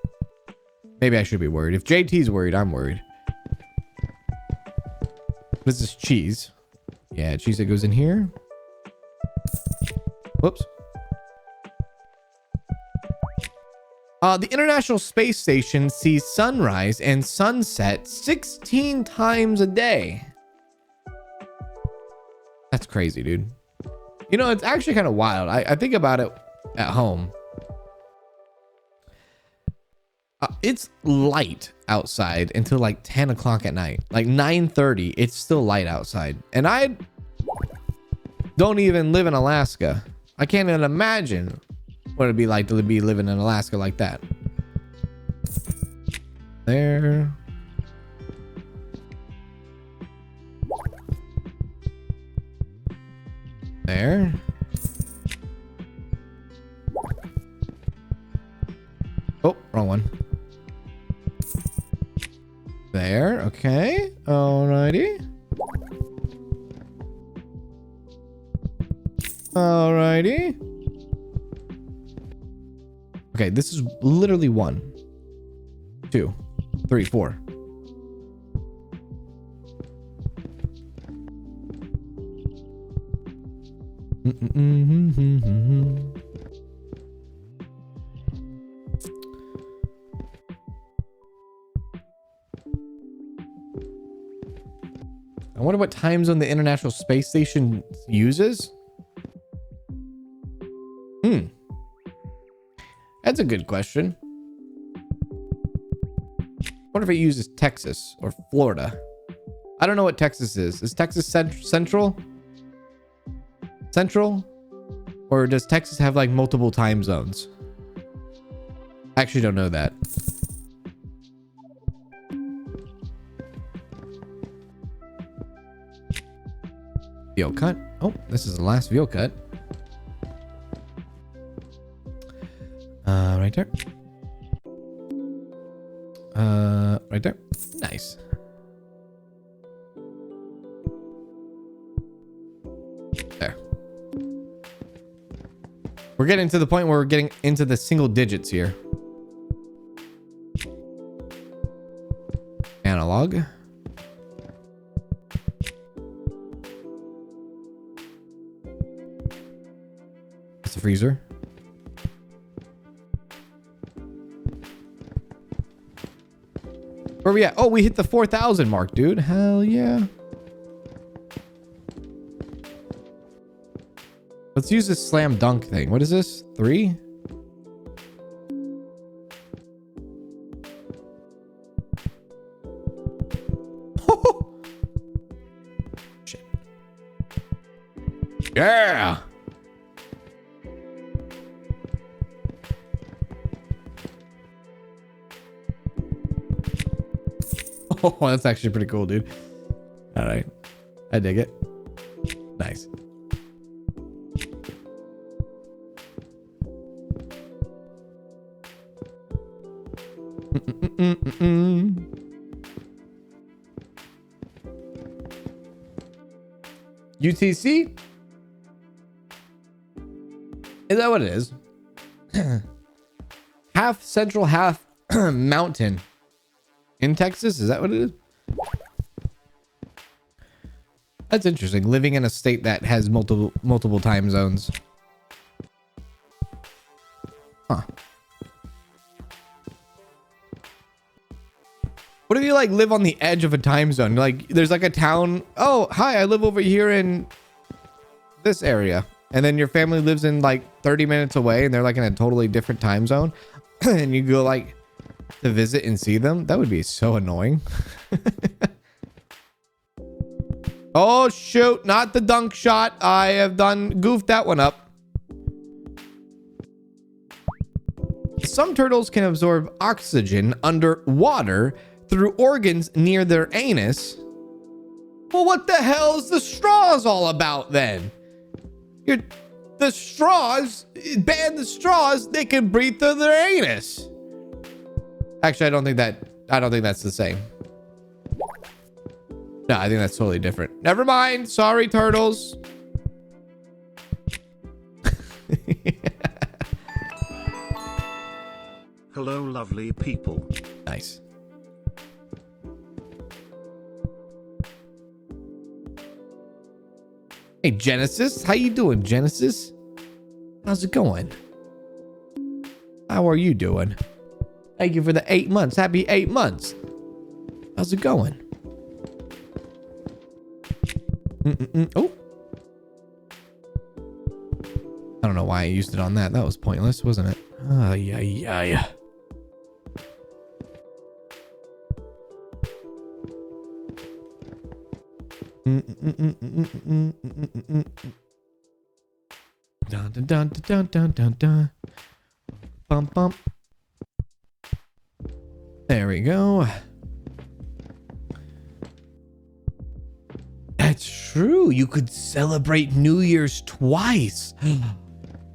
Maybe I should be worried. If JT's worried, I'm worried. This is cheese. Yeah, cheese that goes in here. Whoops. The International Space Station sees sunrise and sunset 16 times a day. That's crazy, dude. You know, it's actually kind of wild. I think about it at home. It's light outside until like 10 o'clock at night. Like 9:30, it's still light outside. And I don't even live in Alaska. I can't even imagine what it'd be like to be living in Alaska like that. There. There. There. Okay. Alrighty. Alrighty. Okay, this is literally 1, 2, 3, 4. I wonder what time zone the International Space Station uses. That's a good question. I wonder if it uses Texas or Florida. I don't know what Texas is. Is Texas central? Central? Or does Texas have like multiple time zones? I actually don't know that. VO cut. Oh, this is the last VO cut. Right there. Right there. Nice. There. We're getting to the point where we're getting into the single digits here. Analog. It's a freezer. Where are we at? Oh, we hit the 4,000 mark, dude. Hell yeah. Let's use this slam dunk thing. What is this? 3? Shit. Yeah. Oh, that's actually pretty cool, dude. All right. I dig it. Nice. UTC? Is that what it is? Half central, half mountain. In Texas? Is that what it is? That's interesting. Living in a state that has multiple time zones. Huh. What if you like live on the edge of a time zone? Like there's like a town. Oh, hi, I live over here in this area. And then your family lives in like 30 minutes away and they're like in a totally different time zone. And you go like to visit and see them. That would be so annoying. Oh shoot, not the dunk shot. I have goofed that one up. Some turtles can absorb oxygen underwater through organs near their anus. Well, what the hell is the straws all about then? The straws, ban the straws, they can breathe through their anus. Actually, I don't think that's the same. No, I think that's totally different. Never mind. Sorry, turtles. Hello, lovely people. Nice. Hey, Genesis. How you doing, Genesis? How's it going? How are you doing? Thank you for the 8 months. Happy 8 months. How's it going? Oh. I don't know why I used it on that. That was pointless, wasn't it? Oh, yeah. Dun dun dun dun dun dun dun. Bump bump. There we go. That's true. You could celebrate New Year's twice.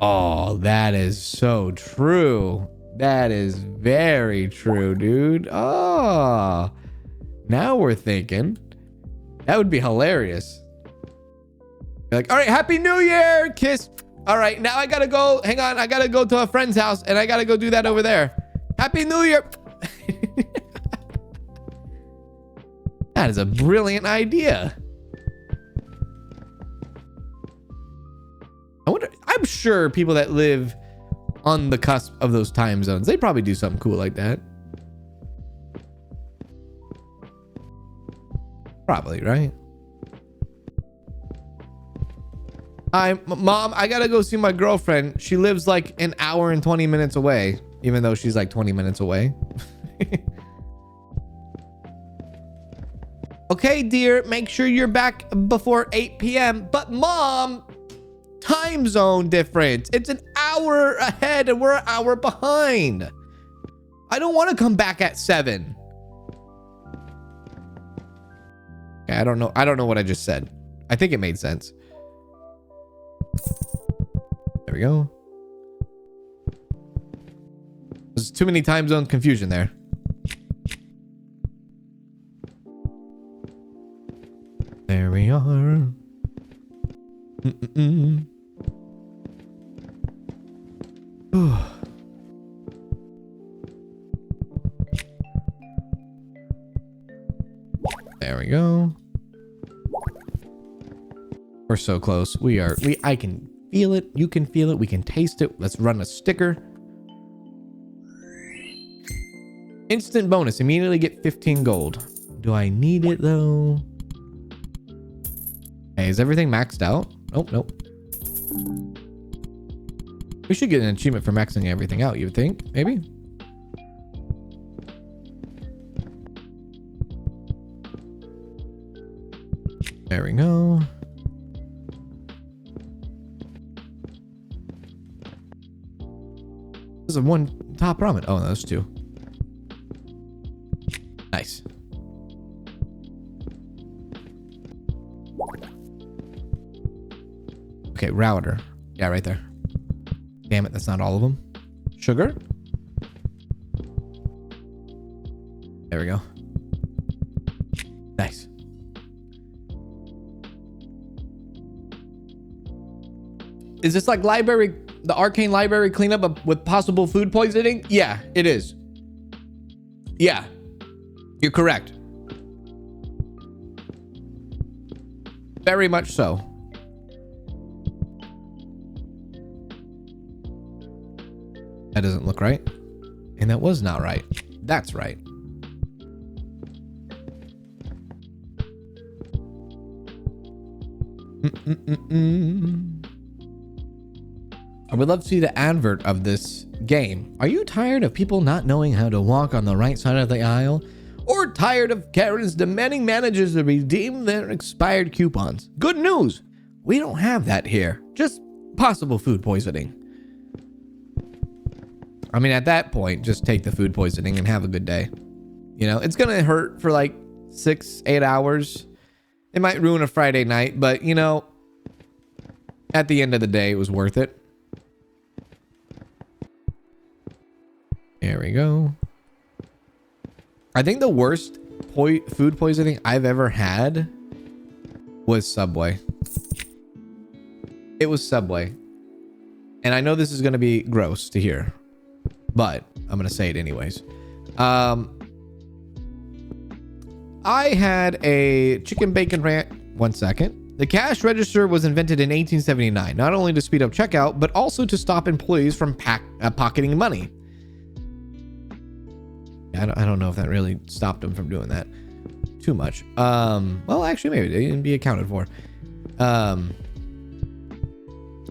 Oh, that is so true. That is very true, dude. Oh, Now we're thinking. That would be hilarious. You're like, all right, Happy New Year, kiss. All right, now I gotta go. Hang on, I gotta go to a friend's house and I gotta go do that over there. Happy New Year. That is a brilliant idea. I wonder, I'm sure people that live on the cusp of those time zones, they probably do something cool like that. Probably, right? Mom, I gotta go see my girlfriend. She lives like an hour and 20 minutes away, even though she's like 20 minutes away. Okay, dear, make sure you're back before 8 p.m. But Mom, time zone difference. It's an hour ahead and we're an hour behind. I don't want to come back at 7. Okay, I don't know. I don't know what I just said. I think it made sense. There we go. There's too many time zone confusion there. There we are. There we go. We're so close. I can feel it. You can feel it. We can taste it. Let's run a sticker. Instant bonus. Immediately get 15 gold. Do I need it though? Hey, is everything maxed out? Oh, nope. We should get an achievement for maxing everything out, you would think? Maybe? There we go. This is one top ramen. Oh, no, there's 2. Nice. Okay, router. Yeah, right there. Damn it, that's not all of them. Sugar. There we go. Nice. Is this like library, the arcane library cleanup with possible food poisoning? Yeah, it is. Yeah, you're correct. Very much so. That doesn't look right. And that was not right. That's right. I would love to see the advert of this game. Are you tired of people not knowing how to walk on the right side of the aisle? Or tired of Karens demanding managers to redeem their expired coupons? Good news! We don't have that here. Just possible food poisoning. I mean, at that point, just take the food poisoning and have a good day. You know, it's gonna hurt for like 6-8 hours. It might ruin a Friday night, but you know, at the end of the day, it was worth it. There we go. I think the worst food poisoning I've ever had was Subway. It was Subway. And I know this is gonna be gross to hear, but I'm gonna say it anyways. I had a chicken bacon ranch. 1 second. The cash register was invented in 1879, not only to speed up checkout, but also to stop employees from pocketing money. I don't know if that really stopped them from doing that too much. Well, actually, maybe they didn't be accounted for. I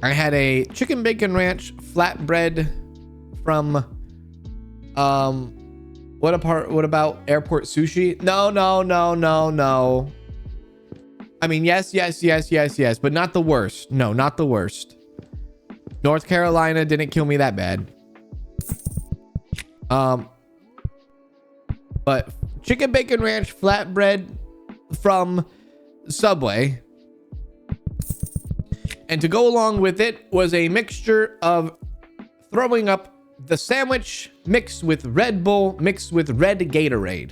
had a chicken bacon ranch flatbread from what about airport sushi? No. I mean, yes, but not the worst. No, not the worst. North Carolina didn't kill me that bad. But chicken bacon ranch flatbread from Subway. And to go along with it was a mixture of throwing up the sandwich mixed with Red Bull mixed with red Gatorade.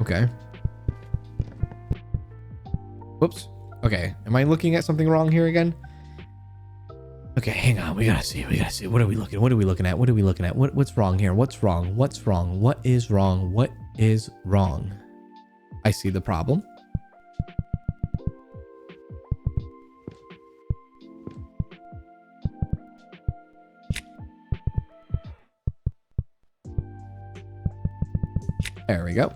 Okay. Whoops. Okay. Am I looking at something wrong here again? Okay, hang on. We gotta see. What are we looking at? What's wrong here? What's wrong? What is wrong? What is wrong? I see the problem. There we go.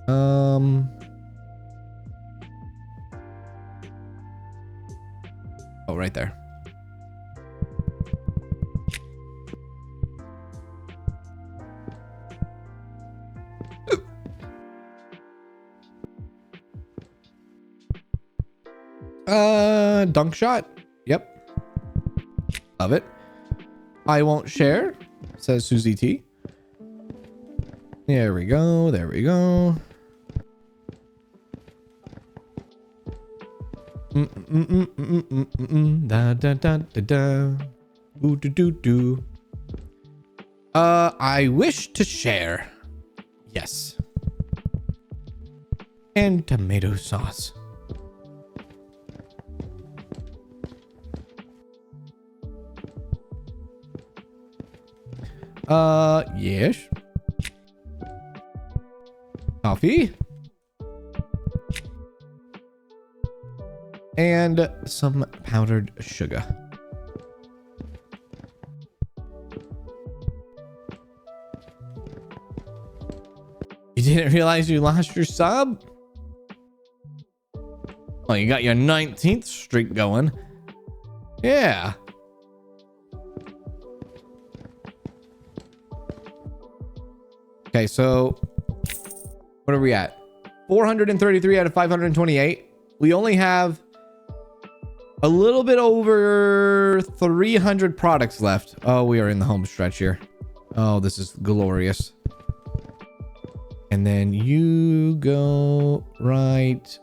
Oh, right there. Dunk shot. Yep. Love it. I won't share, says Susie T. There we go. There we go. Da da da da da. Ooh, do do do. I wish to share. Yes. And tomato sauce. Yes. Coffee. And some powdered sugar. You didn't realize you lost your sub? Well, you got your 19th streak going. Yeah. Okay, so what are we at? 433 out of 528. We only have a little bit over 300 products left. Oh, we are in the home stretch here. Oh, this is glorious. And then you go right.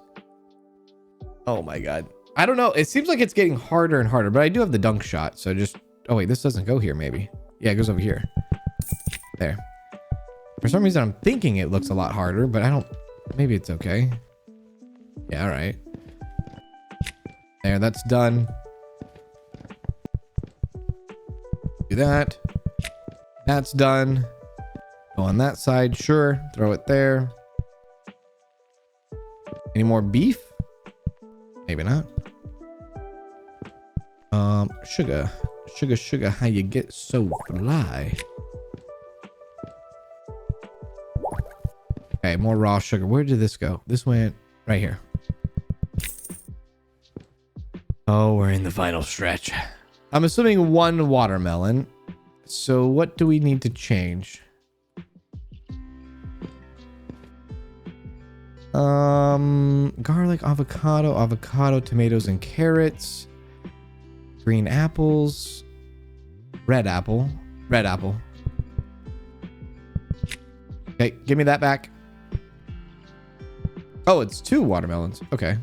Oh my God. I don't know. It seems like it's getting harder and harder, but I do have the dunk shot. So just, oh wait, this doesn't go here maybe. Yeah, it goes over here. There. For some reason, I'm thinking it looks a lot harder, but I don't, maybe it's okay. Yeah, all right. There, that's done. Do that. That's done. Go on that side, sure. Throw it there. Any more beef? Maybe not. Sugar. Sugar, sugar, how you get so fly? Okay, more raw sugar. Where did this go? This went right here. Oh, we're in the final stretch. I'm assuming one watermelon. So what do we need to change? Garlic, avocado, tomatoes, and carrots. Green apples. Red apple. Okay, give me that back. Oh, it's 2 watermelons. Okay.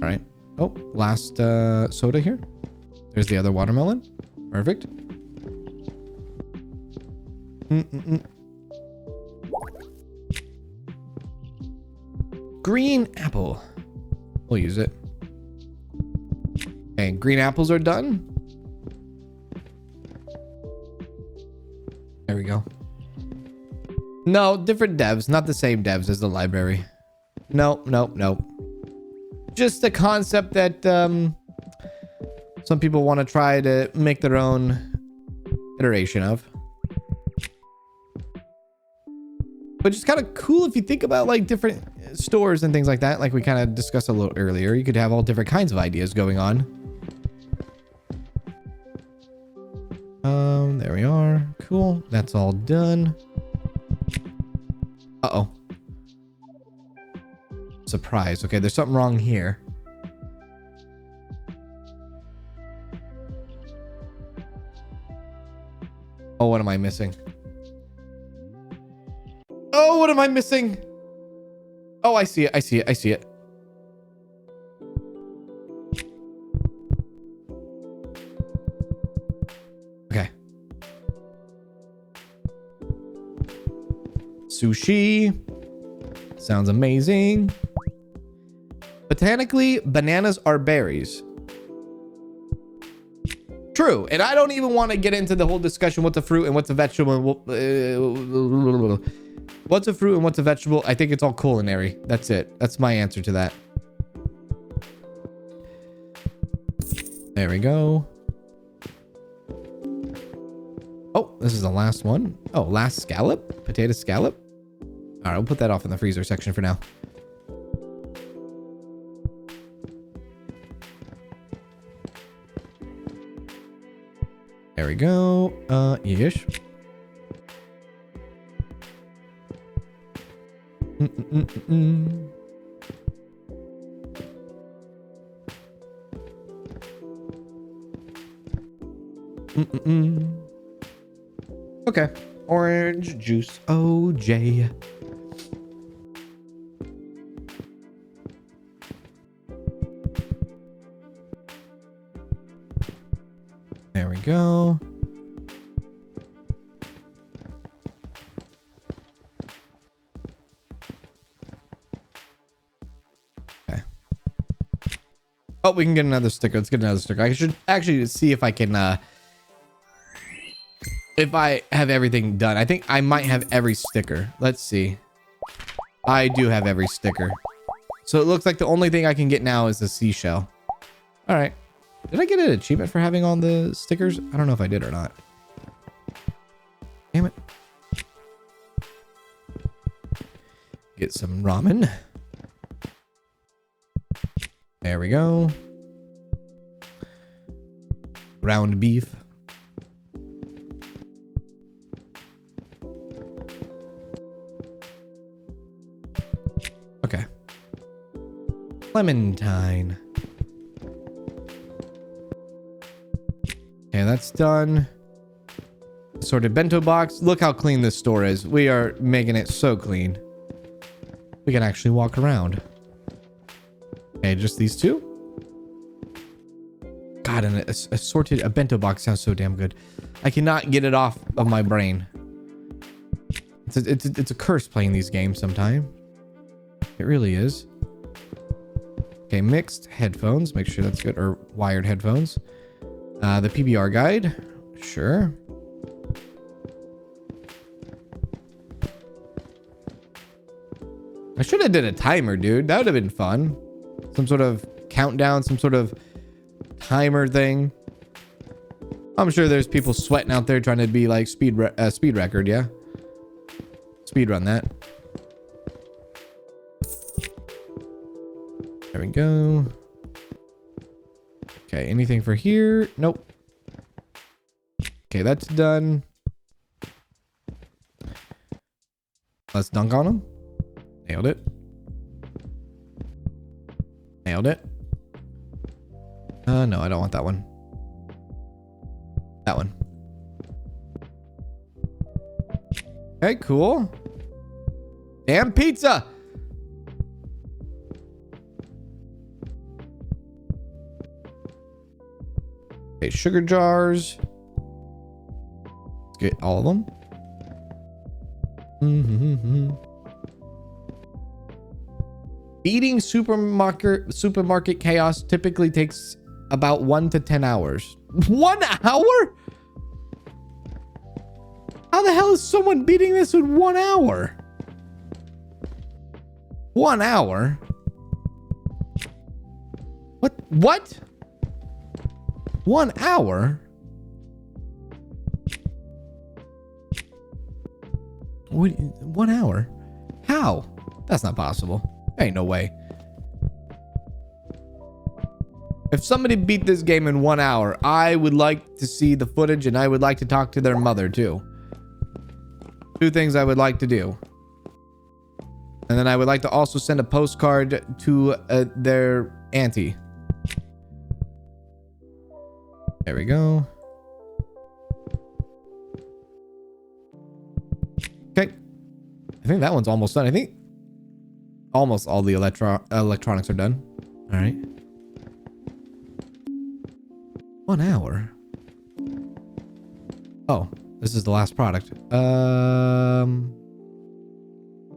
All right. Oh, last soda here. There's the other watermelon. Perfect. Green apple. We'll use it. Okay, green apples are done. There we go. No, different devs, not the same devs as the library. Nope. Just the concept that some people want to try to make their own iteration of. But it's kind of cool if you think about like different stores and things like that. Like we kind of discussed a little earlier. You could have all different kinds of ideas going on. There we are. Cool. That's all done. Uh-oh. Surprise. Okay, there's something wrong here. Oh, what am I missing? Oh, what am I missing? Oh, I see it. Okay. Sushi. Sounds amazing. Botanically, bananas are berries. True. And I don't even want to get into the whole discussion what's a fruit and what's a vegetable. What's a fruit and what's a vegetable? I think it's all culinary. That's it. That's my answer to that. There we go. Oh, this is the last one. Oh, last scallop? Potato scallop? All right, we'll put that off in the freezer section for now. There we go. Ish. Okay. Orange juice. OJ. There we go. Okay. Oh, we can get another sticker. Let's get another sticker. I should actually see if I can, if I have everything done. I think I might have every sticker. Let's see. I do have every sticker. So it looks like the only thing I can get now is the seashell. All right. Did I get an achievement for having all the stickers? I don't know if I did or not. Damn it. Get some ramen. There we go. Ground beef. Okay. Clementine. Okay, that's done. Sorted bento box. Look how clean this store is. We are making it so clean. We can actually walk around. Okay, just these two. God, and a bento box sounds so damn good. I cannot get it off of my brain. It's a curse playing these games sometimes. It really is. Okay, mixed headphones. Make sure that's good. Or wired headphones. The PBR guide. Sure. I should have did a timer, dude. That would have been fun. Some sort of countdown, some sort of timer thing. I'm sure there's people sweating out there trying to be like speed record, yeah? Speed run that. There we go. Okay, anything for here? Nope. Okay, that's done. Let's dunk on him. Nailed it. Nailed it. No, I don't want that one. That one. Okay, cool. Damn pizza! Okay, sugar jars. Let's get all of them. Beating supermarket chaos typically takes about 1 to 10 hours. 1 hour? How the hell is someone beating this in 1 hour? 1 hour? What? 1 hour? What, 1 hour? How? That's not possible. Ain't no way. If somebody beat this game in 1 hour, I would like to see the footage and I would like to talk to their mother too. 2 things I would like to do. And then I would like to also send a postcard to their auntie. There we go. Okay. I think that one's almost done. I think almost all the electronics are done. All right. 1 hour. Oh, this is the last product.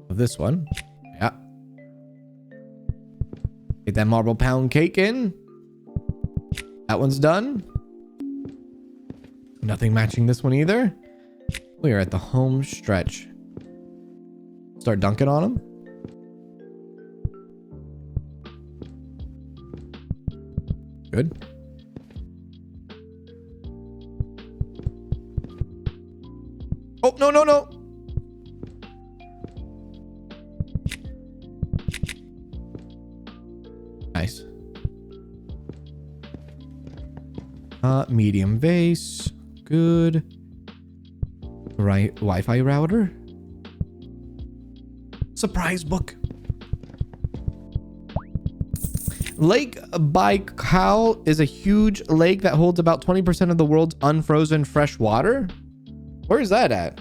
This one. Yeah. Get that marble pound cake in. That one's done. Nothing matching this one either. We are at the home stretch. Start dunking on them. Good. Oh, no, no, no. Nice. Medium vase. Good. Right. Wi-Fi router. Surprise book. Lake Baikal is a huge lake that holds about 20% of the world's unfrozen fresh water. Where is that at?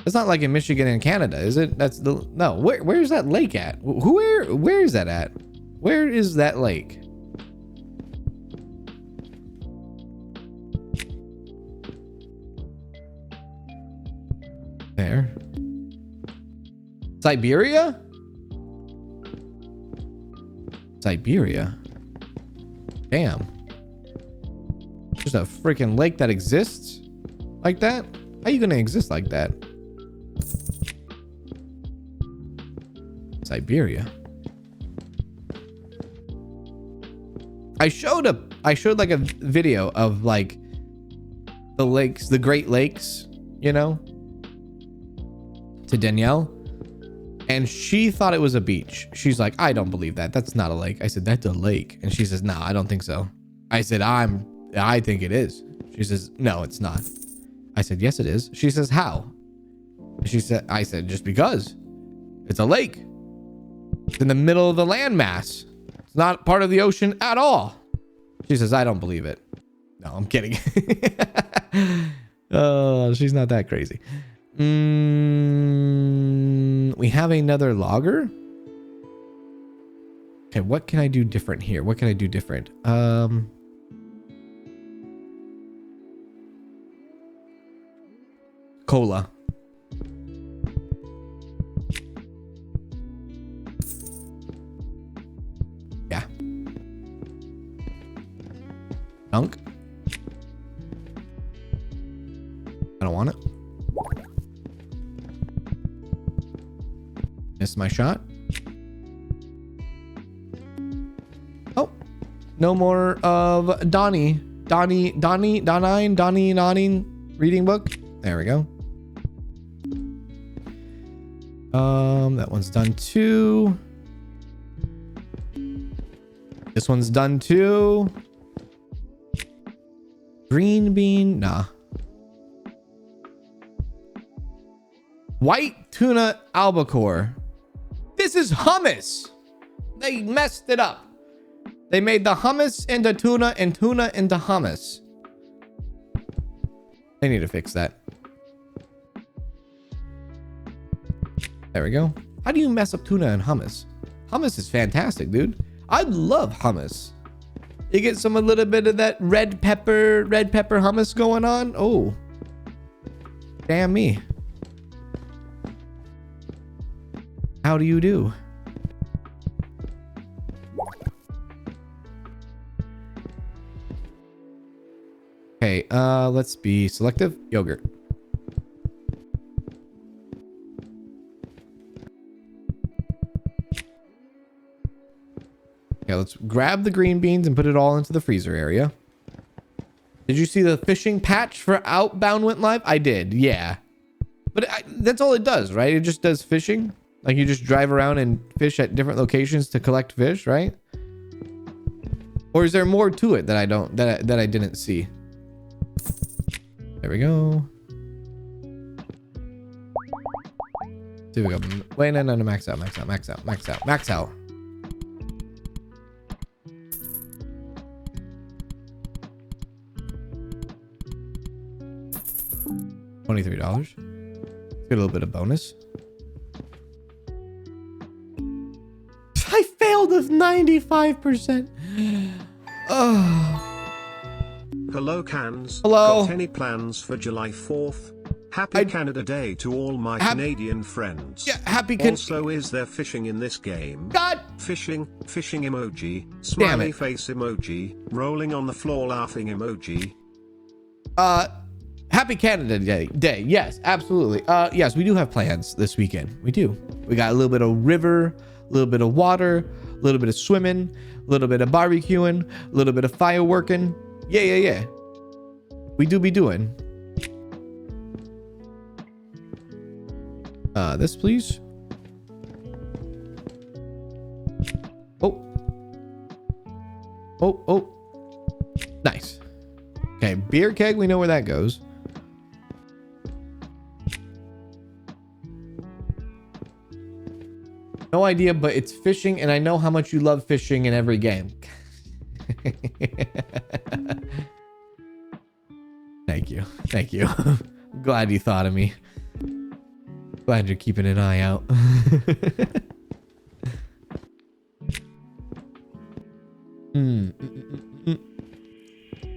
It's not like in Michigan and Canada, is it? That's the no. Where is that lake at? Where is that at? Where is that lake? There. Siberia? Siberia? Damn. There's a freaking lake that exists like that? How are you gonna exist like that? Siberia. I showed like a video of like the lakes, the Great Lakes, you know, to Danielle, and she thought it was a beach. She's like, I don't believe that. That's not a lake. I said, that's a lake. And she says, no, I don't think so. I said, I think it is. She says, no, it's not. I said, yes, it is. She says, how? I said, just because it's a lake. It's in the middle of the landmass. It's not part of the ocean at all. She says, I don't believe it. No, I'm kidding. Oh, she's not that crazy. We have another logger. Okay, what can I do different here? What can I do different? Cola. Yeah. Dunk. I don't want it. Missed my shot. Oh, no more of Donnie reading book. There we go. That one's done too. This one's done too. Green bean, nah. White tuna albacore. This is hummus. They messed it up. They made the hummus into tuna and tuna into hummus. They need to fix that. There we go. How do you mess up tuna and hummus? Hummus is fantastic, dude. I love hummus. You get a little bit of that red pepper hummus going on. Oh, damn me. How do you do? Okay, let's be selective. Yogurt. Okay, let's grab the green beans and put it all into the freezer area. Did you see the fishing patch for Outbound went live? I did, yeah. But that's all it does, right? It just does fishing. Like you just drive around and fish at different locations to collect fish, right? Or is there more to it that I didn't see? There we go. See, we go. Wait, no, max out. $23. Get a little bit of bonus. I failed with 95%. Oh. Hello, Kanz. Hello. Got any plans for July 4th? Happy Canada Day to all my Canadian friends. Yeah, happy Also, is there fishing in this game? God. Fishing emoji, smiley face emoji, rolling on the floor laughing emoji. Happy Canada Day. Yes, absolutely. Yes, we do have plans this weekend. We do. We got a little bit of river, a little bit of water, a little bit of swimming, a little bit of barbecuing, a little bit of fireworking. Yeah. We do be doing. This, please. Oh. Oh, oh. Nice. Okay, beer keg, we know where that goes. No idea, but it's fishing, and I know how much you love fishing in every game. Thank you. Thank you. I'm glad you thought of me. Glad you're keeping an eye out.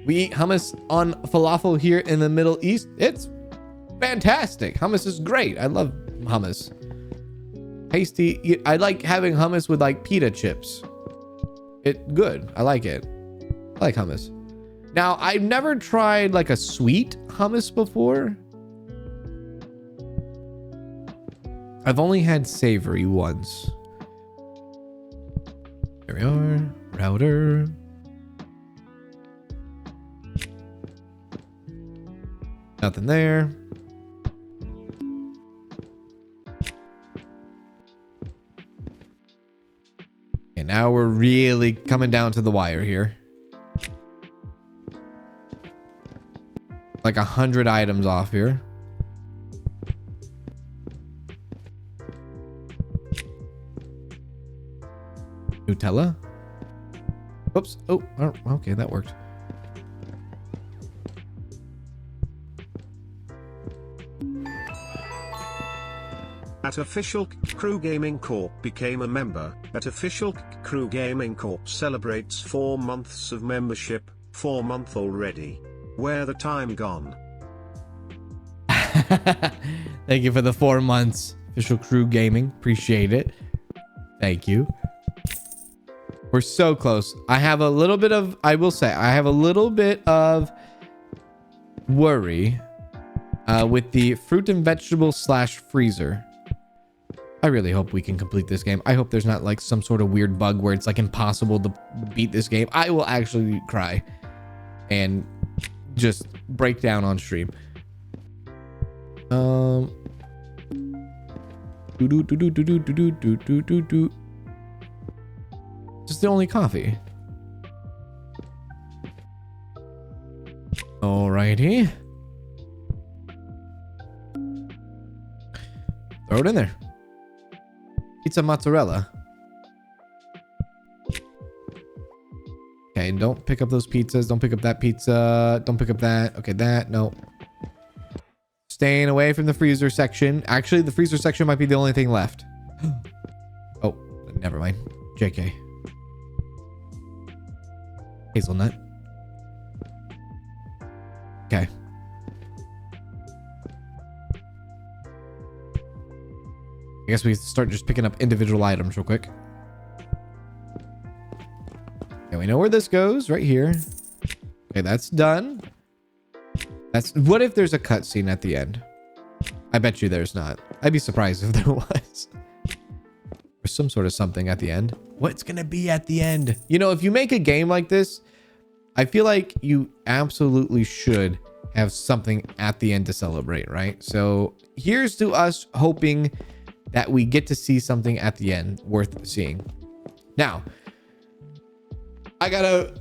We eat hummus on falafel here in the Middle East. It's fantastic. Hummus is great. I love hummus. Tasty. I like having hummus with like pita chips. It good. I like it. I like hummus. Now, I've never tried like a sweet hummus before. I've only had savory once. There we are. Router. Nothing there. And now we're really coming down to the wire here. Like 100 items off here. Nutella. Oops. Oh, okay, that worked. At Official Crew Gaming Corp became a member. At Official Crew Gaming Corp celebrates 4 months of membership. 4 month already. Where the time gone? Thank you for the 4 months. Official Crew Gaming. Appreciate it. Thank you. We're so close. I have a little bit of, I will say, I have a little bit of worry with the fruit and vegetable / freezer. I really hope we can complete this game. I hope there's not like some sort of weird bug where it's like impossible to beat this game. I will actually cry and just break down on stream. This is the only coffee. Alrighty. Throw it in there. Pizza mozzarella. Okay, don't pick up those pizzas. Don't pick up that pizza. Don't pick up that. Okay, that. No. Staying away from the freezer section. Actually, the freezer section might be the only thing left. Oh, never mind. JK. Hazelnut. Okay. I guess we start just picking up individual items real quick. Okay, we know where this goes, right here. Okay, that's done. That's what if there's a cutscene at the end? I bet you there's not. I'd be surprised if there was. There's some sort of something at the end. What's gonna be at the end? You know, if you make a game like this, I feel like you absolutely should have something at the end to celebrate, right? So here's to us hoping that we get to see something at the end worth seeing. Now, I gotta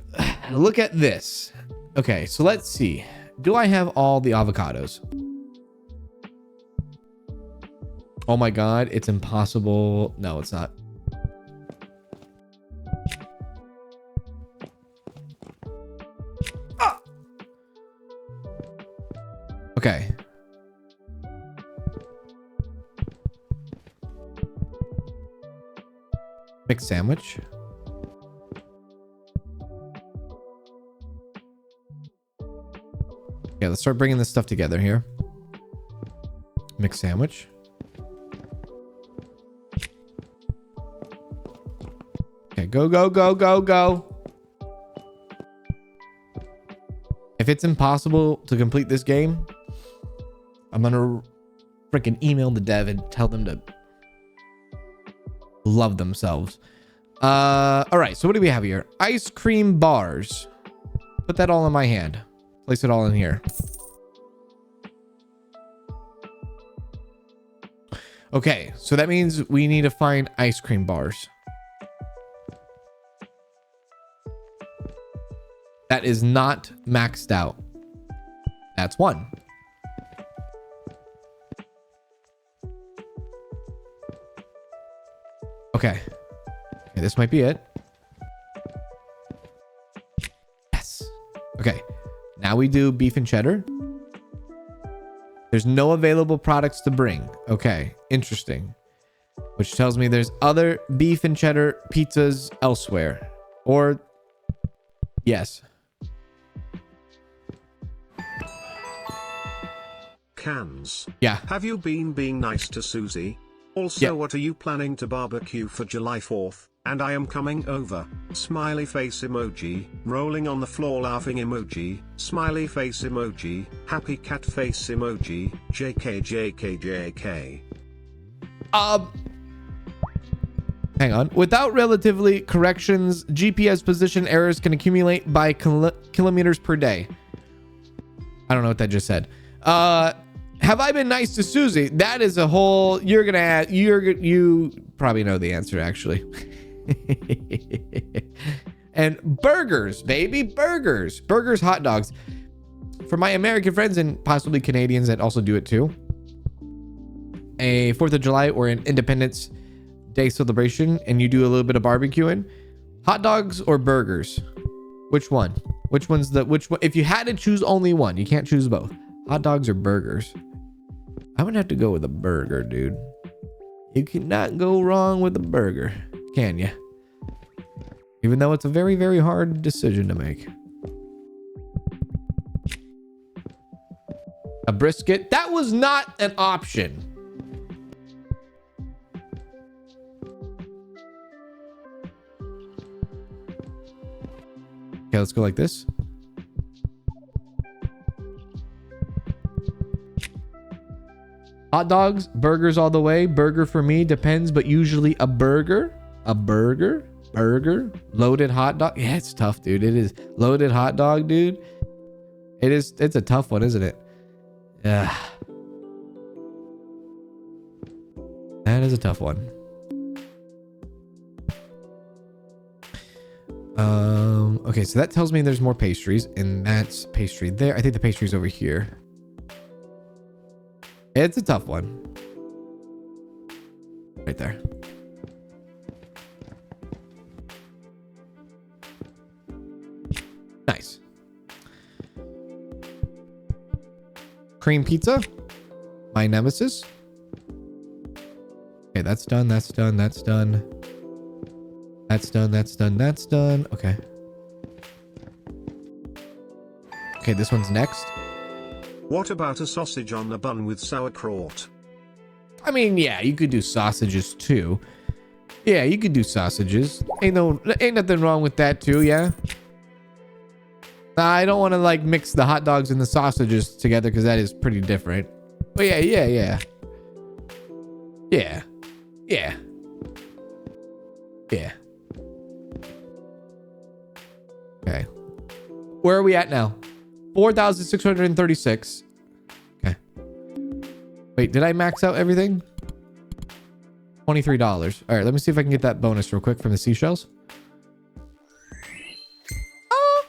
look at this. Okay, so let's see. Do I have all the avocados? Oh my God, it's impossible. No, it's not. Ah! Okay. Mixed sandwich. Yeah, let's start bringing this stuff together here. Mixed sandwich. Okay, go, go, go, go, go. If it's impossible to complete this game, I'm gonna freaking email the dev and tell them to love themselves. All right, so what do we have here? Ice cream bars. Put that all in my hand. Place it all in here. Okay, so that means we need to find ice cream bars. That is not maxed out. That's one. Okay. Okay, this might be it. Yes. Okay. Now we do beef and cheddar. There's no available products to bring. Okay, interesting. Which tells me there's other beef and cheddar pizzas elsewhere. Or, yes. Kanz. Yeah. Have you been being nice to Susie? Also, Yeah. what are you planning to barbecue for July 4th? And I am coming over. Smiley face emoji, rolling on the floor laughing emoji, smiley face emoji, happy cat face emoji, JK JK JK. Hang on. Without relatively corrections, GPS position errors can accumulate by kilometers per day. I don't know what that just said. Have I been nice to Susie? That is a whole. You're gonna add. You probably know the answer actually. And burgers, baby, burgers, hot dogs. For my American friends and possibly Canadians that also do it too. A 4th of July or an Independence Day celebration, and you do a little bit of barbecuing. Hot dogs or burgers? Which one? Which one's the which one? If you had to choose only one, you can't choose both. Hot dogs or burgers? I'm gonna have to go with a burger, dude. You cannot go wrong with a burger, can you? Even though it's a very, very hard decision to make. A brisket? That was not an option. Okay, let's go like this. Hot dogs, burgers all the way. Burger for me depends, but usually a burger. A burger. Loaded hot dog. Yeah, it's tough, dude. It is. Loaded hot dog, dude. It is. It's a tough one, isn't it? Yeah. That is a tough one. Okay, so that tells me there's more pastries, and that's pastry there. I think the pastry's over here. It's a tough one. Right there. Nice. Cream pizza. My nemesis. Okay, that's done. That's done. That's done. That's done. That's done. That's done. Okay. Okay, this one's next. What about a sausage on the bun with sauerkraut? I mean, yeah, you could do sausages too. Yeah, you could do sausages. Ain't nothing wrong with that too, yeah? I don't want to like mix the hot dogs and the sausages together because that is pretty different. But yeah. Yeah. Okay. Where are we at now? 4,636. Okay. Wait, did I max out everything? $23. All right, let me see if I can get that bonus real quick from the seashells. Oh.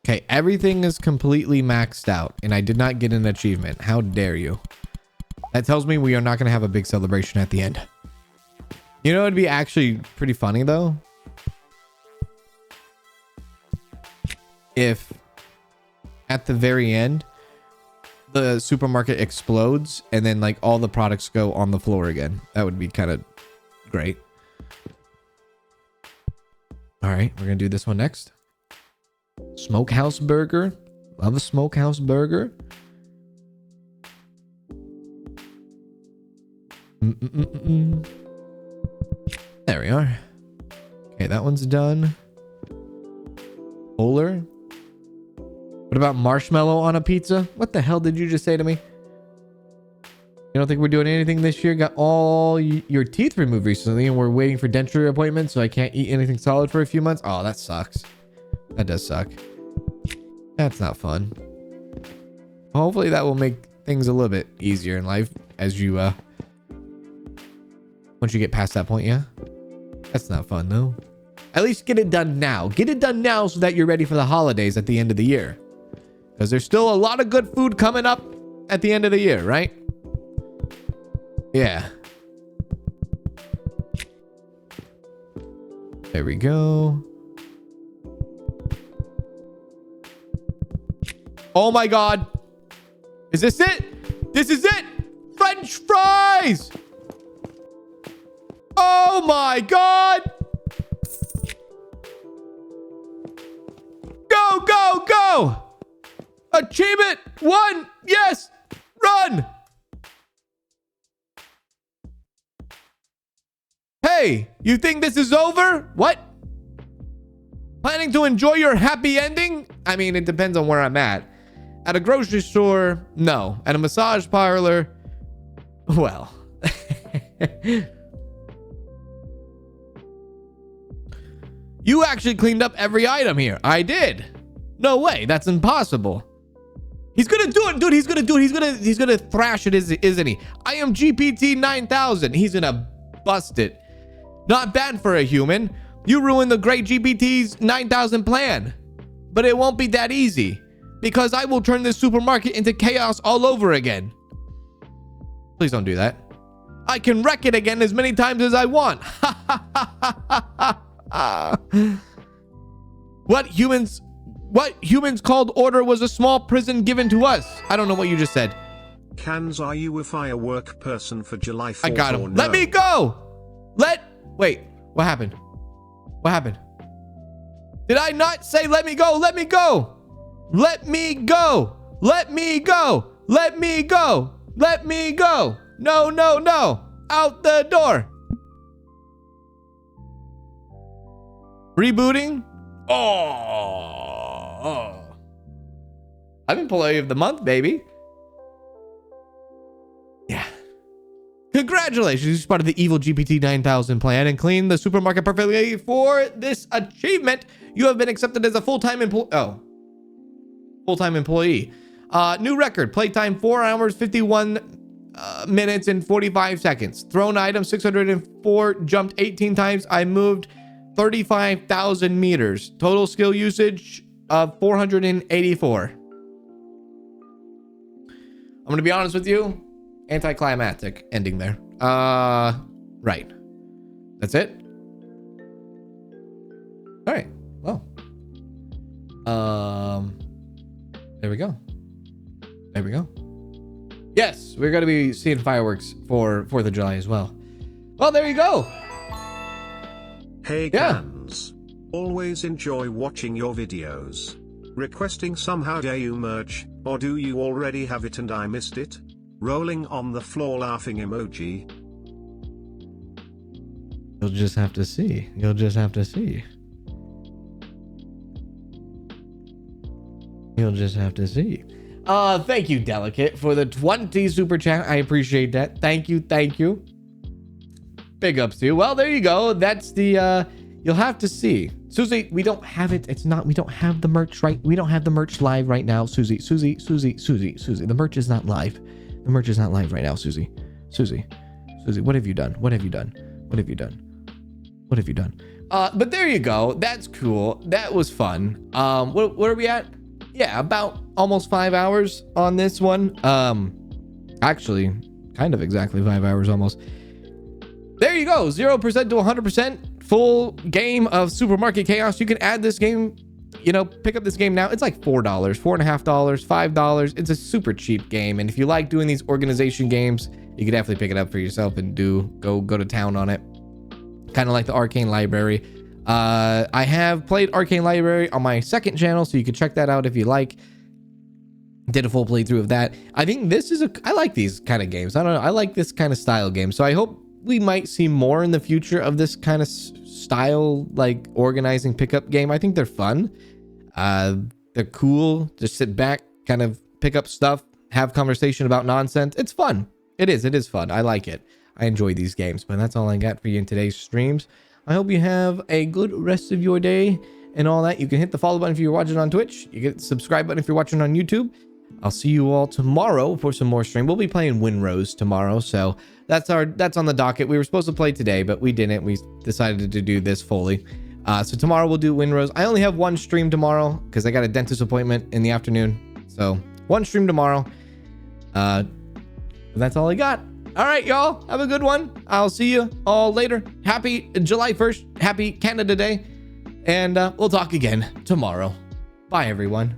Okay, everything is completely maxed out, and I did not get an achievement. How dare you? That tells me we are not going to have a big celebration at the end. You know, it'd be actually pretty funny, though. If at the very end, the supermarket explodes and then like all the products go on the floor again. That would be kind of great. All right, we're going to do this one next. Smokehouse burger. Love a smokehouse burger. There we are. Okay, that one's done. Bowler. What about marshmallow on a pizza? What the hell did you just say to me? You don't think we're doing anything this year? Got all your teeth removed recently and we're waiting for denture appointments, so I can't eat anything solid for a few months? Oh, that sucks. That does suck. That's not fun. Hopefully that will make things a little bit easier in life as you once you get past that point. Yeah, that's not fun though. At least get it done now. Get it done now so that you're ready for the holidays at the end of the year, because there's still a lot of good food coming up at the end of the year, right? Yeah. There we go. Oh my God. Is this it? This is it. French fries. Oh my God. Go, go, go. Achievement 1. Yes. Run. Hey, you think this is over? What? Planning to enjoy your happy ending? I mean, it depends on where I'm at. At a grocery store, no. At a massage parlor, well. You actually cleaned up every item here. I did. No way. That's impossible. He's gonna do it, dude. He's gonna do it. He's gonna thrash it, isn't he? I am GPT 9000. He's gonna bust it. Not bad for a human. You ruined the great GPT's 9000 plan. But it won't be that easy, because I will turn this supermarket into chaos all over again. Please don't do that. I can wreck it again as many times as I want. What humans called order was a small prison given to us. I don't know what you just said. Kanz, are you a firework person for July 4th? I got him. Or no? Let me go. Wait, what happened? What happened? Did I not say let me go? Let me go. Let me go. Let me go. Let me go. Let me go. No, no, no. Out the door. Rebooting. Oh. I'm employee of the month, baby. Yeah. Congratulations, you spotted the evil GPT 9000 plan and cleaned the supermarket perfectly. For this achievement, you have been accepted as a full-time employee. New record, playtime 4 hours, 51 minutes and 45 seconds. Thrown item 604, jumped 18 times. I moved 35,000 meters. Total skill usage of 484. I'm going to be honest with you. Anticlimactic ending there. Right. That's it. All right. Well. There we go. There we go. Yes, we're going to be seeing fireworks for 4th of July as well. Well, there you go. Hey Kanz. Always enjoy watching your videos. Requesting some How Dare You merch, or do you already have it and I missed it? Rolling on the floor laughing emoji. You'll just have to see. You'll just have to see. You'll just have to see. Thank you, Delicate, for the 20 super chat. I appreciate that. Thank you. Thank you. Big ups to you. Well, there you go. That's the, you'll have to see. Susie, we don't have it. We don't have the merch, right? We don't have the merch live right now. Susie. The merch is not live. The merch is not live right now, Susie. Susie, what have you done? What have you done? But there you go. That's cool. That was fun. What are we at? Yeah, about almost 5 hours on this one. Actually, kind of exactly 5 hours almost. There you go. 0% to 100% full game of Supermarket Chaos. You can add this game, pick up this game now. It's like $4, $4.50, $5. It's a super cheap game. And if you like doing these organization games, you could definitely pick it up for yourself and go to town on it. Kind of like the Arcane Library. I have played Arcane Library on my second channel, so you can check that out if you like. Did a full playthrough of that. I think I like these kind of games. I don't know. I like this kind of style game. So I hope we might see more in the future of this kind of style, like organizing pickup game. I think they're fun. They're cool. Just sit back, kind of pick up stuff, have conversation about nonsense. It's fun. It is fun. I like it. I enjoy these games. But that's all I got for you in today's streams. I hope you have a good rest of your day and all that. You can hit the follow button if you're watching on Twitch. You get the subscribe button if you're watching on YouTube. I'll see you all tomorrow for some more stream. We'll be playing Winrose tomorrow, so that's on the docket. We were supposed to play today, but we didn't. We decided to do this fully. So tomorrow we'll do Winrose. I only have one stream tomorrow because I got a dentist appointment in the afternoon. So one stream tomorrow. That's all I got. All right, y'all. Have a good one. I'll see you all later. Happy July 1st. Happy Canada Day. And we'll talk again tomorrow. Bye, everyone.